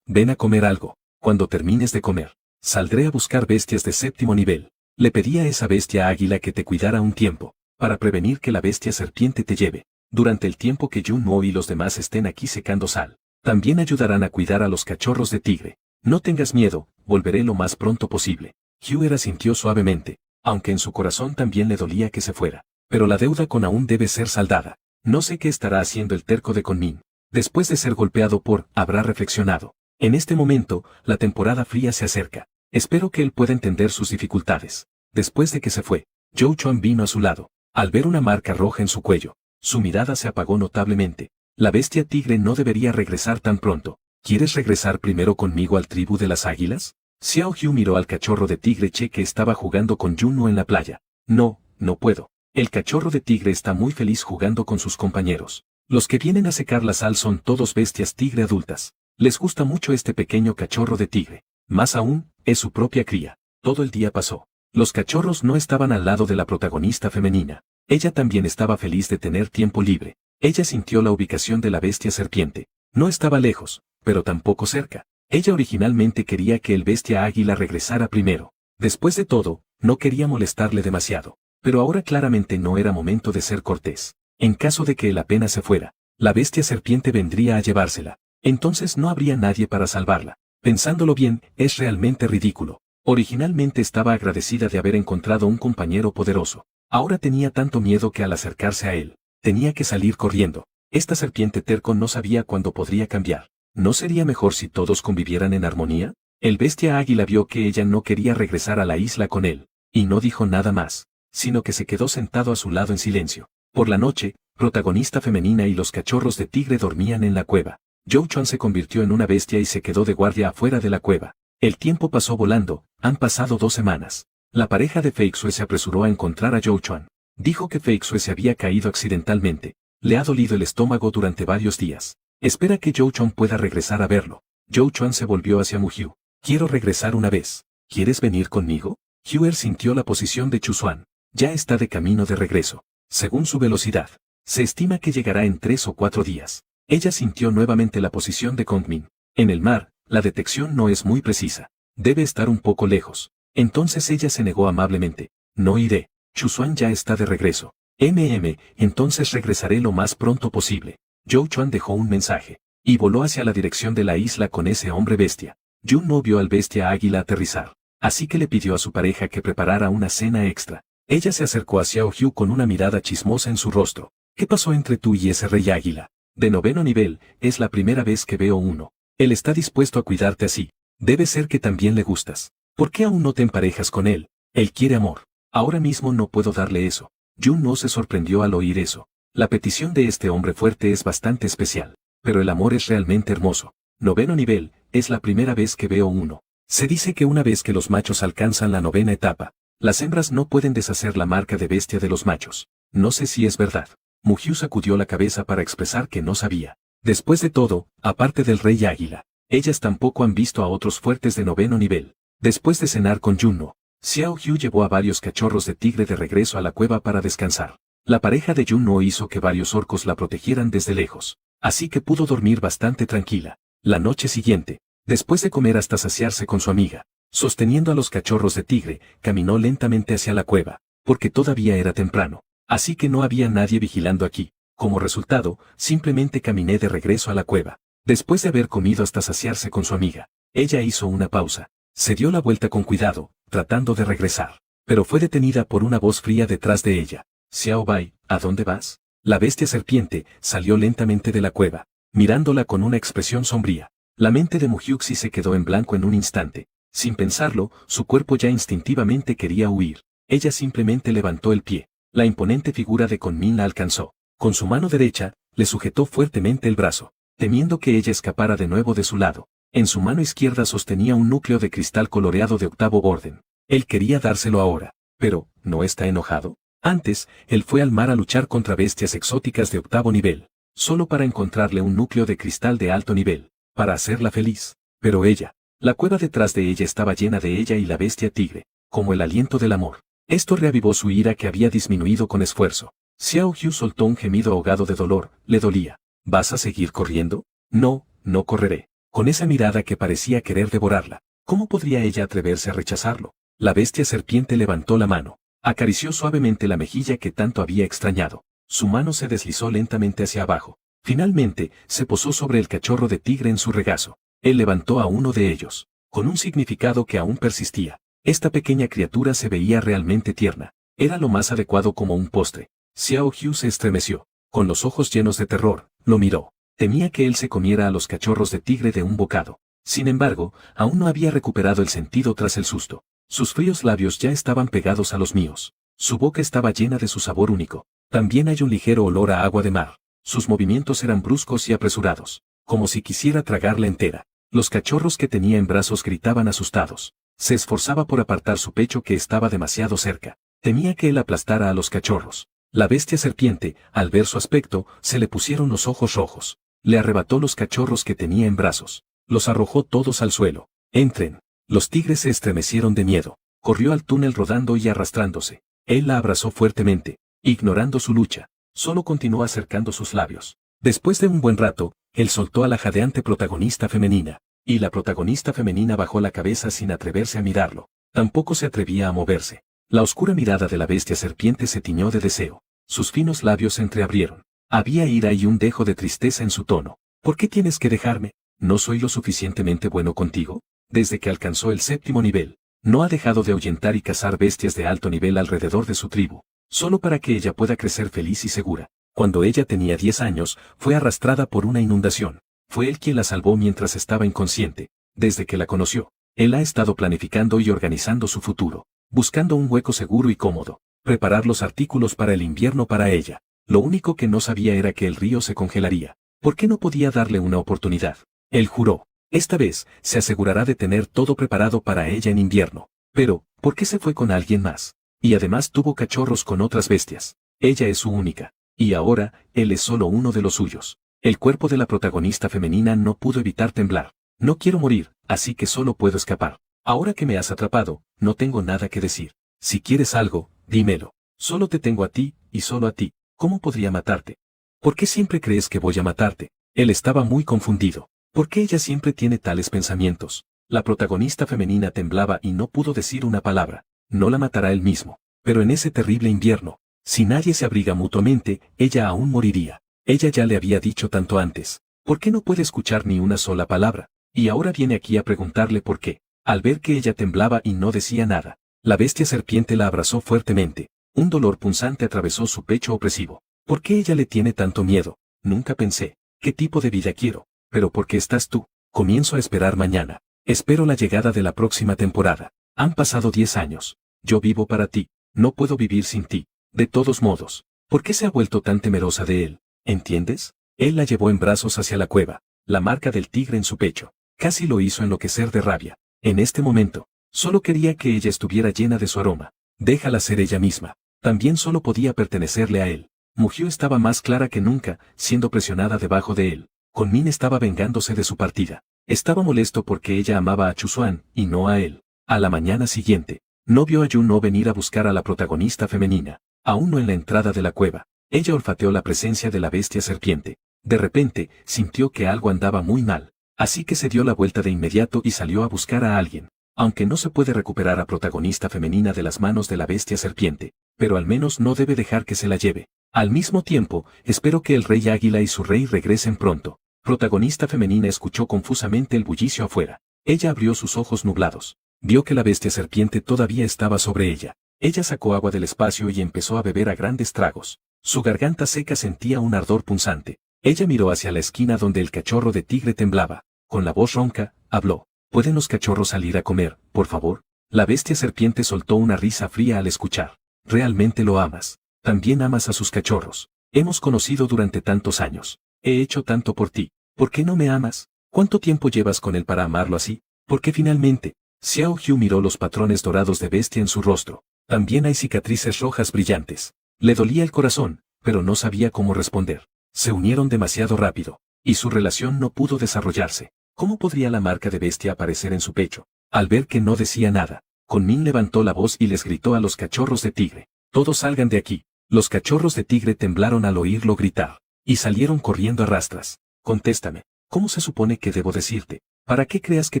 Ven a comer algo. Cuando termines de comer, saldré a buscar bestias de 7º nivel. Le pedí a esa bestia águila que te cuidara un tiempo, para prevenir que la bestia serpiente te lleve. Durante el tiempo que Junmo y los demás estén aquí secando sal, también ayudarán a cuidar a los cachorros de tigre. No tengas miedo, volveré lo más pronto posible. Huer asintió suavemente, aunque en su corazón también le dolía que se fuera. Pero la deuda con aún debe ser saldada. No sé qué estará haciendo el terco de Kunmin. Después de ser golpeado habrá reflexionado. En este momento, la temporada fría se acerca. Espero que él pueda entender sus dificultades. Después de que se fue, Zhou Chuan vino a su lado. Al ver una marca roja en su cuello, su mirada se apagó notablemente. La bestia tigre no debería regresar tan pronto. ¿Quieres regresar primero conmigo al tribu de las águilas? Xiao Hu miró al cachorro de tigre Che que estaba jugando con Junmo en la playa. No, no puedo. El cachorro de tigre está muy feliz jugando con sus compañeros. Los que vienen a secar la sal son todos bestias tigre adultas. Les gusta mucho este pequeño cachorro de tigre. Más aún, es su propia cría. Todo el día pasó. Los cachorros no estaban al lado de la protagonista femenina. Ella también estaba feliz de tener tiempo libre. Ella sintió la ubicación de la bestia serpiente. No estaba lejos, pero tampoco cerca. Ella originalmente quería que el bestia águila regresara primero. Después de todo, no quería molestarle demasiado. Pero ahora claramente no era momento de ser cortés. En caso de que él apenas se fuera, la bestia serpiente vendría a llevársela. Entonces no habría nadie para salvarla. Pensándolo bien, es realmente ridículo. Originalmente estaba agradecida de haber encontrado un compañero poderoso. Ahora tenía tanto miedo que al acercarse a él, tenía que salir corriendo. Esta serpiente terco no sabía cuándo podría cambiar. ¿No sería mejor si todos convivieran en armonía? El bestia águila vio que ella no quería regresar a la isla con él, y no dijo nada más, sino que se quedó sentado a su lado en silencio. Por la noche, protagonista femenina y los cachorros de tigre dormían en la cueva. Zhou Chuan se convirtió en una bestia y se quedó de guardia afuera de la cueva. El tiempo pasó volando, han pasado 2 semanas. La pareja de Fei Xue se apresuró a encontrar a Zhou Chuan. Dijo que Fei Xue se había caído accidentalmente. Le ha dolido el estómago durante varios días. Espera que Zhou Chuan pueda regresar a verlo. Zhou Chuan se volvió hacia Mugyu. Quiero regresar una vez. ¿Quieres venir conmigo? Huer sintió la posición de Chuzuan. Ya está de camino de regreso. Según su velocidad, se estima que llegará en 3 o 4 días. Ella sintió nuevamente la posición de Kongmin. En el mar, la detección no es muy precisa. Debe estar un poco lejos. Entonces ella se negó amablemente. No iré. Chuzuan ya está de regreso. Entonces regresaré lo más pronto posible. Zhou Chuan dejó un mensaje, y voló hacia la dirección de la isla con ese hombre bestia. Jun no vio al bestia águila aterrizar, así que le pidió a su pareja que preparara una cena extra. Ella se acercó a Xiao Hu con una mirada chismosa en su rostro. ¿Qué pasó entre tú y ese rey águila? De 9º nivel, es la primera vez que veo uno. Él está dispuesto a cuidarte así. Debe ser que también le gustas. ¿Por qué aún no te emparejas con él? Él quiere amor. Ahora mismo no puedo darle eso. Jun-no se sorprendió al oír eso. La petición de este hombre fuerte es bastante especial. Pero el amor es realmente hermoso. 9º nivel, es la primera vez que veo uno. Se dice que una vez que los machos alcanzan la 9ª etapa, las hembras no pueden deshacer la marca de bestia de los machos. No sé si es verdad. Mugyu sacudió la cabeza para expresar que no sabía. Después de todo, aparte del rey águila, ellas tampoco han visto a otros fuertes de 9º nivel. Después de cenar con Jun-no, Xiao Hu llevó a varios cachorros de tigre de regreso a la cueva para descansar. La pareja de Jun-no hizo que varios orcos la protegieran desde lejos, así que pudo dormir bastante tranquila. La noche siguiente, después de comer hasta saciarse con su amiga, sosteniendo a los cachorros de tigre, caminó lentamente hacia la cueva, porque todavía era temprano, así que no había nadie vigilando aquí. Como resultado, simplemente caminé de regreso a la cueva. Después de haber comido hasta saciarse con su amiga, ella hizo una pausa. Se dio la vuelta con cuidado, tratando de regresar, pero fue detenida por una voz fría detrás de ella. Xiao Bai, ¿a dónde vas? La bestia serpiente salió lentamente de la cueva, mirándola con una expresión sombría. La mente de Mugyuxi se quedó en blanco en un instante. Sin pensarlo, su cuerpo ya instintivamente quería huir. Ella simplemente levantó el pie. La imponente figura de Kunmin la alcanzó. Con su mano derecha, le sujetó fuertemente el brazo, temiendo que ella escapara de nuevo de su lado. En su mano izquierda sostenía un núcleo de cristal coloreado de 8º orden. Él quería dárselo ahora. Pero, ¿no está enojado? Antes, él fue al mar a luchar contra bestias exóticas de 8º nivel, solo para encontrarle un núcleo de cristal de alto nivel, para hacerla feliz. Pero ella, la cueva detrás de ella estaba llena de ella y la bestia tigre, como el aliento del amor. Esto reavivó su ira que había disminuido con esfuerzo. Xiao Hu soltó un gemido ahogado de dolor, le dolía. ¿Vas a seguir corriendo? No, no correré. Con esa mirada que parecía querer devorarla, ¿cómo podría ella atreverse a rechazarlo? La bestia serpiente levantó la mano, acarició suavemente la mejilla que tanto había extrañado. Su mano se deslizó lentamente hacia abajo. Finalmente, se posó sobre el cachorro de tigre en su regazo. Él levantó a uno de ellos, con un significado que aún persistía. Esta pequeña criatura se veía realmente tierna. Era lo más adecuado como un postre. Xiao Hu se estremeció. Con los ojos llenos de terror, lo miró. Temía que él se comiera a los cachorros de tigre de un bocado. Sin embargo, aún no había recuperado el sentido tras el susto. Sus fríos labios ya estaban pegados a los míos. Su boca estaba llena de su sabor único. También hay un ligero olor a agua de mar. Sus movimientos eran bruscos y apresurados, como si quisiera tragarla entera. Los cachorros que tenía en brazos gritaban asustados. Se esforzaba por apartar su pecho que estaba demasiado cerca. Temía que él aplastara a los cachorros. La bestia serpiente, al ver su aspecto, se le pusieron los ojos rojos. Le arrebató los cachorros que tenía en brazos. Los arrojó todos al suelo. Entren. Los tigres se estremecieron de miedo. Corrió al túnel rodando y arrastrándose. Él la abrazó fuertemente, ignorando su lucha. Solo continuó acercando sus labios. Después de un buen rato, él soltó a la jadeante protagonista femenina. Y la protagonista femenina bajó la cabeza sin atreverse a mirarlo. Tampoco se atrevía a moverse. La oscura mirada de la bestia serpiente se tiñó de deseo. Sus finos labios se entreabrieron. Había ira y un dejo de tristeza en su tono. ¿Por qué tienes que dejarme? ¿No soy lo suficientemente bueno contigo? Desde que alcanzó el 7º nivel, no ha dejado de ahuyentar y cazar bestias de alto nivel alrededor de su tribu, solo para que ella pueda crecer feliz y segura. Cuando ella tenía 10 años, fue arrastrada por una inundación. Fue él quien la salvó mientras estaba inconsciente. Desde que la conoció, él ha estado planificando y organizando su futuro, buscando un hueco seguro y cómodo, preparar los artículos para el invierno para ella. Lo único que no sabía era que el río se congelaría. ¿Por qué no podía darle una oportunidad? Él juró. Esta vez, se asegurará de tener todo preparado para ella en invierno. Pero, ¿por qué se fue con alguien más? Y además tuvo cachorros con otras bestias. Ella es su única. Y ahora, él es solo uno de los suyos. El cuerpo de la protagonista femenina no pudo evitar temblar. No quiero morir, así que solo puedo escapar. Ahora que me has atrapado, no tengo nada que decir. Si quieres algo, dímelo. Solo te tengo a ti, y solo a ti. ¿Cómo podría matarte? ¿Por qué siempre crees que voy a matarte? Él estaba muy confundido. ¿Por qué ella siempre tiene tales pensamientos? La protagonista femenina temblaba y no pudo decir una palabra. No la matará él mismo. Pero en ese terrible invierno, si nadie se abriga mutuamente, ella aún moriría. Ella ya le había dicho tanto antes. ¿Por qué no puede escuchar ni una sola palabra? Y ahora viene aquí a preguntarle por qué. Al ver que ella temblaba y no decía nada, la bestia serpiente la abrazó fuertemente. Un dolor punzante atravesó su pecho opresivo. ¿Por qué ella le tiene tanto miedo? Nunca pensé. ¿Qué tipo de vida quiero? Pero ¿por qué estás tú? Comienzo a esperar mañana. Espero la llegada de la próxima temporada. Han pasado 10 años. Yo vivo para ti. No puedo vivir sin ti. De todos modos, ¿por qué se ha vuelto tan temerosa de él? ¿Entiendes? Él la llevó en brazos hacia la cueva, la marca del tigre en su pecho. Casi lo hizo enloquecer de rabia. En este momento, solo quería que ella estuviera llena de su aroma. Déjala ser ella misma. También solo podía pertenecerle a él. Mugiu estaba más clara que nunca, siendo presionada debajo de él. Kunmin estaba vengándose de su partida. Estaba molesto porque ella amaba a Chusuan, y no a él. A la mañana siguiente, no vio a Yun-No venir a buscar a la protagonista femenina. Aún no en la entrada de la cueva. Ella olfateó la presencia de la bestia serpiente. De repente, sintió que algo andaba muy mal. Así que se dio la vuelta de inmediato y salió a buscar a alguien. Aunque no se puede recuperar a protagonista femenina de las manos de la bestia serpiente, pero al menos no debe dejar que se la lleve. Al mismo tiempo, espero que el rey águila y su rey regresen pronto. Protagonista femenina escuchó confusamente el bullicio afuera. Ella abrió sus ojos nublados. Vio que la bestia serpiente todavía estaba sobre ella. Ella sacó agua del espacio y empezó a beber a grandes tragos. Su garganta seca sentía un ardor punzante. Ella miró hacia la esquina donde el cachorro de tigre temblaba. Con la voz ronca, habló. ¿Pueden los cachorros salir a comer, por favor? La bestia serpiente soltó una risa fría al escuchar. Realmente lo amas. También amas a sus cachorros. Hemos conocido durante tantos años. He hecho tanto por ti. ¿Por qué no me amas? ¿Cuánto tiempo llevas con él para amarlo así? ¿Por qué finalmente? Xiao Hu miró los patrones dorados de bestia en su rostro. También hay cicatrices rojas brillantes. Le dolía el corazón, pero no sabía cómo responder. Se unieron demasiado rápido, y su relación no pudo desarrollarse. ¿Cómo podría la marca de bestia aparecer en su pecho? Al ver que no decía nada, Kunmin levantó la voz y les gritó a los cachorros de tigre. Todos salgan de aquí. Los cachorros de tigre temblaron al oírlo gritar, y salieron corriendo a rastras. Contéstame, ¿cómo se supone que debo decirte? ¿Para qué creas que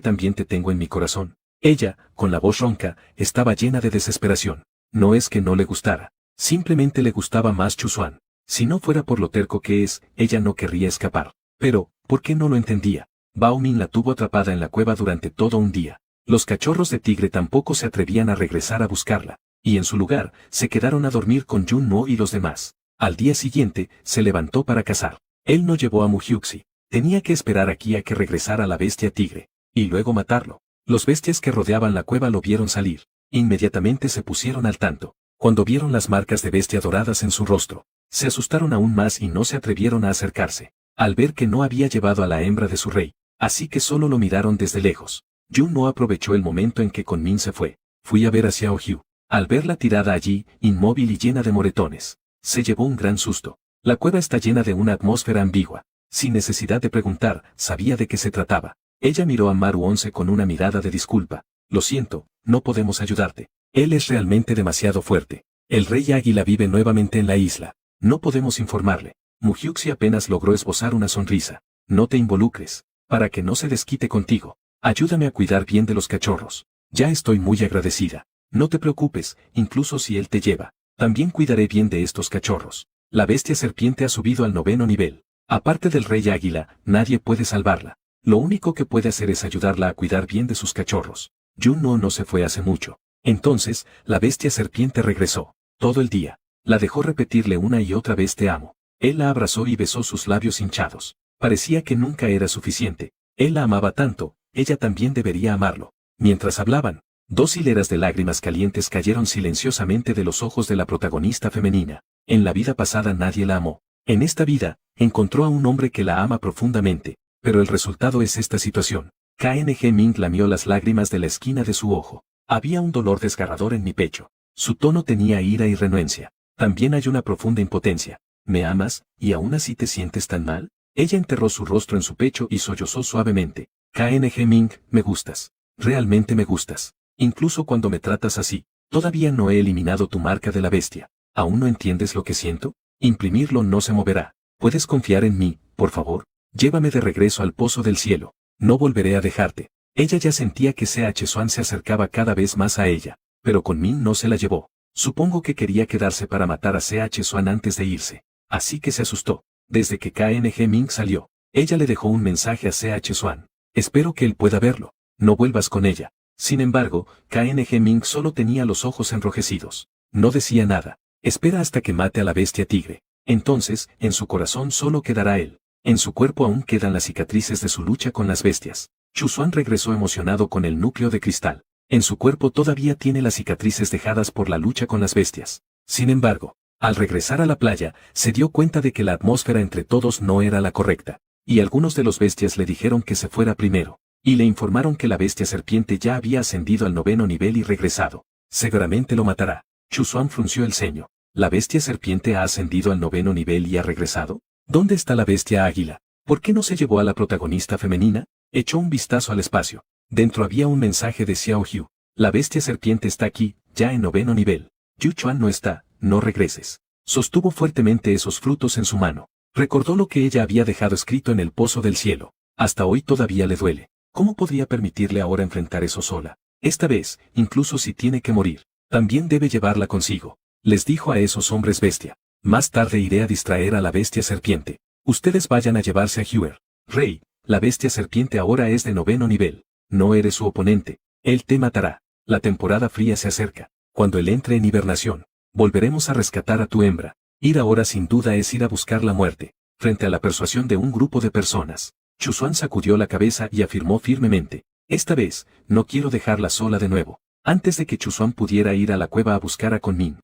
también te tengo en mi corazón? Ella, con la voz ronca, estaba llena de desesperación. No es que no le gustara, simplemente le gustaba más Chusuan. Si no fuera por lo terco que es, ella no querría escapar. Pero, ¿por qué no lo entendía? Bao Min la tuvo atrapada en la cueva durante todo un día. Los cachorros de tigre tampoco se atrevían a regresar a buscarla, y en su lugar, se quedaron a dormir con Yun-No y los demás. Al día siguiente, se levantó para cazar. Él no llevó a Muhyuxi. Tenía que esperar aquí a que regresara la bestia tigre, y luego matarlo. Los bestias que rodeaban la cueva lo vieron salir. Inmediatamente se pusieron al tanto. Cuando vieron las marcas de bestia doradas en su rostro, se asustaron aún más y no se atrevieron a acercarse. Al ver que no había llevado a la hembra de su rey, así que solo lo miraron desde lejos. Yun-No aprovechó el momento en que Kunmin se fue. Fui a ver a Xiao Hu. Al verla tirada allí, inmóvil y llena de moretones, se llevó un gran susto. La cueva está llena de una atmósfera ambigua. Sin necesidad de preguntar, sabía de qué se trataba. Ella miró a Maru 11 con una mirada de disculpa. Lo siento, no podemos ayudarte. Él es realmente demasiado fuerte. El rey águila vive nuevamente en la isla. No podemos informarle. Muhyuxi apenas logró esbozar una sonrisa. No te involucres. Para que no se desquite contigo. Ayúdame a cuidar bien de los cachorros. Ya estoy muy agradecida. No te preocupes, incluso si él te lleva. También cuidaré bien de estos cachorros. La bestia serpiente ha subido al 9º nivel. Aparte del rey águila, nadie puede salvarla. Lo único que puede hacer es ayudarla a cuidar bien de sus cachorros. Yun-No no se fue hace mucho. Entonces, la bestia serpiente regresó. Todo el día. La dejó repetirle una y otra vez te amo. Él la abrazó y besó sus labios hinchados. Parecía que nunca era suficiente. Él la amaba tanto, ella también debería amarlo. Mientras hablaban, 2 hileras de lágrimas calientes cayeron silenciosamente de los ojos de la protagonista femenina. En la vida pasada nadie la amó. En esta vida, encontró a un hombre que la ama profundamente, pero el resultado es esta situación. KNG Ming lamió las lágrimas de la esquina de su ojo. Había un dolor desgarrador en mi pecho. Su tono tenía ira y renuencia. También hay una profunda impotencia. ¿Me amas, y aún así te sientes tan mal? Ella enterró su rostro en su pecho y sollozó suavemente. KNG Ming, me gustas. Realmente me gustas. Incluso cuando me tratas así. Todavía no he eliminado tu marca de la bestia. ¿Aún no entiendes lo que siento? Imprimirlo no se moverá. ¿Puedes confiar en mí, por favor? Llévame de regreso al pozo del cielo. No volveré a dejarte. Ella ya sentía que CH Swan se acercaba cada vez más a ella, pero Kunmin no se la llevó. Supongo que quería quedarse para matar a CH Swan antes de irse. Así que se asustó. Desde que KNG Ming salió, ella le dejó un mensaje a CH Swan. Espero que él pueda verlo. No vuelvas con ella. Sin embargo, KNG Ming solo tenía los ojos enrojecidos. No decía nada. Espera hasta que mate a la bestia tigre. Entonces, en su corazón solo quedará él. En su cuerpo aún quedan las cicatrices de su lucha con las bestias. Chusuan regresó emocionado con el núcleo de cristal. En su cuerpo todavía tiene las cicatrices dejadas por la lucha con las bestias. Sin embargo, al regresar a la playa, se dio cuenta de que la atmósfera entre todos no era la correcta, y algunos de los bestias le dijeron que se fuera primero, y le informaron que la bestia serpiente ya había ascendido al 9º nivel y regresado. Seguramente lo matará. Chuzuan frunció el ceño. ¿La bestia serpiente ha ascendido al 9º nivel y ha regresado? ¿Dónde está la bestia águila? ¿Por qué no se llevó a la protagonista femenina? Echó un vistazo al espacio. Dentro había un mensaje de Xiao Hu. La bestia serpiente está aquí, ya en 9º nivel. Yu Chuan no está, no regreses. Sostuvo fuertemente esos frutos en su mano. Recordó lo que ella había dejado escrito en el pozo del cielo. Hasta hoy todavía le duele. ¿Cómo podría permitirle ahora enfrentar eso sola? Esta vez, incluso si tiene que morir, también debe llevarla consigo. Les dijo a esos hombres bestia. Más tarde iré a distraer a la bestia serpiente. Ustedes vayan a llevarse a Huer. Rey, la bestia serpiente ahora es de 9º nivel. No eres su oponente. Él te matará. La temporada fría se acerca. Cuando él entre en hibernación, volveremos a rescatar a tu hembra. Ir ahora sin duda es ir a buscar la muerte. Frente a la persuasión de un grupo de personas, Chuzuan sacudió la cabeza y afirmó firmemente. Esta vez, no quiero dejarla sola de nuevo. Antes de que Chuzuan pudiera ir a la cueva a buscar a Kunmin,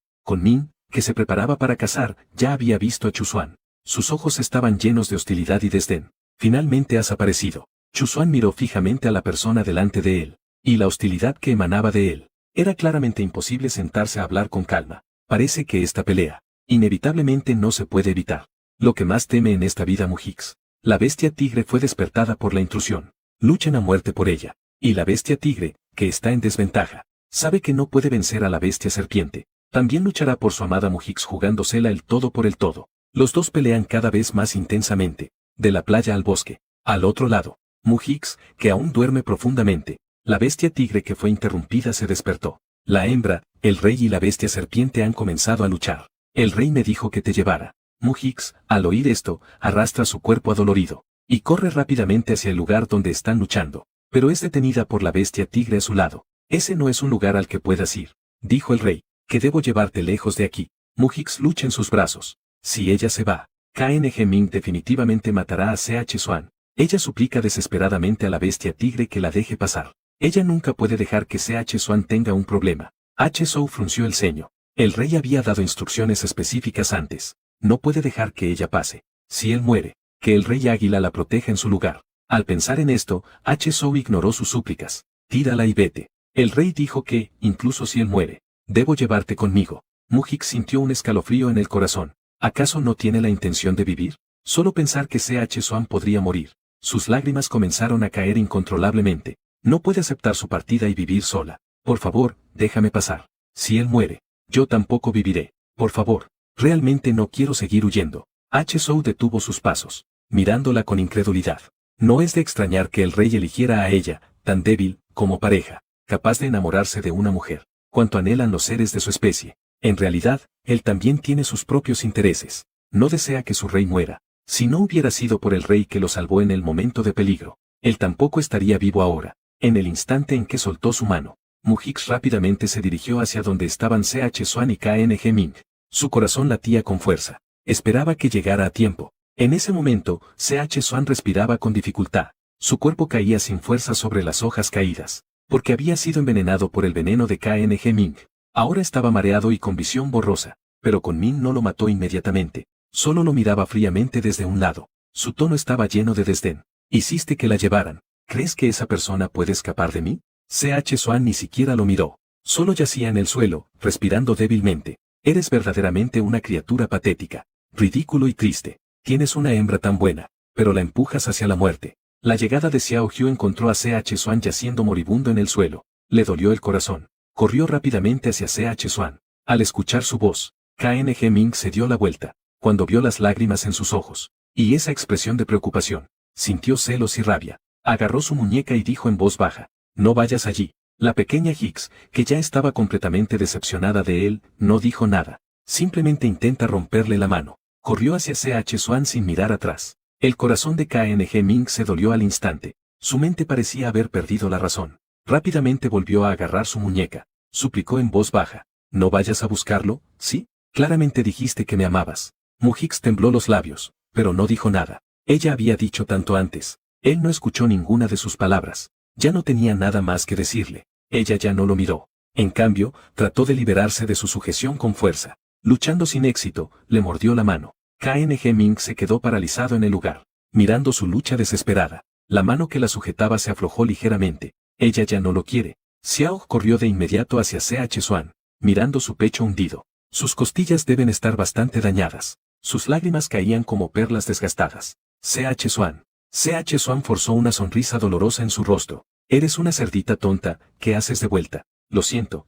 que se preparaba para cazar, ya había visto a Chuzuan. Sus ojos estaban llenos de hostilidad y desdén. Finalmente has aparecido. Chuzuan miró fijamente a la persona delante de él, y la hostilidad que emanaba de él. Era claramente imposible sentarse a hablar con calma. Parece que esta pelea, inevitablemente no se puede evitar. Lo que más teme en esta vida Mujix. La bestia tigre fue despertada por la intrusión. Luchan a muerte por ella. Y la bestia tigre, que está en desventaja, sabe que no puede vencer a la bestia serpiente. También luchará por su amada Mujix jugándosela el todo por el todo. Los dos pelean cada vez más intensamente. De la playa al bosque. Al otro lado, Mujix, que aún duerme profundamente. La bestia tigre que fue interrumpida se despertó. La hembra, el rey y la bestia serpiente han comenzado a luchar. El rey me dijo que te llevara. Mujix, al oír esto, arrastra su cuerpo adolorido, y corre rápidamente hacia el lugar donde están luchando, pero es detenida por la bestia tigre a su lado. Ese no es un lugar al que puedas ir, dijo el rey, que debo llevarte lejos de aquí. Mujix lucha en sus brazos. Si ella se va, KNG Ming definitivamente matará a CH Xuan. Ella suplica desesperadamente a la bestia tigre que la deje pasar. Ella nunca puede dejar que CH Xuan tenga un problema. H. Zhou frunció el ceño. El rey había dado instrucciones específicas antes. No puede dejar que ella pase. Si él muere, que el rey águila la proteja en su lugar. Al pensar en esto, H. Zhou ignoró sus súplicas. Tírala y vete. El rey dijo que, incluso si él muere, debo llevarte conmigo. Mujix sintió un escalofrío en el corazón. ¿Acaso no tiene la intención de vivir? Solo pensar que CH Xuan podría morir. Sus lágrimas comenzaron a caer incontrolablemente. No puede aceptar su partida y vivir sola. Por favor, déjame pasar. Si él muere, yo tampoco viviré. Por favor. Realmente no quiero seguir huyendo. H. Zhou detuvo sus pasos, mirándola con incredulidad. No es de extrañar que el rey eligiera a ella, tan débil, como pareja, capaz de enamorarse de una mujer, cuanto anhelan los seres de su especie. En realidad, él también tiene sus propios intereses. No desea que su rey muera. Si no hubiera sido por el rey que lo salvó en el momento de peligro, él tampoco estaría vivo ahora. En el instante en que soltó su mano, Mujix rápidamente se dirigió hacia donde estaban CH Xuan y KNG Ming. Su corazón latía con fuerza. Esperaba que llegara a tiempo. En ese momento, CH Xuan respiraba con dificultad. Su cuerpo caía sin fuerza sobre las hojas caídas, porque había sido envenenado por el veneno de KNG Ming. Ahora estaba mareado y con visión borrosa, pero Kunmin no lo mató inmediatamente. Solo lo miraba fríamente desde un lado. Su tono estaba lleno de desdén. Hiciste que la llevaran. ¿Crees que esa persona puede escapar de mí? CH Xuan ni siquiera lo miró. Solo yacía en el suelo, respirando débilmente. Eres verdaderamente una criatura patética, ridículo y triste. Tienes una hembra tan buena, pero la empujas hacia la muerte. La llegada de Xiao Hu encontró a CH Xuan yaciendo moribundo en el suelo. Le dolió el corazón. Corrió rápidamente hacia CH Xuan. Al escuchar su voz, KNG Ming se dio la vuelta. Cuando vio las lágrimas en sus ojos, y esa expresión de preocupación, sintió celos y rabia. Agarró su muñeca y dijo en voz baja, no vayas allí. La pequeña Hicks, que ya estaba completamente decepcionada de él, no dijo nada. Simplemente intenta romperle la mano. Corrió hacia CH Xuan sin mirar atrás. El corazón de KNG Ming se dolió al instante. Su mente parecía haber perdido la razón. Rápidamente volvió a agarrar su muñeca. Suplicó en voz baja. ¿No vayas a buscarlo? ¿Sí? Claramente dijiste que me amabas. Mujix tembló los labios, pero no dijo nada. Ella había dicho tanto antes. Él no escuchó ninguna de sus palabras. Ya no tenía nada más que decirle. Ella ya no lo miró. En cambio, trató de liberarse de su sujeción con fuerza. Luchando sin éxito, le mordió la mano. KNG Ming se quedó paralizado en el lugar, mirando su lucha desesperada. La mano que la sujetaba se aflojó ligeramente. Ella ya no lo quiere. Xiao corrió de inmediato hacia CH Xuan, mirando su pecho hundido. Sus costillas deben estar bastante dañadas. Sus lágrimas caían como perlas desgastadas. CH Xuan. CH Xuan forzó una sonrisa dolorosa en su rostro. Eres una cerdita tonta, ¿qué haces de vuelta? Lo siento,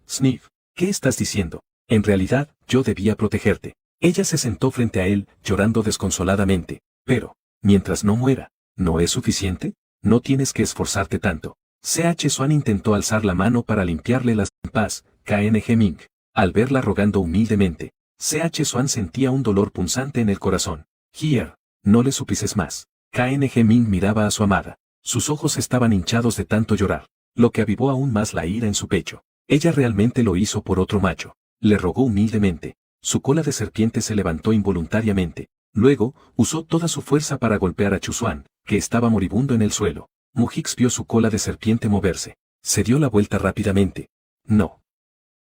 Sniff. ¿Qué estás diciendo? En realidad, yo debía protegerte. Ella se sentó frente a él, llorando desconsoladamente. Pero, mientras no muera, ¿no es suficiente? No tienes que esforzarte tanto. CH Xuan intentó alzar la mano para limpiarle las paz, KNG Ming. Al verla rogando humildemente, CH Xuan sentía un dolor punzante en el corazón. Here, no le suplices más. KNG Ming miraba a su amada. Sus ojos estaban hinchados de tanto llorar, lo que avivó aún más la ira en su pecho. Ella realmente lo hizo por otro macho. Le rogó humildemente. Su cola de serpiente se levantó involuntariamente. Luego, usó toda su fuerza para golpear a Chuzuan, que estaba moribundo en el suelo. Mujix vio su cola de serpiente moverse. Se dio la vuelta rápidamente. No.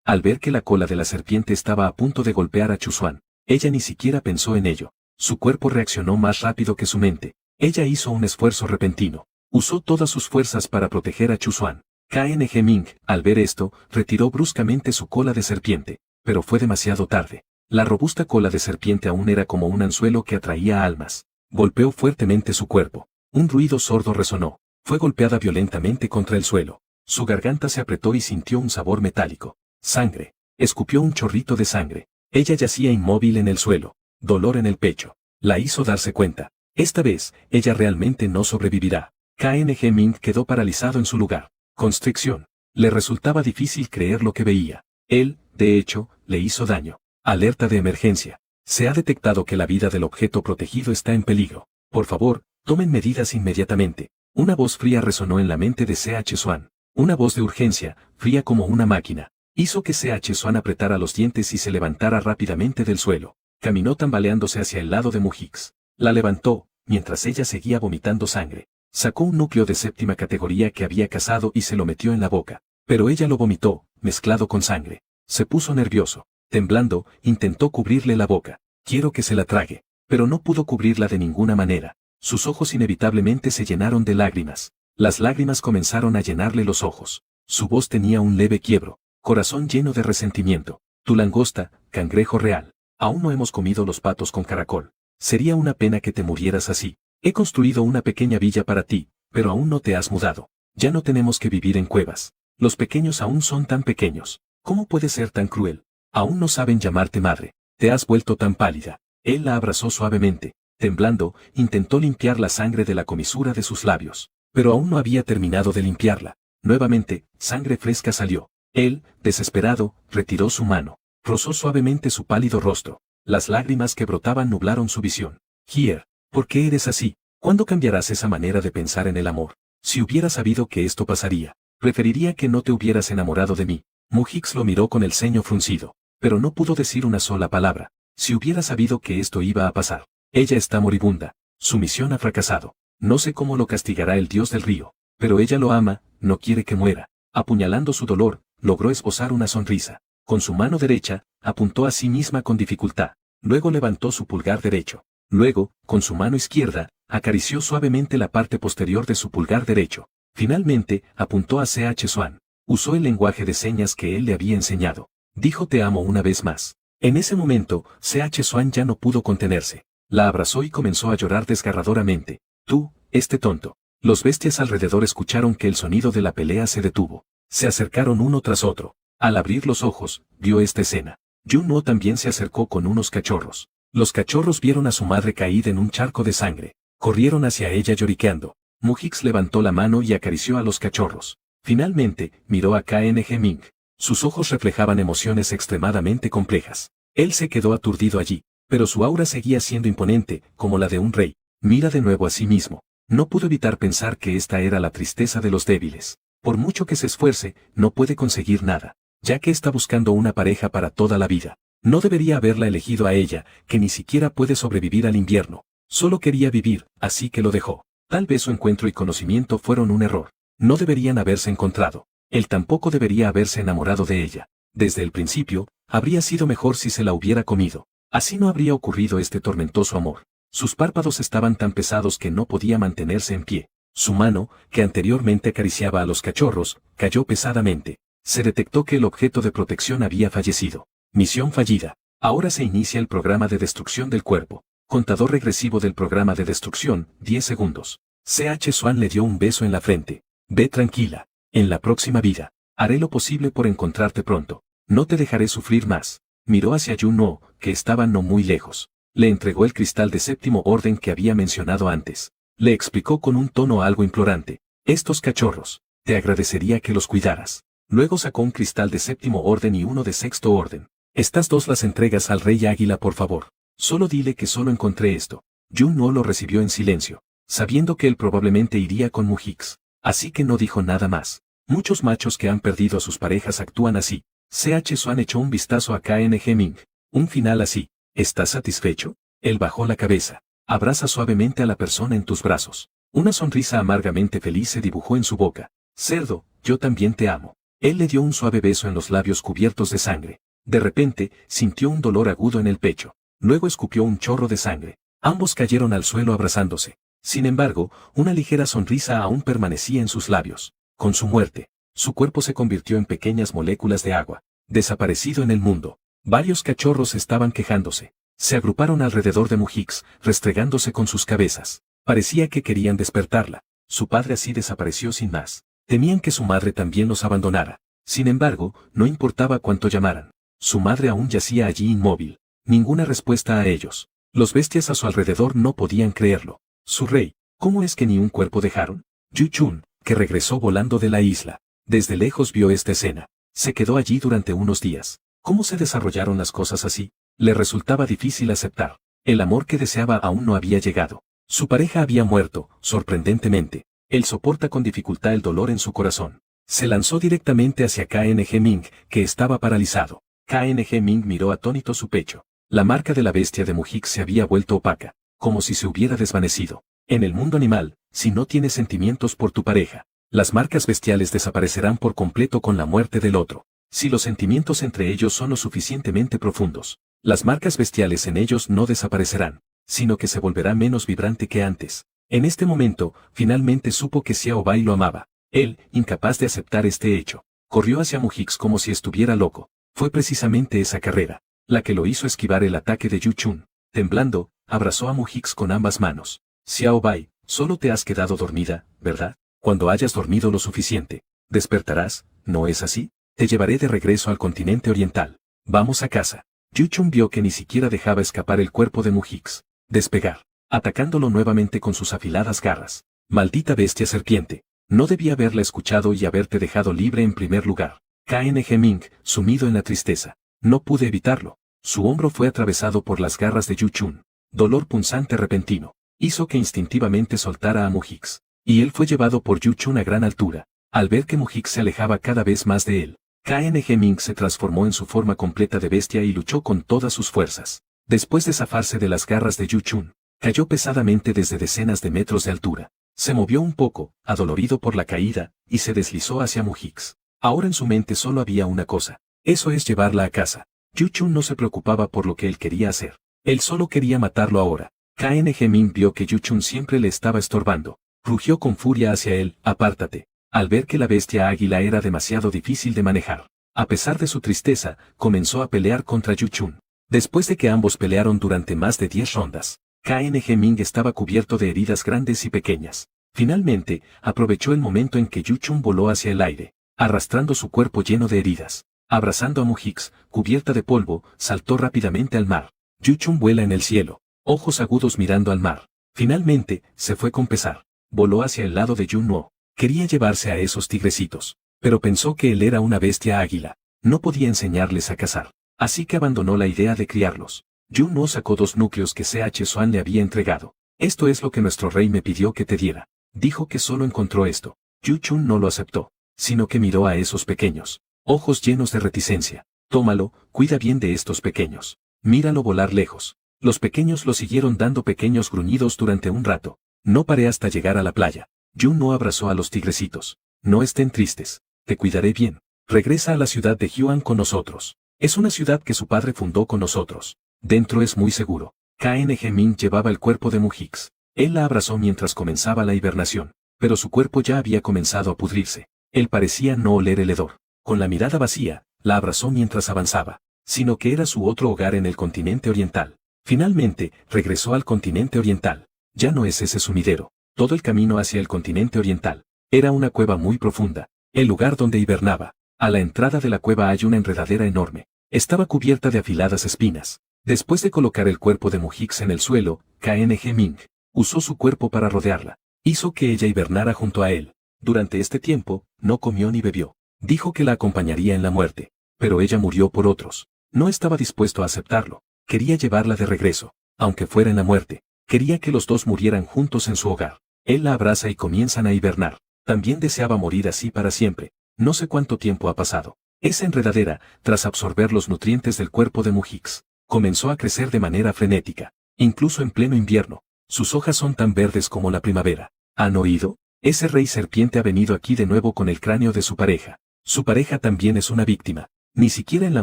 Al ver que la cola de la serpiente estaba a punto de golpear a Chuzuan, ella ni siquiera pensó en ello. Su cuerpo reaccionó más rápido que su mente. Ella hizo un esfuerzo repentino. Usó todas sus fuerzas para proteger a Chuzuan. KNG Ming, al ver esto, retiró bruscamente su cola de serpiente, pero fue demasiado tarde. La robusta cola de serpiente aún era como un anzuelo que atraía almas. Golpeó fuertemente su cuerpo. Un ruido sordo resonó. Fue golpeada violentamente contra el suelo. Su garganta se apretó y sintió un sabor metálico. Sangre. Escupió un chorrito de sangre. Ella yacía inmóvil en el suelo. Dolor en el pecho. La hizo darse cuenta. Esta vez, ella realmente no sobrevivirá. KNG Ming quedó paralizado en su lugar. Constricción. Le resultaba difícil creer lo que veía. Él, de hecho, le hizo daño. Alerta de emergencia. Se ha detectado que la vida del objeto protegido está en peligro. Por favor, tomen medidas inmediatamente. Una voz fría resonó en la mente de CH Xuan. Una voz de urgencia, fría como una máquina. Hizo que CH Xuan apretara los dientes y se levantara rápidamente del suelo. Caminó tambaleándose hacia el lado de Mujix. La levantó, mientras ella seguía vomitando sangre. Sacó un núcleo de séptima categoría que había cazado y se lo metió en la boca. Pero ella lo vomitó, mezclado con sangre. Se puso nervioso. Temblando, intentó cubrirle la boca. Quiero que se la trague. Pero no pudo cubrirla de ninguna manera. Sus ojos inevitablemente se llenaron de lágrimas. Las lágrimas comenzaron a llenarle los ojos. Su voz tenía un leve quiebro. Corazón lleno de resentimiento. Tu langosta, cangrejo real. Aún no hemos comido los patos con caracol. Sería una pena que te murieras así. He construido una pequeña villa para ti, pero aún no te has mudado. Ya no tenemos que vivir en cuevas. Los pequeños aún son tan pequeños. ¿Cómo puedes ser tan cruel? Aún no saben llamarte madre. Te has vuelto tan pálida. Él la abrazó suavemente. Temblando, intentó limpiar la sangre de la comisura de sus labios. Pero aún no había terminado de limpiarla. Nuevamente, sangre fresca salió. Él, desesperado, retiró su mano. Rozó suavemente su pálido rostro. Las lágrimas que brotaban nublaron su visión. Here, ¿por qué eres así? ¿Cuándo cambiarás esa manera de pensar en el amor? Si hubiera sabido que esto pasaría, preferiría que no te hubieras enamorado de mí. Mujix lo miró con el ceño fruncido, pero no pudo decir una sola palabra. Si hubiera sabido que esto iba a pasar. Ella está moribunda. Su misión ha fracasado. No sé cómo lo castigará el dios del río, pero ella lo ama, no quiere que muera. Apuñalando su dolor, logró esbozar una sonrisa. Con su mano derecha, apuntó a sí misma con dificultad. Luego levantó su pulgar derecho. Luego, con su mano izquierda, acarició suavemente la parte posterior de su pulgar derecho. Finalmente, apuntó a CH Xuan. Usó el lenguaje de señas que él le había enseñado. Dijo te amo una vez más. En ese momento, CH Xuan ya no pudo contenerse. La abrazó y comenzó a llorar desgarradoramente. Tú, este tonto. Los bestias alrededor escucharon que el sonido de la pelea se detuvo. Se acercaron uno tras otro. Al abrir los ojos, vio esta escena. Yun-No también se acercó con unos cachorros. Los cachorros vieron a su madre caída en un charco de sangre. Corrieron hacia ella lloriqueando. Mujix levantó la mano y acarició a los cachorros. Finalmente, miró a KNG Ming. Sus ojos reflejaban emociones extremadamente complejas. Él se quedó aturdido allí, pero su aura seguía siendo imponente, como la de un rey. Mira de nuevo a sí mismo. No pudo evitar pensar que esta era la tristeza de los débiles. Por mucho que se esfuerce, no puede conseguir nada, ya que está buscando una pareja para toda la vida. No debería haberla elegido a ella, que ni siquiera puede sobrevivir al invierno. Solo quería vivir, así que lo dejó. Tal vez su encuentro y conocimiento fueron un error. No deberían haberse encontrado. Él tampoco debería haberse enamorado de ella. Desde el principio, habría sido mejor si se la hubiera comido. Así no habría ocurrido este tormentoso amor. Sus párpados estaban tan pesados que no podía mantenerse en pie. Su mano, que anteriormente acariciaba a los cachorros, cayó pesadamente. Se detectó que el objeto de protección había fallecido. Misión fallida. Ahora se inicia el programa de destrucción del cuerpo. Contador regresivo del programa de destrucción, 10 segundos. C.H. Swan le dio un beso en la frente. Ve tranquila. En la próxima vida, haré lo posible por encontrarte pronto. No te dejaré sufrir más. Miró hacia Jun-Woo, que estaba no muy lejos. Le entregó el cristal de séptimo orden que había mencionado antes. Le explicó con un tono algo implorante. Estos cachorros, te agradecería que los cuidaras. Luego sacó un cristal de séptimo orden y uno de sexto orden. Estas dos las entregas al rey águila por favor. Solo dile que solo encontré esto. Jun-Woo lo recibió en silencio, sabiendo que él probablemente iría con Mu-Hix. Así que no dijo nada más. Muchos machos que han perdido a sus parejas actúan así. C.H. Swan echó un vistazo a KNG Ming. Un final así. ¿Estás satisfecho? Él bajó la cabeza. Abraza suavemente a la persona en tus brazos. Una sonrisa amargamente feliz se dibujó en su boca. Cerdo, yo también te amo. Él le dio un suave beso en los labios cubiertos de sangre. De repente, sintió un dolor agudo en el pecho. Luego escupió un chorro de sangre. Ambos cayeron al suelo abrazándose. Sin embargo, una ligera sonrisa aún permanecía en sus labios. Con su muerte, su cuerpo se convirtió en pequeñas moléculas de agua. Desaparecido en el mundo. Varios cachorros estaban quejándose. Se agruparon alrededor de Mu-Hix, restregándose con sus cabezas. Parecía que querían despertarla. Su padre así desapareció sin más. Temían que su madre también los abandonara. Sin embargo, no importaba cuánto llamaran. Su madre aún yacía allí inmóvil. Ninguna respuesta a ellos. Los bestias a su alrededor no podían creerlo. Su rey, ¿cómo es que ni un cuerpo dejaron? Yu-Chun, que regresó volando de la isla. Desde lejos vio esta escena. Se quedó allí durante unos días. ¿Cómo se desarrollaron las cosas así? Le resultaba difícil aceptar. El amor que deseaba aún no había llegado. Su pareja había muerto, sorprendentemente. Él soporta con dificultad el dolor en su corazón. Se lanzó directamente hacia KNG Ming, que estaba paralizado. KNG Ming miró atónito su pecho. La marca de la bestia de Mu-Hix se había vuelto opaca, como si se hubiera desvanecido. En el mundo animal, si no tienes sentimientos por tu pareja, las marcas bestiales desaparecerán por completo con la muerte del otro. Si los sentimientos entre ellos son lo suficientemente profundos, las marcas bestiales en ellos no desaparecerán, sino que se volverá menos vibrante que antes. En este momento, finalmente supo que Xiao Bai lo amaba. Él, incapaz de aceptar este hecho, corrió hacia Mu-Hix como si estuviera loco. Fue precisamente esa carrera la que lo hizo esquivar el ataque de Yu-Chun. Temblando, abrazó a Mu-Hix con ambas manos. Xiao Bai, solo te has quedado dormida, ¿verdad? Cuando hayas dormido lo suficiente, despertarás, ¿no es así? Te llevaré de regreso al continente oriental. Vamos a casa. Yu-Chun vio que ni siquiera dejaba escapar el cuerpo de Mu-Hix. Despegar, atacándolo nuevamente con sus afiladas garras. Maldita bestia serpiente. No debía haberla escuchado y haberte dejado libre en primer lugar. KNG Ming, sumido en la tristeza. No pude evitarlo. Su hombro fue atravesado por las garras de Yu-Chun. Dolor punzante repentino. Hizo que instintivamente soltara a Mu-Hix. Y él fue llevado por Yu-Chun a gran altura. Al ver que Mu-Hix se alejaba cada vez más de él, KNG Ming se transformó en su forma completa de bestia y luchó con todas sus fuerzas. Después de zafarse de las garras de Yu-Chun, cayó pesadamente desde decenas de metros de altura. Se movió un poco, adolorido por la caída, y se deslizó hacia Mu-Hix. Ahora en su mente solo había una cosa. Eso es llevarla a casa. Yu-Chun no se preocupaba por lo que él quería hacer. Él solo quería matarlo ahora. KNG Ming vio que Yu-Chun siempre le estaba estorbando. Rugió con furia hacia él, apártate. Al ver que la bestia águila era demasiado difícil de manejar. A pesar de su tristeza, comenzó a pelear contra Yu-Chun. Después de que ambos pelearon durante más de 10 rondas, KNG Ming estaba cubierto de heridas grandes y pequeñas. Finalmente, aprovechó el momento en que Yu-Chun voló hacia el aire, arrastrando su cuerpo lleno de heridas. Abrazando a Mu-Hix, cubierta de polvo, saltó rápidamente al mar. Yu-Chun vuela en el cielo, ojos agudos mirando al mar. Finalmente, se fue con pesar. Voló hacia el lado de Jun-Woo. Quería llevarse a esos tigrecitos, pero pensó que él era una bestia águila. No podía enseñarles a cazar. Así que abandonó la idea de criarlos. Jun-Woo sacó 2 núcleos que C.H. Swan le había entregado. Esto es lo que nuestro rey me pidió que te diera. Dijo que solo encontró esto. Yu-Chun no lo aceptó, sino que miró a esos pequeños ojos llenos de reticencia. Tómalo, cuida bien de estos pequeños. Míralo volar lejos. Los pequeños lo siguieron dando pequeños gruñidos durante un rato. No paré hasta llegar a la playa. Jun no abrazó a los tigrecitos. No estén tristes. te cuidaré bien. Regresa a la ciudad de Huan con nosotros. Es una ciudad que su padre fundó con nosotros. Dentro es muy seguro. KNG Min llevaba el cuerpo de Mujix. Él la abrazó mientras comenzaba la hibernación, pero su cuerpo ya había comenzado a pudrirse. Él parecía no oler el hedor. Con la mirada vacía, la abrazó mientras avanzaba, sino que era su otro hogar en el continente oriental. Finalmente, regresó al continente oriental. Ya no es ese sumidero. Todo el camino hacia el continente oriental. Era una cueva muy profunda, el lugar donde hibernaba. A la entrada de la cueva hay una enredadera enorme. Estaba cubierta de afiladas espinas. Después de colocar el cuerpo de Mujix en el suelo, KNG Ming usó su cuerpo para rodearla. Hizo que ella hibernara junto a él. Durante este tiempo, no comió ni bebió. Dijo que la acompañaría en la muerte. Pero ella murió por otros. No estaba dispuesto a aceptarlo. Quería llevarla de regreso. Aunque fuera en la muerte. Quería que los dos murieran juntos en su hogar. Él la abraza y comienzan a hibernar. También deseaba morir así para siempre. No sé cuánto tiempo ha pasado. Esa enredadera, tras absorber los nutrientes del cuerpo de Mujix, comenzó a crecer de manera frenética. Incluso en pleno invierno. Sus hojas son tan verdes como la primavera. ¿Han oído? Ese rey serpiente ha venido aquí de nuevo con el cráneo de su pareja. Su pareja también es una víctima. Ni siquiera en la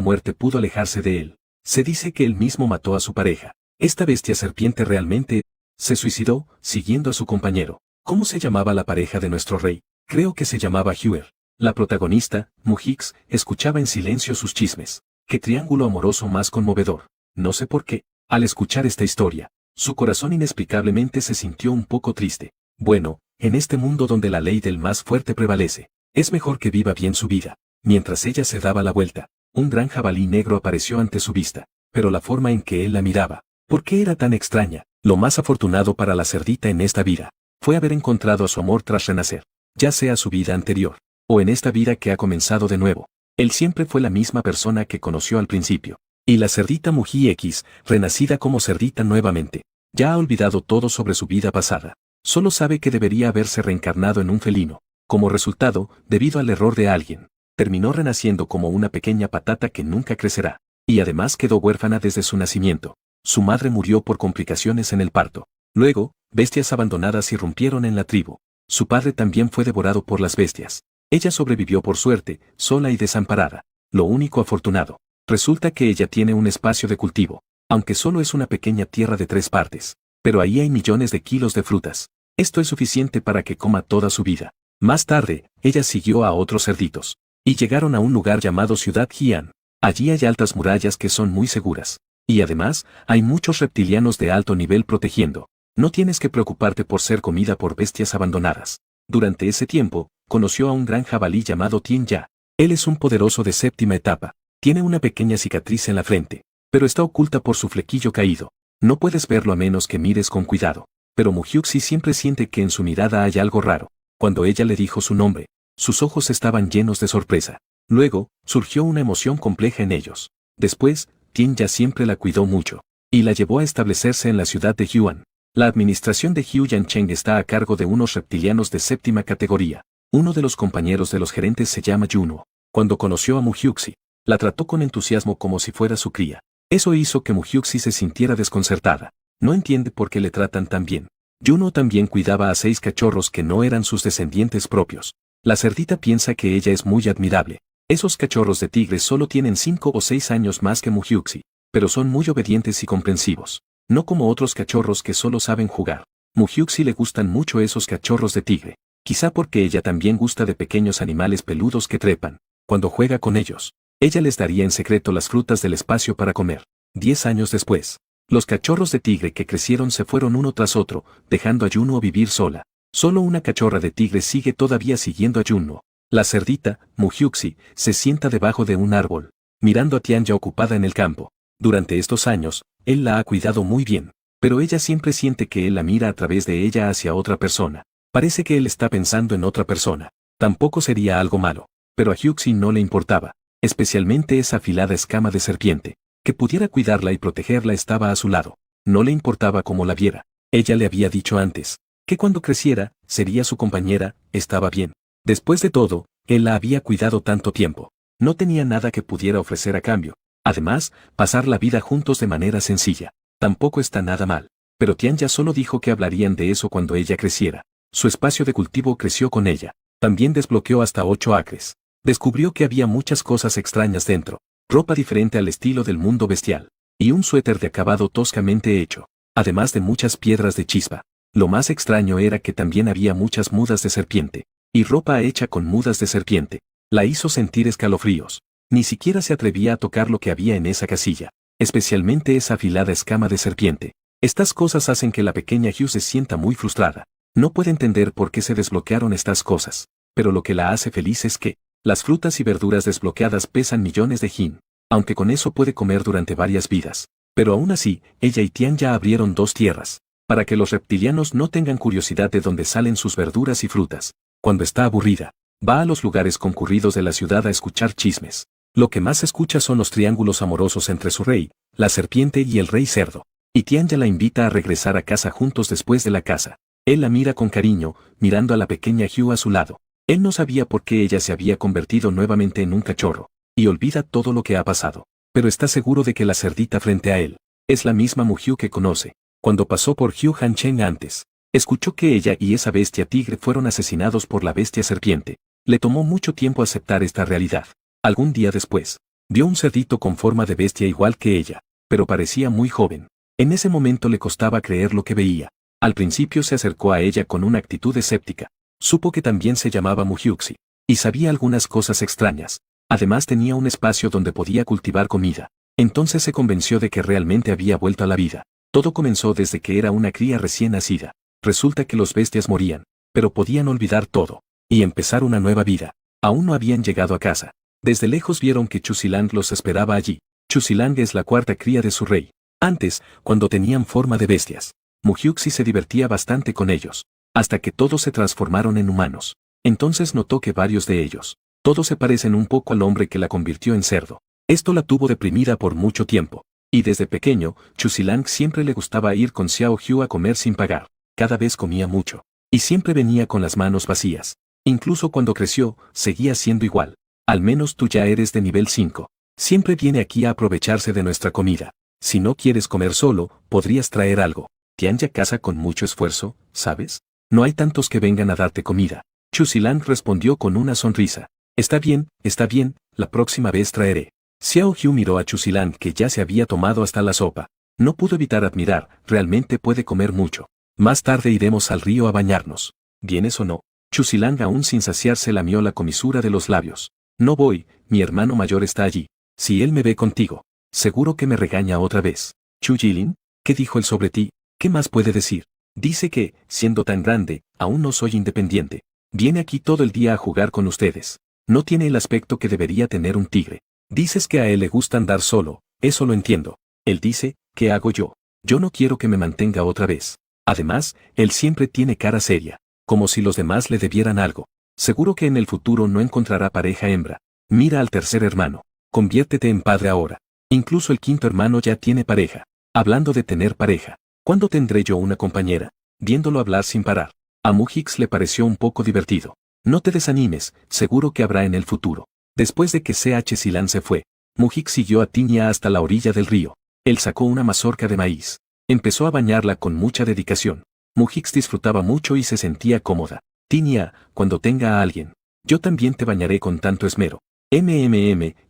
muerte pudo alejarse de él. Se dice que él mismo mató a su pareja. Esta bestia serpiente realmente se suicidó, siguiendo a su compañero. ¿Cómo se llamaba la pareja de nuestro rey? Creo que se llamaba Huer. La protagonista, Mujix, escuchaba en silencio sus chismes. ¡Qué triángulo amoroso más conmovedor! No sé por qué. Al escuchar esta historia, su corazón inexplicablemente se sintió un poco triste. Bueno, en este mundo donde la ley del más fuerte prevalece, es mejor que viva bien su vida. Mientras ella se daba la vuelta, un gran jabalí negro apareció ante su vista, pero la forma en que él la miraba, ¿por qué era tan extraña? Lo más afortunado para la cerdita en esta vida, fue haber encontrado a su amor tras renacer, ya sea su vida anterior, o en esta vida que ha comenzado de nuevo. Él siempre fue la misma persona que conoció al principio. Y la cerdita Muji X, renacida como cerdita nuevamente, ya ha olvidado todo sobre su vida pasada. Solo sabe que debería haberse reencarnado en un felino. Como resultado, debido al error de alguien, terminó renaciendo como una pequeña patata que nunca crecerá. Y además quedó huérfana desde su nacimiento. Su madre murió por complicaciones en el parto. Luego, bestias abandonadas irrumpieron en la tribu. Su padre también fue devorado por las bestias. Ella sobrevivió por suerte, sola y desamparada. Lo único afortunado. Resulta que ella tiene un espacio de cultivo, aunque solo es una pequeña tierra de 3 partes. Pero ahí hay millones de kilos de frutas. Esto es suficiente para que coma toda su vida. Más tarde, ella siguió a otros cerditos. Y llegaron a un lugar llamado Ciudad Jian. Allí hay altas murallas que son muy seguras. Y además, hay muchos reptilianos de alto nivel protegiendo. No tienes que preocuparte por ser comida por bestias abandonadas. Durante ese tiempo, conoció a un gran jabalí llamado Tien Ya. Él es un poderoso de 7ª etapa. Tiene una pequeña cicatriz en la frente, pero está oculta por su flequillo caído. No puedes verlo a menos que mires con cuidado. Pero Mujiuxi siempre siente que en su mirada hay algo raro. Cuando ella le dijo su nombre, sus ojos estaban llenos de sorpresa. Luego, surgió una emoción compleja en ellos. Después, Tien Ya siempre la cuidó mucho, y la llevó a establecerse en la ciudad de Huan. La administración de Hu Yancheng está a cargo de unos reptilianos de 7ª categoría. Uno de los compañeros de los gerentes se llama Juno. Cuando conoció a Mujiuxi, la trató con entusiasmo como si fuera su cría. Eso hizo que Mujiuxi se sintiera desconcertada. No entiende por qué le tratan tan bien. Juno también cuidaba a 6 cachorros que no eran sus descendientes propios. La cerdita piensa que ella es muy admirable. Esos cachorros de tigre solo tienen 5 o 6 años más que Mujiuxi, pero son muy obedientes y comprensivos. No como otros cachorros que solo saben jugar. Mujiuxi le gustan mucho esos cachorros de tigre. Quizá porque ella también gusta de pequeños animales peludos que trepan. Cuando juega con ellos, ella les daría en secreto las frutas del espacio para comer. 10 años después, los cachorros de tigre que crecieron se fueron uno tras otro, dejando a Juno vivir sola. Solo una cachorra de tigre sigue todavía siguiendo a Juno. La cerdita, Mujiuxi, se sienta debajo de un árbol, mirando a Tian Ya ocupada en el campo. Durante estos años, él la ha cuidado muy bien, pero ella siempre siente que él la mira a través de ella hacia otra persona. Parece que él está pensando en otra persona. Tampoco sería algo malo, pero a Hyuxi no le importaba, especialmente esa afilada escama de serpiente. Que pudiera cuidarla y protegerla estaba a su lado. No le importaba cómo la viera. Ella le había dicho antes, que cuando creciera, sería su compañera, estaba bien. Después de todo, él la había cuidado tanto tiempo. No tenía nada que pudiera ofrecer a cambio. Además, pasar la vida juntos de manera sencilla. Tampoco está nada mal. Pero Tian Ya solo dijo que hablarían de eso cuando ella creciera. Su espacio de cultivo creció con ella. También desbloqueó hasta 8 acres. Descubrió que había muchas cosas extrañas dentro, ropa diferente al estilo del mundo bestial, y un suéter de acabado toscamente hecho, además de muchas piedras de chispa. Lo más extraño era que también había muchas mudas de serpiente, y ropa hecha con mudas de serpiente. La hizo sentir escalofríos. Ni siquiera se atrevía a tocar lo que había en esa casilla, especialmente esa afilada escama de serpiente. Estas cosas hacen que la pequeña Hugh se sienta muy frustrada. No puede entender por qué se desbloquearon estas cosas, pero lo que la hace feliz es que las frutas y verduras desbloqueadas pesan millones de hin, aunque con eso puede comer durante varias vidas. Pero aún así, ella y Tian ya abrieron 2 tierras, para que los reptilianos no tengan curiosidad de dónde salen sus verduras y frutas. Cuando está aburrida, va a los lugares concurridos de la ciudad a escuchar chismes. Lo que más escucha son los triángulos amorosos entre su rey, la serpiente y el rey cerdo. Y Tian ya la invita a regresar a casa juntos después de la caza. Él la mira con cariño, mirando a la pequeña Hugh a su lado. Él no sabía por qué ella se había convertido nuevamente en un cachorro, y olvida todo lo que ha pasado. Pero está seguro de que la cerdita frente a él es la misma Mu-Hyu que conoce. Cuando pasó por Hugh Han-Cheng antes, escuchó que ella y esa bestia tigre fueron asesinados por la bestia serpiente. Le tomó mucho tiempo aceptar esta realidad. Algún día después, vio un cerdito con forma de bestia igual que ella, pero parecía muy joven. En ese momento le costaba creer lo que veía. Al principio se acercó a ella con una actitud escéptica. Supo que también se llamaba Mu-Hyuxi, y sabía algunas cosas extrañas. Además tenía un espacio donde podía cultivar comida. Entonces se convenció de que realmente había vuelto a la vida. Todo comenzó desde que era una cría recién nacida. Resulta que los bestias morían, pero podían olvidar todo, y empezar una nueva vida. Aún no habían llegado a casa. Desde lejos vieron que Chusilang los esperaba allí. Chusilang es la 4ª cría de su rey. Antes, cuando tenían forma de bestias, Mu-Hyuxi se divertía bastante con ellos, hasta que todos se transformaron en humanos. Entonces notó que varios de ellos, todos se parecen un poco al hombre que la convirtió en cerdo. Esto la tuvo deprimida por mucho tiempo, y desde pequeño, Chusilang siempre le gustaba ir con Xiao Hugh a comer sin pagar. Cada vez comía mucho, y siempre venía con las manos vacías. Incluso cuando creció, seguía siendo igual. Al menos tú ya eres de nivel 5. Siempre viene aquí a aprovecharse de nuestra comida. Si no quieres comer solo, podrías traer algo. Tian ya caza con mucho esfuerzo, ¿sabes? No hay tantos que vengan a darte comida. Chusilang respondió con una sonrisa. Está bien, la próxima vez traeré. Xiao Hugh miró a Chusilang que ya se había tomado hasta la sopa. No pudo evitar admirar, realmente puede comer mucho. Más tarde iremos al río a bañarnos. ¿Vienes o no? Chusilang aún sin saciarse lamió la comisura de los labios. No voy, mi hermano mayor está allí. Si él me ve contigo, seguro que me regaña otra vez. Chu Jilin, ¿qué dijo él sobre ti? ¿Qué más puede decir? Dice que, siendo tan grande, aún no soy independiente. Viene aquí todo el día a jugar con ustedes. No tiene el aspecto que debería tener un tigre. Dices que a él le gusta andar solo, eso lo entiendo. Él dice, ¿qué hago yo? Yo no quiero que me mantenga otra vez. Además, él siempre tiene cara seria, como si los demás le debieran algo. Seguro que en el futuro no encontrará pareja hembra. Mira al tercer hermano. Conviértete en padre ahora. Incluso el 5.º hermano ya tiene pareja. Hablando de tener pareja, ¿cuándo tendré yo una compañera? Viéndolo hablar sin parar, a Mu-Hix le pareció un poco divertido. No te desanimes, seguro que habrá en el futuro. Después de que C.H. Silan se fue, Mu-Hix siguió a Tinia hasta la orilla del río. Él sacó una mazorca de maíz. Empezó a bañarla con mucha dedicación. Mu-Hix disfrutaba mucho y se sentía cómoda. Tinia, cuando tenga a alguien, yo también te bañaré con tanto esmero.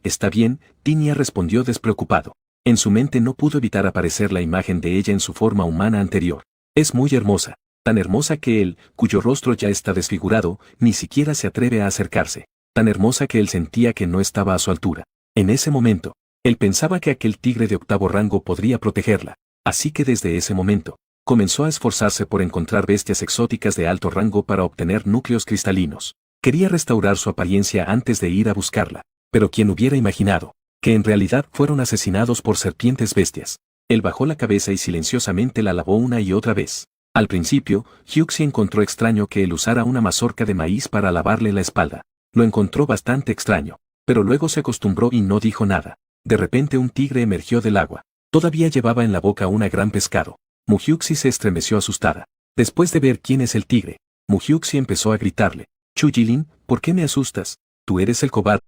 Está bien, Tinia respondió despreocupado. En su mente no pudo evitar aparecer la imagen de ella en su forma humana anterior. Es muy hermosa, tan hermosa que él, cuyo rostro ya está desfigurado, ni siquiera se atreve a acercarse. Tan hermosa que él sentía que no estaba a su altura. En ese momento, él pensaba que aquel tigre de 8.º rango podría protegerla. Así que desde ese momento, comenzó a esforzarse por encontrar bestias exóticas de alto rango para obtener núcleos cristalinos. Quería restaurar su apariencia antes de ir a buscarla. Pero ¿quién hubiera imaginado que en realidad fueron asesinados por serpientes bestias? Él bajó la cabeza y silenciosamente la lavó una y otra vez. Al principio, Hyuxi encontró extraño que él usara una mazorca de maíz para lavarle la espalda. Lo encontró bastante extraño, pero luego se acostumbró y no dijo nada. De repente un tigre emergió del agua. Todavía llevaba en la boca una gran pescado. Mu-Hyuxi se estremeció asustada. Después de ver quién es el tigre, Mu-Hyuxi empezó a gritarle. Chu Jilin, ¿por qué me asustas? Tú eres el cobarde.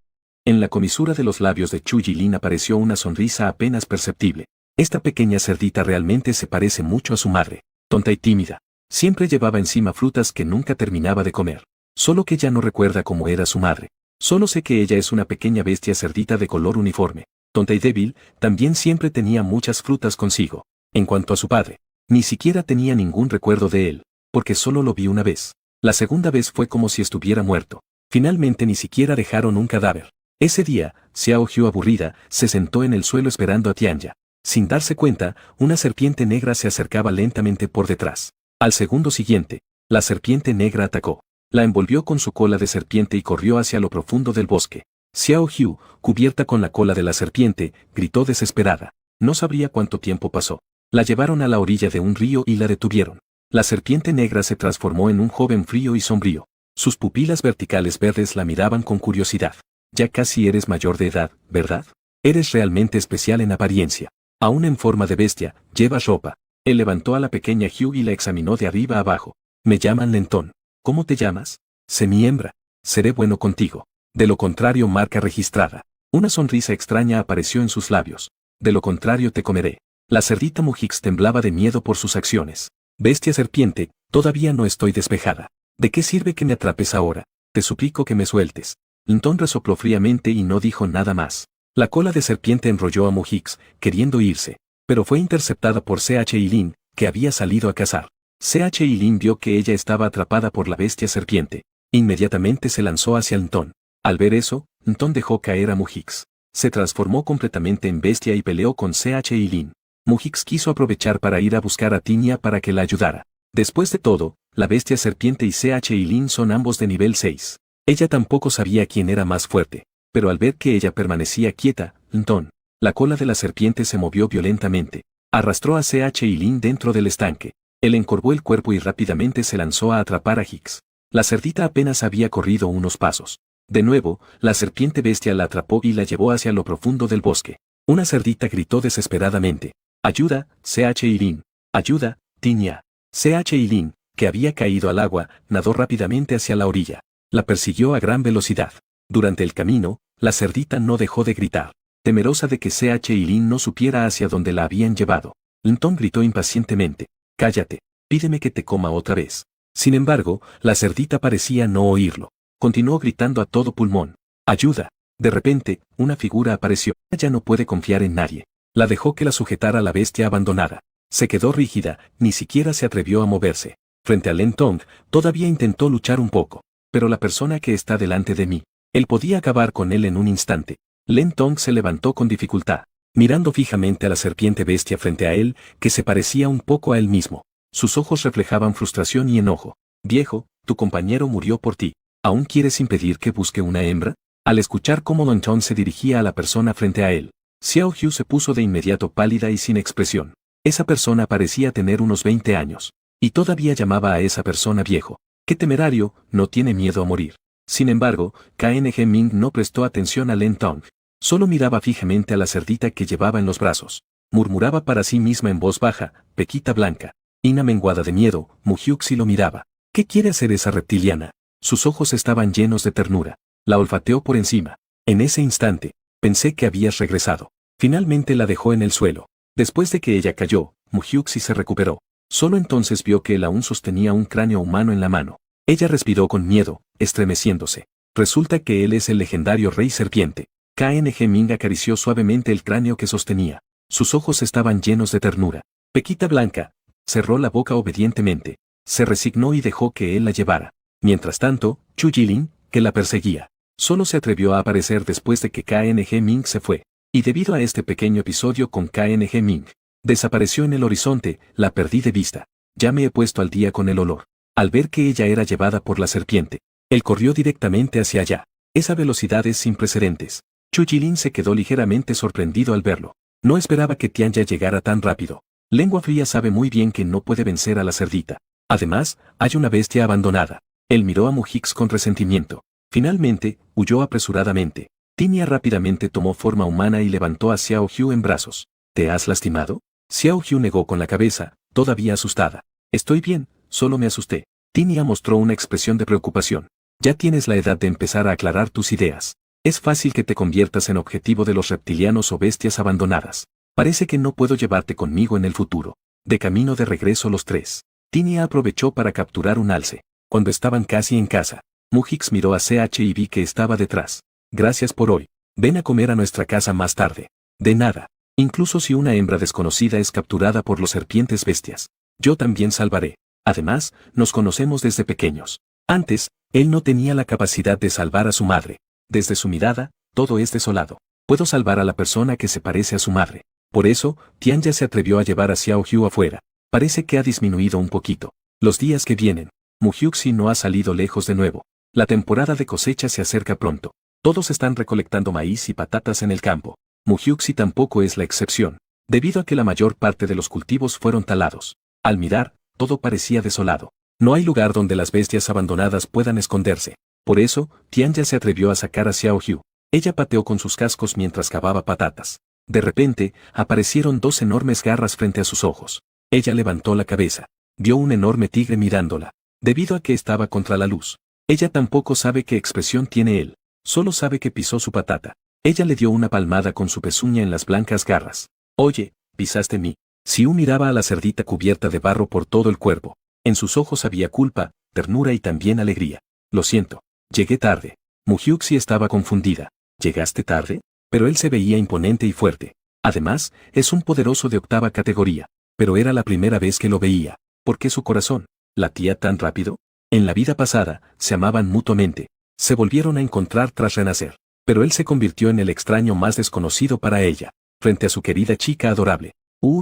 En la comisura de los labios de Chu Jilin apareció una sonrisa apenas perceptible. Esta pequeña cerdita realmente se parece mucho a su madre. Tonta y tímida. Siempre llevaba encima frutas que nunca terminaba de comer. Solo que ya no recuerda cómo era su madre. Solo sé que ella es una pequeña bestia cerdita de color uniforme, tonta y débil, también siempre tenía muchas frutas consigo. En cuanto a su padre, ni siquiera tenía ningún recuerdo de él, porque solo lo vi una vez. La segunda vez fue como si estuviera muerto. Finalmente ni siquiera dejaron un cadáver. Ese día, Xiao Hu aburrida, se sentó en el suelo esperando a Tianya. Sin darse cuenta, una serpiente negra se acercaba lentamente por detrás. Al segundo siguiente, la serpiente negra atacó. La envolvió con su cola de serpiente y corrió hacia lo profundo del bosque. Xiao Hu, cubierta con la cola de la serpiente, gritó desesperada. No sabría cuánto tiempo pasó. La llevaron a la orilla de un río y la detuvieron. La serpiente negra se transformó en un joven frío y sombrío. Sus pupilas verticales verdes la miraban con curiosidad. Ya casi eres mayor de edad, ¿verdad? Eres realmente especial en apariencia. Aún en forma de bestia, llevas ropa. Él levantó a la pequeña Hugh y la examinó de arriba a abajo. Me llaman Lentón. ¿Cómo te llamas? Semi-hembra. Seré bueno contigo. De lo contrario, marca registrada. Una sonrisa extraña apareció en sus labios. De lo contrario, te comeré. La cerdita Mujix temblaba de miedo por sus acciones. Bestia serpiente, todavía no estoy despejada. ¿De qué sirve que me atrapes ahora? Te suplico que me sueltes. Lentón resopló fríamente y no dijo nada más. La cola de serpiente enrolló a Mujix, queriendo irse, pero fue interceptada por CH Lin, que había salido a cazar. CH Lin vio que ella estaba atrapada por la bestia serpiente. Inmediatamente se lanzó hacia Lentón. Al ver eso, Lentón dejó caer a Mujix. Se transformó completamente en bestia y peleó con CH Lin. Mujix quiso aprovechar para ir a buscar a Tinya para que la ayudara. Después de todo, la bestia serpiente y CH Lin son ambos de nivel 6. Ella tampoco sabía quién era más fuerte, pero al ver que ella permanecía quieta, Lentón, la cola de la serpiente se movió violentamente. Arrastró a CH Lin dentro del estanque. Él encorvó el cuerpo y rápidamente se lanzó a atrapar a Hicks. La cerdita apenas había corrido unos pasos. De nuevo, la serpiente bestia la atrapó y la llevó hacia lo profundo del bosque. Una cerdita gritó desesperadamente. ¡Ayuda, CH Lin! ¡Ayuda, Tinya! CH Lin, que había caído al agua, nadó rápidamente hacia la orilla. La persiguió a gran velocidad. Durante el camino, la cerdita no dejó de gritar, temerosa de que CH Lin no supiera hacia dónde la habían llevado. Lentón gritó impacientemente. Cállate, pídeme que te coma otra vez. Sin embargo, la cerdita parecía no oírlo. Continuó gritando a todo pulmón. ¡Ayuda! De repente, una figura apareció. Ya no puede confiar en nadie. La dejó que la sujetara la bestia abandonada. Se quedó rígida, ni siquiera se atrevió a moverse. Frente a Lentong, todavía intentó luchar un poco. Pero la persona que está delante de mí, él podía acabar con él en un instante. Lentong se levantó con dificultad, mirando fijamente a la serpiente bestia frente a él, que se parecía un poco a él mismo. Sus ojos reflejaban frustración y enojo. Viejo, tu compañero murió por ti. ¿Aún quieres impedir que busque una hembra? Al escuchar cómo Lentong se dirigía a la persona frente a él, Xiao Hu se puso de inmediato pálida y sin expresión. Esa persona parecía tener unos 20 años. Y todavía llamaba a esa persona viejo. ¡Qué temerario! No tiene miedo a morir. Sin embargo, KNG Ming no prestó atención a Lentong. Solo miraba fijamente a la cerdita que llevaba en los brazos. Murmuraba para sí misma en voz baja, pequita blanca. Ina menguada de miedo, Mujiuxi lo miraba. ¿Qué quiere hacer esa reptiliana? Sus ojos estaban llenos de ternura. La olfateó por encima. En ese instante, pensé que habías regresado. Finalmente la dejó en el suelo. Después de que ella cayó, Mujiuxi se recuperó. Solo entonces vio que él aún sostenía un cráneo humano en la mano. Ella respiró con miedo, estremeciéndose. Resulta que él es el legendario rey serpiente. KNG Ming acarició suavemente el cráneo que sostenía. Sus ojos estaban llenos de ternura. Pequita blanca, cerró la boca obedientemente. Se resignó y dejó que él la llevara. Mientras tanto, Chu Jilin, que la perseguía, solo se atrevió a aparecer después de que KNG Ming se fue. Y debido a este pequeño episodio con KNG Ming, desapareció en el horizonte, la perdí de vista. Ya me he puesto al día con el olor. Al ver que ella era llevada por la serpiente, él corrió directamente hacia allá. Esa velocidad es sin precedentes. Chu Jilin se quedó ligeramente sorprendido al verlo. No esperaba que Tianya llegara tan rápido. Lengua Fría sabe muy bien que no puede vencer a la cerdita. Además, hay una bestia abandonada. Él miró a Mujix con resentimiento. Finalmente, huyó apresuradamente. Tinya rápidamente tomó forma humana y levantó a Xiao Hu en brazos. ¿Te has lastimado? Xiao Hu negó con la cabeza, todavía asustada. Estoy bien, solo me asusté. Tinya mostró una expresión de preocupación. Ya tienes la edad de empezar a aclarar tus ideas. Es fácil que te conviertas en objetivo de los reptilianos o bestias abandonadas. Parece que no puedo llevarte conmigo en el futuro. De camino de regreso los tres, Tinya aprovechó para capturar un alce. Cuando estaban casi en casa, Mujix miró a CH y vi que estaba detrás. Gracias por hoy. Ven a comer a nuestra casa más tarde. De nada. Incluso si una hembra desconocida es capturada por los serpientes bestias. Yo también salvaré. Además, nos conocemos desde pequeños. Antes, él no tenía la capacidad de salvar a su madre. Desde su mirada, todo es desolado. Puedo salvar a la persona que se parece a su madre. Por eso, Tianya se atrevió a llevar a Xiao Hu afuera. Parece que ha disminuido un poquito. Los días que vienen, Muhyuxi no ha salido lejos de nuevo. La temporada de cosecha se acerca pronto. Todos están recolectando maíz y patatas en el campo. Muhyuxi tampoco es la excepción, debido a que la mayor parte de los cultivos fueron talados. Al mirar, todo parecía desolado. No hay lugar donde las bestias abandonadas puedan esconderse. Por eso, Tianya se atrevió a sacar a Xiao Hu. Ella pateó con sus cascos mientras cavaba patatas. De repente, aparecieron dos enormes garras frente a sus ojos. Ella levantó la cabeza. Vio un enorme tigre mirándola. Debido a que estaba contra la luz. Ella tampoco sabe qué expresión tiene él. Solo sabe que pisó su patata. Ella le dio una palmada con su pezuña en las blancas garras. Oye, pisaste mí. Xiu miraba a la cerdita cubierta de barro por todo el cuerpo. En sus ojos había culpa, ternura y también alegría. Lo siento. Llegué tarde. Muhyuxi estaba confundida. ¿Llegaste tarde? Pero él se veía imponente y fuerte. Además, es un poderoso de octava categoría. Pero era la primera vez que lo veía. ¿Por qué su corazón latía tan rápido? En la vida pasada, se amaban mutuamente. Se volvieron a encontrar tras renacer. Pero él se convirtió en el extraño más desconocido para ella. Frente a su querida chica adorable,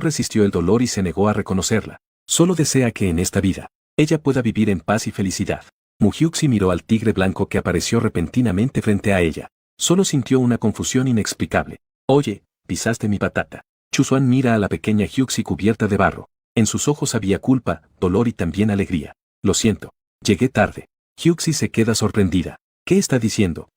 resistió el dolor y se negó a reconocerla. Solo desea que en esta vida, ella pueda vivir en paz y felicidad. Muhyuxi miró al tigre blanco que apareció repentinamente frente a ella. Solo sintió una confusión inexplicable. Oye, pisaste mi patata. Chusuan mira a la pequeña Hyuxi cubierta de barro. En sus ojos había culpa, dolor y también alegría. Lo siento. Llegué tarde. Hyuxi se queda sorprendida. ¿Qué está diciendo?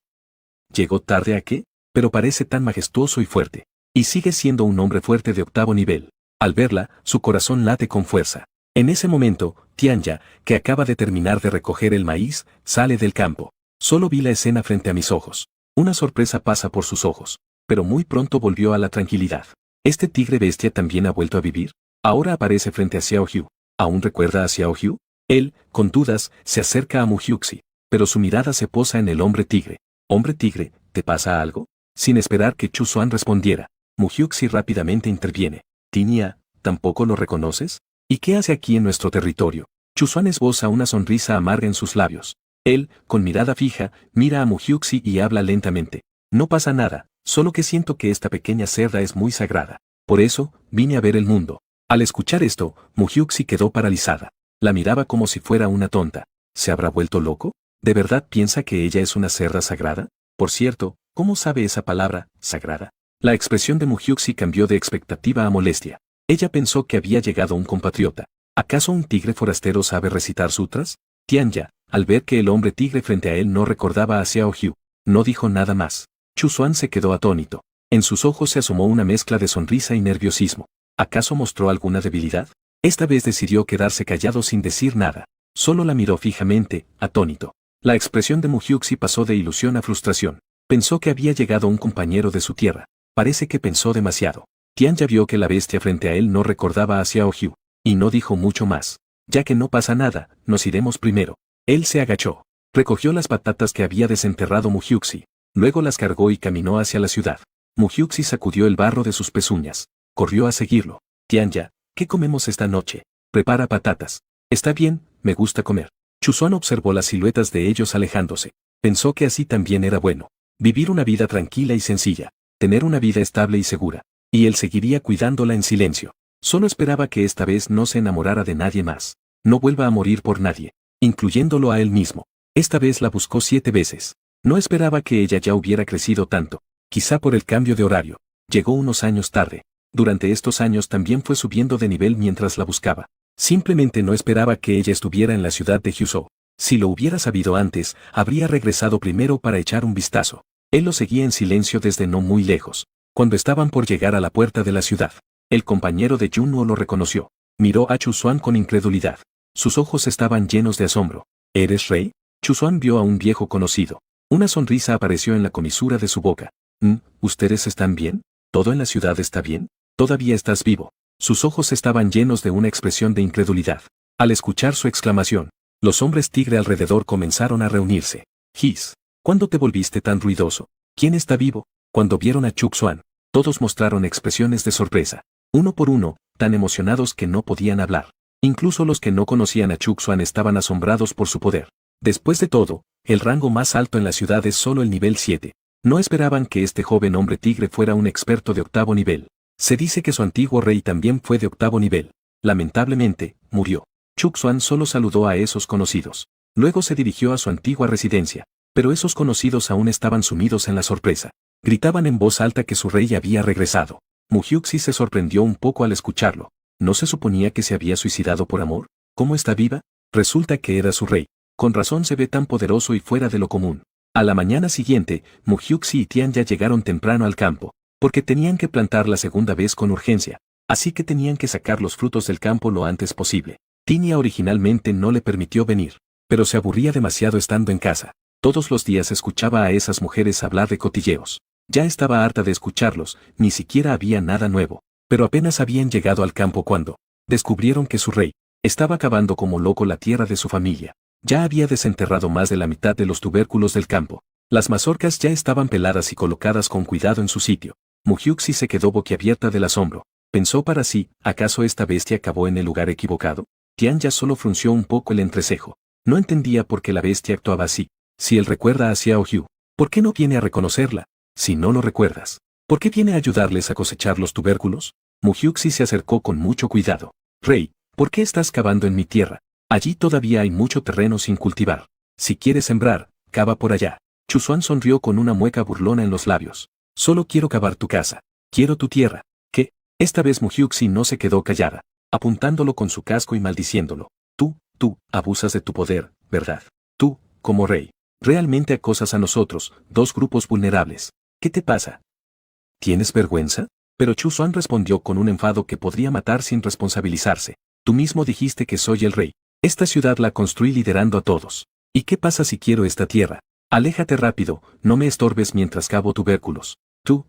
¿Llegó tarde a qué? Pero parece tan majestuoso y fuerte. Y sigue siendo un hombre fuerte de octavo nivel. Al verla, su corazón late con fuerza. En ese momento, Tianya, que acaba de terminar de recoger el maíz, sale del campo. Solo vi la escena frente a mis ojos. Una sorpresa pasa por sus ojos. Pero muy pronto volvió a la tranquilidad. ¿Este tigre bestia también ha vuelto a vivir? Ahora aparece frente a Xiao Hu. ¿Aún recuerda a Xiao Hu? Él, con dudas, se acerca a Muhyuxi. Pero su mirada se posa en el hombre tigre. Hombre tigre, ¿te pasa algo? Sin esperar que Chusuan respondiera, Muhyuxi rápidamente interviene. Tinya, ¿tampoco lo reconoces? ¿Y qué hace aquí en nuestro territorio? Chusuan esboza una sonrisa amarga en sus labios. Él, con mirada fija, mira a Muhyuxi y habla lentamente. No pasa nada, solo que siento que esta pequeña cerda es muy sagrada. Por eso, vine a ver el mundo. Al escuchar esto, Muhyuxi quedó paralizada. La miraba como si fuera una tonta. ¿Se habrá vuelto loco? ¿De verdad piensa que ella es una cerda sagrada? Por cierto, ¿cómo sabe esa palabra, sagrada? La expresión de Muhyuxi cambió de expectativa a molestia. Ella pensó que había llegado un compatriota. ¿Acaso un tigre forastero sabe recitar sutras? Tianya, al ver que el hombre tigre frente a él no recordaba a Xiao Hu, no dijo nada más. Chusuan se quedó atónito. En sus ojos se asomó una mezcla de sonrisa y nerviosismo. ¿Acaso mostró alguna debilidad? Esta vez decidió quedarse callado sin decir nada. Solo la miró fijamente, atónito. La expresión de Muhyuxi pasó de ilusión a frustración. Pensó que había llegado un compañero de su tierra. Parece que pensó demasiado. Tianya vio que la bestia frente a él no recordaba a Xiao Hu, y no dijo mucho más. Ya que no pasa nada, nos iremos primero. Él se agachó. Recogió las patatas que había desenterrado Muhyuxi. Luego las cargó y caminó hacia la ciudad. Muhyuxi sacudió el barro de sus pezuñas. Corrió a seguirlo. Tianya, ¿qué comemos esta noche? Prepara patatas. Está bien, me gusta comer. Chusuan observó las siluetas de ellos alejándose. Pensó que así también era bueno. Vivir una vida tranquila y sencilla. Tener una vida estable y segura. Y él seguiría cuidándola en silencio. Solo esperaba que esta vez no se enamorara de nadie más. No vuelva a morir por nadie. Incluyéndolo a él mismo. Esta vez la buscó 7 veces. No esperaba que ella ya hubiera crecido tanto. Quizá por el cambio de horario. Llegó unos años tarde. Durante estos años también fue subiendo de nivel mientras la buscaba. Simplemente no esperaba que ella estuviera en la ciudad de Huzhou. Si lo hubiera sabido antes, habría regresado primero para echar un vistazo. Él lo seguía en silencio desde no muy lejos. Cuando estaban por llegar a la puerta de la ciudad, el compañero de Junwo lo reconoció. Miró a Chusuan con incredulidad. Sus ojos estaban llenos de asombro. ¿Eres rey? Chusuan vio a un viejo conocido. Una sonrisa apareció en la comisura de su boca. ¿Ustedes están bien? ¿Todo en la ciudad está bien? ¿Todavía estás vivo? Sus ojos estaban llenos de una expresión de incredulidad. Al escuchar su exclamación, Los hombres tigre alrededor comenzaron a reunirse. Gis, ¿cuándo te volviste tan ruidoso? ¿Quién está vivo? Cuando vieron a Chuxuan, todos mostraron expresiones de sorpresa. Uno por uno, tan emocionados que no podían hablar. Incluso los que no conocían a Chuxuan estaban asombrados por su poder. Después de todo, el rango más alto en la ciudad es solo el nivel 7. No esperaban que este joven hombre tigre fuera un experto de octavo nivel. Se dice que su antiguo rey también fue de octavo nivel. Lamentablemente, murió. Chuxuan solo saludó a esos conocidos. Luego se dirigió a su antigua residencia. Pero esos conocidos aún estaban sumidos en la sorpresa. Gritaban en voz alta que su rey había regresado. Muhyuxi se sorprendió un poco al escucharlo. ¿No se suponía que se había suicidado por amor? ¿Cómo está viva? Resulta que era su rey. Con razón se ve tan poderoso y fuera de lo común. A la mañana siguiente, Muhyuxi y Tian ya llegaron temprano al campo, porque tenían que plantar la segunda vez con urgencia, así que tenían que sacar los frutos del campo lo antes posible. Tinia originalmente no le permitió venir, pero se aburría demasiado estando en casa. Todos los días escuchaba a esas mujeres hablar de cotilleos. Ya estaba harta de escucharlos, ni siquiera había nada nuevo. Pero apenas habían llegado al campo cuando descubrieron que su rey estaba cavando como loco la tierra de su familia. Ya había desenterrado más de la mitad de los tubérculos del campo. Las mazorcas ya estaban peladas y colocadas con cuidado en su sitio. Muhyuxi se quedó boquiabierta del asombro. Pensó para sí, ¿acaso esta bestia cavó en el lugar equivocado? Tian ya solo frunció un poco el entrecejo. No entendía por qué la bestia actuaba así. Si él recuerda a Xiao Hu, ¿por qué no viene a reconocerla? Si no lo recuerdas, ¿por qué viene a ayudarles a cosechar los tubérculos? Muhyuxi se acercó con mucho cuidado. Rey, ¿por qué estás cavando en mi tierra? Allí todavía hay mucho terreno sin cultivar. Si quieres sembrar, cava por allá. Chuzuan sonrió con una mueca burlona en los labios. Solo quiero cavar tu casa. Quiero tu tierra. ¿Qué? Esta vez Muhyuxi no se quedó callada, apuntándolo con su casco y maldiciéndolo. Tú, abusas de tu poder, ¿verdad? Tú, como rey, realmente acosas a nosotros, dos grupos vulnerables. ¿Qué te pasa? ¿Tienes vergüenza? Pero Chuzuan respondió con un enfado que podría matar sin responsabilizarse. Tú mismo dijiste que soy el rey. Esta ciudad la construí liderando a todos. ¿Y qué pasa si quiero esta tierra? Aléjate rápido, no me estorbes mientras cavo tubérculos. Tú.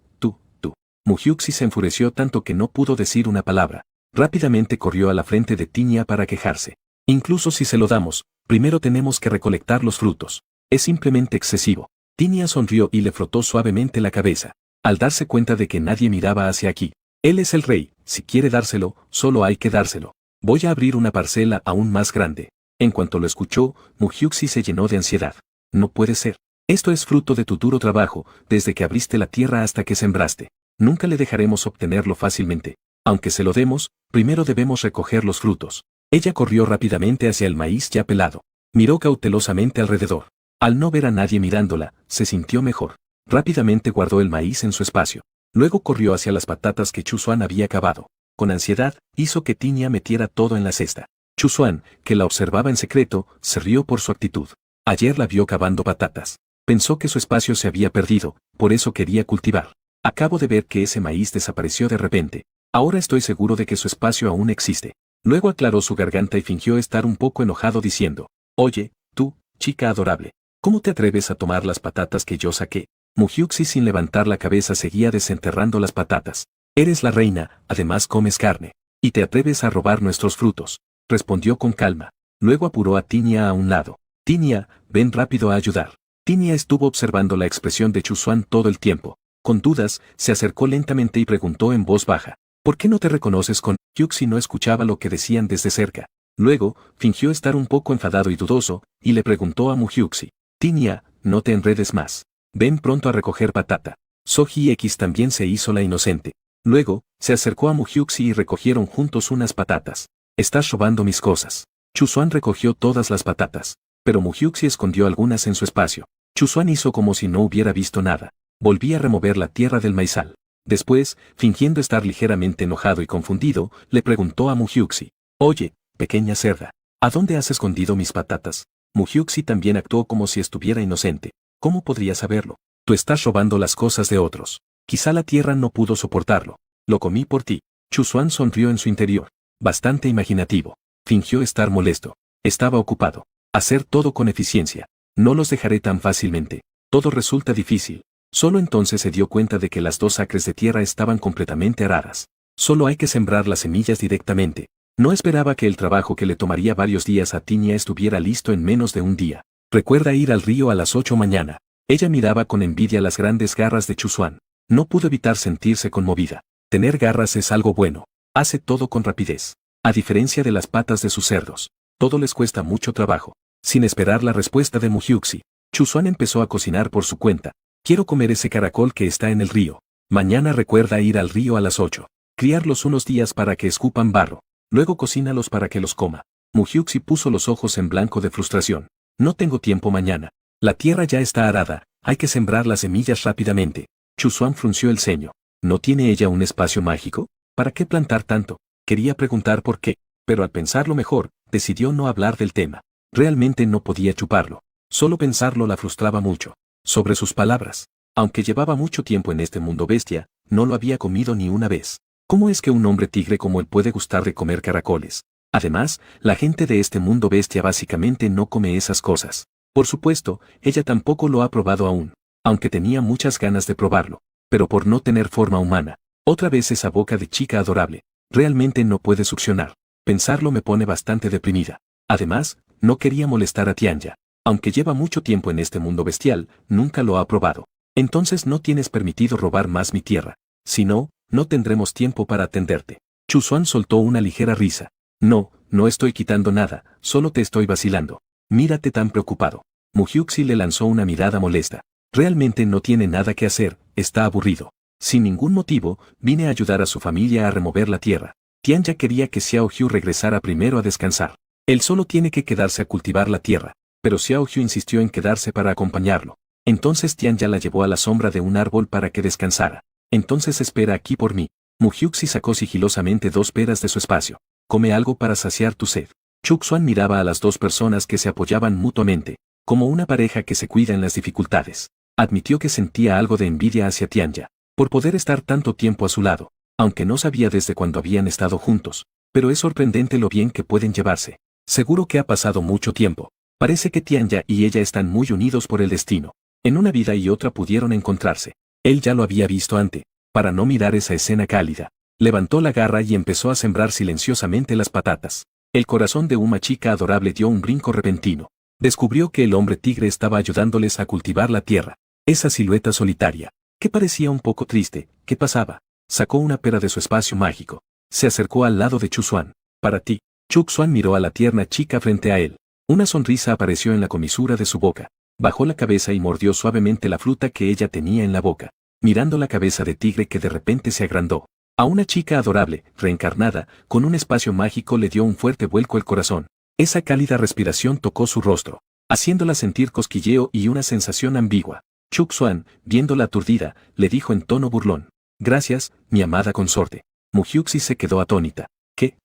Muhyuxi se enfureció tanto que no pudo decir una palabra. Rápidamente corrió a la frente de Tinia para quejarse. Incluso si se lo damos, primero tenemos que recolectar los frutos. Es simplemente excesivo. Tinia sonrió y le frotó suavemente la cabeza. Al darse cuenta de que nadie miraba hacia aquí. Él es el rey, si quiere dárselo, solo hay que dárselo. Voy a abrir una parcela aún más grande. En cuanto lo escuchó, Muhyuxi se llenó de ansiedad. No puede ser. Esto es fruto de tu duro trabajo, desde que abriste la tierra hasta que sembraste. Nunca le dejaremos obtenerlo fácilmente. Aunque se lo demos, primero debemos recoger los frutos. Ella corrió rápidamente hacia el maíz ya pelado. Miró cautelosamente alrededor. Al no ver a nadie mirándola, se sintió mejor. Rápidamente guardó el maíz en su espacio. Luego corrió hacia las patatas que Chuzuan había cavado. Con ansiedad, hizo que Tinia metiera todo en la cesta. Chuzuan, que la observaba en secreto, se rió por su actitud. Ayer la vio cavando patatas. Pensó que su espacio se había perdido, por eso quería cultivar. Acabo de ver que ese maíz desapareció de repente. Ahora estoy seguro de que su espacio aún existe. Luego aclaró su garganta y fingió estar un poco enojado diciendo, Oye, tú, chica adorable, ¿cómo te atreves a tomar las patatas que yo saqué? Muhyuxi sin levantar la cabeza seguía desenterrando las patatas. Eres la reina, además comes carne. Y te atreves a robar nuestros frutos. Respondió con calma. Luego apuró a Tinia a un lado. Tinia, ven rápido a ayudar. Tinia estuvo observando la expresión de Chuzuan todo el tiempo. Con dudas, se acercó lentamente y preguntó en voz baja. ¿Por qué no te reconoces con? Yuxi no escuchaba lo que decían desde cerca. Luego, fingió estar un poco enfadado y dudoso, y le preguntó a Muhyuxi. Tinia, no te enredes más. Ven pronto a recoger patata. Soji X también se hizo la inocente. Luego, se acercó a Muhyuxi y recogieron juntos unas patatas. Estás robando mis cosas. Chuzuan recogió todas las patatas. Pero Muhyuxi escondió algunas en su espacio. Chuzuan hizo como si no hubiera visto nada. Volví a remover la tierra del maizal. Después, fingiendo estar ligeramente enojado y confundido, le preguntó a Muhyuxi. Oye, pequeña cerda, ¿a dónde has escondido mis patatas? Muhyuxi también actuó como si estuviera inocente. ¿Cómo podría saberlo? Tú estás robando las cosas de otros. Quizá la tierra no pudo soportarlo. Lo comí por ti. Chuzuan sonrió en su interior. Bastante imaginativo. Fingió estar molesto. Estaba ocupado. Hacer todo con eficiencia. No los dejaré tan fácilmente. Todo resulta difícil. Solo entonces se dio cuenta de que las dos acres de tierra estaban completamente aradas. Solo hay que sembrar las semillas directamente. No esperaba que el trabajo que le tomaría varios días a Tinia estuviera listo en menos de un día. Recuerda ir al río a las 8 mañana. Ella miraba con envidia las grandes garras de Chuzuan. No pudo evitar sentirse conmovida. Tener garras es algo bueno. Hace todo con rapidez. A diferencia de las patas de sus cerdos. Todo les cuesta mucho trabajo. Sin esperar la respuesta de Muhyuxi, Chuzuan empezó a cocinar por su cuenta. Quiero comer ese caracol que está en el río. Mañana recuerda ir al río a las 8. Criarlos unos días para que escupan barro. Luego cocínalos para que los coma. Muhyuxi puso los ojos en blanco de frustración. No tengo tiempo mañana. La tierra ya está arada, hay que sembrar las semillas rápidamente. Chuzuan frunció el ceño. ¿No tiene ella un espacio mágico? ¿Para qué plantar tanto? Quería preguntar por qué, pero al pensarlo mejor, decidió no hablar del tema. Realmente no podía chuparlo. Solo pensarlo la frustraba mucho. Sobre sus palabras. Aunque llevaba mucho tiempo en este mundo bestia, no lo había comido ni una vez. ¿Cómo es que un hombre tigre como él puede gustar de comer caracoles? Además, la gente de este mundo bestia básicamente no come esas cosas. Por supuesto, ella tampoco lo ha probado aún, aunque tenía muchas ganas de probarlo, pero por no tener forma humana. Otra vez esa boca de chica adorable. Realmente no puede succionar. Pensarlo me pone bastante deprimida. Además, no quería molestar a Tianya. Aunque lleva mucho tiempo en este mundo bestial, nunca lo ha probado. Entonces no tienes permitido robar más mi tierra. Si no, no tendremos tiempo para atenderte. Chuzuan soltó una ligera risa. No, no estoy quitando nada, solo te estoy vacilando. Mírate tan preocupado. Muhyuxi le lanzó una mirada molesta. Realmente no tiene nada que hacer, está aburrido. Sin ningún motivo, vine a ayudar a su familia a remover la tierra. Tianya quería que Xiao Hu regresara primero a descansar. Él solo tiene que quedarse a cultivar la tierra. Pero Xiao Hu insistió en quedarse para acompañarlo. Entonces Tianya la llevó a la sombra de un árbol para que descansara. Entonces espera aquí por mí. Muhyuxi sacó sigilosamente 2 peras de su espacio. Come algo para saciar tu sed. Chuzuan miraba a las 2 personas que se apoyaban mutuamente, como una pareja que se cuida en las dificultades. Admitió que sentía algo de envidia hacia Tianya, por poder estar tanto tiempo a su lado, aunque no sabía desde cuándo habían estado juntos. Pero es sorprendente lo bien que pueden llevarse. Seguro que ha pasado mucho tiempo. Parece que Tianya y ella están muy unidos por el destino. En una vida y otra pudieron encontrarse. Él ya lo había visto antes. Para no mirar esa escena cálida, levantó la garra y empezó a sembrar silenciosamente las patatas. El corazón de una chica adorable dio un brinco repentino. Descubrió que el hombre tigre estaba ayudándoles a cultivar la tierra. Esa silueta solitaria, que parecía un poco triste, ¿qué pasaba? Sacó una pera de su espacio mágico. Se acercó al lado de Chuzuan. Para ti. Chuzuan miró a la tierna chica frente a él. Una sonrisa apareció en la comisura de su boca. Bajó la cabeza y mordió suavemente la fruta que ella tenía en la boca, mirando la cabeza de tigre que de repente se agrandó. A una chica adorable, reencarnada, con un espacio mágico le dio un fuerte vuelco el corazón. Esa cálida respiración tocó su rostro, haciéndola sentir cosquilleo y una sensación ambigua. Chuzuan, viéndola aturdida, le dijo en tono burlón. Gracias, mi amada consorte. Muhyuxi se quedó atónita. ¿Qué?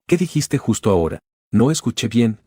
¿Qué dijiste justo ahora? No escuché bien,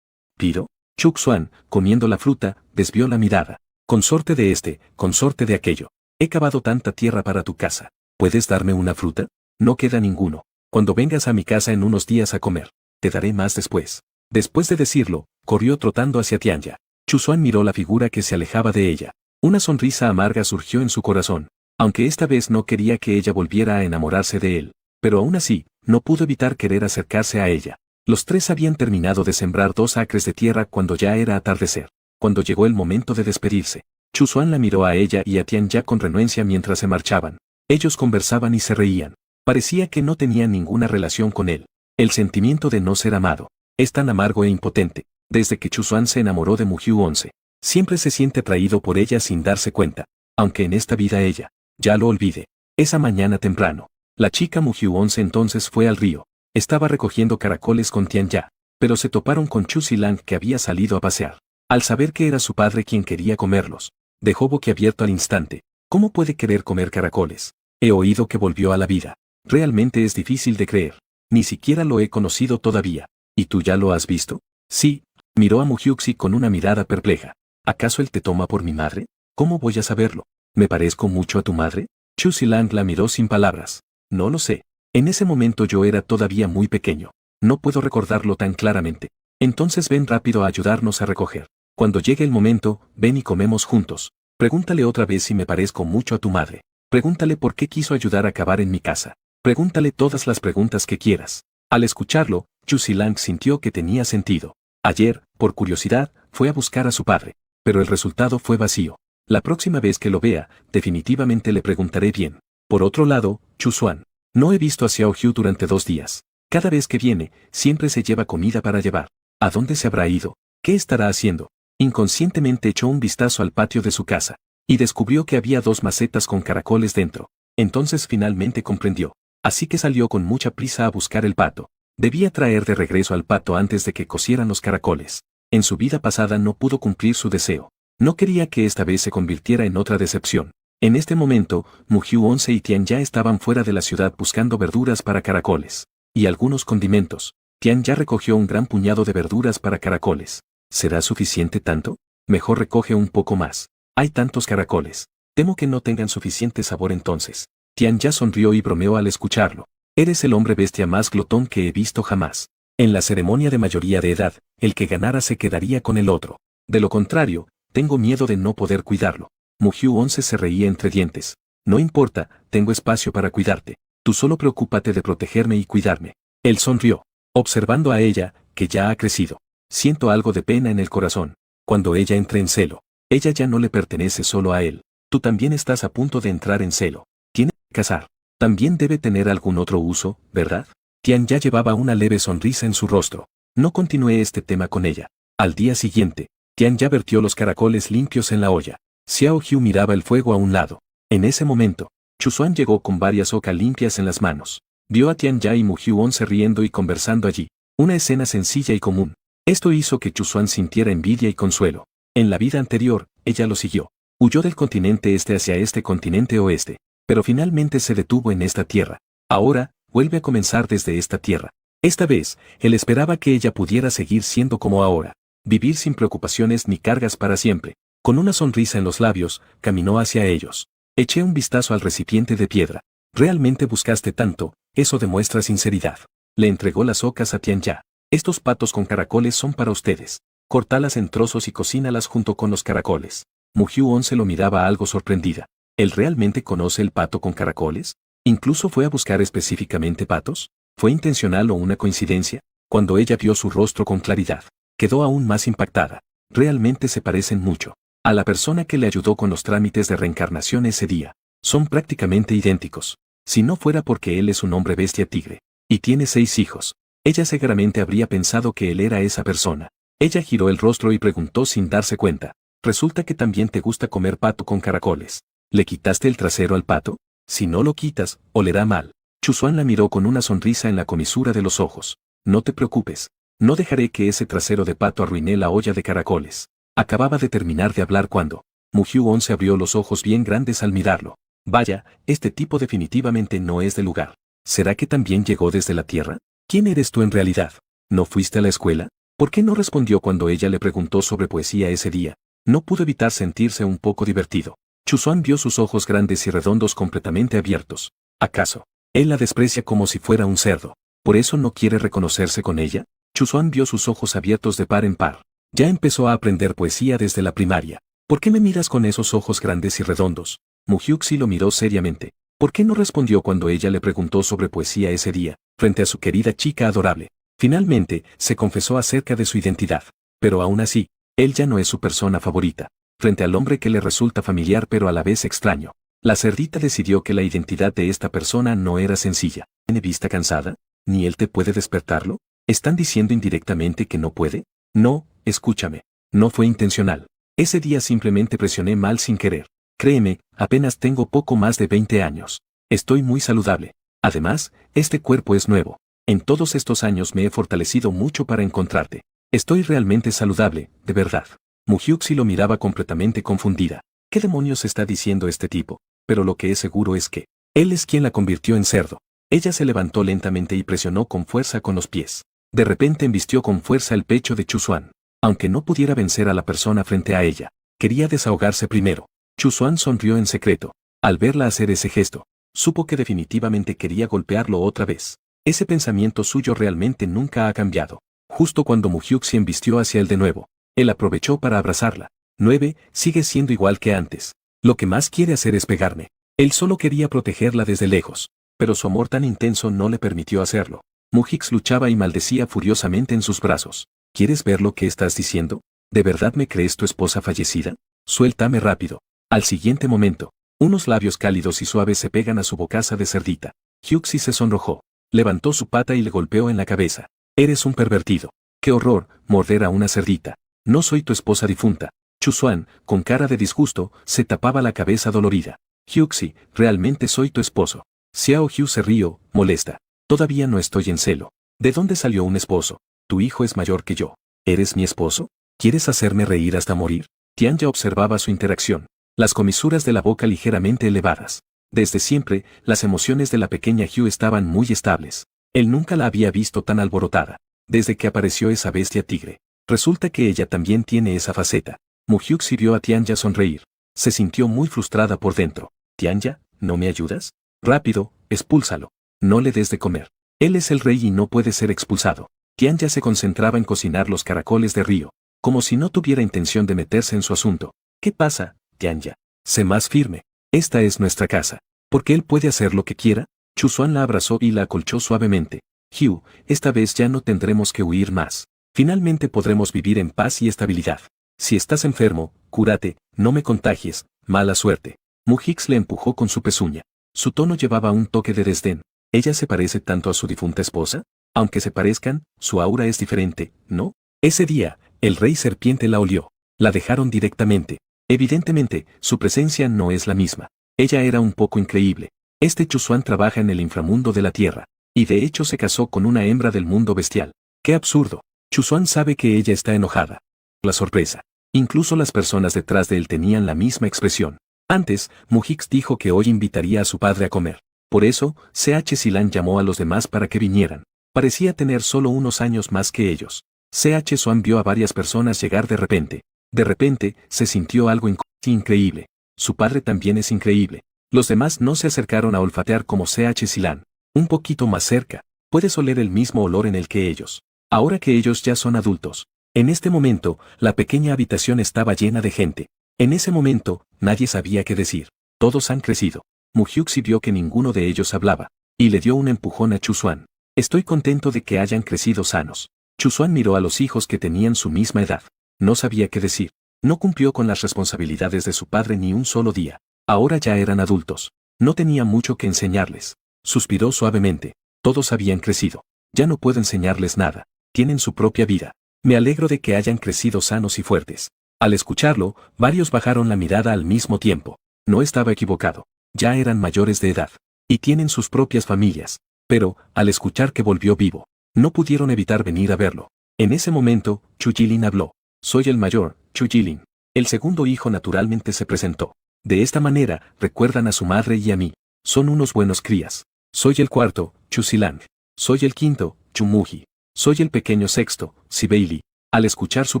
¿Piro? Chuzuan, comiendo la fruta, desvió la mirada. Consorte de este, consorte de aquello. He cavado tanta tierra para tu casa. ¿Puedes darme una fruta? No queda ninguno. Cuando vengas a mi casa en unos días a comer, te daré más después. Después de decirlo, corrió trotando hacia Tianya. Chuzuan miró la figura que se alejaba de ella. Una sonrisa amarga surgió en su corazón, aunque esta vez no quería que ella volviera a enamorarse de él. Pero aún así, no pudo evitar querer acercarse a ella. Los 3 habían terminado de sembrar 2 acres de tierra cuando ya era atardecer. Cuando llegó el momento de despedirse, Chuzuan la miró a ella y a Tianya con renuencia mientras se marchaban. Ellos conversaban y se reían. Parecía que no tenían ninguna relación con él. El sentimiento de no ser amado es tan amargo e impotente. Desde que Chuzuan se enamoró de Muhyuonse, siempre se siente atraído por ella sin darse cuenta, aunque en esta vida ella ya lo olvide. Esa mañana temprano, la chica Muhyuonse entonces fue al río. Estaba recogiendo caracoles con Tianya, pero se toparon con Chu Zilang que había salido a pasear. Al saber que era su padre quien quería comerlos, dejó boquiabierto al instante. ¿Cómo puede querer comer caracoles? He oído que volvió a la vida. Realmente es difícil de creer. Ni siquiera lo he conocido todavía. ¿Y tú ya lo has visto? Sí. Miró a Muhyuxi con una mirada perpleja. ¿Acaso él te toma por mi madre? ¿Cómo voy a saberlo? ¿Me parezco mucho a tu madre? Chu Zilang la miró sin palabras. No lo sé. En ese momento yo era todavía muy pequeño. No puedo recordarlo tan claramente. Entonces ven rápido a ayudarnos a recoger. Cuando llegue el momento, ven y comemos juntos. Pregúntale otra vez si me parezco mucho a tu madre. Pregúntale por qué quiso ayudar a cavar en mi casa. Pregúntale todas las preguntas que quieras. Al escucharlo, Chu Silang sintió que tenía sentido. Ayer, por curiosidad, fue a buscar a su padre, pero el resultado fue vacío. La próxima vez que lo vea, definitivamente le preguntaré bien. Por otro lado, Chu Xuan. No he visto a Xiao Hu durante 2 días. Cada vez que viene, siempre se lleva comida para llevar. ¿A dónde se habrá ido? ¿Qué estará haciendo? Inconscientemente echó un vistazo al patio de su casa, y descubrió que había 2 macetas con caracoles dentro. Entonces finalmente comprendió. Así que salió con mucha prisa a buscar el pato. Debía traer de regreso al pato antes de que cocieran los caracoles. En su vida pasada no pudo cumplir su deseo. No quería que esta vez se convirtiera en otra decepción. En este momento, Mugyu 11 y Tian ya estaban fuera de la ciudad buscando verduras para caracoles. Y algunos condimentos. Tian ya recogió un gran puñado de verduras para caracoles. ¿Será suficiente tanto? Mejor recoge un poco más. Hay tantos caracoles. Temo que no tengan suficiente sabor entonces. Tian ya sonrió y bromeó al escucharlo. Eres el hombre bestia más glotón que he visto jamás. En la ceremonia de mayoría de edad, el que ganara se quedaría con el otro. De lo contrario, tengo miedo de no poder cuidarlo. Mugyu 11 se reía entre dientes. No importa, tengo espacio para cuidarte. Tú solo preocúpate de protegerme y cuidarme. Él sonrió, observando a ella, que ya ha crecido. Siento algo de pena en el corazón. Cuando ella entre en celo, ella ya no le pertenece solo a él. Tú también estás a punto de entrar en celo. Tiene que casar. También debe tener algún otro uso, ¿verdad? Tian ya llevaba una leve sonrisa en su rostro. No continué este tema con ella. Al día siguiente, Tian ya vertió los caracoles limpios en la olla. Xiao Hu miraba el fuego a un lado. En ese momento, Chu Xuan llegó con varias ocas limpias en las manos. Vio a Tian Ya y Mugyu 11 riendo y conversando allí. Una escena sencilla y común. Esto hizo que Chu Xuan sintiera envidia y consuelo. En la vida anterior, ella lo siguió. Huyó del continente este hacia este continente oeste, pero finalmente se detuvo en esta tierra. Ahora, vuelve a comenzar desde esta tierra. Esta vez, él esperaba que ella pudiera seguir siendo como ahora. Vivir sin preocupaciones ni cargas para siempre. Con una sonrisa en los labios, caminó hacia ellos. Eché un vistazo al recipiente de piedra. Realmente buscaste tanto, eso demuestra sinceridad. Le entregó las ocas a Tian Ya. Estos patos con caracoles son para ustedes. Cortalas en trozos y cocínalas junto con los caracoles. Mugyu 11 lo miraba algo sorprendida. ¿Él realmente conoce el pato con caracoles? ¿Incluso fue a buscar específicamente patos? ¿Fue intencional o una coincidencia? Cuando ella vio su rostro con claridad, quedó aún más impactada. Realmente se parecen mucho a la persona que le ayudó con los trámites de reencarnación ese día. Son prácticamente idénticos. Si no fuera porque él es un hombre bestia tigre, y tiene 6 hijos, ella seguramente habría pensado que él era esa persona. Ella giró el rostro y preguntó sin darse cuenta. Resulta que también te gusta comer pato con caracoles. ¿Le quitaste el trasero al pato? Si no lo quitas, olerá mal. Chu Xuan la miró con una sonrisa en la comisura de los ojos. No te preocupes. No dejaré que ese trasero de pato arruine la olla de caracoles. Acababa de terminar de hablar cuando Mugyu 11 abrió los ojos bien grandes al mirarlo. Vaya, este tipo definitivamente no es de lugar. ¿Será que también llegó desde la tierra? ¿Quién eres tú en realidad? ¿No fuiste a la escuela? ¿Por qué no respondió cuando ella le preguntó sobre poesía ese día? No pudo evitar sentirse un poco divertido. Chu Xuan vio sus ojos grandes y redondos completamente abiertos. ¿Acaso él la desprecia como si fuera un cerdo? ¿Por eso no quiere reconocerse con ella? Chu Xuan vio sus ojos abiertos de par en par. Ya empezó a aprender poesía desde la primaria. ¿Por qué me miras con esos ojos grandes y redondos? Mugyu Xi lo miró seriamente. ¿Por qué no respondió cuando ella le preguntó sobre poesía ese día, frente a su querida chica adorable? Finalmente, se confesó acerca de su identidad. Pero aún así, él ya no es su persona favorita. Frente al hombre que le resulta familiar pero a la vez extraño. La cerdita decidió que la identidad de esta persona no era sencilla. ¿Tiene vista cansada? ¿Ni él te puede despertarlo? ¿Están diciendo indirectamente que no puede? No, escúchame. No fue intencional. Ese día simplemente presioné mal sin querer. Créeme, apenas tengo poco más de 20 años. Estoy muy saludable. Además, este cuerpo es nuevo. En todos estos años me he fortalecido mucho para encontrarte. Estoy realmente saludable, de verdad. Mugyu Xi lo miraba completamente confundida. ¿Qué demonios está diciendo este tipo? Pero lo que es seguro es que él es quien la convirtió en cerdo. Ella se levantó lentamente y presionó con fuerza con los pies. De repente embistió con fuerza el pecho de Chu Xuan. Aunque no pudiera vencer a la persona frente a ella, quería desahogarse primero. Chu Xuan sonrió en secreto. Al verla hacer ese gesto, supo que definitivamente quería golpearlo otra vez. Ese pensamiento suyo realmente nunca ha cambiado. Justo cuando Mugyu Xi embistió hacia él de nuevo, él aprovechó para abrazarla. 9. Sigue siendo igual que antes. Lo que más quiere hacer es pegarme. Él solo quería protegerla desde lejos, pero su amor tan intenso no le permitió hacerlo. Mujix luchaba y maldecía furiosamente en sus brazos. ¿Quieres ver lo que estás diciendo? ¿De verdad me crees tu esposa fallecida? Suéltame rápido. Al siguiente momento, unos labios cálidos y suaves se pegan a su bocaza de cerdita. Hyuxi se sonrojó. Levantó su pata y le golpeó en la cabeza. Eres un pervertido. ¡Qué horror, morder a una cerdita! No soy tu esposa difunta. Chusuan, con cara de disgusto, se tapaba la cabeza dolorida. Hyuxi, realmente soy tu esposo. Xiao Hyu se rió, molesta. Todavía no estoy en celo. ¿De dónde salió un esposo? Tu hijo es mayor que yo. ¿Eres mi esposo? ¿Quieres hacerme reír hasta morir? Tianya observaba su interacción. Las comisuras de la boca ligeramente elevadas. Desde siempre, las emociones de la pequeña Hyu estaban muy estables. Él nunca la había visto tan alborotada. Desde que apareció esa bestia tigre. Resulta que ella también tiene esa faceta. Muhyuxi vio a Tianya sonreír. Se sintió muy frustrada por dentro. Tianya, ¿no me ayudas? Rápido, expúlsalo. No le des de comer. Él es el rey y no puede ser expulsado. Tianya se concentraba en cocinar los caracoles de río, como si no tuviera intención de meterse en su asunto. ¿Qué pasa, Tianya? Sé más firme. Esta es nuestra casa. ¿Porque él puede hacer lo que quiera? Chusuan la abrazó y la acolchó suavemente. Hugh, esta vez ya no tendremos que huir más. Finalmente podremos vivir en paz y estabilidad. Si estás enfermo, cúrate, no me contagies, mala suerte. Mujix le empujó con su pezuña. Su tono llevaba un toque de desdén. ¿Ella se parece tanto a su difunta esposa? Aunque se parezcan, su aura es diferente, ¿no? Ese día, el rey serpiente la olió. La dejaron directamente. Evidentemente, su presencia no es la misma. Ella era un poco increíble. Este Chusuan trabaja en el inframundo de la tierra. Y de hecho se casó con una hembra del mundo bestial. ¡Qué absurdo! Chusuan sabe que ella está enojada. La sorpresa. Incluso las personas detrás de él tenían la misma expresión. Antes, Mujix dijo que hoy invitaría a su padre a comer. Por eso, C.H. Silan llamó a los demás para que vinieran. Parecía tener solo unos años más que ellos. C.H. Swan vio a varias personas llegar de repente. De repente, se sintió algo increíble. Su padre también es increíble. Los demás no se acercaron a olfatear como C.H. Silan. Un poquito más cerca. Puedes oler el mismo olor en el que ellos. Ahora que ellos ya son adultos. En este momento, la pequeña habitación estaba llena de gente. En ese momento, nadie sabía qué decir. Todos han crecido. Muhyuxi vio que ninguno de ellos hablaba. Y le dio un empujón a Chusuan. Estoy contento de que hayan crecido sanos. Chusuan miró a los hijos que tenían su misma edad. No sabía qué decir. No cumplió con las responsabilidades de su padre ni un solo día. Ahora ya eran adultos. No tenía mucho que enseñarles. Suspiró suavemente. Todos habían crecido. Ya no puedo enseñarles nada. Tienen su propia vida. Me alegro de que hayan crecido sanos y fuertes. Al escucharlo, varios bajaron la mirada al mismo tiempo. No estaba equivocado. Ya eran mayores de edad. Y tienen sus propias familias. Pero, al escuchar que volvió vivo, no pudieron evitar venir a verlo. En ese momento, Chu Jilin habló. Soy el mayor, Chu Jilin. El segundo hijo naturalmente se presentó. De esta manera, recuerdan a su madre y a mí. Son unos buenos crías. Soy el cuarto, Chu Silang. Soy el quinto, Chu Muji. Soy el pequeño sexto, Sibeili. Al escuchar su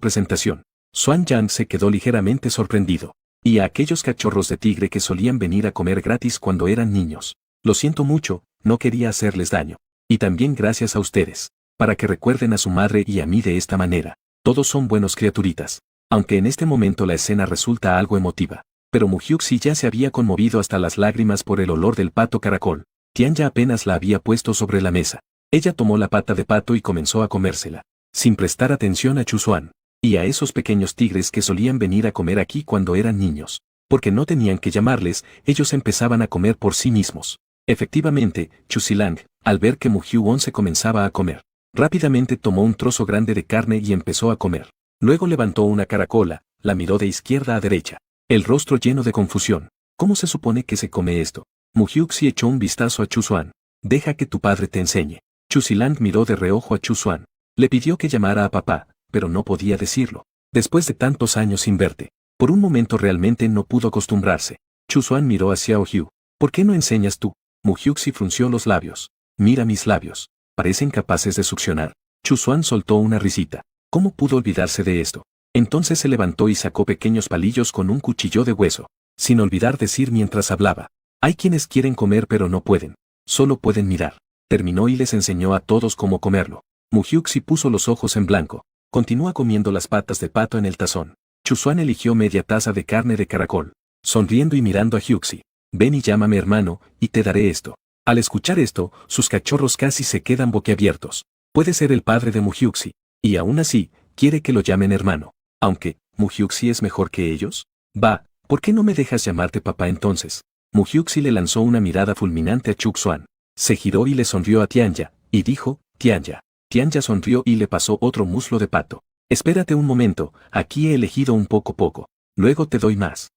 presentación, Xuan Yang se quedó ligeramente sorprendido. Y a aquellos cachorros de tigre que solían venir a comer gratis cuando eran niños. Lo siento mucho, no quería hacerles daño. Y también gracias a ustedes. Para que recuerden a su madre y a mí de esta manera. Todos son buenos criaturitas. Aunque en este momento la escena resulta algo emotiva. Pero Muhyuxi ya se había conmovido hasta las lágrimas por el olor del pato caracol. Tianya apenas la había puesto sobre la mesa. Ella tomó la pata de pato y comenzó a comérsela. Sin prestar atención a Chusuan. Y a esos pequeños tigres que solían venir a comer aquí cuando eran niños. Porque no tenían que llamarles, ellos empezaban a comer por sí mismos. Efectivamente, Chusilang, al ver que Muhyuon se comenzaba a comer, rápidamente tomó un trozo grande de carne y empezó a comer. Luego levantó una caracola, la miró de izquierda a derecha. El rostro lleno de confusión. ¿Cómo se supone que se come esto? Muhyuxi echó un vistazo a Chusuan. Deja que tu padre te enseñe. Chusilang miró de reojo a Chusuan. Le pidió que llamara a papá, pero no podía decirlo. Después de tantos años sin verte, por un momento realmente no pudo acostumbrarse. Chusuan miró hacia Xiao Hyu. ¿Por qué no enseñas tú? Muhyuxi frunció los labios. Mira mis labios. ¿Parecen capaces de succionar? Chusuan soltó una risita. ¿Cómo pudo olvidarse de esto? Entonces se levantó y sacó pequeños palillos con un cuchillo de hueso. Sin olvidar decir mientras hablaba. Hay quienes quieren comer pero no pueden. Solo pueden mirar. Terminó y les enseñó a todos cómo comerlo. Muhyuxi puso los ojos en blanco. Continúa comiendo las patas de pato en el tazón. Chusuan eligió media taza de carne de caracol. Sonriendo y mirando a Hyuxi. Ven y llámame hermano, y te daré esto. Al escuchar esto, sus cachorros casi se quedan boquiabiertos. Puede ser el padre de Muhyuxi, y aún así, quiere que lo llamen hermano. Aunque, ¿Muhyuxi es mejor que ellos? Va, ¿por qué no me dejas llamarte papá entonces? Muhyuxi le lanzó una mirada fulminante a Chuxuan. Se giró y le sonrió a Tianya, y dijo, Tianya. Tianya sonrió y le pasó otro muslo de pato. Espérate un momento, aquí he elegido un poco. Luego te doy más.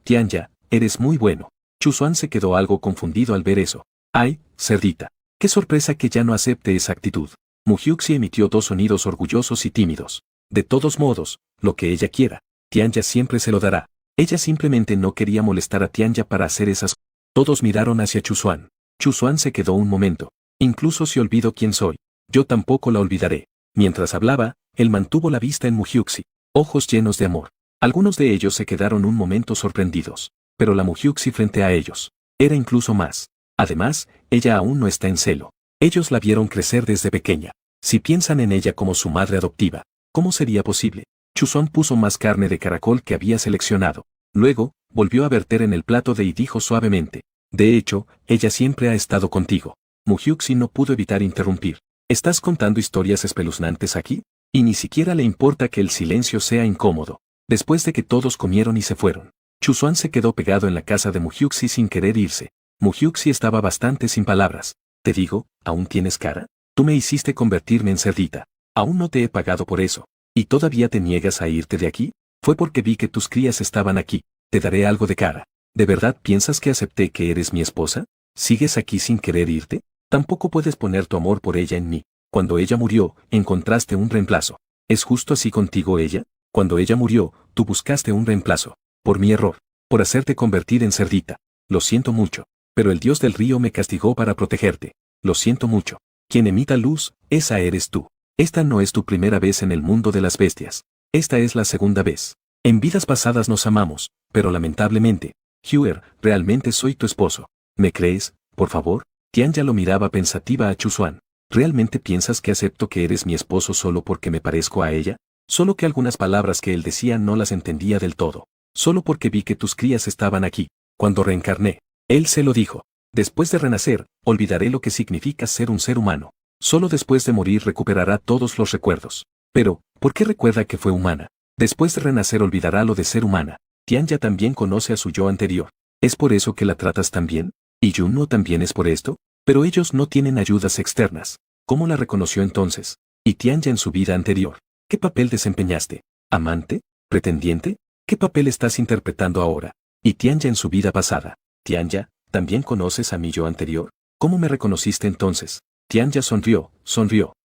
Tianya, eres muy bueno. Chuxuan se quedó algo confundido al ver eso. Ay, cerdita. Qué sorpresa que ya no acepte esa actitud. Muhyuxi emitió dos sonidos orgullosos y tímidos. De todos modos, lo que ella quiera, Tianya siempre se lo dará. Ella simplemente no quería molestar a Tianya para hacer esas cosas. Todos miraron hacia Chuxuan. Chuxuan se quedó un momento. Incluso si olvido quién soy, yo tampoco la olvidaré. Mientras hablaba, él mantuvo la vista en Muhyuxi, ojos llenos de amor. Algunos de ellos se quedaron un momento sorprendidos, pero la Muhyuxi frente a ellos era incluso más. Además, ella aún no está en celo. Ellos la vieron crecer desde pequeña. Si piensan en ella como su madre adoptiva, ¿cómo sería posible? Chuxuan puso más carne de caracol que había seleccionado. Luego, volvió a verter en el plato y dijo suavemente, de hecho, ella siempre ha estado contigo. Muhyuxi no pudo evitar interrumpir. ¿Estás contando historias espeluznantes aquí? Y ni siquiera le importa que el silencio sea incómodo. Después de que todos comieron y se fueron, Chuxuan se quedó pegado en la casa de Muhyuxi sin querer irse. Muhyuxi estaba bastante sin palabras. Te digo, ¿aún tienes cara? Tú me hiciste convertirme en cerdita. Aún no te he pagado por eso. ¿Y todavía te niegas a irte de aquí? Fue porque vi que tus crías estaban aquí. Te daré algo de cara. ¿De verdad piensas que acepté que eres mi esposa? ¿Sigues aquí sin querer irte? Tampoco puedes poner tu amor por ella en mí. Cuando ella murió, encontraste un reemplazo. ¿Es justo así contigo ella? Cuando ella murió, tú buscaste un reemplazo. Por mi error. Por hacerte convertir en cerdita. Lo siento mucho. Pero el dios del río me castigó para protegerte. Lo siento mucho. Quien emita luz, esa eres tú. Esta no es tu primera vez en el mundo de las bestias. Esta es la segunda vez. En vidas pasadas nos amamos, pero lamentablemente, Huer, realmente soy tu esposo. ¿Me crees, por favor? Tianya lo miraba pensativa a Chuxuan. ¿Realmente piensas que acepto que eres mi esposo solo porque me parezco a ella? Solo que algunas palabras que él decía no las entendía del todo. Solo porque vi que tus crías estaban aquí. Cuando reencarné, él se lo dijo. Después de renacer, olvidaré lo que significa ser un ser humano. Solo después de morir recuperará todos los recuerdos. Pero, ¿por qué recuerda que fue humana? Después de renacer olvidará lo de ser humana. Tianya también conoce a su yo anterior. ¿Es por eso que la tratas tan bien? ¿Y Junno también es por esto? Pero ellos no tienen ayudas externas. ¿Cómo la reconoció entonces? ¿Y Tianya en su vida anterior? ¿Qué papel desempeñaste? ¿Amante? ¿Pretendiente? ¿Qué papel estás interpretando ahora? ¿Y Tianya en su vida pasada? Tianya, ¿también conoces a mi yo anterior? ¿Cómo me reconociste entonces? Tianya sonrió.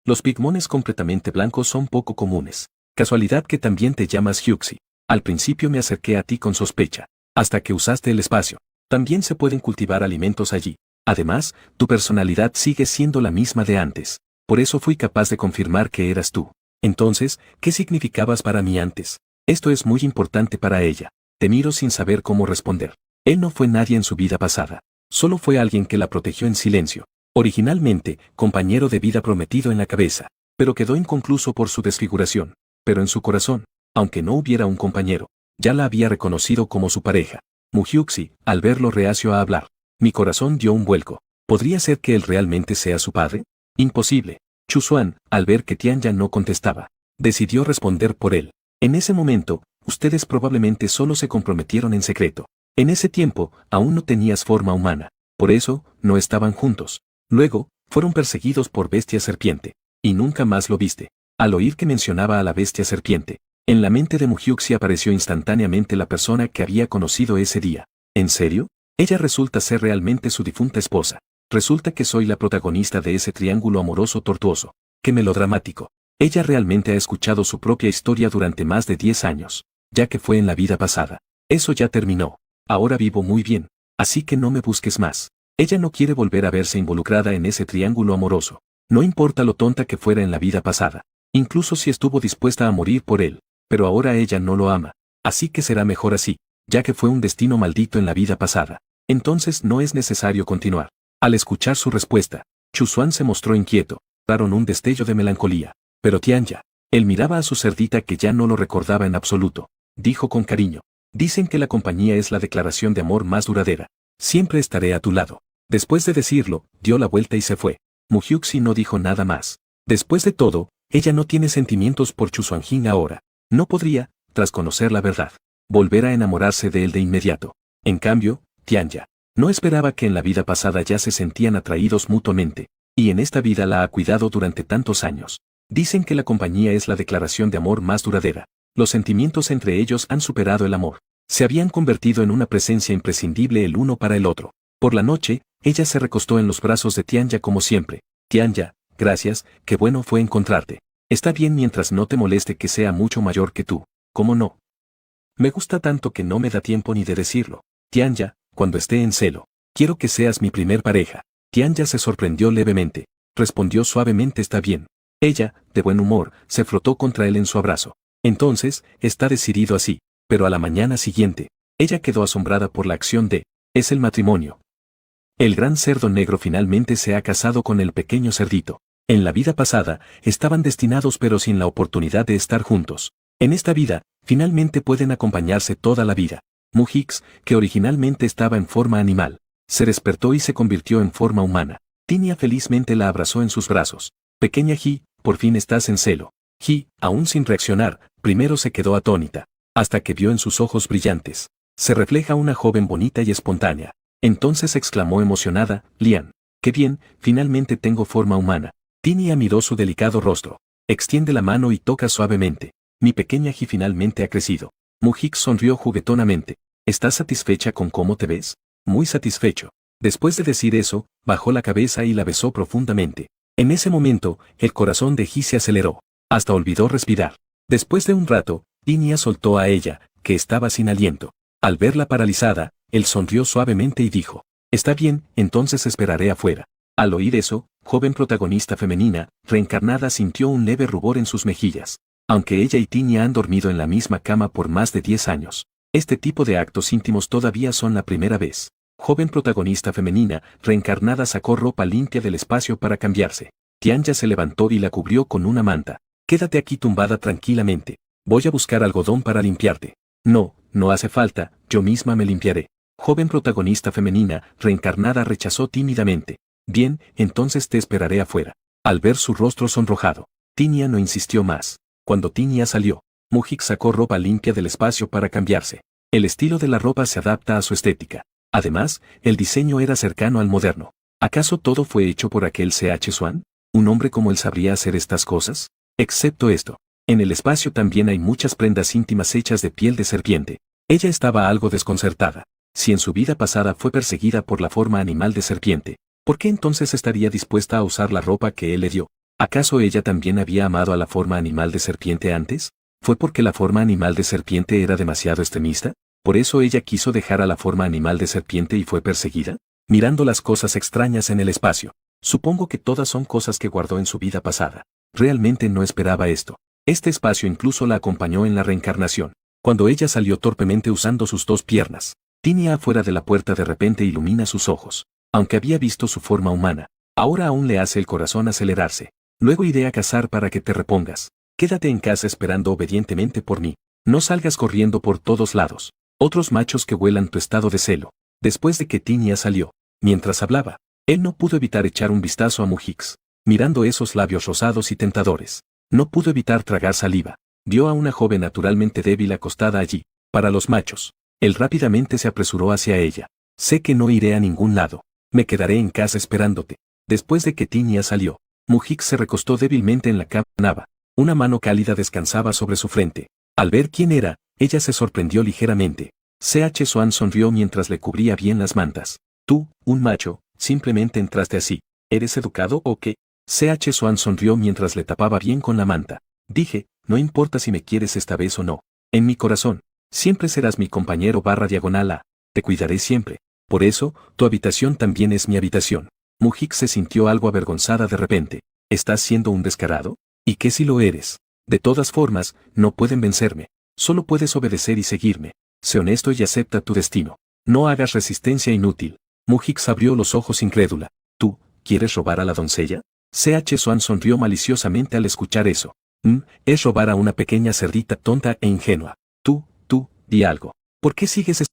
Los pigmones completamente blancos son poco comunes. Casualidad que también te llamas Hyuxi. Al principio me acerqué a ti con sospecha. Hasta que usaste el espacio. También se pueden cultivar alimentos allí. Además, tu personalidad sigue siendo la misma de antes. Por eso fui capaz de confirmar que eras tú. Entonces, ¿qué significabas para mí antes? Esto es muy importante para ella. Te miro sin saber cómo responder. Él no fue nadie en su vida pasada. Solo fue alguien que la protegió en silencio. Originalmente, compañero de vida prometido en la cabeza. Pero quedó inconcluso por su desfiguración. Pero en su corazón, aunque no hubiera un compañero, ya la había reconocido como su pareja. Muhyuxi, al verlo reacio a hablar. Mi corazón dio un vuelco. ¿Podría ser que él realmente sea su padre? Imposible. Chuxuan, al ver que Tianya no contestaba, decidió responder por él. En ese momento, ustedes probablemente solo se comprometieron en secreto. En ese tiempo, aún no tenías forma humana. Por eso, no estaban juntos. Luego, fueron perseguidos por bestia serpiente. Y nunca más lo viste. Al oír que mencionaba a la bestia serpiente, en la mente de Muhyuxi apareció instantáneamente la persona que había conocido ese día. ¿En serio? Ella resulta ser realmente su difunta esposa. Resulta que soy la protagonista de ese triángulo amoroso tortuoso. ¡Qué melodramático! Ella realmente ha escuchado su propia historia durante más de 10 años, ya que fue en la vida pasada. Eso ya terminó. Ahora vivo muy bien. Así que no me busques más. Ella no quiere volver a verse involucrada en ese triángulo amoroso. No importa lo tonta que fuera en la vida pasada. Incluso si estuvo dispuesta a morir por él. Pero ahora ella no lo ama. Así que será mejor así, ya que fue un destino maldito en la vida pasada. Entonces no es necesario continuar. Al escuchar su respuesta, Chuxuan se mostró inquieto. Daron un destello de melancolía. Pero Tianya, él miraba a su cerdita que ya no lo recordaba en absoluto. Dijo con cariño. Dicen que la compañía es la declaración de amor más duradera. Siempre estaré a tu lado. Después de decirlo, dio la vuelta y se fue. Muhyuxi no dijo nada más. Después de todo, ella no tiene sentimientos por Chusuanjin ahora. No podría, tras conocer la verdad, volver a enamorarse de él de inmediato. En cambio, Tianya no esperaba que en la vida pasada ya se sentían atraídos mutuamente, y en esta vida la ha cuidado durante tantos años. Dicen que la compañía es la declaración de amor más duradera. Los sentimientos entre ellos han superado el amor. Se habían convertido en una presencia imprescindible el uno para el otro. Por la noche, ella se recostó en los brazos de Tianya como siempre. Tianya, gracias, qué bueno fue encontrarte. Está bien mientras no te moleste que sea mucho mayor que tú. ¿Cómo no? Me gusta tanto que no me da tiempo ni de decirlo. Tianya, cuando esté en celo, quiero que seas mi primer pareja. Tianya se sorprendió levemente. Respondió suavemente está bien. Ella, de buen humor, se frotó contra él en su abrazo. Entonces, está decidido así. Pero a la mañana siguiente, ella quedó asombrada por la acción de, es el matrimonio. El gran cerdo negro finalmente se ha casado con el pequeño cerdito. En la vida pasada, estaban destinados pero sin la oportunidad de estar juntos. En esta vida, finalmente pueden acompañarse toda la vida. Mujix, que originalmente estaba en forma animal, se despertó y se convirtió en forma humana. Tinia felizmente la abrazó en sus brazos. Pequeña Ji, por fin estás en celo. Ji, aún sin reaccionar, primero se quedó atónita, hasta que vio en sus ojos brillantes. Se refleja una joven bonita y espontánea. Entonces exclamó emocionada, Lian, qué bien, finalmente tengo forma humana. Tinia miró su delicado rostro. Extiende la mano y toca suavemente. Mi pequeña Ji finalmente ha crecido. Mujix sonrió juguetonamente. ¿Estás satisfecha con cómo te ves? Muy satisfecho. Después de decir eso, bajó la cabeza y la besó profundamente. En ese momento, el corazón de Ji se aceleró. Hasta olvidó respirar. Después de un rato, Tinia soltó a ella, que estaba sin aliento. Al verla paralizada, él sonrió suavemente y dijo, está bien, entonces esperaré afuera. Al oír eso, joven protagonista femenina, reencarnada sintió un leve rubor en sus mejillas. Aunque ella y Tinia han dormido en la misma cama por más de 10 años, este tipo de actos íntimos todavía son la primera vez. Joven protagonista femenina, reencarnada sacó ropa limpia del espacio para cambiarse. Tianya se levantó y la cubrió con una manta. Quédate aquí tumbada tranquilamente. Voy a buscar algodón para limpiarte. No, no hace falta, yo misma me limpiaré. Joven protagonista femenina, reencarnada rechazó tímidamente. Bien, entonces te esperaré afuera. Al ver su rostro sonrojado, Tinia no insistió más. Cuando Tinia salió, Mujix sacó ropa limpia del espacio para cambiarse. El estilo de la ropa se adapta a su estética. Además, el diseño era cercano al moderno. ¿Acaso todo fue hecho por aquel C.H. Swan? ¿Un hombre como él sabría hacer estas cosas? Excepto esto. En el espacio también hay muchas prendas íntimas hechas de piel de serpiente. Ella estaba algo desconcertada. Si en su vida pasada fue perseguida por la forma animal de serpiente, ¿por qué entonces estaría dispuesta a usar la ropa que él le dio? ¿Acaso ella también había amado a la forma animal de serpiente antes? ¿Fue porque la forma animal de serpiente era demasiado extremista? ¿Por eso ella quiso dejar a la forma animal de serpiente y fue perseguida? Mirando las cosas extrañas en el espacio. Supongo que todas son cosas que guardó en su vida pasada. Realmente no esperaba esto. Este espacio incluso la acompañó en la reencarnación. Cuando ella salió torpemente usando sus dos piernas, Tinia afuera de la puerta de repente ilumina sus ojos. Aunque había visto su forma humana, ahora aún le hace el corazón acelerarse. Luego iré a cazar para que te repongas. Quédate en casa esperando obedientemente por mí. No salgas corriendo por todos lados. Otros machos que vuelan tu estado de celo. Después de que Tinia salió, mientras hablaba, él no pudo evitar echar un vistazo a Mujix. Mirando esos labios rosados y tentadores, no pudo evitar tragar saliva. Vio a una joven naturalmente débil acostada allí. Para los machos, él rápidamente se apresuró hacia ella. Sé que no iré a ningún lado. Me quedaré en casa esperándote. Después de que Tinia salió, Mujix se recostó débilmente en la cama. Una mano cálida descansaba sobre su frente. Al ver quién era, ella se sorprendió ligeramente. C.H. Swan sonrió mientras le cubría bien las mantas. Tú, un macho, simplemente entraste así. ¿Eres educado o qué? C.H. Swan sonrió mientras le tapaba bien con la manta. Dije, no importa si me quieres esta vez o no. En mi corazón, siempre serás mi compañero /A. Te cuidaré siempre. Por eso, tu habitación también es mi habitación. Mujix se sintió algo avergonzada de repente. ¿Estás siendo un descarado? ¿Y qué si lo eres? De todas formas, no pueden vencerme. Solo puedes obedecer y seguirme. Sé honesto y acepta tu destino. No hagas resistencia inútil. Mujix abrió los ojos incrédula. ¿Tú, quieres robar a la doncella? C.H. Swan sonrió maliciosamente al escuchar eso. Es robar a una pequeña cerdita tonta e ingenua. Tú, di algo. ¿Por qué sigues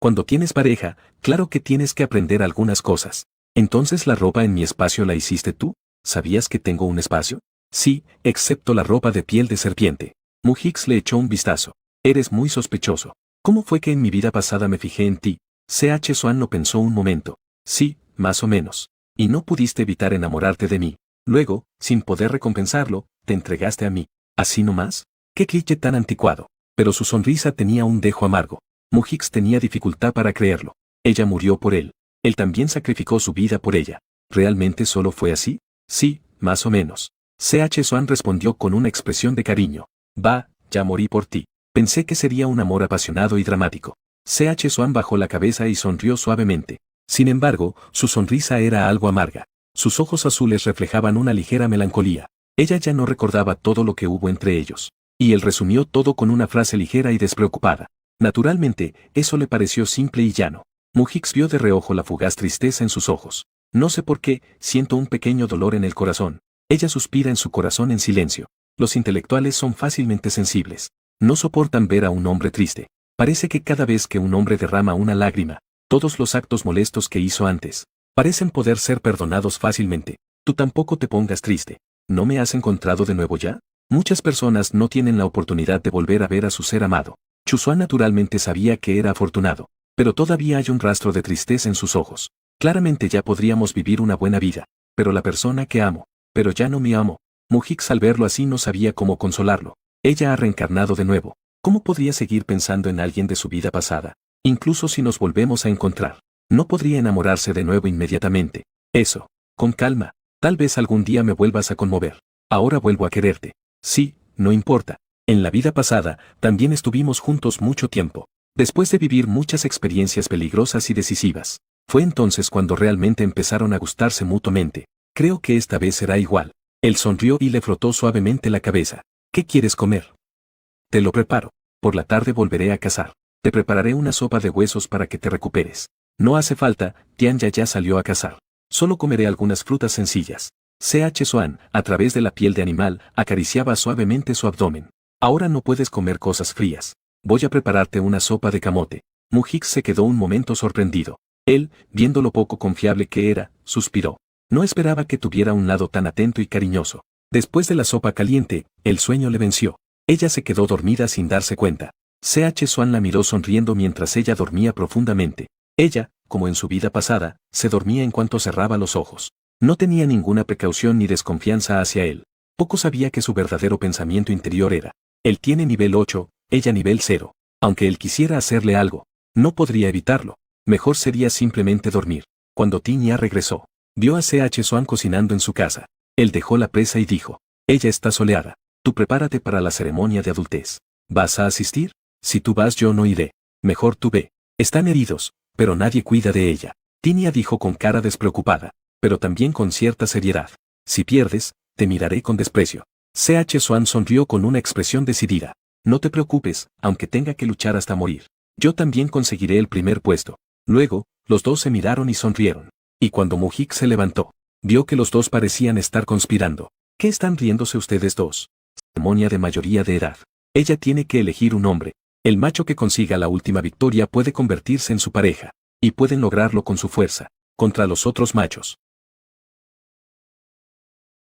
Cuando tienes pareja, claro que tienes que aprender algunas cosas. Entonces la ropa en mi espacio la hiciste tú. ¿Sabías que tengo un espacio? Sí, excepto la ropa de piel de serpiente. Mujix le echó un vistazo. Eres muy sospechoso. ¿Cómo fue que en mi vida pasada me fijé en ti? C.H. Swan lo pensó un momento. Sí, más o menos. Y no pudiste evitar enamorarte de mí. Luego, sin poder recompensarlo, te entregaste a mí. ¿Así nomás? ¡Qué cliché tan anticuado! Pero su sonrisa tenía un dejo amargo. Mujix tenía dificultad para creerlo. Ella murió por él. Él también sacrificó su vida por ella. ¿Realmente solo fue así? Sí, más o menos. C.H. Swan respondió con una expresión de cariño. Va, ya morí por ti. Pensé que sería un amor apasionado y dramático. C.H. Swan bajó la cabeza y sonrió suavemente. Sin embargo, su sonrisa era algo amarga. Sus ojos azules reflejaban una ligera melancolía. Ella ya no recordaba todo lo que hubo entre ellos. Y él resumió todo con una frase ligera y despreocupada. Naturalmente, eso le pareció simple y llano. Mujix vio de reojo la fugaz tristeza en sus ojos. No sé por qué, siento un pequeño dolor en el corazón. Ella suspira en su corazón en silencio. Los intelectuales son fácilmente sensibles. No soportan ver a un hombre triste. Parece que cada vez que un hombre derrama una lágrima, todos los actos molestos que hizo antes, parecen poder ser perdonados fácilmente. Tú tampoco te pongas triste. ¿No me has encontrado de nuevo ya? Muchas personas no tienen la oportunidad de volver a ver a su ser amado. Chusua naturalmente sabía que era afortunado, pero todavía hay un rastro de tristeza en sus ojos. Claramente ya podríamos vivir una buena vida, pero la persona que amo, pero ya no me amo. Mujix al verlo así no sabía cómo consolarlo. Ella ha reencarnado de nuevo. ¿Cómo podría seguir pensando en alguien de su vida pasada? Incluso si nos volvemos a encontrar, no podría enamorarse de nuevo inmediatamente. Eso, con calma, tal vez algún día me vuelvas a conmover. Ahora vuelvo a quererte. Sí, no importa. En la vida pasada, también estuvimos juntos mucho tiempo. Después de vivir muchas experiencias peligrosas y decisivas, fue entonces cuando realmente empezaron a gustarse mutuamente. Creo que esta vez será igual. Él sonrió y le frotó suavemente la cabeza. ¿Qué quieres comer? Te lo preparo. Por la tarde volveré a cazar. Te prepararé una sopa de huesos para que te recuperes. No hace falta, Tianya ya salió a cazar. Solo comeré algunas frutas sencillas. C.H. Swan, a través de la piel de animal, acariciaba suavemente su abdomen. Ahora no puedes comer cosas frías. Voy a prepararte una sopa de camote. Mujix se quedó un momento sorprendido. Él, viendo lo poco confiable que era, suspiró. No esperaba que tuviera un lado tan atento y cariñoso. Después de la sopa caliente, el sueño le venció. Ella se quedó dormida sin darse cuenta. C.H. Swan la miró sonriendo mientras ella dormía profundamente. Ella, como en su vida pasada, se dormía en cuanto cerraba los ojos. No tenía ninguna precaución ni desconfianza hacia él. Poco sabía que su verdadero pensamiento interior era: él tiene nivel 8, ella nivel 0. Aunque él quisiera hacerle algo, no podría evitarlo. Mejor sería simplemente dormir. Cuando Tinya regresó, vio a C.H. Swan cocinando en su casa. Él dejó la presa y dijo: ella está soleada. Tú prepárate para la ceremonia de adultez. ¿Vas a asistir? Si tú vas yo no iré. Mejor tú ve. Están heridos, pero nadie cuida de ella. Tinya dijo con cara despreocupada, pero también con cierta seriedad. Si pierdes, te miraré con desprecio. C.H. Swan sonrió con una expresión decidida. No te preocupes, aunque tenga que luchar hasta morir. Yo también conseguiré el primer puesto. Luego, los dos se miraron y sonrieron. Y cuando Mujix se levantó, vio que los dos parecían estar conspirando. ¿Qué están riéndose ustedes dos? Ceremonia de mayoría de edad. Ella tiene que elegir un hombre. El macho que consiga la última victoria puede convertirse en su pareja. Y pueden lograrlo con su fuerza, contra los otros machos.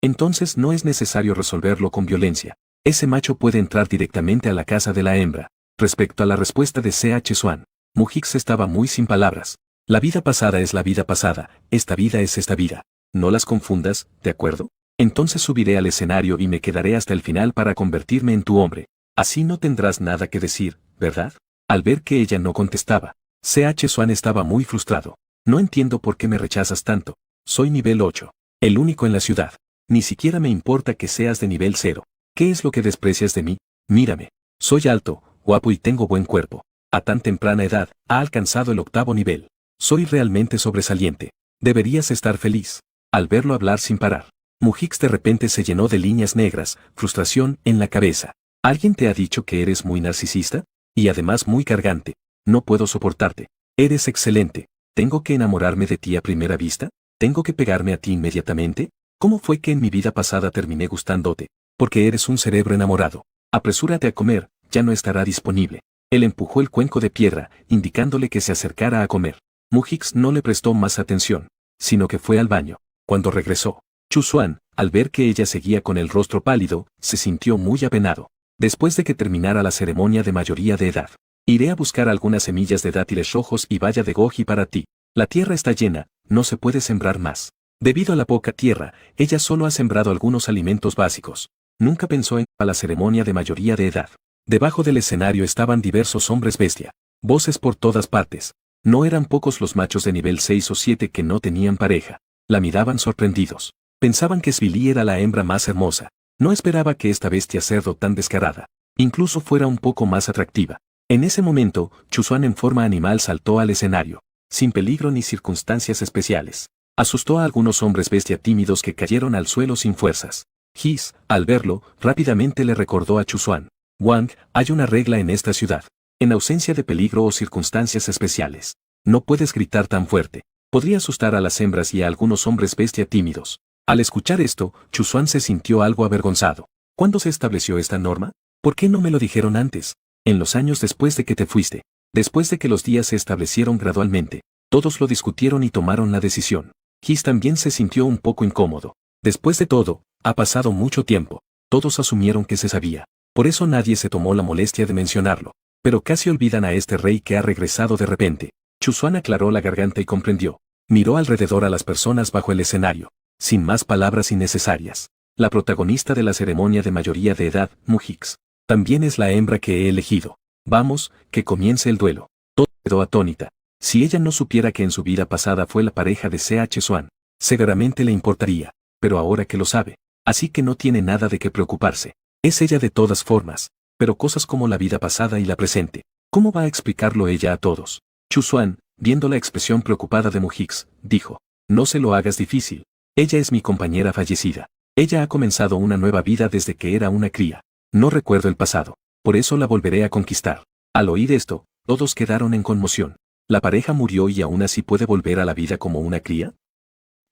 Entonces no es necesario resolverlo con violencia. Ese macho puede entrar directamente a la casa de la hembra. Respecto a la respuesta de C.H. Swan, Mujix estaba muy sin palabras. La vida pasada es la vida pasada, esta vida es esta vida. No las confundas, ¿de acuerdo? Entonces subiré al escenario y me quedaré hasta el final para convertirme en tu hombre. Así no tendrás nada que decir, ¿verdad? Al ver que ella no contestaba, C.H. Swan estaba muy frustrado. No entiendo por qué me rechazas tanto. Soy nivel 8. El único en la ciudad. Ni siquiera me importa que seas de nivel 0. ¿Qué es lo que desprecias de mí? Mírame. Soy alto, guapo y tengo buen cuerpo. A tan temprana edad, ha alcanzado el 8º nivel. Soy realmente sobresaliente. Deberías estar feliz. Al verlo hablar sin parar, Mujix de repente se llenó de líneas negras, frustración en la cabeza. ¿Alguien te ha dicho que eres muy narcisista? Y además muy cargante. No puedo soportarte. Eres excelente. ¿Tengo que enamorarme de ti a primera vista? ¿Tengo que pegarme a ti inmediatamente? ¿Cómo fue que en mi vida pasada terminé gustándote? Porque eres un cerebro enamorado. Apresúrate a comer, ya no estará disponible. Él empujó el cuenco de piedra, indicándole que se acercara a comer. Mujix no le prestó más atención. sino que fue al baño. Cuando regresó, Chuzuan, al ver que ella seguía con el rostro pálido, se sintió muy apenado. Después de que terminara la ceremonia de mayoría de edad, iré a buscar algunas semillas de dátiles rojos y valla de goji para ti. La tierra está llena, no se puede sembrar más. Debido a la poca tierra, ella solo ha sembrado algunos alimentos básicos. Nunca pensó en la ceremonia de mayoría de edad. Debajo del escenario estaban diversos hombres bestia. Voces por todas partes. No eran pocos los machos de nivel 6 o 7 que no tenían pareja. La miraban sorprendidos. Pensaban que Svili era la hembra más hermosa. No esperaba que esta bestia cerdo tan descarada, incluso fuera un poco más atractiva. En ese momento, Chuzuan en forma animal saltó al escenario, sin peligro ni circunstancias especiales. Asustó a algunos hombres bestia tímidos que cayeron al suelo sin fuerzas. His, al verlo, rápidamente le recordó a Chuzuan: Wang, hay una regla en esta ciudad. En ausencia de peligro o circunstancias especiales, no puedes gritar tan fuerte. Podría asustar a las hembras y a algunos hombres bestia tímidos. Al escuchar esto, Chuzuan se sintió algo avergonzado. ¿Cuándo se estableció esta norma? ¿Por qué no me lo dijeron antes? En los años después de que te fuiste. Después de que los días se establecieron gradualmente, todos lo discutieron y tomaron la decisión. His también se sintió un poco incómodo. Después de todo, ha pasado mucho tiempo. Todos asumieron que se sabía. Por eso nadie se tomó la molestia de mencionarlo. Pero casi olvidan a este rey que ha regresado de repente. Chuzuan aclaró la garganta y comprendió. Miró alrededor a las personas bajo el escenario. Sin más palabras innecesarias. La protagonista de la ceremonia de mayoría de edad, Mujix, también es la hembra que he elegido. Vamos, que comience el duelo. Todo quedó atónita. Si ella no supiera que en su vida pasada fue la pareja de C.H. Swan, seguramente le importaría, pero ahora que lo sabe, así que no tiene nada de qué preocuparse. Es ella de todas formas, pero cosas como la vida pasada y la presente, ¿cómo va a explicarlo ella a todos? Chuzuan, viendo la expresión preocupada de Mujix, dijo: no se lo hagas difícil. Ella es mi compañera fallecida. Ella ha comenzado una nueva vida desde que era una cría. No recuerdo el pasado, por eso la volveré a conquistar. Al oír esto, todos quedaron en conmoción. ¿La pareja murió y aún así puede volver a la vida como una cría?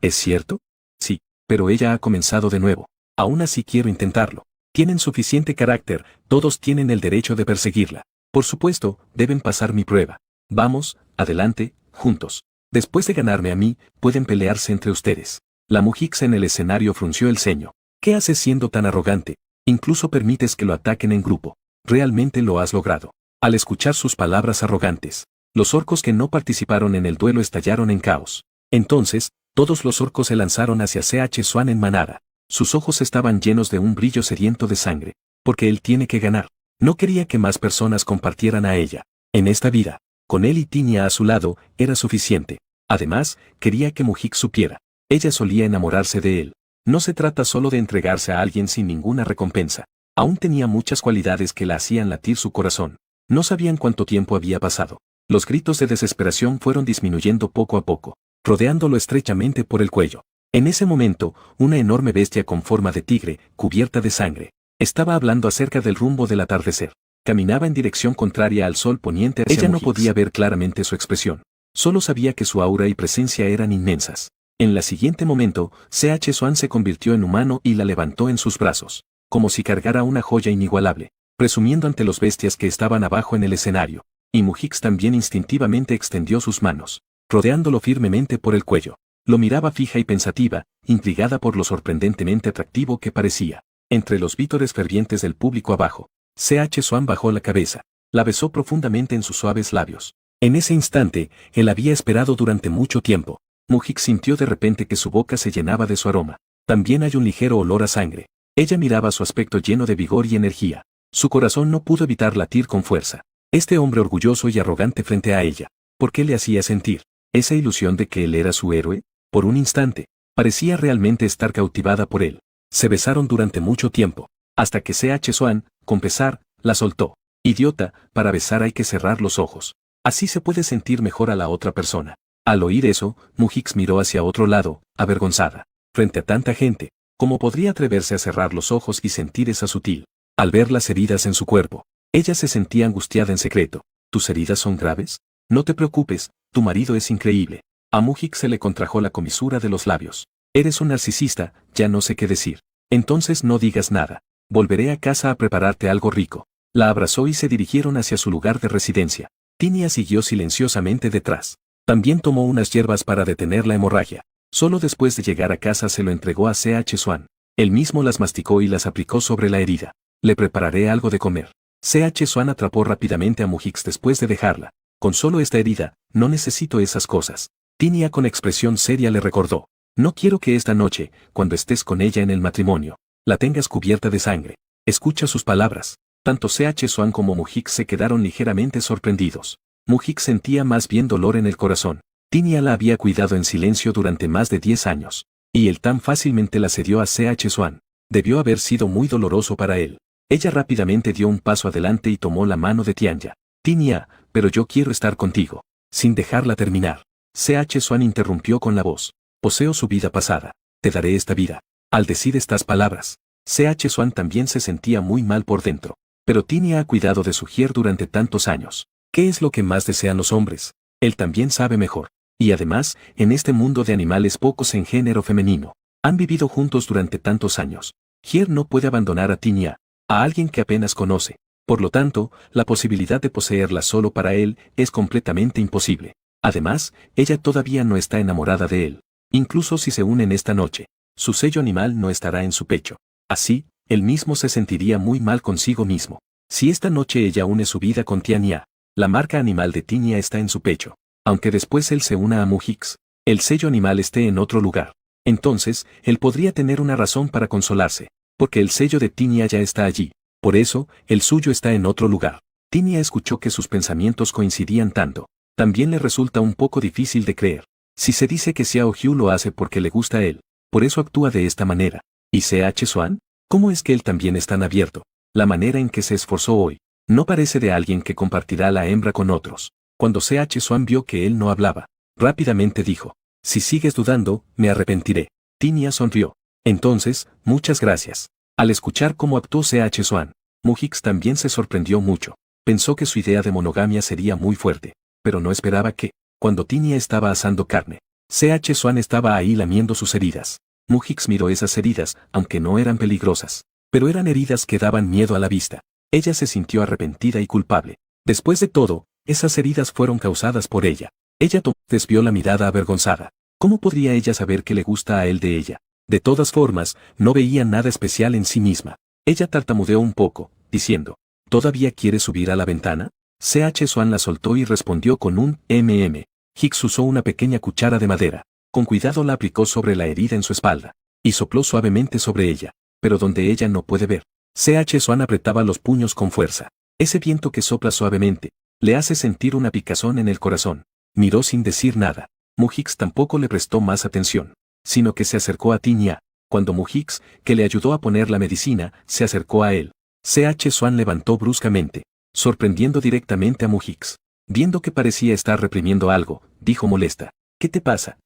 ¿Es cierto? Sí, pero ella ha comenzado de nuevo. Aún así quiero intentarlo. Tienen suficiente carácter, todos tienen el derecho de perseguirla. Por supuesto, deben pasar mi prueba. Vamos, adelante, juntos. Después de ganarme a mí, pueden pelearse entre ustedes. La Mujix en el escenario frunció el ceño. ¿Qué haces siendo tan arrogante? Incluso permites que lo ataquen en grupo. Realmente lo has logrado. Al escuchar sus palabras arrogantes, los orcos que no participaron en el duelo estallaron en caos. Entonces, todos los orcos se lanzaron hacia C.H. Swan en manada. Sus ojos estaban llenos de un brillo sediento de sangre. Porque él tiene que ganar. No quería que más personas compartieran a ella. En esta vida, con él y Tinia a su lado, era suficiente. Además, quería que Mujix supiera. Ella solía enamorarse de él. No se trata solo de entregarse a alguien sin ninguna recompensa. Aún tenía muchas cualidades que la hacían latir su corazón. No sabían cuánto tiempo había pasado. Los gritos de desesperación fueron disminuyendo poco a poco, rodeándolo estrechamente por el cuello. En ese momento, una enorme bestia con forma de tigre, cubierta de sangre, estaba hablando acerca del rumbo del atardecer. Caminaba en dirección contraria al sol poniente hacia Ella no podía ver claramente su expresión. Solo sabía que su aura y presencia eran inmensas. En el siguiente momento, C.H. Swan se convirtió en humano y la levantó en sus brazos, como si cargara una joya inigualable, presumiendo ante los bestias que estaban abajo en el escenario. Y Mujix también instintivamente extendió sus manos, rodeándolo firmemente por el cuello. Lo miraba fija y pensativa, intrigada por lo sorprendentemente atractivo que parecía. Entre los vítores fervientes del público abajo, C.H. Swan bajó la cabeza, la besó profundamente en sus suaves labios. En ese instante, él había esperado durante mucho tiempo. Mujix sintió de repente que su boca se llenaba de su aroma. También hay un ligero olor a sangre. Ella miraba su aspecto lleno de vigor y energía. Su corazón no pudo evitar latir con fuerza. Este hombre orgulloso y arrogante frente a ella, ¿por qué le hacía sentir esa ilusión de que él era su héroe? Por un instante, parecía realmente estar cautivada por él. Se besaron durante mucho tiempo, hasta que C.H. Swan, con pesar, la soltó. Idiota, para besar hay que cerrar los ojos. Así se puede sentir mejor a la otra persona. Al oír eso, Mujix miró hacia otro lado, avergonzada. Frente a tanta gente, ¿cómo podría atreverse a cerrar los ojos y sentir esa sutil? Al ver las heridas en su cuerpo, ella se sentía angustiada en secreto. ¿Tus heridas son graves? No te preocupes, tu marido es increíble. A Mujix se le contrajo la comisura de los labios. Eres un narcisista, ya no sé qué decir. Entonces no digas nada. Volveré a casa a prepararte algo rico. La abrazó y se dirigieron hacia su lugar de residencia. Tinia siguió silenciosamente detrás. También tomó unas hierbas para detener la hemorragia. Solo después de llegar a casa se lo entregó a C.H. Swan. Él mismo las masticó y las aplicó sobre la herida. Le prepararé algo de comer. C.H. Swan atrapó rápidamente a Mujix después de dejarla. Con solo esta herida, no necesito esas cosas. Tinia con expresión seria le recordó. No quiero que esta noche, cuando estés con ella en el matrimonio, la tengas cubierta de sangre. Escucha sus palabras. Tanto C.H. Swan como Mujix se quedaron ligeramente sorprendidos. Mujix sentía más bien dolor en el corazón. Tinia la había cuidado en silencio durante más de 10 años. Y él tan fácilmente la cedió a C.H. Swan. Debió haber sido muy doloroso para él. Ella rápidamente dio un paso adelante y tomó la mano de Tianya. Tinia, pero yo quiero estar contigo. Sin dejarla terminar. C.H. Swan interrumpió con la voz. Poseo su vida pasada. Te daré esta vida. Al decir estas palabras, C.H. Swan también se sentía muy mal por dentro. Pero Tinia ha cuidado de su Gier durante tantos años. ¿Qué es lo que más desean los hombres? Él también sabe mejor. Y además, en este mundo de animales pocos en género femenino, han vivido juntos durante tantos años. Gier no puede abandonar a Tinia, a alguien que apenas conoce. Por lo tanto, la posibilidad de poseerla solo para él es completamente imposible. Además, ella todavía no está enamorada de él. Incluso si se unen esta noche, su sello animal no estará en su pecho. Así, él mismo se sentiría muy mal consigo mismo. Si esta noche ella une su vida con Tiania, la marca animal de Tinia está en su pecho. Aunque después él se una a Mujix, el sello animal esté en otro lugar. Entonces, él podría tener una razón para consolarse, porque el sello de Tinia ya está allí. Por eso, el suyo está en otro lugar. Tinia escuchó que sus pensamientos coincidían tanto. También le resulta un poco difícil de creer. Si se dice que Xiao Hu lo hace porque le gusta a él, por eso actúa de esta manera. ¿Y C.H. Swan? ¿Cómo es que él también es tan abierto? La manera en que se esforzó hoy, no parece de alguien que compartirá la hembra con otros. Cuando C.H. Swan vio que él no hablaba, rápidamente dijo, si sigues dudando, me arrepentiré. Tinia sonrió. Entonces, muchas gracias. Al escuchar cómo actuó C.H. Swan, Mujix también se sorprendió mucho. Pensó que su idea de monogamia sería muy fuerte, pero no esperaba que, cuando Tinia estaba asando carne, C.H. Swan estaba ahí lamiendo sus heridas. Mujix miró esas heridas, aunque no eran peligrosas, pero eran heridas que daban miedo a la vista. Ella se sintió arrepentida y culpable. Después de todo, esas heridas fueron causadas por ella. Ella desvió la mirada avergonzada. ¿Cómo podría ella saber que le gusta a él de ella? De todas formas, no veía nada especial en sí misma. Ella tartamudeó un poco, diciendo, ¿todavía quieres subir a la ventana? C.H. Swan la soltó y respondió con un Hicks usó una pequeña cuchara de madera. Con cuidado la aplicó sobre la herida en su espalda, y sopló suavemente sobre ella, pero donde ella no puede ver. C.H. Swan apretaba los puños con fuerza. Ese viento que sopla suavemente, le hace sentir una picazón en el corazón. Miró sin decir nada. Mujix tampoco le prestó más atención, sino que se acercó a Tinia. Cuando Mujix, que le ayudó a poner la medicina, se acercó a él, C.H. Swan levantó bruscamente, sorprendiendo directamente a Mujix. Viendo que parecía estar reprimiendo algo, dijo molesta, ¿qué te pasa?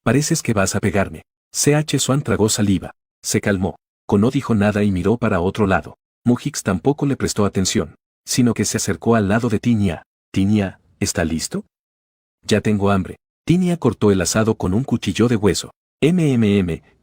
Pareces que vas a pegarme. C.H. Swan tragó saliva. Se calmó. No dijo nada y miró para otro lado. Mujix tampoco le prestó atención, sino que se acercó al lado de Tinia. Tinia, ¿está listo? Ya tengo hambre. Tinia cortó el asado con un cuchillo de hueso.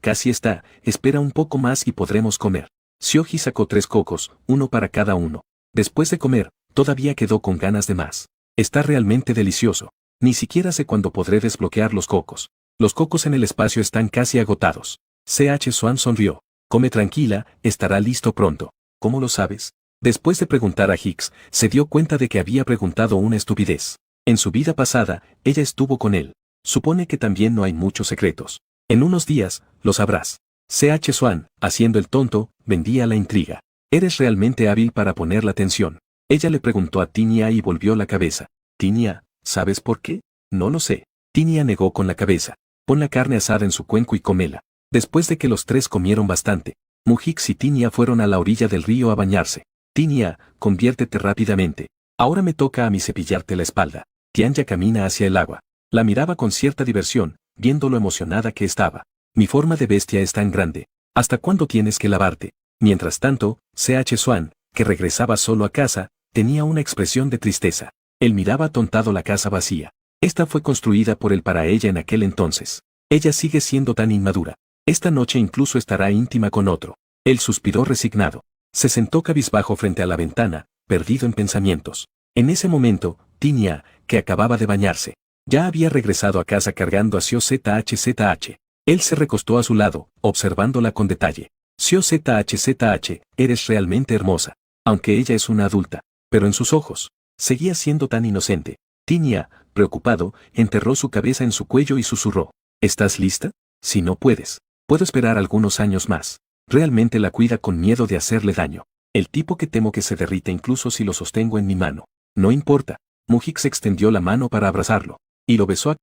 Casi está, espera un poco más y podremos comer. Xiaoji sacó 3 cocos, uno para cada uno. Después de comer, todavía quedó con ganas de más. Está realmente delicioso. Ni siquiera sé cuándo podré desbloquear los cocos. Los cocos en el espacio están casi agotados. C.H. Swan sonrió. Come tranquila, estará listo pronto. ¿Cómo lo sabes? Después de preguntar a Hicks, se dio cuenta de que había preguntado una estupidez. En su vida pasada, ella estuvo con él. Supone que también no hay muchos secretos. En unos días, lo sabrás. C.H. Swan, haciendo el tonto, vendía la intriga. Eres realmente hábil para poner la atención. Ella le preguntó a Tinia y volvió la cabeza. Tinia, ¿sabes por qué? No lo sé. Tinia negó con la cabeza. Pon la carne asada en su cuenco y cómela. Después de que los 3 comieron bastante, Mujix y Tinia fueron a la orilla del río a bañarse. Tinia, conviértete rápidamente. Ahora me toca a mí cepillarte la espalda. Tianya camina hacia el agua. La miraba con cierta diversión, viendo lo emocionada que estaba. Mi forma de bestia es tan grande. ¿Hasta cuándo tienes que lavarte? Mientras tanto, C.H. Swan, que regresaba solo a casa, tenía una expresión de tristeza. Él miraba atontado la casa vacía. Esta fue construida por él para ella en aquel entonces. Ella sigue siendo tan inmadura. Esta noche incluso estará íntima con otro. Él suspiró resignado. Se sentó cabizbajo frente a la ventana, perdido en pensamientos. En ese momento, Tinia, que acababa de bañarse, Ya había regresado a casa cargando a Xiao ZH. Él se recostó a su lado, observándola con detalle. Xiao ZH, eres realmente hermosa. Aunque ella es una adulta, pero en sus ojos, seguía siendo tan inocente. Tinia, preocupado, enterró su cabeza en su cuello y susurró. ¿Estás lista? Si no puedes, puedo esperar algunos años más. Realmente la cuida con miedo de hacerle daño. El tipo que temo que se derrite incluso si lo sostengo en mi mano. No importa. Mujik se extendió la mano para abrazarlo, y lo besó.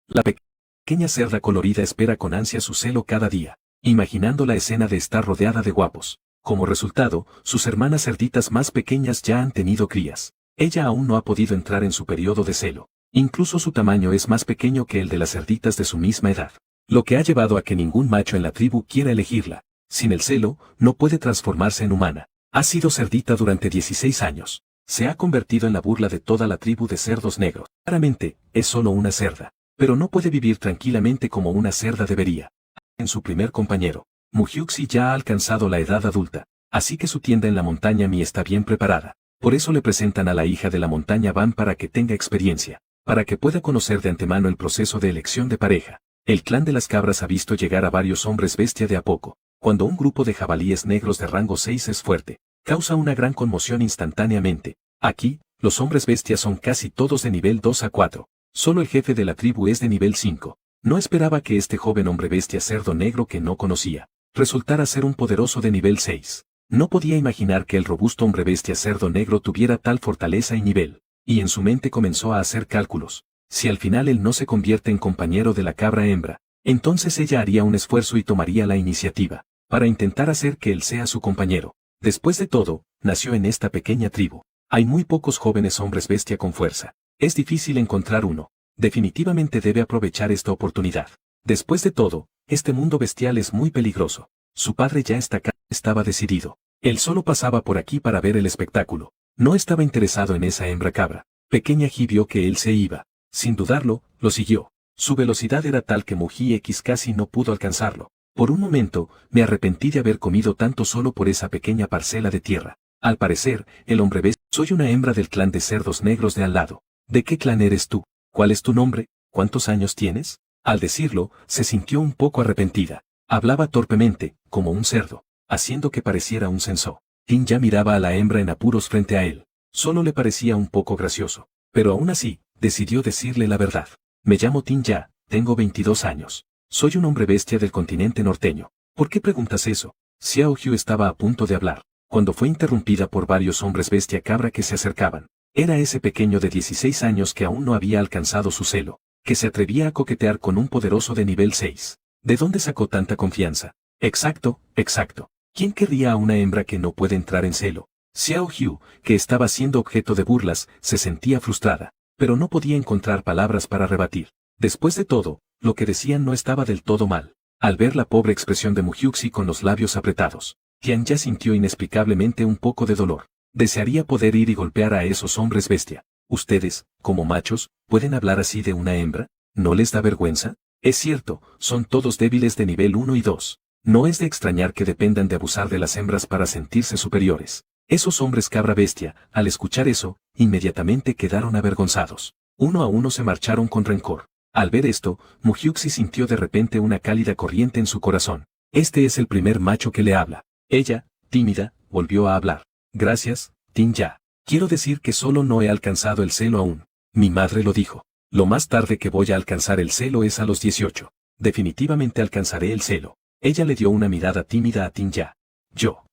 La pequeña cerda colorida espera con ansia su celo cada día, imaginando la escena de estar rodeada de guapos. Como resultado, sus hermanas cerditas más pequeñas ya han tenido crías. Ella aún no ha podido entrar en su periodo de celo. Incluso su tamaño es más pequeño que el de las cerditas de su misma edad. Lo que ha llevado a que ningún macho en la tribu quiera elegirla. Sin el celo, no puede transformarse en humana. Ha sido cerdita durante 16 años. Se ha convertido en la burla de toda la tribu de cerdos negros. Claramente, es solo una cerda. Pero no puede vivir tranquilamente como una cerda debería. En su primer compañero, Muhyuxi ya ha alcanzado la edad adulta. Así que su tienda en la montaña Mi está bien preparada. Por eso le presentan a la hija de la montaña Van para que tenga experiencia. Para que pueda conocer de antemano el proceso de elección de pareja. El clan de las cabras ha visto llegar a varios hombres bestia de a poco. Cuando un grupo de jabalíes negros de rango 6 es fuerte, causa una gran conmoción instantáneamente. Aquí, los hombres bestias son casi todos de nivel 2 a 4. Solo el jefe de la tribu es de nivel 5. No esperaba que este joven hombre bestia cerdo negro que no conocía, resultara ser un poderoso de nivel 6. No podía imaginar que el robusto hombre bestia cerdo negro tuviera tal fortaleza y nivel. Y en su mente comenzó a hacer cálculos. Si al final él no se convierte en compañero de la cabra hembra, entonces ella haría un esfuerzo y tomaría la iniciativa, para intentar hacer que él sea su compañero. Después de todo, nació en esta pequeña tribu. Hay muy pocos jóvenes hombres bestia con fuerza. Es difícil encontrar uno. Definitivamente debe aprovechar esta oportunidad. Después de todo, este mundo bestial es muy peligroso. Su padre ya estaba decidido. Él solo pasaba por aquí para ver el espectáculo. No estaba interesado en esa hembra cabra. Pequeña Ji vio que él se iba. Sin dudarlo, lo siguió. Su velocidad era tal que Muji X casi no pudo alcanzarlo. Por un momento, me arrepentí de haber comido tanto solo por esa pequeña parcela de tierra. Al parecer, el hombre bestia. Soy una hembra del clan de cerdos negros de al lado. ¿De qué clan eres tú? ¿Cuál es tu nombre? ¿Cuántos años tienes? Al decirlo, se sintió un poco arrepentida. Hablaba torpemente, como un cerdo, haciendo que pareciera un censo. Tin ya miraba a la hembra en apuros frente a él. Solo le parecía un poco gracioso. Pero aún así, decidió decirle la verdad. Me llamo Tin Ya, tengo 22 años. Soy un hombre bestia del continente norteño. ¿Por qué preguntas eso? Xiao Hu estaba a punto de hablar, cuando fue interrumpida por varios hombres bestia cabra que se acercaban. Era ese pequeño de 16 años que aún no había alcanzado su celo, que se atrevía a coquetear con un poderoso de nivel 6. ¿De dónde sacó tanta confianza? Exacto. ¿Quién querría a una hembra que no puede entrar en celo? Xiao Hu, que estaba siendo objeto de burlas, se sentía frustrada, pero no podía encontrar palabras para rebatir. Después de todo, lo que decían no estaba del todo mal. Al ver la pobre expresión de Muhyuxi con los labios apretados, Tian ya sintió inexplicablemente un poco de dolor. Desearía poder ir y golpear a esos hombres bestia. Ustedes, como machos, ¿pueden hablar así de una hembra? ¿No les da vergüenza? Es cierto, son todos débiles de nivel 1 y 2. No es de extrañar que dependan de abusar de las hembras para sentirse superiores. Esos hombres cabra bestia, al escuchar eso, inmediatamente quedaron avergonzados. Uno a uno se marcharon con rencor. Al ver esto, Muhyuxi sintió de repente una cálida corriente en su corazón. Este es el primer macho que le habla. Ella, tímida, volvió a hablar. Gracias, Tin Ya. Quiero decir que solo no he alcanzado el celo aún. Mi madre lo dijo. Lo más tarde que voy a alcanzar el celo es a los 18. Definitivamente alcanzaré el celo. Ella le dio una mirada tímida a Tin Ya. Yo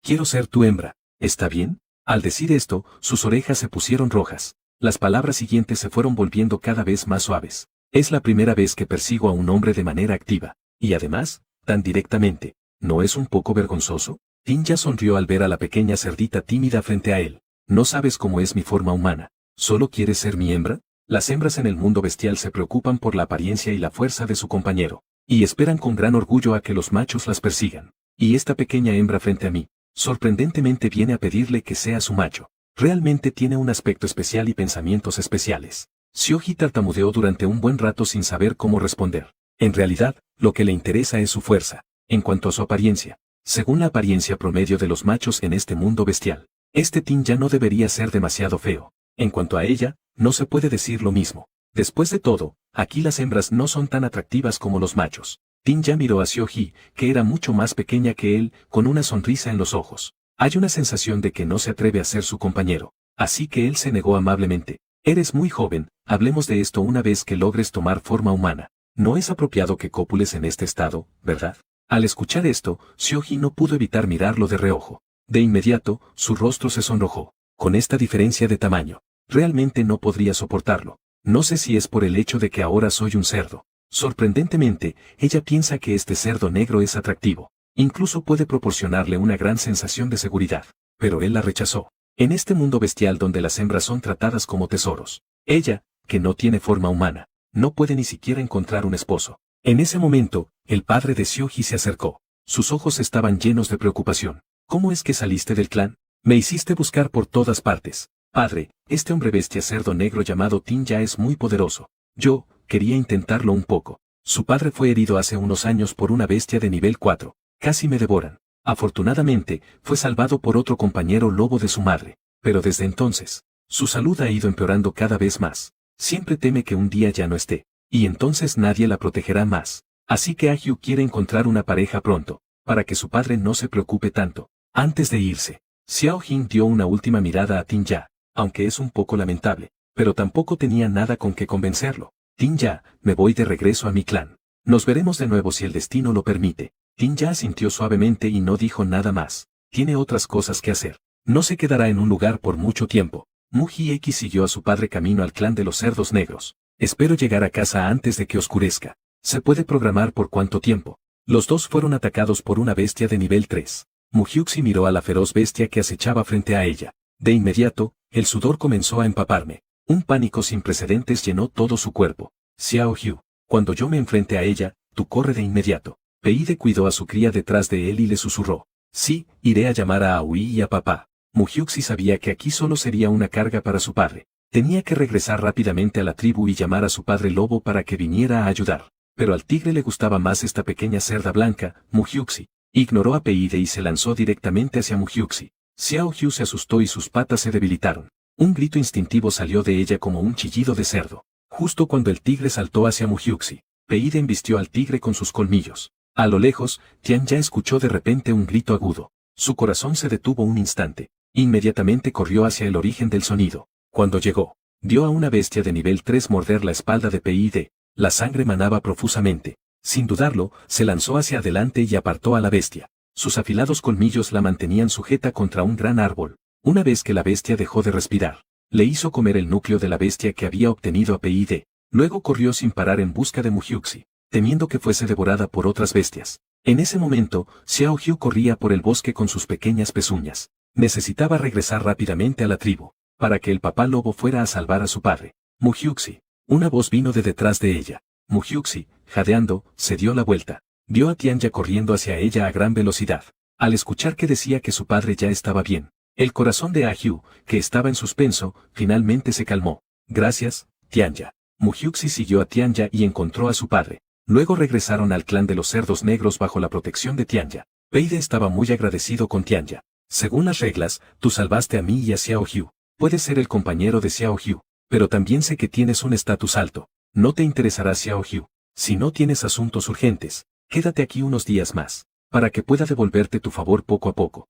quiero ser tu hembra. ¿Está bien? Al decir esto, sus orejas se pusieron rojas. Las palabras siguientes se fueron volviendo cada vez más suaves. Es la primera vez que persigo a un hombre de manera activa. Y además, tan directamente. ¿No es un poco vergonzoso? Tin Ya sonrió al ver a la pequeña cerdita tímida frente a él. ¿No sabes cómo es mi forma humana? ¿Solo quieres ser mi hembra? Las hembras en el mundo bestial se preocupan por la apariencia y la fuerza de su compañero. Y esperan con gran orgullo a que los machos las persigan. Y esta pequeña hembra frente a mí, sorprendentemente viene a pedirle que sea su macho. Realmente tiene un aspecto especial y pensamientos especiales. Xiaoji tartamudeó durante un buen rato sin saber cómo responder. En realidad, lo que le interesa es su fuerza. En cuanto a su apariencia, según la apariencia promedio de los machos en este mundo bestial, este Tin ya no debería ser demasiado feo. En cuanto a ella, no se puede decir lo mismo. Después de todo, aquí las hembras no son tan atractivas como los machos. Tianya miró a Xiaoji, que era mucho más pequeña que él, con una sonrisa en los ojos. Hay una sensación de que no se atreve a ser su compañero, así que él se negó amablemente. Eres muy joven, hablemos de esto una vez que logres tomar forma humana. No es apropiado que cópules en este estado, ¿verdad? Al escuchar esto, Xiaoji no pudo evitar mirarlo de reojo. De inmediato, su rostro se sonrojó. Con esta diferencia de tamaño, realmente no podría soportarlo. No sé si es por el hecho de que ahora soy un cerdo. Sorprendentemente, ella piensa que este cerdo negro es atractivo. Incluso puede proporcionarle una gran sensación de seguridad. Pero él la rechazó. En este mundo bestial donde las hembras son tratadas como tesoros, ella, que no tiene forma humana, no puede ni siquiera encontrar un esposo. En ese momento, el padre de Xiaoji se acercó. Sus ojos estaban llenos de preocupación. ¿Cómo es que saliste del clan? Me hiciste buscar por todas partes. Padre, este hombre bestia cerdo negro llamado Tianya es muy poderoso. Yo, quería intentarlo un poco. Su padre fue herido hace unos años por una bestia de nivel 4. Casi me devoran. Afortunadamente, fue salvado por otro compañero lobo de su madre. Pero desde entonces, su salud ha ido empeorando cada vez más. Siempre teme que un día ya no esté. Y entonces nadie la protegerá más. Así que Ahyu quiere encontrar una pareja pronto, para que su padre no se preocupe tanto. Antes de irse, Xiao Jing dio una última mirada a Tianya, aunque es un poco lamentable, pero tampoco tenía nada con que convencerlo. Tianya, me voy de regreso a mi clan. Nos veremos de nuevo si el destino lo permite. Tianya asintió suavemente y no dijo nada más. Tiene otras cosas que hacer. No se quedará en un lugar por mucho tiempo. Muji X siguió a su padre camino al clan de los cerdos negros. Espero llegar a casa antes de que oscurezca. ¿Se puede programar por cuánto tiempo? Los dos fueron atacados por una bestia de nivel 3. Mujiuxi miró a la feroz bestia que acechaba frente a ella. De inmediato, el sudor comenzó a empaparme. Un pánico sin precedentes llenó todo su cuerpo. Xiao Hu, cuando yo me enfrente a ella, tú corre de inmediato. Peide cuidó a su cría detrás de él y le susurró. Sí, iré a llamar a Aoi y a papá. Mujiuxi sabía que aquí solo sería una carga para su padre. Tenía que regresar rápidamente a la tribu y llamar a su padre lobo para que viniera a ayudar. Pero al tigre le gustaba más esta pequeña cerda blanca, Mujiuxi. Ignoró a Peide y se lanzó directamente hacia Mujiuxi. Xiao Hu se asustó y sus patas se debilitaron. Un grito instintivo salió de ella como un chillido de cerdo. Justo cuando el tigre saltó hacia Mujiuxi, Peide embistió al tigre con sus colmillos. A lo lejos, Tianya escuchó de repente un grito agudo. Su corazón se detuvo un instante. Inmediatamente corrió hacia el origen del sonido. Cuando llegó, vio a una bestia de nivel 3 morder la espalda de Peide. La sangre manaba profusamente. Sin dudarlo, se lanzó hacia adelante y apartó a la bestia. Sus afilados colmillos la mantenían sujeta contra un gran árbol. Una vez que la bestia dejó de respirar, le hizo comer el núcleo de la bestia que había obtenido a Peide. Luego corrió sin parar en busca de Mujiuxi, temiendo que fuese devorada por otras bestias. En ese momento, Xiao Hu corría por el bosque con sus pequeñas pezuñas. Necesitaba regresar rápidamente a la tribu, para que el papá lobo fuera a salvar a su padre. Mujiuxi. Una voz vino de detrás de ella. Mujiuxi, jadeando, se dio la vuelta. Vio a Tianya corriendo hacia ella a gran velocidad. Al escuchar que decía que su padre ya estaba bien, el corazón de Ahyu, que estaba en suspenso, finalmente se calmó. Gracias, Tianya. Mujiuxi siguió a Tianya y encontró a su padre. Luego regresaron al clan de los cerdos negros bajo la protección de Tianya. Peide estaba muy agradecido con Tianya. Según las reglas, tú salvaste a mí y a Xiao Hu. Puedes ser el compañero de Xiao Hu, pero también sé que tienes un estatus alto. No te interesará Xiao Hu. Si no tienes asuntos urgentes, quédate aquí unos días más, para que pueda devolverte tu favor poco a poco.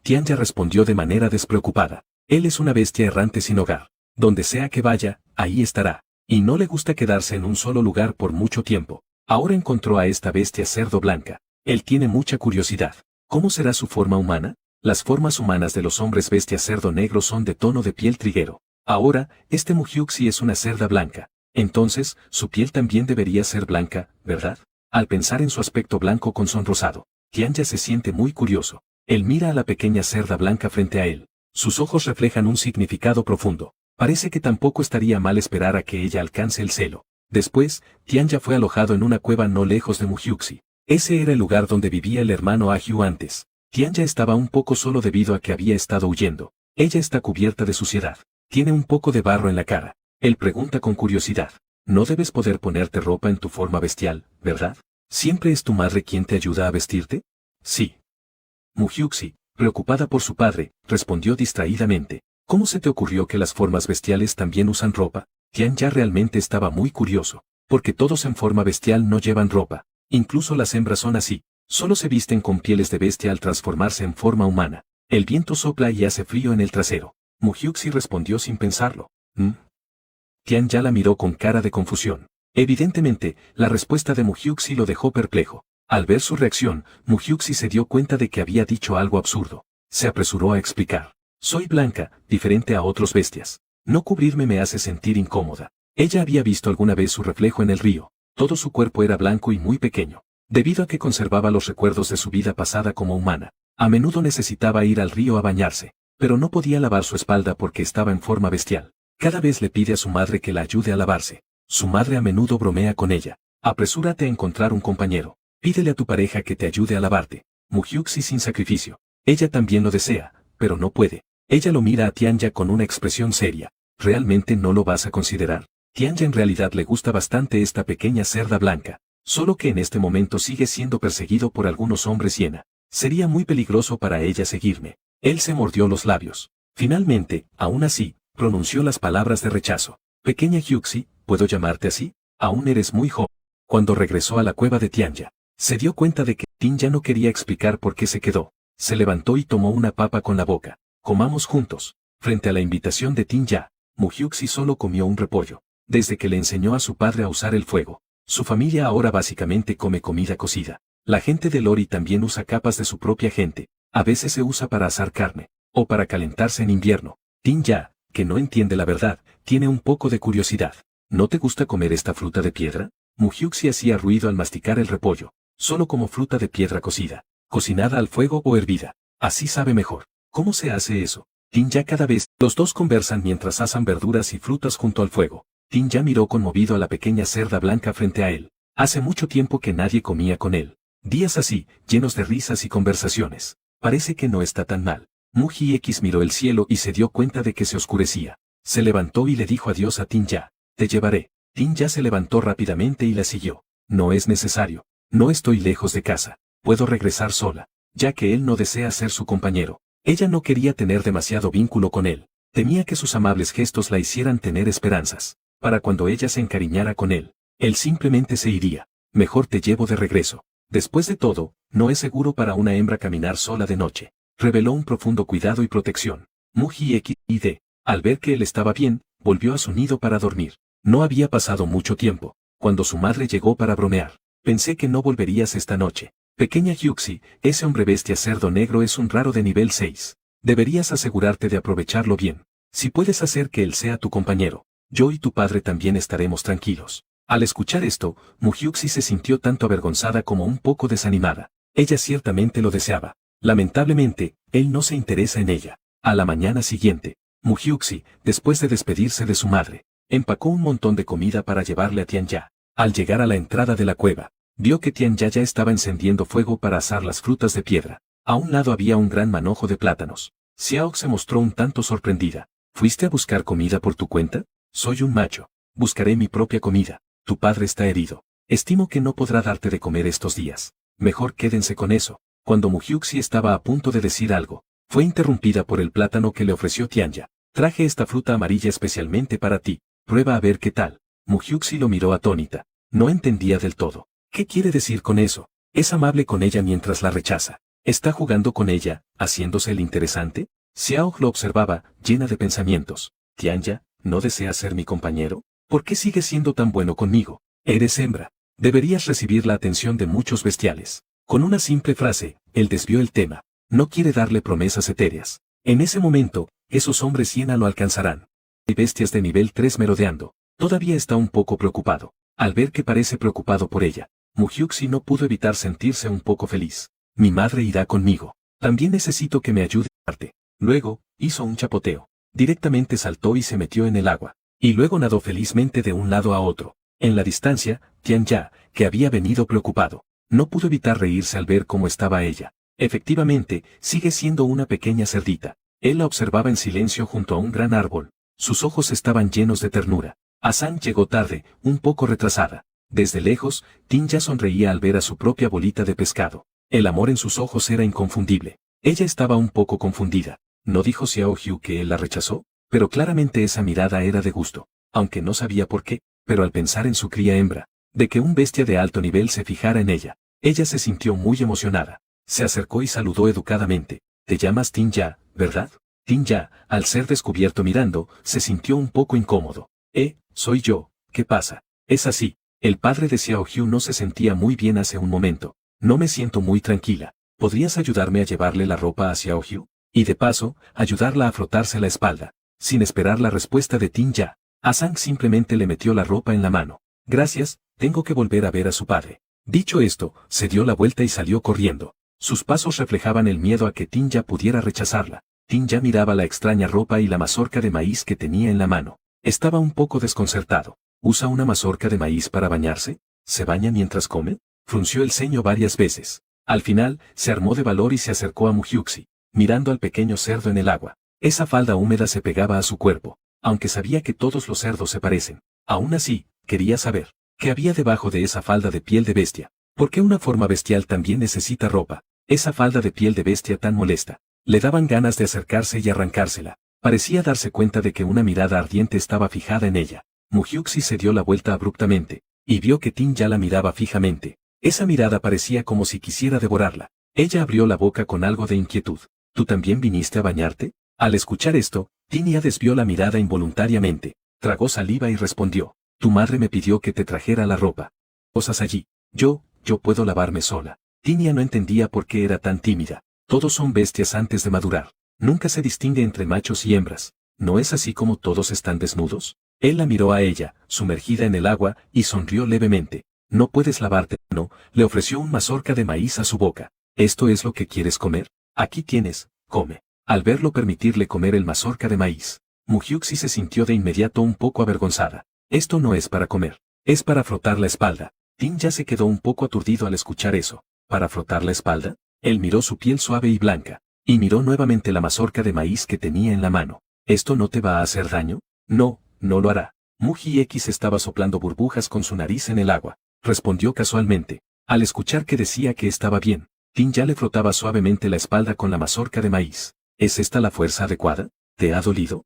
Tianya respondió de manera despreocupada. Él es una bestia errante sin hogar. Donde sea que vaya, ahí estará. Y no le gusta quedarse en un solo lugar por mucho tiempo. Ahora encontró a esta bestia cerdo blanca. Él tiene mucha curiosidad. ¿Cómo será su forma humana? Las formas humanas de los hombres bestia cerdo negro son de tono de piel triguero. Ahora, este Mujiuxi es una cerda blanca. Entonces, su piel también debería ser blanca, ¿verdad? Al pensar en su aspecto blanco con son rosado, Tianya se siente muy curioso. Él mira a la pequeña cerda blanca frente a él. Sus ojos reflejan un significado profundo. Parece que tampoco estaría mal esperar a que ella alcance el celo. Después, Tianya fue alojado en una cueva no lejos de Mujiuxi. Ese era el lugar donde vivía el hermano Ahyu antes. Tianya estaba un poco solo debido a que había estado huyendo. Ella está cubierta de suciedad. Tiene un poco de barro en la cara. Él pregunta con curiosidad. No debes poder ponerte ropa en tu forma bestial, ¿verdad? ¿Siempre es tu madre quien te ayuda a vestirte? Sí. Mujiuxi, preocupada por su padre, respondió distraídamente. ¿Cómo se te ocurrió que las formas bestiales también usan ropa? Tian ya realmente estaba muy curioso, porque todos en forma bestial no llevan ropa, incluso las hembras son así, solo se visten con pieles de bestia al transformarse en forma humana. El viento sopla y hace frío en el trasero. Mu Hyuxi respondió sin pensarlo. Tian ya la miró con cara de confusión. Evidentemente, la respuesta de Mu Hyuxi lo dejó perplejo. Al ver su reacción, Mu Hyuxi se dio cuenta de que había dicho algo absurdo. Se apresuró a explicar. Soy blanca, diferente a otros bestias. No cubrirme me hace sentir incómoda. Ella había visto alguna vez su reflejo en el río. Todo su cuerpo era blanco y muy pequeño. Debido a que conservaba los recuerdos de su vida pasada como humana, a menudo necesitaba ir al río a bañarse, pero no podía lavar su espalda porque estaba en forma bestial. Cada vez le pide a su madre que la ayude a lavarse. Su madre a menudo bromea con ella. Apresúrate a encontrar un compañero. Pídele a tu pareja que te ayude a lavarte. Mu Hyuxi sin sacrificio. Ella también lo desea, pero no puede. Ella lo mira a Tianya con una expresión seria. ¿Realmente no lo vas a considerar? Tianya en realidad le gusta bastante esta pequeña cerda blanca, solo que en este momento sigue siendo perseguido por algunos hombres hiena. Sería muy peligroso para ella seguirme. Él se mordió los labios. Finalmente, aún así, pronunció las palabras de rechazo. Pequeña Hyuxi, ¿puedo llamarte así? Aún eres muy joven. Cuando regresó a la cueva de Tianya, se dio cuenta de que Tin ya no quería explicar por qué se quedó. Se levantó y tomó una papa con la boca. Comamos juntos. Frente a la invitación de Tin ya, Mu Hyuxi solo comió un repollo. Desde que le enseñó a su padre a usar el fuego, su familia ahora básicamente come comida cocida. La gente de Lori también usa capas de su propia gente. A veces se usa para asar carne, o para calentarse en invierno. Tin ya, que no entiende la verdad, tiene un poco de curiosidad. ¿No te gusta comer esta fruta de piedra? Mu Hyuxi hacía ruido al masticar el repollo. Solo como fruta de piedra cocida, cocinada al fuego o hervida. Así sabe mejor. ¿Cómo se hace eso? Tin ya cada vez. Los dos conversan mientras asan verduras y frutas junto al fuego. Tin ya miró conmovido a la pequeña cerda blanca frente a él. Hace mucho tiempo que nadie comía con él. Días así, llenos de risas y conversaciones. Parece que no está tan mal. Mu Hyuxi miró el cielo y se dio cuenta de que se oscurecía. Se levantó y le dijo adiós a Tin ya. Te llevaré. Tin ya se levantó rápidamente y la siguió. No es necesario. No estoy lejos de casa. Puedo regresar sola, ya que él no desea ser su compañero. Ella no quería tener demasiado vínculo con él. Temía que sus amables gestos la hicieran tener esperanzas. Para cuando ella se encariñara con él, él simplemente se iría. Mejor te llevo de regreso. Después de todo, no es seguro para una hembra caminar sola de noche. Reveló un profundo cuidado y protección. Mu Hyuxi, al ver que él estaba bien, volvió a su nido para dormir. No había pasado mucho tiempo, cuando su madre llegó para bromear. Pensé que no volverías esta noche. Pequeña Hyuxi, ese hombre bestia cerdo negro es un raro de nivel 6. Deberías asegurarte de aprovecharlo bien. Si puedes hacer que él sea tu compañero, yo y tu padre también estaremos tranquilos. Al escuchar esto, Mu Hyuxi se sintió tanto avergonzada como un poco desanimada. Ella ciertamente lo deseaba. Lamentablemente, él no se interesa en ella. A la mañana siguiente, Mu Hyuxi, después de despedirse de su madre, empacó un montón de comida para llevarle a Tian ya. Al llegar a la entrada de la cueva, vio que Tian ya estaba encendiendo fuego para asar las frutas de piedra. A un lado había un gran manojo de plátanos. Xiao se mostró un tanto sorprendida. ¿Fuiste a buscar comida por tu cuenta? Soy un macho. Buscaré mi propia comida. Tu padre está herido. Estimo que no podrá darte de comer estos días. Mejor quédense con eso. Cuando Mu Hyuxi estaba a punto de decir algo, fue interrumpida por el plátano que le ofreció Tian ya. Traje esta fruta amarilla especialmente para ti. Prueba a ver qué tal. Mu Hyuxi lo miró atónita. No entendía del todo. ¿Qué quiere decir con eso? Es amable con ella mientras la rechaza. ¿Está jugando con ella, haciéndose el interesante? Xiao lo observaba, llena de pensamientos. Tianya, ¿no deseas ser mi compañero? ¿Por qué sigues siendo tan bueno conmigo? Eres hembra. Deberías recibir la atención de muchos bestiales. Con una simple frase, él desvió el tema. No quiere darle promesas etéreas. En ese momento, esos hombres hiena lo alcanzarán. Hay bestias de nivel 3 merodeando. Todavía está un poco preocupado. Al ver que parece preocupado por ella, Mu Hyuxi no pudo evitar sentirse un poco feliz. Mi madre irá conmigo. También necesito que me ayude a arte. Luego, hizo un chapoteo. Directamente saltó y se metió en el agua. Y luego nadó felizmente de un lado a otro. En la distancia, Tian ya, que había venido preocupado, no pudo evitar reírse al ver cómo estaba ella. Efectivamente, sigue siendo una pequeña cerdita. Él la observaba en silencio junto a un gran árbol. Sus ojos estaban llenos de ternura. Asan llegó tarde, un poco retrasada. Desde lejos, Tin ya sonreía al ver a su propia bolita de pescado. El amor en sus ojos era inconfundible. Ella estaba un poco confundida. ¿No dijo Xiao Hu que él la rechazó? Pero claramente esa mirada era de gusto. aunque no sabía por qué, pero al pensar en su cría hembra, de que un bestia de alto nivel se fijara en ella, ella se sintió muy emocionada. Se acercó y saludó educadamente. Te llamas Tinja, ¿verdad? Tinja, al ser descubierto mirando, se sintió un poco incómodo. Soy yo, ¿qué pasa? Es así. El padre de Xiaoyu no se sentía muy bien hace un momento. No me siento muy tranquila. ¿Podrías ayudarme a llevarle la ropa a Xiaoyu? Y de paso, ayudarla a frotarse la espalda. Sin esperar la respuesta de Tinja, Asang simplemente le metió la ropa en la mano. Gracias, tengo que volver a ver a su padre. Dicho esto, se dio la vuelta y salió corriendo. Sus pasos reflejaban el miedo a que Tinja pudiera rechazarla. Tinja miraba la extraña ropa y la mazorca de maíz que tenía en la mano. Estaba un poco desconcertado. ¿Usa una mazorca de maíz para bañarse? ¿Se baña mientras come? Frunció el ceño varias veces. Al final, se armó de valor y se acercó a Muhyuxi, mirando al pequeño cerdo en el agua. Esa falda húmeda se pegaba a su cuerpo, aunque sabía que todos los cerdos se parecen. Aún así, quería saber, ¿qué había debajo de esa falda de piel de bestia? ¿Por qué una forma bestial también necesita ropa? Esa falda de piel de bestia tan molesta. Le daban ganas de acercarse y arrancársela. Parecía darse cuenta de que una mirada ardiente estaba fijada en ella. Muhyuxi se dio la vuelta abruptamente, y vio que Tinja la miraba fijamente. Esa mirada parecía como si quisiera devorarla. Ella abrió la boca con algo de inquietud. ¿Tú también viniste a bañarte? Al escuchar esto, Tinja desvió la mirada involuntariamente, tragó saliva y respondió. Tu madre me pidió que te trajera la ropa. Cosas allí. Yo puedo lavarme sola. Tinja no entendía por qué era tan tímida. Todos son bestias antes de madurar. Nunca se distingue entre machos y hembras. ¿No es así como todos están desnudos? Él la miró a ella, sumergida en el agua, y sonrió levemente. No puedes lavarte, no, le ofreció un mazorca de maíz a su boca. ¿Esto es lo que quieres comer? Aquí tienes, come. Al verlo permitirle comer el mazorca de maíz, Muhyuxi se sintió de inmediato un poco avergonzada. Esto no es para comer, es para frotar la espalda. Tinja se quedó un poco aturdido al escuchar eso. ¿Para frotar la espalda? Él miró su piel suave y blanca, y miró nuevamente la mazorca de maíz que tenía en la mano. ¿Esto no te va a hacer daño? No, no lo hará. Muji-X estaba soplando burbujas con su nariz en el agua. Respondió casualmente. Al escuchar que decía que estaba bien, Tinja le frotaba suavemente la espalda con la mazorca de maíz. ¿Es esta la fuerza adecuada? ¿Te ha dolido?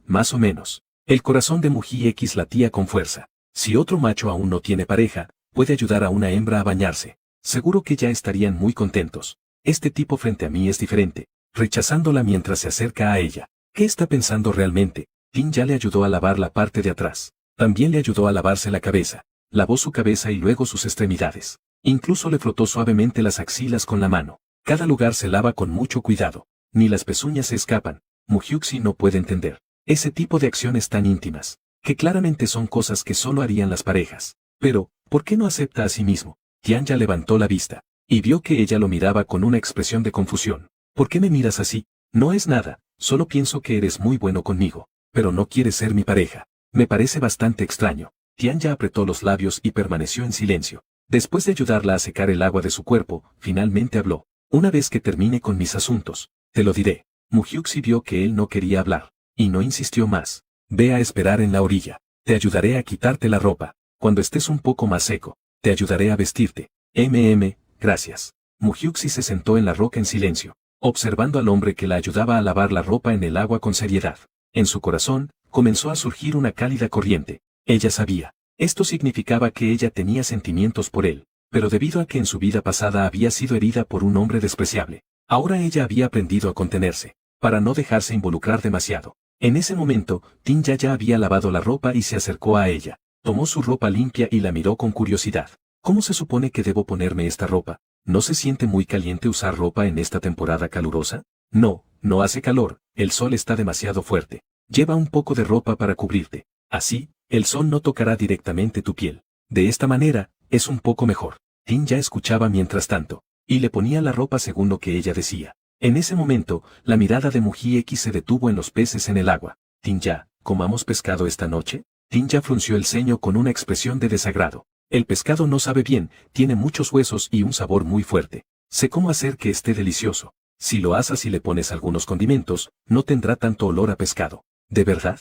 Más o menos. El corazón de Muji-X latía con fuerza. Si otro macho aún no tiene pareja, puede ayudar a una hembra a bañarse. Seguro que ya estarían muy contentos. Este tipo frente a mí es diferente. Rechazándola mientras se acerca a ella. ¿Qué está pensando realmente? Tinja le ayudó a lavar la parte de atrás. También le ayudó a lavarse la cabeza. Lavó su cabeza y luego sus extremidades. Incluso le frotó suavemente las axilas con la mano. Cada lugar se lava con mucho cuidado. Ni las pezuñas se escapan. Muhyuxi no puede entender ese tipo de acciones tan íntimas, que claramente son cosas que solo harían las parejas. Pero, ¿por qué no acepta a sí mismo? Tianja levantó la vista, y vio que ella lo miraba con una expresión de confusión. ¿Por qué me miras así? No es nada, solo pienso que eres muy bueno conmigo, pero no quieres ser mi pareja. Me parece bastante extraño. Tianja apretó los labios y permaneció en silencio. Después de ayudarla a secar el agua de su cuerpo, finalmente habló. Una vez que termine con mis asuntos, te lo diré. Muhyuxi vio que él no quería hablar, y no insistió más. Ve a esperar en la orilla. Te ayudaré a quitarte la ropa. Cuando estés un poco más seco, te ayudaré a vestirte. Gracias. Muhyuxi se sentó en la roca en silencio, observando al hombre que la ayudaba a lavar la ropa en el agua con seriedad. En su corazón, comenzó a surgir una cálida corriente. Ella sabía. Esto significaba que ella tenía sentimientos por él, pero debido a que en su vida pasada había sido herida por un hombre despreciable, ahora ella había aprendido a contenerse, para no dejarse involucrar demasiado. En ese momento, Tinja ya había lavado la ropa y se acercó a ella. Tomó su ropa limpia y la miró con curiosidad. ¿Cómo se supone que debo ponerme esta ropa? ¿No se siente muy caliente usar ropa en esta temporada calurosa? No, no hace calor, el sol está demasiado fuerte. Lleva un poco de ropa para cubrirte. Así, el sol no tocará directamente tu piel. De esta manera, es un poco mejor. Tinja escuchaba mientras tanto, y le ponía la ropa según lo que ella decía. En ese momento, la mirada de Muji-X se detuvo en los peces en el agua. Tinja, ¿comamos pescado esta noche? Tinja frunció el ceño con una expresión de desagrado. El pescado no sabe bien, tiene muchos huesos y un sabor muy fuerte. Sé cómo hacer que esté delicioso. Si lo asas y le pones algunos condimentos, no tendrá tanto olor a pescado. ¿De verdad?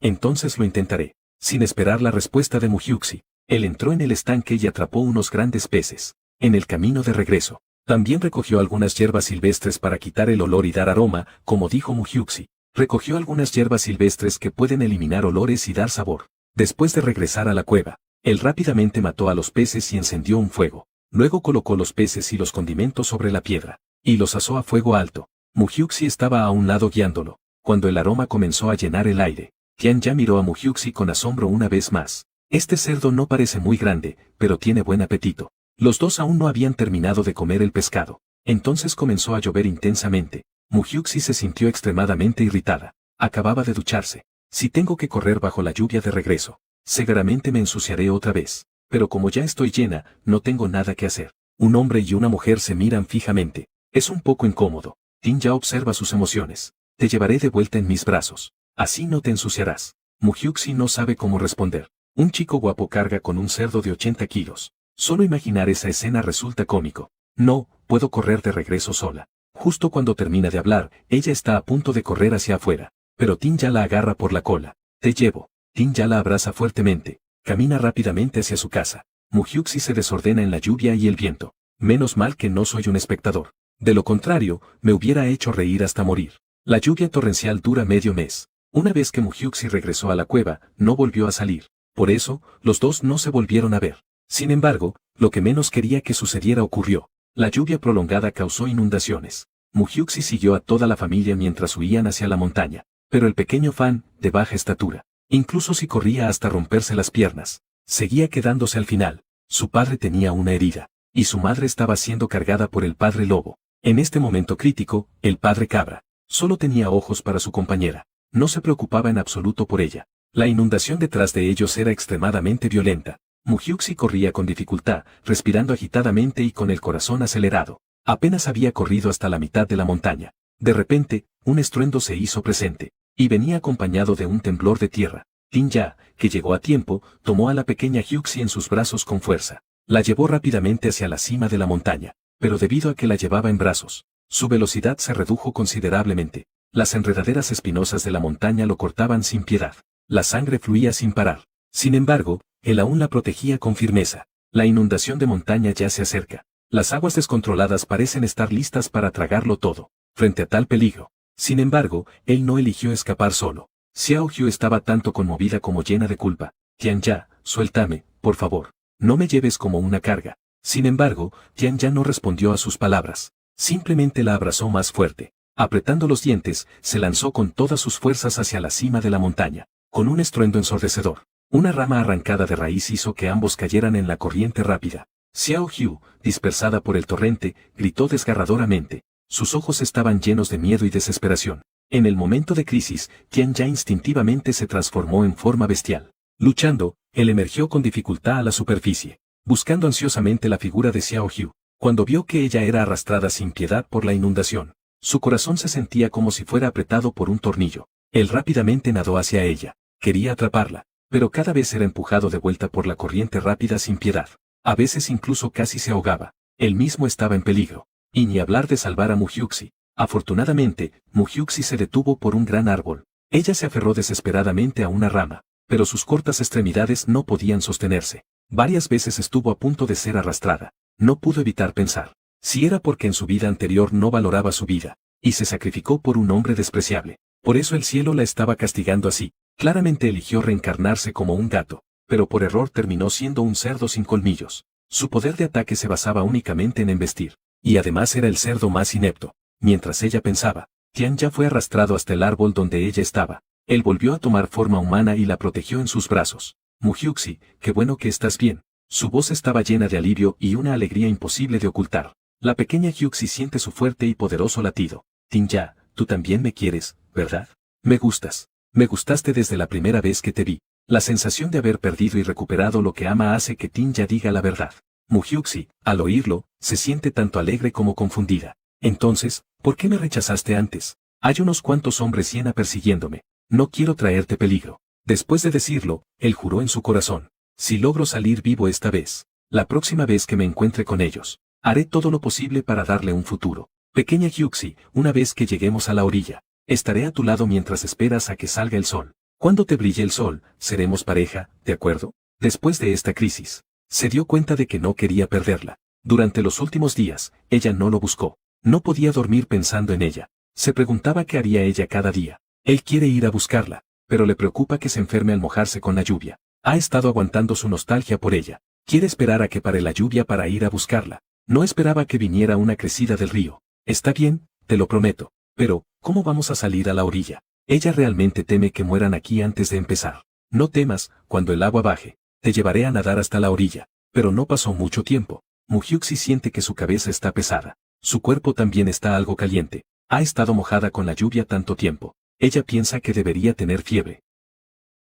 Entonces lo intentaré. Sin esperar la respuesta de Muhyuxi, él entró en el estanque y atrapó unos grandes peces. En el camino de regreso, también recogió algunas hierbas silvestres para quitar el olor y dar aroma, como dijo Muhyuxi. Recogió algunas hierbas silvestres que pueden eliminar olores y dar sabor. Después de regresar a la cueva, él rápidamente mató a los peces y encendió un fuego. Luego colocó los peces y los condimentos sobre la piedra, y los asó a fuego alto. Mujiuxi estaba a un lado guiándolo. Cuando el aroma comenzó a llenar el aire, Tianya miró a Mujiuxi con asombro una vez más. Este cerdo no parece muy grande, pero tiene buen apetito. Los dos aún no habían terminado de comer el pescado. Entonces comenzó a llover intensamente. Mujiuxi se sintió extremadamente irritada. Acababa de ducharse. Si tengo que correr bajo la lluvia de regreso, seguramente me ensuciaré otra vez. Pero como ya estoy llena, no tengo nada que hacer. Un hombre y una mujer se miran fijamente. Es un poco incómodo. Tinya observa sus emociones. Te llevaré de vuelta en mis brazos. Así no te ensuciarás. Mujiuxi no sabe cómo responder. Un chico guapo carga con un cerdo de 80 kilos. Solo imaginar esa escena resulta cómico. No, puedo correr de regreso sola. Justo cuando termina de hablar, ella está a punto de correr hacia afuera. Pero Tinya la agarra por la cola. Te llevo. Tinya la abraza fuertemente. Camina rápidamente hacia su casa. Mujiuxi se desordena en la lluvia y el viento. Menos mal que no soy un espectador. De lo contrario, me hubiera hecho reír hasta morir. La lluvia torrencial dura medio mes. Una vez que Mujiuxi regresó a la cueva, no volvió a salir. Por eso, los dos no se volvieron a ver. Sin embargo, lo que menos quería que sucediera ocurrió. La lluvia prolongada causó inundaciones. Mujiuxi siguió a toda la familia mientras huían hacia la montaña. Pero el pequeño Fan, de baja estatura, incluso si corría hasta romperse las piernas, seguía quedándose al final. Su padre tenía una herida, y su madre estaba siendo cargada por el padre lobo. En este momento crítico, el padre cabra solo tenía ojos para su compañera. No se preocupaba en absoluto por ella. La inundación detrás de ellos era extremadamente violenta. Mujiuxi corría con dificultad, respirando agitadamente y con el corazón acelerado. Apenas había corrido hasta la mitad de la montaña. De repente, un estruendo se hizo presente, y venía acompañado de un temblor de tierra. Tinya, que llegó a tiempo, tomó a la pequeña Hyuxi en sus brazos con fuerza. La llevó rápidamente hacia la cima de la montaña, pero debido a que la llevaba en brazos, su velocidad se redujo considerablemente. Las enredaderas espinosas de la montaña lo cortaban sin piedad. La sangre fluía sin parar. Sin embargo, él aún la protegía con firmeza. La inundación de montaña ya se acerca. Las aguas descontroladas parecen estar listas para tragarlo todo. Frente a tal peligro, sin embargo, él no eligió escapar solo. Xiao Hu estaba tanto conmovida como llena de culpa. Tianya, suéltame, por favor. No me lleves como una carga. Sin embargo, Tianya no respondió a sus palabras. Simplemente la abrazó más fuerte. Apretando los dientes, se lanzó con todas sus fuerzas hacia la cima de la montaña. Con un estruendo ensordecedor, una rama arrancada de raíz hizo que ambos cayeran en la corriente rápida. Xiao Hu, dispersada por el torrente, gritó desgarradoramente. Sus ojos estaban llenos de miedo y desesperación. En el momento de crisis, Tianya instintivamente se transformó en forma bestial. Luchando, él emergió con dificultad a la superficie, buscando ansiosamente la figura de Xiao Hu. Cuando vio que ella era arrastrada sin piedad por la inundación, su corazón se sentía como si fuera apretado por un tornillo. Él rápidamente nadó hacia ella. Quería atraparla, pero cada vez era empujado de vuelta por la corriente rápida sin piedad. A veces incluso casi se ahogaba. Él mismo estaba en peligro. Y ni hablar de salvar a Mujiuxi. Afortunadamente, Mujiuxi se detuvo por un gran árbol. Ella se aferró desesperadamente a una rama, pero sus cortas extremidades no podían sostenerse. Varias veces estuvo a punto de ser arrastrada. No pudo evitar pensar. Si era porque en su vida anterior no valoraba su vida, y se sacrificó por un hombre despreciable. Por eso el cielo la estaba castigando así. Claramente eligió reencarnarse como un gato, pero por error terminó siendo un cerdo sin colmillos. Su poder de ataque se basaba únicamente en embestir, y además era el cerdo más inepto. Mientras ella pensaba, Tianya fue arrastrado hasta el árbol donde ella estaba. Él volvió a tomar forma humana y la protegió en sus brazos. Mujiuxi, qué bueno que estás bien. Su voz estaba llena de alivio y una alegría imposible de ocultar. La pequeña Hyuxi siente su fuerte y poderoso latido. Tinya, tú también me quieres, ¿verdad? Me gustas. Me gustaste desde la primera vez que te vi. La sensación de haber perdido y recuperado lo que ama hace que Tinya diga la verdad. Mujiuxi, al oírlo, se siente tanto alegre como confundida. Entonces, ¿por qué me rechazaste antes? Hay unos cuantos hombres hiena persiguiéndome. No quiero traerte peligro. Después de decirlo, él juró en su corazón. Si logro salir vivo esta vez, la próxima vez que me encuentre con ellos, haré todo lo posible para darle un futuro. Pequeña Hyuxi, una vez que lleguemos a la orilla, estaré a tu lado mientras esperas a que salga el sol. Cuando te brille el sol, seremos pareja, ¿de acuerdo? Después de esta crisis, se dio cuenta de que no quería perderla. Durante los últimos días, ella no lo buscó. No podía dormir pensando en ella. Se preguntaba qué haría ella cada día. Él quiere ir a buscarla, pero le preocupa que se enferme al mojarse con la lluvia. Ha estado aguantando su nostalgia por ella. Quiere esperar a que pare la lluvia para ir a buscarla. No esperaba que viniera una crecida del río. Está bien, te lo prometo. Pero, ¿cómo vamos a salir a la orilla? Ella realmente teme que mueran aquí antes de empezar. No temas, cuando el agua baje, te llevaré a nadar hasta la orilla. Pero no pasó mucho tiempo. Muhyuxi siente que su cabeza está pesada. Su cuerpo también está algo caliente. Ha estado mojada con la lluvia tanto tiempo. Ella piensa que debería tener fiebre.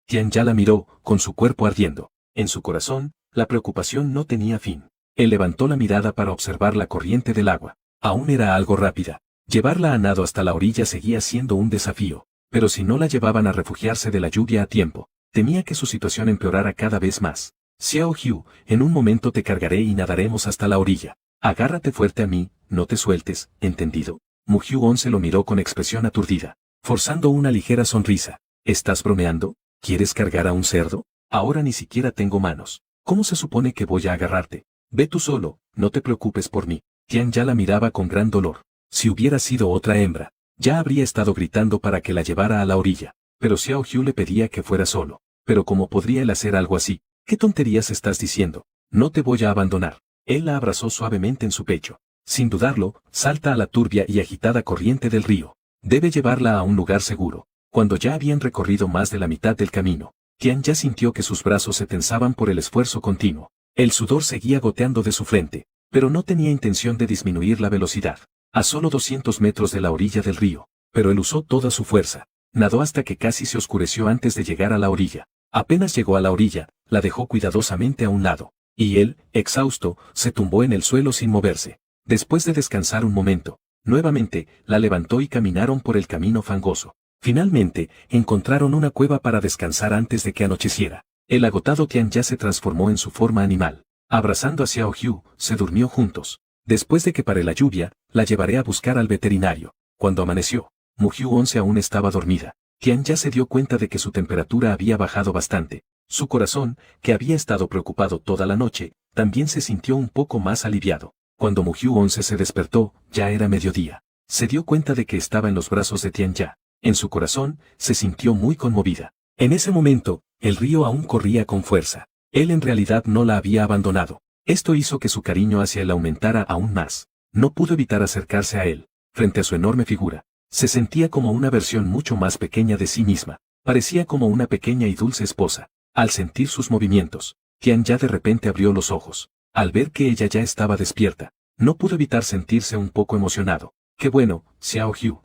Tianya la miró, con su cuerpo ardiendo. En su corazón, la preocupación no tenía fin. Él levantó la mirada para observar la corriente del agua. Aún era algo rápida. Llevarla a nado hasta la orilla seguía siendo un desafío. Pero si no la llevaban a refugiarse de la lluvia a tiempo, temía que su situación empeorara cada vez más. Xiao Hyu, en un momento te cargaré y nadaremos hasta la orilla. Agárrate fuerte a mí, no te sueltes, ¿entendido? Muhyu-on se lo miró con expresión aturdida, forzando una ligera sonrisa. ¿Estás bromeando? ¿Quieres cargar a un cerdo? Ahora ni siquiera tengo manos. ¿Cómo se supone que voy a agarrarte? Ve tú solo, no te preocupes por mí. Tian ya la miraba con gran dolor. Si hubiera sido otra hembra, ya habría estado gritando para que la llevara a la orilla. Pero Xiao Hyu le pedía que fuera solo. Pero ¿cómo podría él hacer algo así? ¿Qué tonterías estás diciendo? No te voy a abandonar. Él la abrazó suavemente en su pecho. Sin dudarlo, salta a la turbia y agitada corriente del río. Debe llevarla a un lugar seguro. Cuando ya habían recorrido más de la mitad del camino, Tian ya sintió que sus brazos se tensaban por el esfuerzo continuo. El sudor seguía goteando de su frente, pero no tenía intención de disminuir la velocidad. A solo 200 metros de la orilla del río, pero él usó toda su fuerza. Nadó hasta que casi se oscureció antes de llegar a la orilla. Apenas llegó a la orilla, la dejó cuidadosamente a un lado, y él, exhausto, se tumbó en el suelo sin moverse. Después de descansar un momento, nuevamente, la levantó y caminaron por el camino fangoso. Finalmente, encontraron una cueva para descansar antes de que anocheciera. El agotado Tian ya se transformó en su forma animal. Abrazando a Xiao Hyu, se durmió juntos. Después de que pare la lluvia, la llevaré a buscar al veterinario. Cuando amaneció, Muhyu-on aún estaba dormida. Tian ya se dio cuenta de que su temperatura había bajado bastante. Su corazón, que había estado preocupado toda la noche, también se sintió un poco más aliviado. Cuando Muhyu-on se despertó, ya era mediodía. Se dio cuenta de que estaba en los brazos de Tian ya. En su corazón, se sintió muy conmovida. En ese momento, el río aún corría con fuerza. Él en realidad no la había abandonado. Esto hizo que su cariño hacia él aumentara aún más. No pudo evitar acercarse a él. Frente a su enorme figura, se sentía como una versión mucho más pequeña de sí misma. Parecía como una pequeña y dulce esposa. Al sentir sus movimientos, Tian ya de repente abrió los ojos. Al ver que ella ya estaba despierta, no pudo evitar sentirse un poco emocionado. ¡Qué bueno, Xiao Hyu!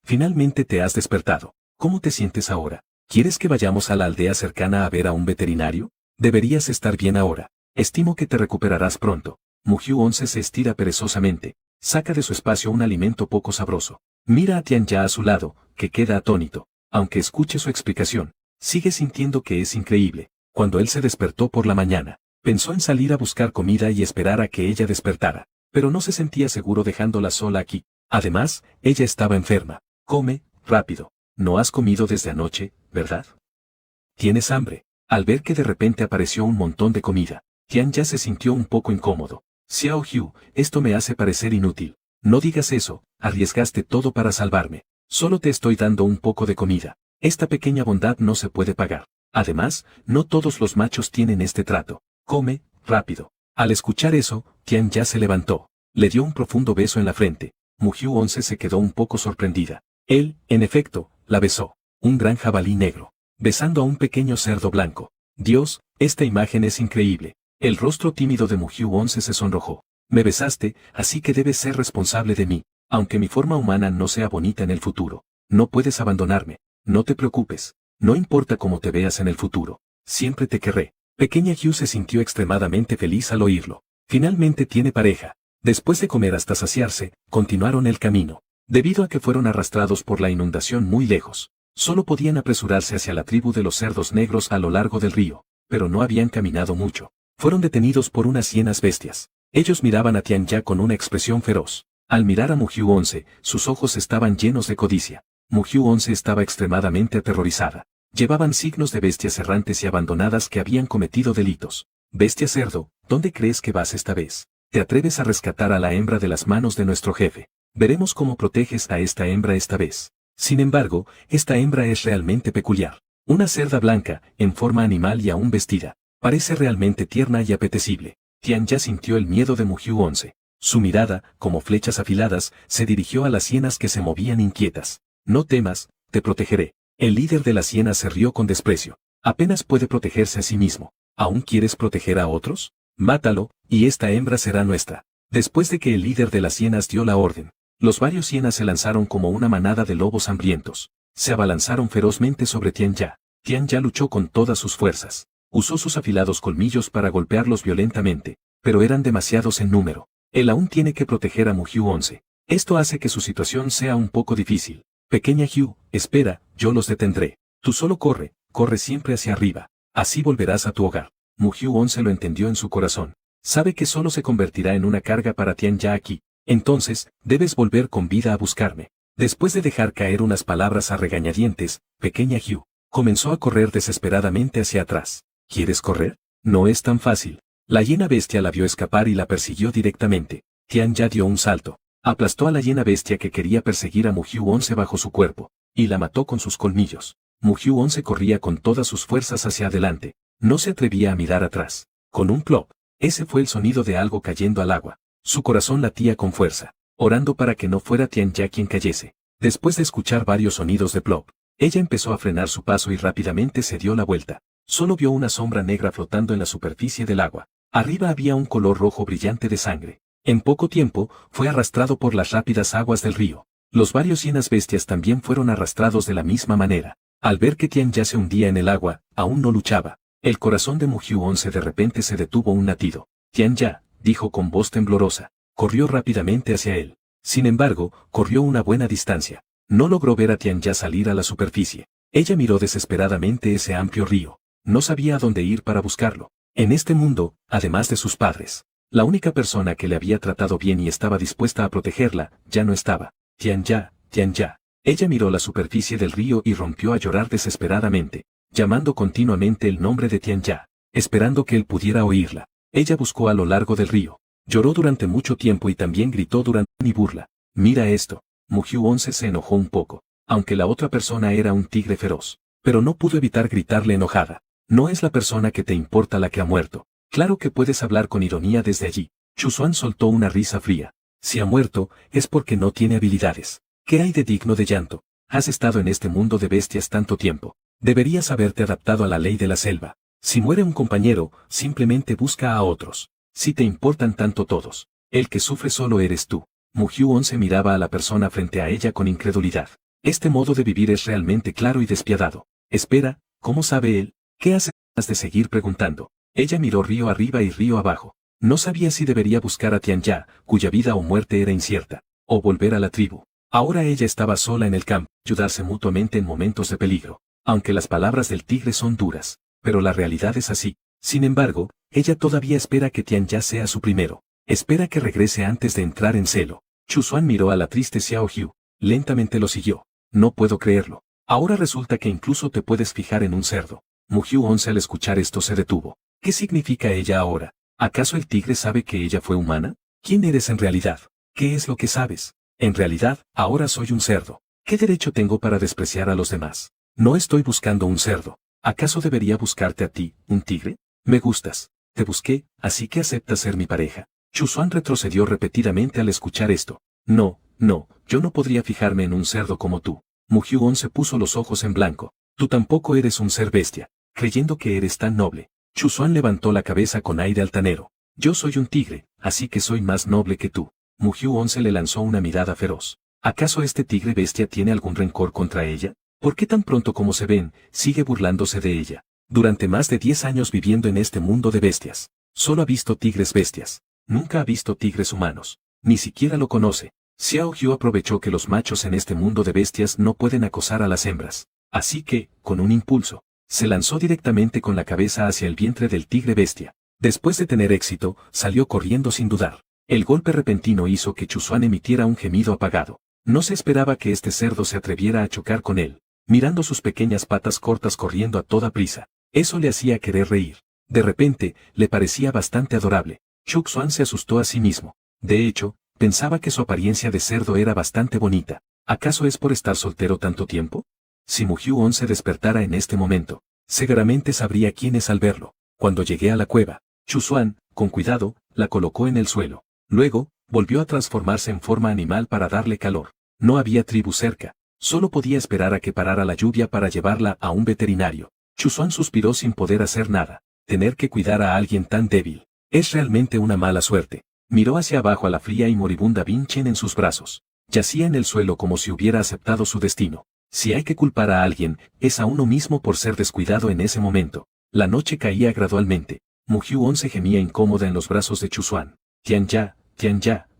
Finalmente te has despertado. ¿Cómo te sientes ahora? ¿Quieres que vayamos a la aldea cercana a ver a un veterinario? Deberías estar bien ahora. Estimo que te recuperarás pronto. Muhyu-on se estira perezosamente. Saca de su espacio un alimento poco sabroso. Mira a Tian ya a su lado, que queda atónito. Aunque escuche su explicación, sigue sintiendo que es increíble. Cuando él se despertó por la mañana, pensó en salir a buscar comida y esperar a que ella despertara. Pero no se sentía seguro dejándola sola aquí. Además, ella estaba enferma. Come, rápido. No has comido desde anoche, ¿verdad? ¿Tienes hambre? Al ver que de repente apareció un montón de comida, Tian ya se sintió un poco incómodo. Xiao Hyu, esto me hace parecer inútil. No digas eso, arriesgaste todo para salvarme. Solo te estoy dando un poco de comida. Esta pequeña bondad no se puede pagar. Además, no todos los machos tienen este trato. Come, rápido. Al escuchar eso, Tian ya se levantó. Le dio un profundo beso en la frente. Muhyu-on se quedó un poco sorprendida. Él, en efecto, la besó. Un gran jabalí negro, besando a un pequeño cerdo blanco. Dios, esta imagen es increíble. El rostro tímido de Muhyu-on se sonrojó. Me besaste, así que debes ser responsable de mí, aunque mi forma humana no sea bonita en el futuro. No puedes abandonarme. No te preocupes. No importa cómo te veas en el futuro. Siempre te querré. Pequeña Hyu se sintió extremadamente feliz al oírlo. Finalmente tiene pareja. Después de comer hasta saciarse, continuaron el camino. Debido a que fueron arrastrados por la inundación muy lejos, solo podían apresurarse hacia la tribu de los cerdos negros a lo largo del río, pero no habían caminado mucho. Fueron detenidos por unas hienas bestias. Ellos miraban a Tian ya con una expresión feroz. Al mirar a Muhyu-on, sus ojos estaban llenos de codicia. Muhyu-on estaba extremadamente aterrorizada. Llevaban signos de bestias errantes y abandonadas que habían cometido delitos. Bestia cerdo, ¿dónde crees que vas esta vez? ¿Te atreves a rescatar a la hembra de las manos de nuestro jefe? Veremos cómo proteges a esta hembra esta vez. Sin embargo, esta hembra es realmente peculiar. Una cerda blanca, en forma animal y aún vestida. Parece realmente tierna y apetecible. Tian ya sintió el miedo de Mugyu 11. Su mirada, como flechas afiladas, se dirigió a las hienas que se movían inquietas. No temas, te protegeré. El líder de las hienas se rió con desprecio. Apenas puede protegerse a sí mismo. ¿Aún quieres proteger a otros? Mátalo, y esta hembra será nuestra. Después de que el líder de las hienas dio la orden, los varios hienas se lanzaron como una manada de lobos hambrientos. Se abalanzaron ferozmente sobre Tian Ya. Tian Ya luchó con todas sus fuerzas. Usó sus afilados colmillos para golpearlos violentamente, pero eran demasiados en número. Él aún tiene que proteger a Mugyu 11. Esto hace que su situación sea un poco difícil. Pequeña Hugh, espera, yo los detendré. Tú solo corre, corre siempre hacia arriba. Así volverás a tu hogar. Mugyu 11 lo entendió en su corazón. Sabe que solo se convertirá en una carga para Tian Ya aquí. Entonces, debes volver con vida a buscarme. Después de dejar caer unas palabras a regañadientes, pequeña Hugh comenzó a correr desesperadamente hacia atrás. ¿Quieres correr? No es tan fácil. La hiena bestia la vio escapar y la persiguió directamente. Tian Ya dio un salto. Aplastó a la hiena bestia que quería perseguir a Mugyu 11 bajo su cuerpo, y la mató con sus colmillos. Mugyu 11 corría con todas sus fuerzas hacia adelante. No se atrevía a mirar atrás. Con un plop. Ese fue el sonido de algo cayendo al agua. Su corazón latía con fuerza, orando para que no fuera Tian Ya quien cayese. Después de escuchar varios sonidos de plop, ella empezó a frenar su paso y rápidamente se dio la vuelta. Solo vio una sombra negra flotando en la superficie del agua. Arriba había un color rojo brillante de sangre. En poco tiempo, fue arrastrado por las rápidas aguas del río. Los varios hienas bestias también fueron arrastrados de la misma manera. Al ver que Tian Ya se hundía en el agua, aún no luchaba. El corazón de Mugyu 11 de repente se detuvo un latido. Tian Ya, dijo con voz temblorosa. Corrió rápidamente hacia él. Sin embargo, corrió una buena distancia. No logró ver a Tian Ya salir a la superficie. Ella miró desesperadamente ese amplio río. No sabía a dónde ir para buscarlo. En este mundo, además de sus padres, la única persona que le había tratado bien y estaba dispuesta a protegerla, ya no estaba. Tian Ya, Tian Ya. Ella miró la superficie del río y rompió a llorar desesperadamente, llamando continuamente el nombre de Tian Ya, esperando que él pudiera oírla. Ella buscó a lo largo del río. Lloró durante mucho tiempo y también gritó durante mi burla. Mira esto. Mugyu 11 se enojó un poco, aunque la otra persona era un tigre feroz, pero no pudo evitar gritarle enojada. No es la persona que te importa la que ha muerto. Claro que puedes hablar con ironía desde allí. Chuzuan soltó una risa fría. Si ha muerto, es porque no tiene habilidades. ¿Qué hay de digno de llanto? Has estado en este mundo de bestias tanto tiempo. Deberías haberte adaptado a la ley de la selva. Si muere un compañero, simplemente busca a otros. Si te importan tanto todos, el que sufre solo eres tú. Mugyu 11 miraba a la persona frente a ella con incredulidad. Este modo de vivir es realmente claro y despiadado. Espera, ¿cómo sabe él? ¿Qué hace de seguir preguntando? Ella miró río arriba y río abajo. No sabía si debería buscar a Tian Ya, cuya vida o muerte era incierta, o volver a la tribu. Ahora ella estaba sola en el campo, ayudarse mutuamente en momentos de peligro. Aunque las palabras del tigre son duras, pero la realidad es así. Sin embargo, ella todavía espera que Tian Ya sea su primero. Espera que regrese antes de entrar en celo. Chuzuan miró a la triste Xiao Hu. Lentamente lo siguió. No puedo creerlo. Ahora resulta que incluso te puedes fijar en un cerdo. Mugyu 11 al escuchar esto se detuvo. ¿Qué significa ella ahora? ¿Acaso el tigre sabe que ella fue humana? ¿Quién eres en realidad? ¿Qué es lo que sabes? En realidad, ahora soy un cerdo. ¿Qué derecho tengo para despreciar a los demás? No estoy buscando un cerdo. ¿Acaso debería buscarte a ti, un tigre? Me gustas. Te busqué, así que aceptas ser mi pareja. Chuzuan retrocedió repetidamente al escuchar esto. No, no, yo no podría fijarme en un cerdo como tú. Mugyu 11 puso los ojos en blanco. Tú tampoco eres un ser bestia, creyendo que eres tan noble. Chuzuan levantó la cabeza con aire altanero. Yo soy un tigre, así que soy más noble que tú. Mugyu 11 le lanzó una mirada feroz. ¿Acaso este tigre bestia tiene algún rencor contra ella? ¿Por qué tan pronto como se ven, sigue burlándose de ella? Durante más de 10 años viviendo en este mundo de bestias, solo ha visto tigres bestias. Nunca ha visto tigres humanos. Ni siquiera lo conoce. Xiao Hu aprovechó que los machos en este mundo de bestias no pueden acosar a las hembras. Así que, con un impulso, se lanzó directamente con la cabeza hacia el vientre del tigre bestia. Después de tener éxito, salió corriendo sin dudar. El golpe repentino hizo que Chuzuan emitiera un gemido apagado. No se esperaba que este cerdo se atreviera a chocar con él, mirando sus pequeñas patas cortas corriendo a toda prisa. Eso le hacía querer reír. De repente, le parecía bastante adorable. Chuzuan se asustó a sí mismo. De hecho, pensaba que su apariencia de cerdo era bastante bonita. ¿Acaso es por estar soltero tanto tiempo? Si Mugyu-on se despertara en este momento, seguramente sabría quién es al verlo. Cuando llegué a la cueva, Chuzuan, con cuidado, la colocó en el suelo. Luego, volvió a transformarse en forma animal para darle calor. No había tribu cerca. Solo podía esperar a que parara la lluvia para llevarla a un veterinario. Chuzuan suspiró sin poder hacer nada. Tener que cuidar a alguien tan débil. Es realmente una mala suerte. Miró hacia abajo a la fría y moribunda Bin-chen en sus brazos. Yacía en el suelo como si hubiera aceptado su destino. Si hay que culpar a alguien, es a uno mismo por ser descuidado en ese momento. La noche caía gradualmente. Mugyu-on se gemía incómoda en los brazos de Chuzuan. Tian-ya,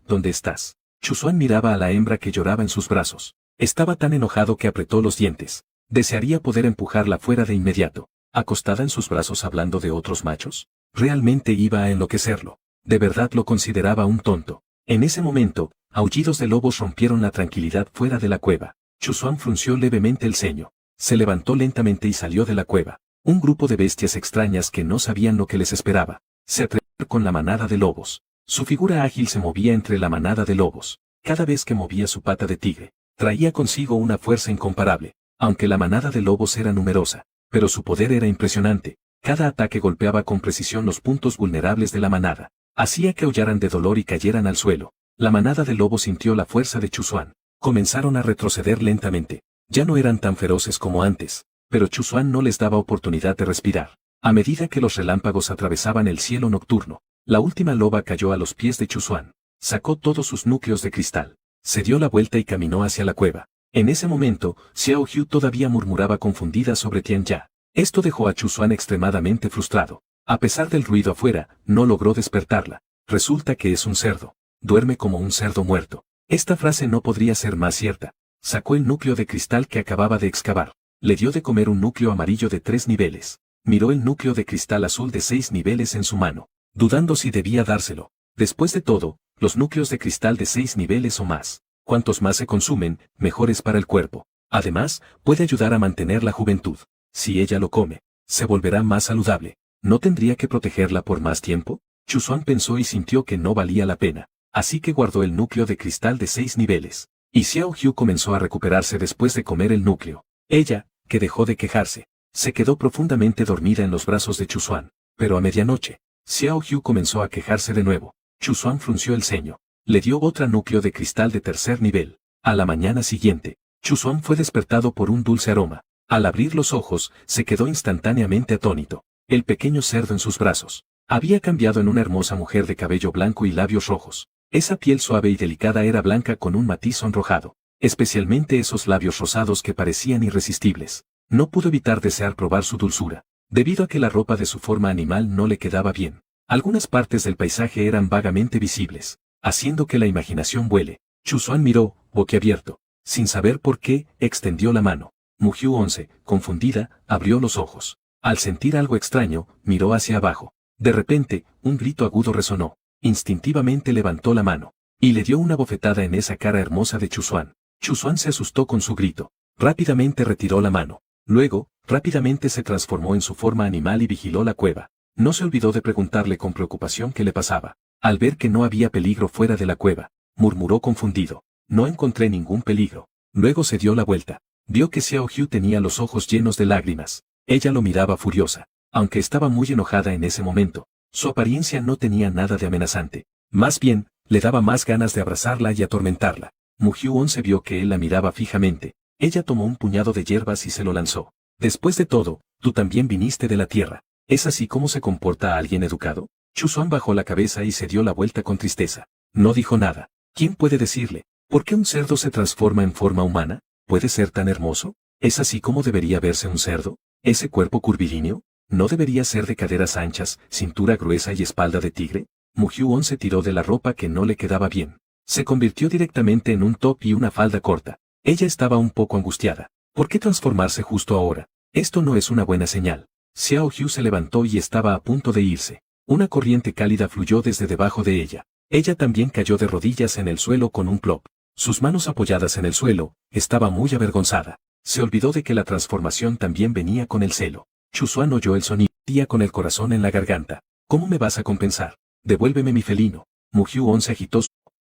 ¿dónde estás? Chuzuan miraba a la hembra que lloraba en sus brazos. Estaba tan enojado que apretó los dientes. Desearía poder empujarla fuera de inmediato. Acostada en sus brazos hablando de otros machos. Realmente iba a enloquecerlo. De verdad lo consideraba un tonto. En ese momento, aullidos de lobos rompieron la tranquilidad fuera de la cueva. Chuzuan frunció levemente el ceño. Se levantó lentamente y salió de la cueva. Un grupo de bestias extrañas que no sabían lo que les esperaba. Se atrevieron con la manada de lobos. Su figura ágil se movía entre la manada de lobos. Cada vez que movía su pata de tigre, traía consigo una fuerza incomparable. Aunque la manada de lobos era numerosa, pero su poder era impresionante. Cada ataque golpeaba con precisión los puntos vulnerables de la manada. Hacía que aullaran de dolor y cayeran al suelo. La manada de lobos sintió la fuerza de Chuzuan. Comenzaron a retroceder lentamente. Ya no eran tan feroces como antes, pero Chuzuan no les daba oportunidad de respirar. A medida que los relámpagos atravesaban el cielo nocturno, la última loba cayó a los pies de Chuzuan. Sacó todos sus núcleos de cristal. Se dio la vuelta y caminó hacia la cueva. En ese momento, Xiao Hu todavía murmuraba confundida sobre Tian-ya. Esto dejó a Chuzuan extremadamente frustrado. A pesar del ruido afuera, no logró despertarla. Resulta que es un cerdo. Duerme como un cerdo muerto. Esta frase no podría ser más cierta. Sacó el núcleo de cristal que acababa de excavar. Le dio de comer un núcleo amarillo de 3 niveles. Miró el núcleo de cristal azul de 6 niveles en su mano, dudando si debía dárselo. Después de todo, los núcleos de cristal de 6 niveles o más, cuantos más se consumen, mejores para el cuerpo. Además, puede ayudar a mantener la juventud. Si ella lo come, se volverá más saludable. ¿No tendría que protegerla por más tiempo? Chuzuan pensó y sintió que no valía la pena. Así que guardó el núcleo de cristal de 6 niveles. Y Xiao Hu comenzó a recuperarse después de comer el núcleo. Ella, que dejó de quejarse, se quedó profundamente dormida en los brazos de Chuzuan. Pero a medianoche, Xiao Hu comenzó a quejarse de nuevo. Chuzuan frunció el ceño. Le dio otro núcleo de cristal de 3er nivel. A la mañana siguiente, Chuzuan fue despertado por un dulce aroma. Al abrir los ojos, se quedó instantáneamente atónito. El pequeño cerdo en sus brazos había cambiado en una hermosa mujer de cabello blanco y labios rojos. Esa piel suave y delicada era blanca con un matiz sonrojado, especialmente esos labios rosados que parecían irresistibles. No pudo evitar desear probar su dulzura, debido a que la ropa de su forma animal no le quedaba bien. Algunas partes del paisaje eran vagamente visibles, haciendo que la imaginación vuele. Chuzuan miró, boquiabierto. Sin saber por qué, extendió la mano. Mugyu-on, confundida, abrió los ojos. Al sentir algo extraño, miró hacia abajo. De repente, un grito agudo resonó. Instintivamente levantó la mano, y le dio una bofetada en esa cara hermosa de Chuzuan. Chuzuan se asustó con su grito. Rápidamente retiró la mano. Luego, rápidamente se transformó en su forma animal y vigiló la cueva. No se olvidó de preguntarle con preocupación qué le pasaba. Al ver que no había peligro fuera de la cueva, murmuró confundido. No encontré ningún peligro. Luego se dio la vuelta. Vio que Xiao Hu tenía los ojos llenos de lágrimas. Ella lo miraba furiosa. Aunque estaba muy enojada en ese momento, su apariencia no tenía nada de amenazante. Más bien, le daba más ganas de abrazarla y atormentarla. Mugyu-on vio que él la miraba fijamente. Ella tomó un puñado de hierbas y se lo lanzó. Después de todo, tú también viniste de la tierra. ¿Es así como se comporta alguien educado? Chuzuan bajó la cabeza y se dio la vuelta con tristeza. No dijo nada. ¿Quién puede decirle? ¿Por qué un cerdo se transforma en forma humana? ¿Puede ser tan hermoso? ¿Es así como debería verse un cerdo? ¿Ese cuerpo curvilíneo? ¿No debería ser de caderas anchas, cintura gruesa y espalda de tigre? Mugyu-on se tiró de la ropa que no le quedaba bien. Se convirtió directamente en un top y una falda corta. Ella estaba un poco angustiada. ¿Por qué transformarse justo ahora? Esto no es una buena señal. Xiao Hu se levantó y estaba a punto de irse. Una corriente cálida fluyó desde debajo de ella. Ella también cayó de rodillas en el suelo con un plop. Sus manos apoyadas en el suelo, estaba muy avergonzada. Se olvidó de que la transformación también venía con el celo. Chuzuan oyó el sonido, tía con el corazón en la garganta. ¿Cómo me vas a compensar? Devuélveme mi felino. Mugyu-on se agitó.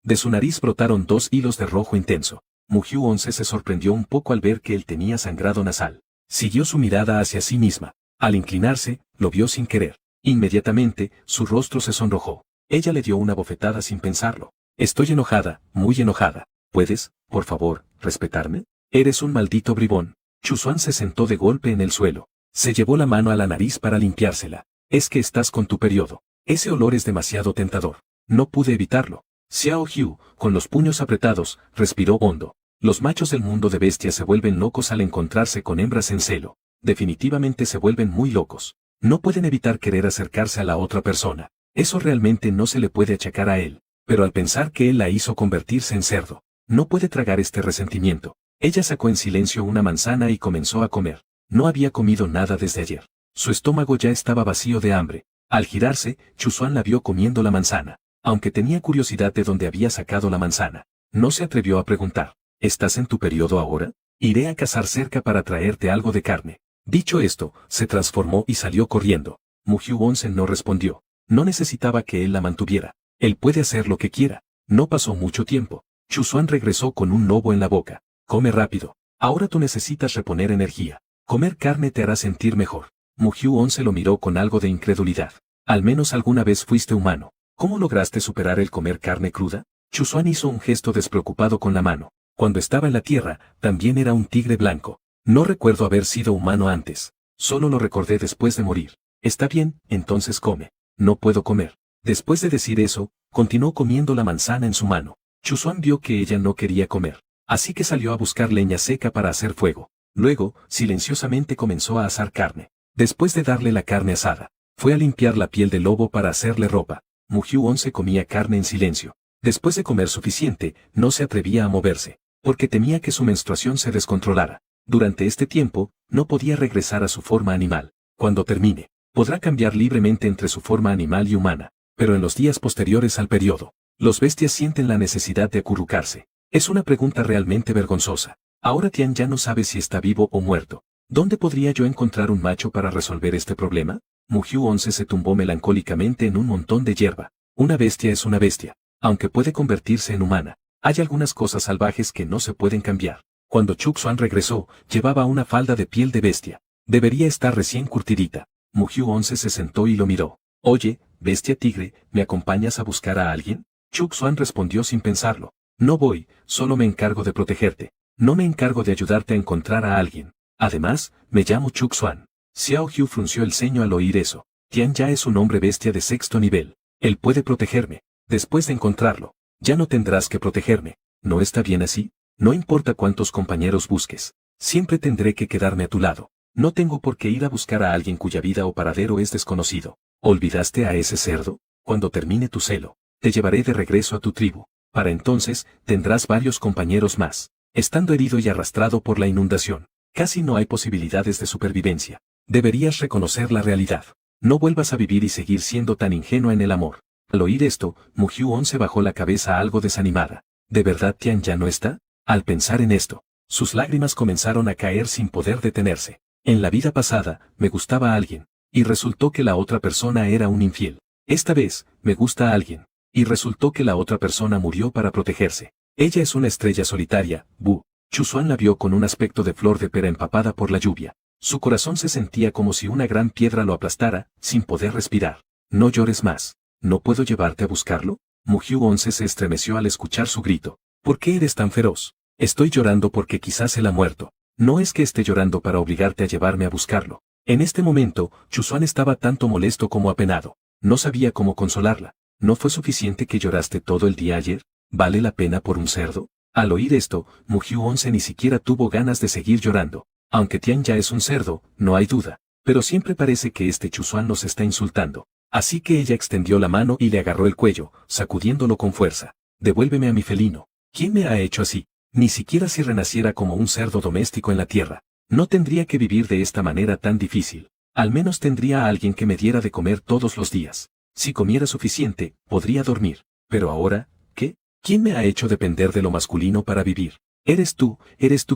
De su nariz brotaron 2 hilos de rojo intenso. Mugyu 11 se sorprendió un poco al ver que él tenía sangrado nasal. Siguió su mirada hacia sí misma. Al inclinarse, lo vio sin querer. Inmediatamente, su rostro se sonrojó. Ella le dio una bofetada sin pensarlo. Estoy enojada, muy enojada. ¿Puedes, por favor, respetarme? Eres un maldito bribón. Chuzuan se sentó de golpe en el suelo. Se llevó la mano a la nariz para limpiársela. Es que estás con tu periodo. Ese olor es demasiado tentador. No pude evitarlo. Xiao Hu, con los puños apretados, respiró hondo. Los machos del mundo de bestias se vuelven locos al encontrarse con hembras en celo. Definitivamente se vuelven muy locos. No pueden evitar querer acercarse a la otra persona. Eso realmente no se le puede achacar a él. Pero al pensar que él la hizo convertirse en cerdo, no puede tragar este resentimiento. Ella sacó en silencio una manzana y comenzó a comer. No había comido nada desde ayer. Su estómago ya estaba vacío de hambre. Al girarse, Chuzuan la vio comiendo la manzana. Aunque tenía curiosidad de dónde había sacado la manzana, no se atrevió a preguntar. ¿Estás en tu periodo ahora? Iré a cazar cerca para traerte algo de carne. Dicho esto, se transformó y salió corriendo. Mugyu 11 no respondió. No necesitaba que él la mantuviera. Él puede hacer lo que quiera. No pasó mucho tiempo. Chuzuan regresó con un lobo en la boca. Come rápido. Ahora tú necesitas reponer energía. Comer carne te hará sentir mejor. Mugyu 11 lo miró con algo de incredulidad. Al menos alguna vez fuiste humano. ¿Cómo lograste superar el comer carne cruda? Chuzuan hizo un gesto despreocupado con la mano. Cuando estaba en la tierra, también era un tigre blanco. No recuerdo haber sido humano antes. Solo lo recordé después de morir. Está bien, entonces come. No puedo comer. Después de decir eso, continuó comiendo la manzana en su mano. Chuzuan vio que ella no quería comer. Así que salió a buscar leña seca para hacer fuego. Luego, silenciosamente comenzó a asar carne. Después de darle la carne asada, fue a limpiar la piel del lobo para hacerle ropa. Mugyu 11 comía carne en silencio. Después de comer suficiente, no se atrevía a moverse, porque temía que su menstruación se descontrolara. Durante este tiempo, no podía regresar a su forma animal. Cuando termine, podrá cambiar libremente entre su forma animal y humana, pero en los días posteriores al periodo, los bestias sienten la necesidad de acurrucarse. Es una pregunta realmente vergonzosa. Ahora Tian ya no sabe si está vivo o muerto. ¿Dónde podría yo encontrar un macho para resolver este problema? Mugyu 11 se tumbó melancólicamente en un montón de hierba. Una bestia es una bestia, aunque puede convertirse en humana. Hay algunas cosas salvajes que no se pueden cambiar. Cuando Chuzuan regresó, llevaba una falda de piel de bestia. Debería estar recién curtidita. Mugyu 11 se sentó y lo miró. Oye, bestia tigre, ¿me acompañas a buscar a alguien? Chuzuan respondió sin pensarlo. No voy, solo me encargo de protegerte. No me encargo de ayudarte a encontrar a alguien. Además, me llamo Chuzuan. Xiao Hu frunció el ceño al oír eso. Tian ya es un hombre bestia de 6º nivel. Él puede protegerme. Después de encontrarlo, ya no tendrás que protegerme. ¿No está bien así? No importa cuántos compañeros busques. Siempre tendré que quedarme a tu lado. No tengo por qué ir a buscar a alguien cuya vida o paradero es desconocido. ¿Olvidaste a ese cerdo? Cuando termine tu celo, te llevaré de regreso a tu tribu. Para entonces, tendrás varios compañeros más. Estando herido y arrastrado por la inundación, casi no hay posibilidades de supervivencia. Deberías reconocer la realidad. No vuelvas a vivir y seguir siendo tan ingenua en el amor. Al oír esto, Mugyu 11 bajó la cabeza algo desanimada. ¿De verdad Tian ya no está? Al pensar en esto, sus lágrimas comenzaron a caer sin poder detenerse. En la vida pasada, me gustaba a alguien, y resultó que la otra persona era un infiel. Esta vez, me gusta a alguien, y resultó que la otra persona murió para protegerse. Ella es una estrella solitaria, Bu. Chuzuan la vio con un aspecto de flor de pera empapada por la lluvia. Su corazón se sentía como si una gran piedra lo aplastara, sin poder respirar. No llores más. ¿No puedo llevarte a buscarlo? Mugyu 11 se estremeció al escuchar su grito. ¿Por qué eres tan feroz? Estoy llorando porque quizás él ha muerto. No es que esté llorando para obligarte a llevarme a buscarlo. En este momento, Chuzuan estaba tanto molesto como apenado. No sabía cómo consolarla. ¿No fue suficiente que lloraste todo el día ayer? ¿Vale la pena por un cerdo? Al oír esto, Mugyu 11 ni siquiera tuvo ganas de seguir llorando. Aunque Tian ya es un cerdo, no hay duda. Pero siempre parece que este Chuzuan nos está insultando. Así que ella extendió la mano y le agarró el cuello, sacudiéndolo con fuerza. Devuélveme a mi felino. ¿Quién me ha hecho así? Ni siquiera si renaciera como un cerdo doméstico en la tierra. No tendría que vivir de esta manera tan difícil. Al menos tendría a alguien que me diera de comer todos los días. Si comiera suficiente, podría dormir. Pero ahora, ¿qué? ¿Quién me ha hecho depender de lo masculino para vivir? Eres tú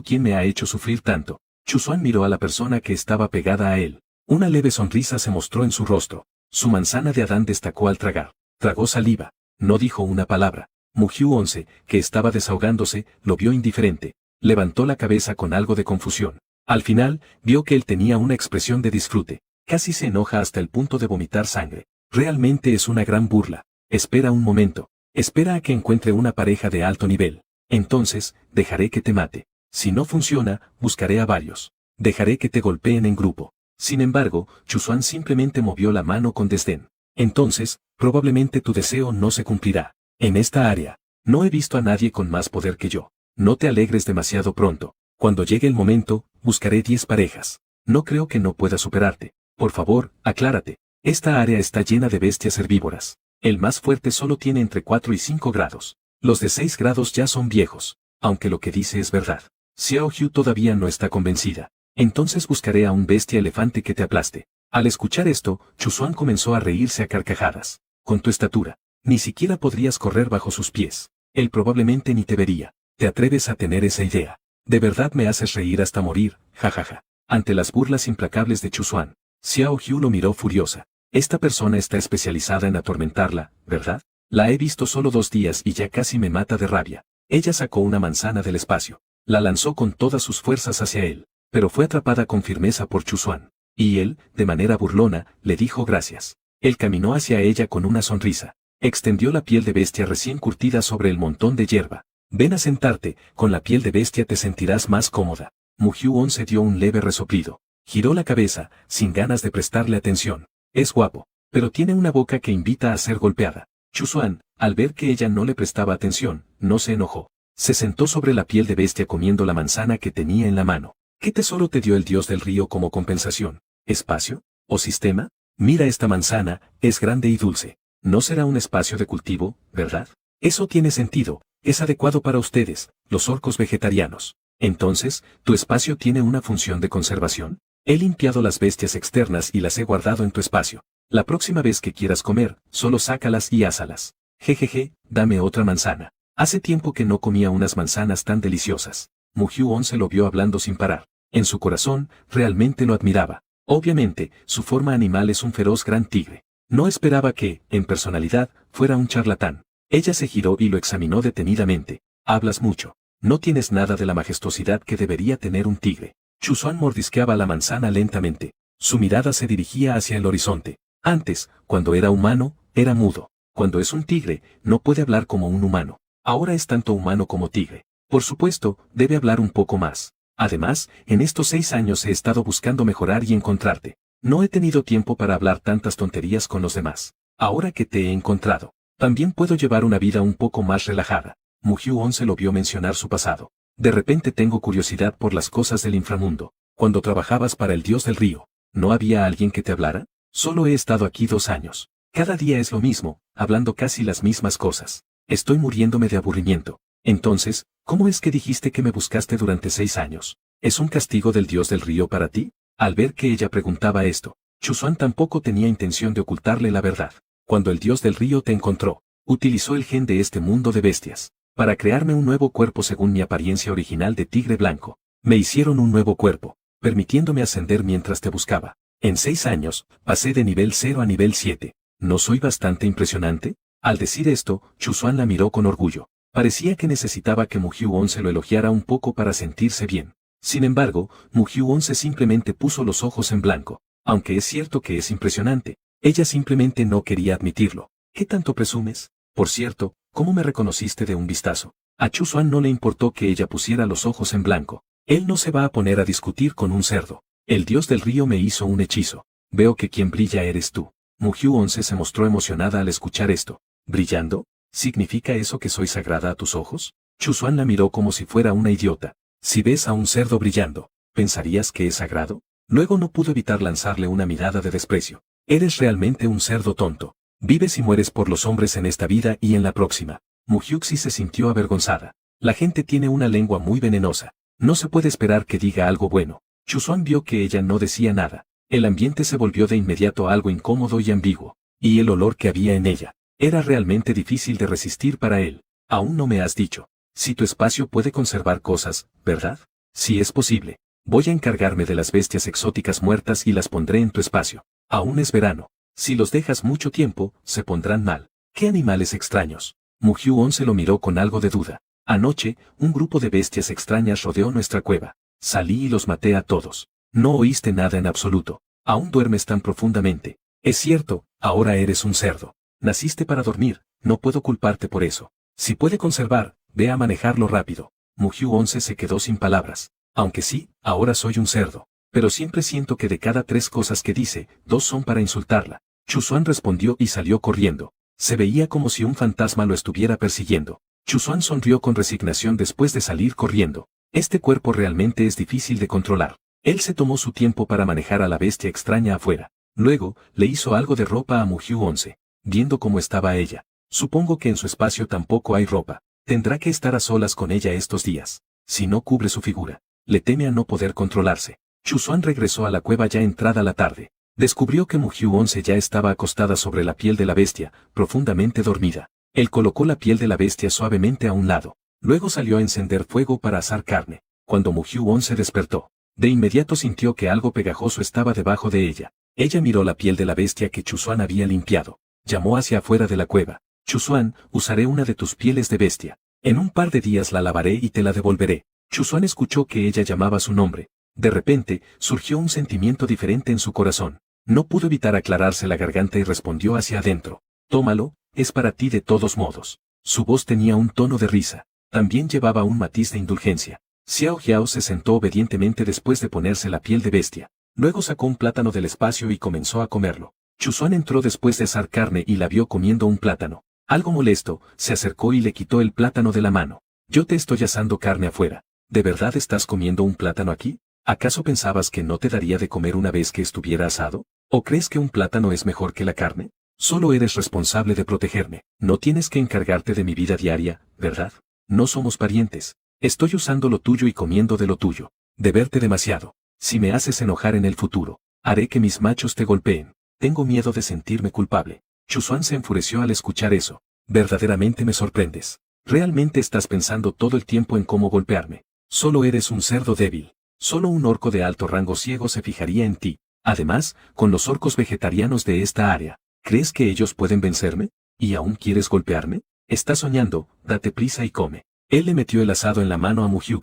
quien me ha hecho sufrir tanto. Chuzuan miró a la persona que estaba pegada a él. Una leve sonrisa se mostró en su rostro. Su manzana de Adán destacó al tragar. Tragó saliva. No dijo una palabra. Mugyu 11, que estaba desahogándose, lo vio indiferente. Levantó la cabeza con algo de confusión. Al final, vio que él tenía una expresión de disfrute. Casi se enoja hasta el punto de vomitar sangre. Realmente es una gran burla. Espera un momento. Espera a que encuentre una pareja de alto nivel. Entonces, dejaré que te mate. Si no funciona, buscaré a varios. Dejaré que te golpeen en grupo. Sin embargo, Chuzuan simplemente movió la mano con desdén. Entonces, probablemente tu deseo no se cumplirá. En esta área, no he visto a nadie con más poder que yo. No te alegres demasiado pronto. Cuando llegue el momento, buscaré 10 parejas. No creo que no pueda superarte. Por favor, aclárate. Esta área está llena de bestias herbívoras. El más fuerte solo tiene entre 4 y 5 grados. Los de 6 grados ya son viejos. Aunque lo que dice es verdad. Xiao Hu todavía no está convencida. Entonces buscaré a un bestia elefante que te aplaste. Al escuchar esto, Chuzuan comenzó a reírse a carcajadas. Con tu estatura, ni siquiera podrías correr bajo sus pies. Él probablemente ni te vería. ¿Te atreves a tener esa idea? De verdad me haces reír hasta morir, jajaja. Ante las burlas implacables de Chuzuan, Xiao Hu lo miró furiosa. Esta persona está especializada en atormentarla, ¿verdad? La he visto solo 2 días y ya casi me mata de rabia. Ella sacó una manzana del espacio. La lanzó con todas sus fuerzas hacia él, pero fue atrapada con firmeza por Chuzuan. Y él, de manera burlona, le dijo gracias. Él caminó hacia ella con una sonrisa. Extendió la piel de bestia recién curtida sobre el montón de hierba. Ven a sentarte, con la piel de bestia te sentirás más cómoda. Mugyu 11 dio un leve resoplido. Giró la cabeza, sin ganas de prestarle atención. Es guapo, pero tiene una boca que invita a ser golpeada. Chuzuan, al ver que ella no le prestaba atención, no se enojó. Se sentó sobre la piel de bestia comiendo la manzana que tenía en la mano. ¿Qué tesoro te dio el dios del río como compensación? ¿Espacio? ¿O sistema? Mira esta manzana, es grande y dulce. No será un espacio de cultivo, ¿verdad? Eso tiene sentido, es adecuado para ustedes, los orcos vegetarianos. Entonces, ¿tu espacio tiene una función de conservación? He limpiado las bestias externas y las he guardado en tu espacio. La próxima vez que quieras comer, solo sácalas y ásalas. Jejeje, dame otra manzana. Hace tiempo que no comía unas manzanas tan deliciosas. Mugyu 11 lo vio hablando sin parar. En su corazón, realmente lo admiraba. Obviamente, su forma animal es un feroz gran tigre. No esperaba que, en personalidad, fuera un charlatán. Ella se giró y lo examinó detenidamente. Hablas mucho. No tienes nada de la majestuosidad que debería tener un tigre. Chuzuan mordisqueaba la manzana lentamente. Su mirada se dirigía hacia el horizonte. Antes, cuando era humano, era mudo. Cuando es un tigre, no puede hablar como un humano. Ahora es tanto humano como tigre. Por supuesto, debe hablar un poco más. Además, en estos 6 años he estado buscando mejorar y encontrarte. No he tenido tiempo para hablar tantas tonterías con los demás. Ahora que te he encontrado, también puedo llevar una vida un poco más relajada. Mugyu 11 lo vio mencionar su pasado. De repente tengo curiosidad por las cosas del inframundo. Cuando trabajabas para el dios del río, ¿no había alguien que te hablara? Solo he estado aquí 2 años. Cada día es lo mismo, hablando casi las mismas cosas. Estoy muriéndome de aburrimiento. Entonces, ¿cómo es que dijiste que me buscaste durante 6 años? ¿Es un castigo del dios del río para ti? Al ver que ella preguntaba esto, Chuzuan tampoco tenía intención de ocultarle la verdad. Cuando el dios del río te encontró, utilizó el gen de este mundo de bestias para crearme un nuevo cuerpo según mi apariencia original de tigre blanco. Me hicieron un nuevo cuerpo, permitiéndome ascender mientras te buscaba. En 6 años, pasé de nivel 0 a nivel 7. ¿No soy bastante impresionante? Al decir esto, Chuzuan la miró con orgullo. Parecía que necesitaba que Mugyu 11 lo elogiara un poco para sentirse bien. Sin embargo, Mugyu 11 simplemente puso los ojos en blanco. Aunque es cierto que es impresionante, ella simplemente no quería admitirlo. ¿Qué tanto presumes? Por cierto, ¿cómo me reconociste de un vistazo? A Chuzuan no le importó que ella pusiera los ojos en blanco. Él no se va a poner a discutir con un cerdo. El dios del río me hizo un hechizo. Veo que quien brilla eres tú. Mugyu 11 se mostró emocionada al escuchar esto. ¿Brillando? ¿Significa eso que soy sagrada a tus ojos? Chuzuan la miró como si fuera una idiota. Si ves a un cerdo brillando, ¿pensarías que es sagrado? Luego no pudo evitar lanzarle una mirada de desprecio. Eres realmente un cerdo tonto. Vives y mueres por los hombres en esta vida y en la próxima. Mugyuxi se sintió avergonzada. La gente tiene una lengua muy venenosa. No se puede esperar que diga algo bueno. Chuzuan vio que ella no decía nada. El ambiente se volvió de inmediato algo incómodo y ambiguo. Y el olor que había en ella era realmente difícil de resistir para él. Aún no me has dicho si tu espacio puede conservar cosas, ¿verdad? Si es posible, voy a encargarme de las bestias exóticas muertas y las pondré en tu espacio. Aún es verano. Si los dejas mucho tiempo, se pondrán mal. ¿Qué animales extraños? Mugyu se lo miró con algo de duda. Anoche, un grupo de bestias extrañas rodeó nuestra cueva. Salí y los maté a todos. No oíste nada en absoluto. Aún duermes tan profundamente. Es cierto, ahora eres un cerdo. Naciste para dormir, no puedo culparte por eso. Si puede conservar, ve a manejarlo rápido. Mugyu se quedó sin palabras. Aunque sí, ahora soy un cerdo. Pero siempre siento que de cada 3 cosas que dice, 2 son para insultarla. Chuzuan respondió y salió corriendo. Se veía como si un fantasma lo estuviera persiguiendo. Chuzuan sonrió con resignación después de salir corriendo. Este cuerpo realmente es difícil de controlar. Él se tomó su tiempo para manejar a la bestia extraña afuera. Luego, le hizo algo de ropa a Mugyu viendo cómo estaba ella. Supongo que en su espacio tampoco hay ropa. Tendrá que estar a solas con ella estos días. Si no cubre su figura, le teme a no poder controlarse. Chuzuan regresó a la cueva ya entrada la tarde. Descubrió que Mugyu ya estaba acostada sobre la piel de la bestia, profundamente dormida. Él colocó la piel de la bestia suavemente a un lado. Luego salió a encender fuego para asar carne. Cuando Mugyu se despertó, de inmediato sintió que algo pegajoso estaba debajo de ella. Ella miró la piel de la bestia que Chuzuan había limpiado. Llamó hacia afuera de la cueva. Chuzuan, usaré una de tus pieles de bestia. En un par de días la lavaré y te la devolveré. Chuzuan escuchó que ella llamaba su nombre. De repente, surgió un sentimiento diferente en su corazón. No pudo evitar aclararse la garganta y respondió hacia adentro. Tómalo, es para ti de todos modos. Su voz tenía un tono de risa. También llevaba un matiz de indulgencia. Xiao Jiao se sentó obedientemente después de ponerse la piel de bestia. Luego sacó un plátano del espacio y comenzó a comerlo. Chuzuan entró después de asar carne y la vio comiendo un plátano. Algo molesto, se acercó y le quitó el plátano de la mano. Yo te estoy asando carne afuera. ¿De verdad estás comiendo un plátano aquí? ¿Acaso pensabas que no te daría de comer una vez que estuviera asado? ¿O crees que un plátano es mejor que la carne? Solo eres responsable de protegerme. No tienes que encargarte de mi vida diaria, ¿verdad? No somos parientes. Estoy usando lo tuyo y comiendo de lo tuyo. De verte demasiado. Si me haces enojar en el futuro, haré que mis machos te golpeen. Tengo miedo de sentirme culpable. Chuzuan se enfureció al escuchar eso. Verdaderamente me sorprendes. Realmente estás pensando todo el tiempo en cómo golpearme. Solo eres un cerdo débil. Solo un orco de alto rango ciego se fijaría en ti. Además, con los orcos vegetarianos de esta área, ¿crees que ellos pueden vencerme? ¿Y aún quieres golpearme? Estás soñando, date prisa y come. Él le metió el asado en la mano a Mugyu.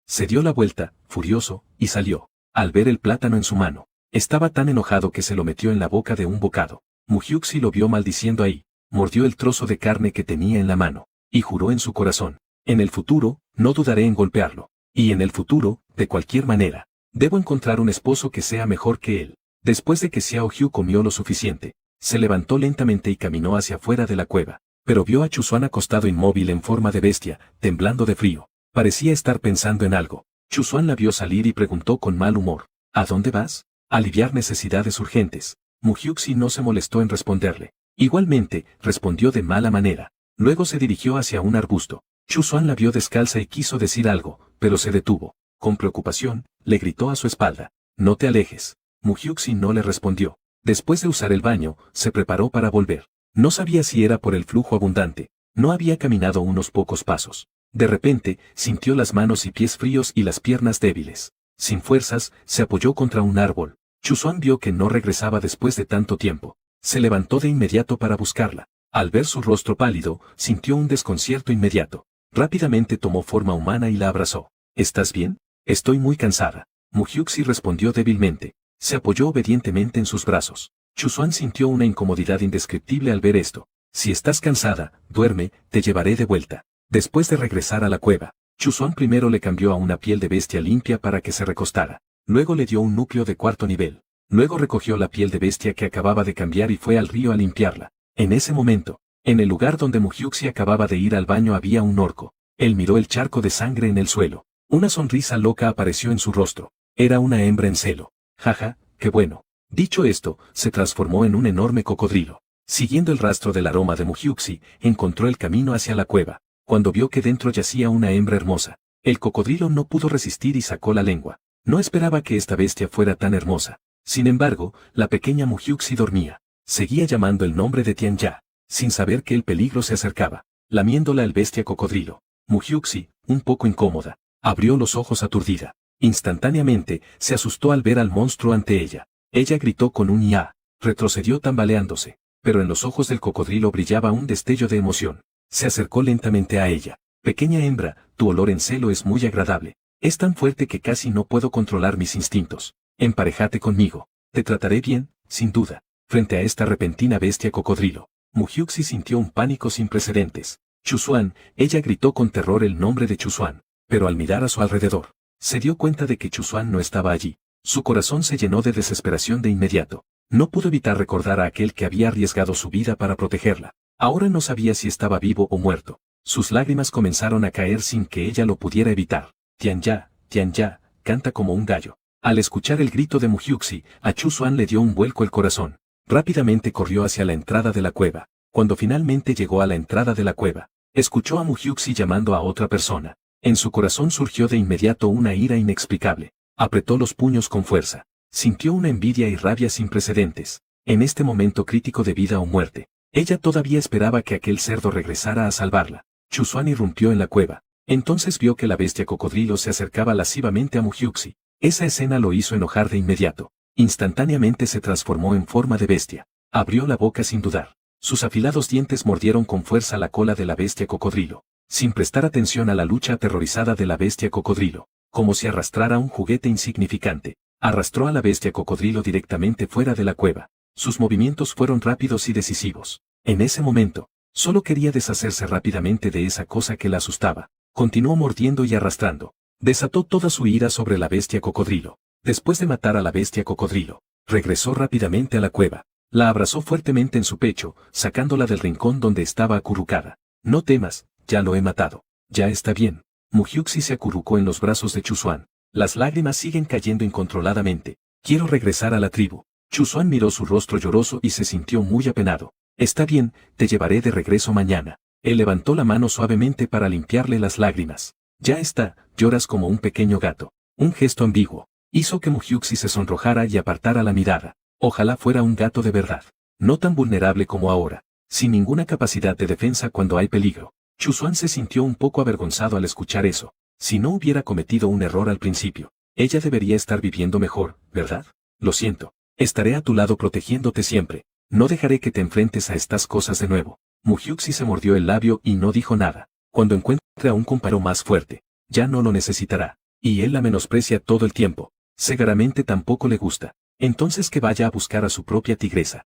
Se dio la vuelta, furioso, y salió. Al ver el plátano en su mano, estaba tan enojado que se lo metió en la boca de un bocado. Mugyu lo vio maldiciendo ahí, mordió el trozo de carne que tenía en la mano, y juró en su corazón. En el futuro, no dudaré en golpearlo. Y en el futuro, de cualquier manera, debo encontrar un esposo que sea mejor que él. Después de que Xiao Jiu comió lo suficiente, se levantó lentamente y caminó hacia afuera de la cueva. Pero vio a Chuzuan acostado inmóvil en forma de bestia, temblando de frío. Parecía estar pensando en algo. Chuzuan la vio salir y preguntó con mal humor. ¿A dónde vas? Aliviar necesidades urgentes. Mugyu no se molestó en responderle. Igualmente, respondió de mala manera. Luego se dirigió hacia un arbusto. Chuzuan la vio descalza y quiso decir algo, pero se detuvo. Con preocupación, le gritó a su espalda. No te alejes. Mugyu no le respondió. Después de usar el baño, se preparó para volver. No sabía si era por el flujo abundante. No había caminado unos pocos pasos. De repente, sintió las manos y pies fríos y las piernas débiles. Sin fuerzas, se apoyó contra un árbol. Chuzuan vio que no regresaba después de tanto tiempo. Se levantó de inmediato para buscarla. Al ver su rostro pálido, sintió un desconcierto inmediato. Rápidamente tomó forma humana y la abrazó. ¿Estás bien? Estoy muy cansada. Mugyu respondió débilmente. Se apoyó obedientemente en sus brazos. Chuzuan sintió una incomodidad indescriptible al ver esto. Si estás cansada, duerme, te llevaré de vuelta. Después de regresar a la cueva, Chuzuan primero le cambió a una piel de bestia limpia para que se recostara. Luego le dio un núcleo de cuarto nivel. Luego recogió la piel de bestia que acababa de cambiar y fue al río a limpiarla. En ese momento, en el lugar donde Mugyu acababa de ir al baño había un orco. Él miró el charco de sangre en el suelo. Una sonrisa loca apareció en su rostro. Era una hembra en celo. Jaja, qué bueno. Dicho esto, se transformó en un enorme cocodrilo. Siguiendo el rastro del aroma de Mugyu, encontró el camino hacia la cueva. Cuando vio que dentro yacía una hembra hermosa, el cocodrilo no pudo resistir y sacó la lengua. No esperaba que esta bestia fuera tan hermosa. Sin embargo, la pequeña Mugyu dormía. Seguía llamando el nombre de Tianya, sin saber que el peligro se acercaba. Lamiéndola el bestia cocodrilo. Mugyu, un poco incómoda, abrió los ojos aturdida. Instantáneamente, se asustó al ver al monstruo ante ella. Ella gritó con un ya, retrocedió tambaleándose, pero en los ojos del cocodrilo brillaba un destello de emoción. Se acercó lentamente a ella. Pequeña hembra, tu olor en celo es muy agradable. Es tan fuerte que casi no puedo controlar mis instintos. Emparejate conmigo. Te trataré bien, sin duda. Frente a esta repentina bestia cocodrilo, Muhyuxi sintió un pánico sin precedentes. Chuzuan, ella gritó con terror el nombre de Chuzuan, pero al mirar a su alrededor, se dio cuenta de que Chuzuan no estaba allí. Su corazón se llenó de desesperación de inmediato. No pudo evitar recordar a aquel que había arriesgado su vida para protegerla. Ahora no sabía si estaba vivo o muerto. Sus lágrimas comenzaron a caer sin que ella lo pudiera evitar. Tianya, canta como un gallo. Al escuchar el grito de Muhyuxi, a Chuzuan le dio un vuelco el corazón. Rápidamente corrió hacia la entrada de la cueva. Cuando finalmente llegó a la entrada de la cueva, escuchó a Muhyuxi llamando a otra persona. En su corazón surgió de inmediato una ira inexplicable. Apretó los puños con fuerza. Sintió una envidia y rabia sin precedentes. En este momento crítico de vida o muerte, ella todavía esperaba que aquel cerdo regresara a salvarla. Chuzuan irrumpió en la cueva. Entonces vio que la bestia cocodrilo se acercaba lascivamente a Muhyuxi. Esa escena lo hizo enojar de inmediato. Instantáneamente se transformó en forma de bestia. Abrió la boca sin dudar. Sus afilados dientes mordieron con fuerza la cola de la bestia cocodrilo, sin prestar atención a la lucha aterrorizada de la bestia cocodrilo. Como si arrastrara un juguete insignificante, arrastró a la bestia cocodrilo directamente fuera de la cueva. Sus movimientos fueron rápidos y decisivos. En ese momento, solo quería deshacerse rápidamente de esa cosa que la asustaba. Continuó mordiendo y arrastrando. Desató toda su ira sobre la bestia cocodrilo. Después de matar a la bestia cocodrilo, regresó rápidamente a la cueva. La abrazó fuertemente en su pecho, sacándola del rincón donde estaba acurrucada. No temas, ya lo he matado. Ya está bien. Muhyuxi se acurrucó en los brazos de Chuzuan. Las lágrimas siguen cayendo incontroladamente. Quiero regresar a la tribu. Chuzuan miró su rostro lloroso y se sintió muy apenado. Está bien, te llevaré de regreso mañana. Él levantó la mano suavemente para limpiarle las lágrimas. Ya está, lloras como un pequeño gato. Un gesto ambiguo hizo que Muhyuxi se sonrojara y apartara la mirada. Ojalá fuera un gato de verdad. No tan vulnerable como ahora. Sin ninguna capacidad de defensa cuando hay peligro. Chuzuan se sintió un poco avergonzado al escuchar eso. Si no hubiera cometido un error al principio, ella debería estar viviendo mejor, ¿verdad? Lo siento. Estaré a tu lado protegiéndote siempre. No dejaré que te enfrentes a estas cosas de nuevo. Muhyuxi se mordió el labio y no dijo nada. Cuando encuentre a un compañero más fuerte, ya no lo necesitará. Y él la menosprecia todo el tiempo. Seguramente tampoco le gusta. Entonces que vaya a buscar a su propia tigresa.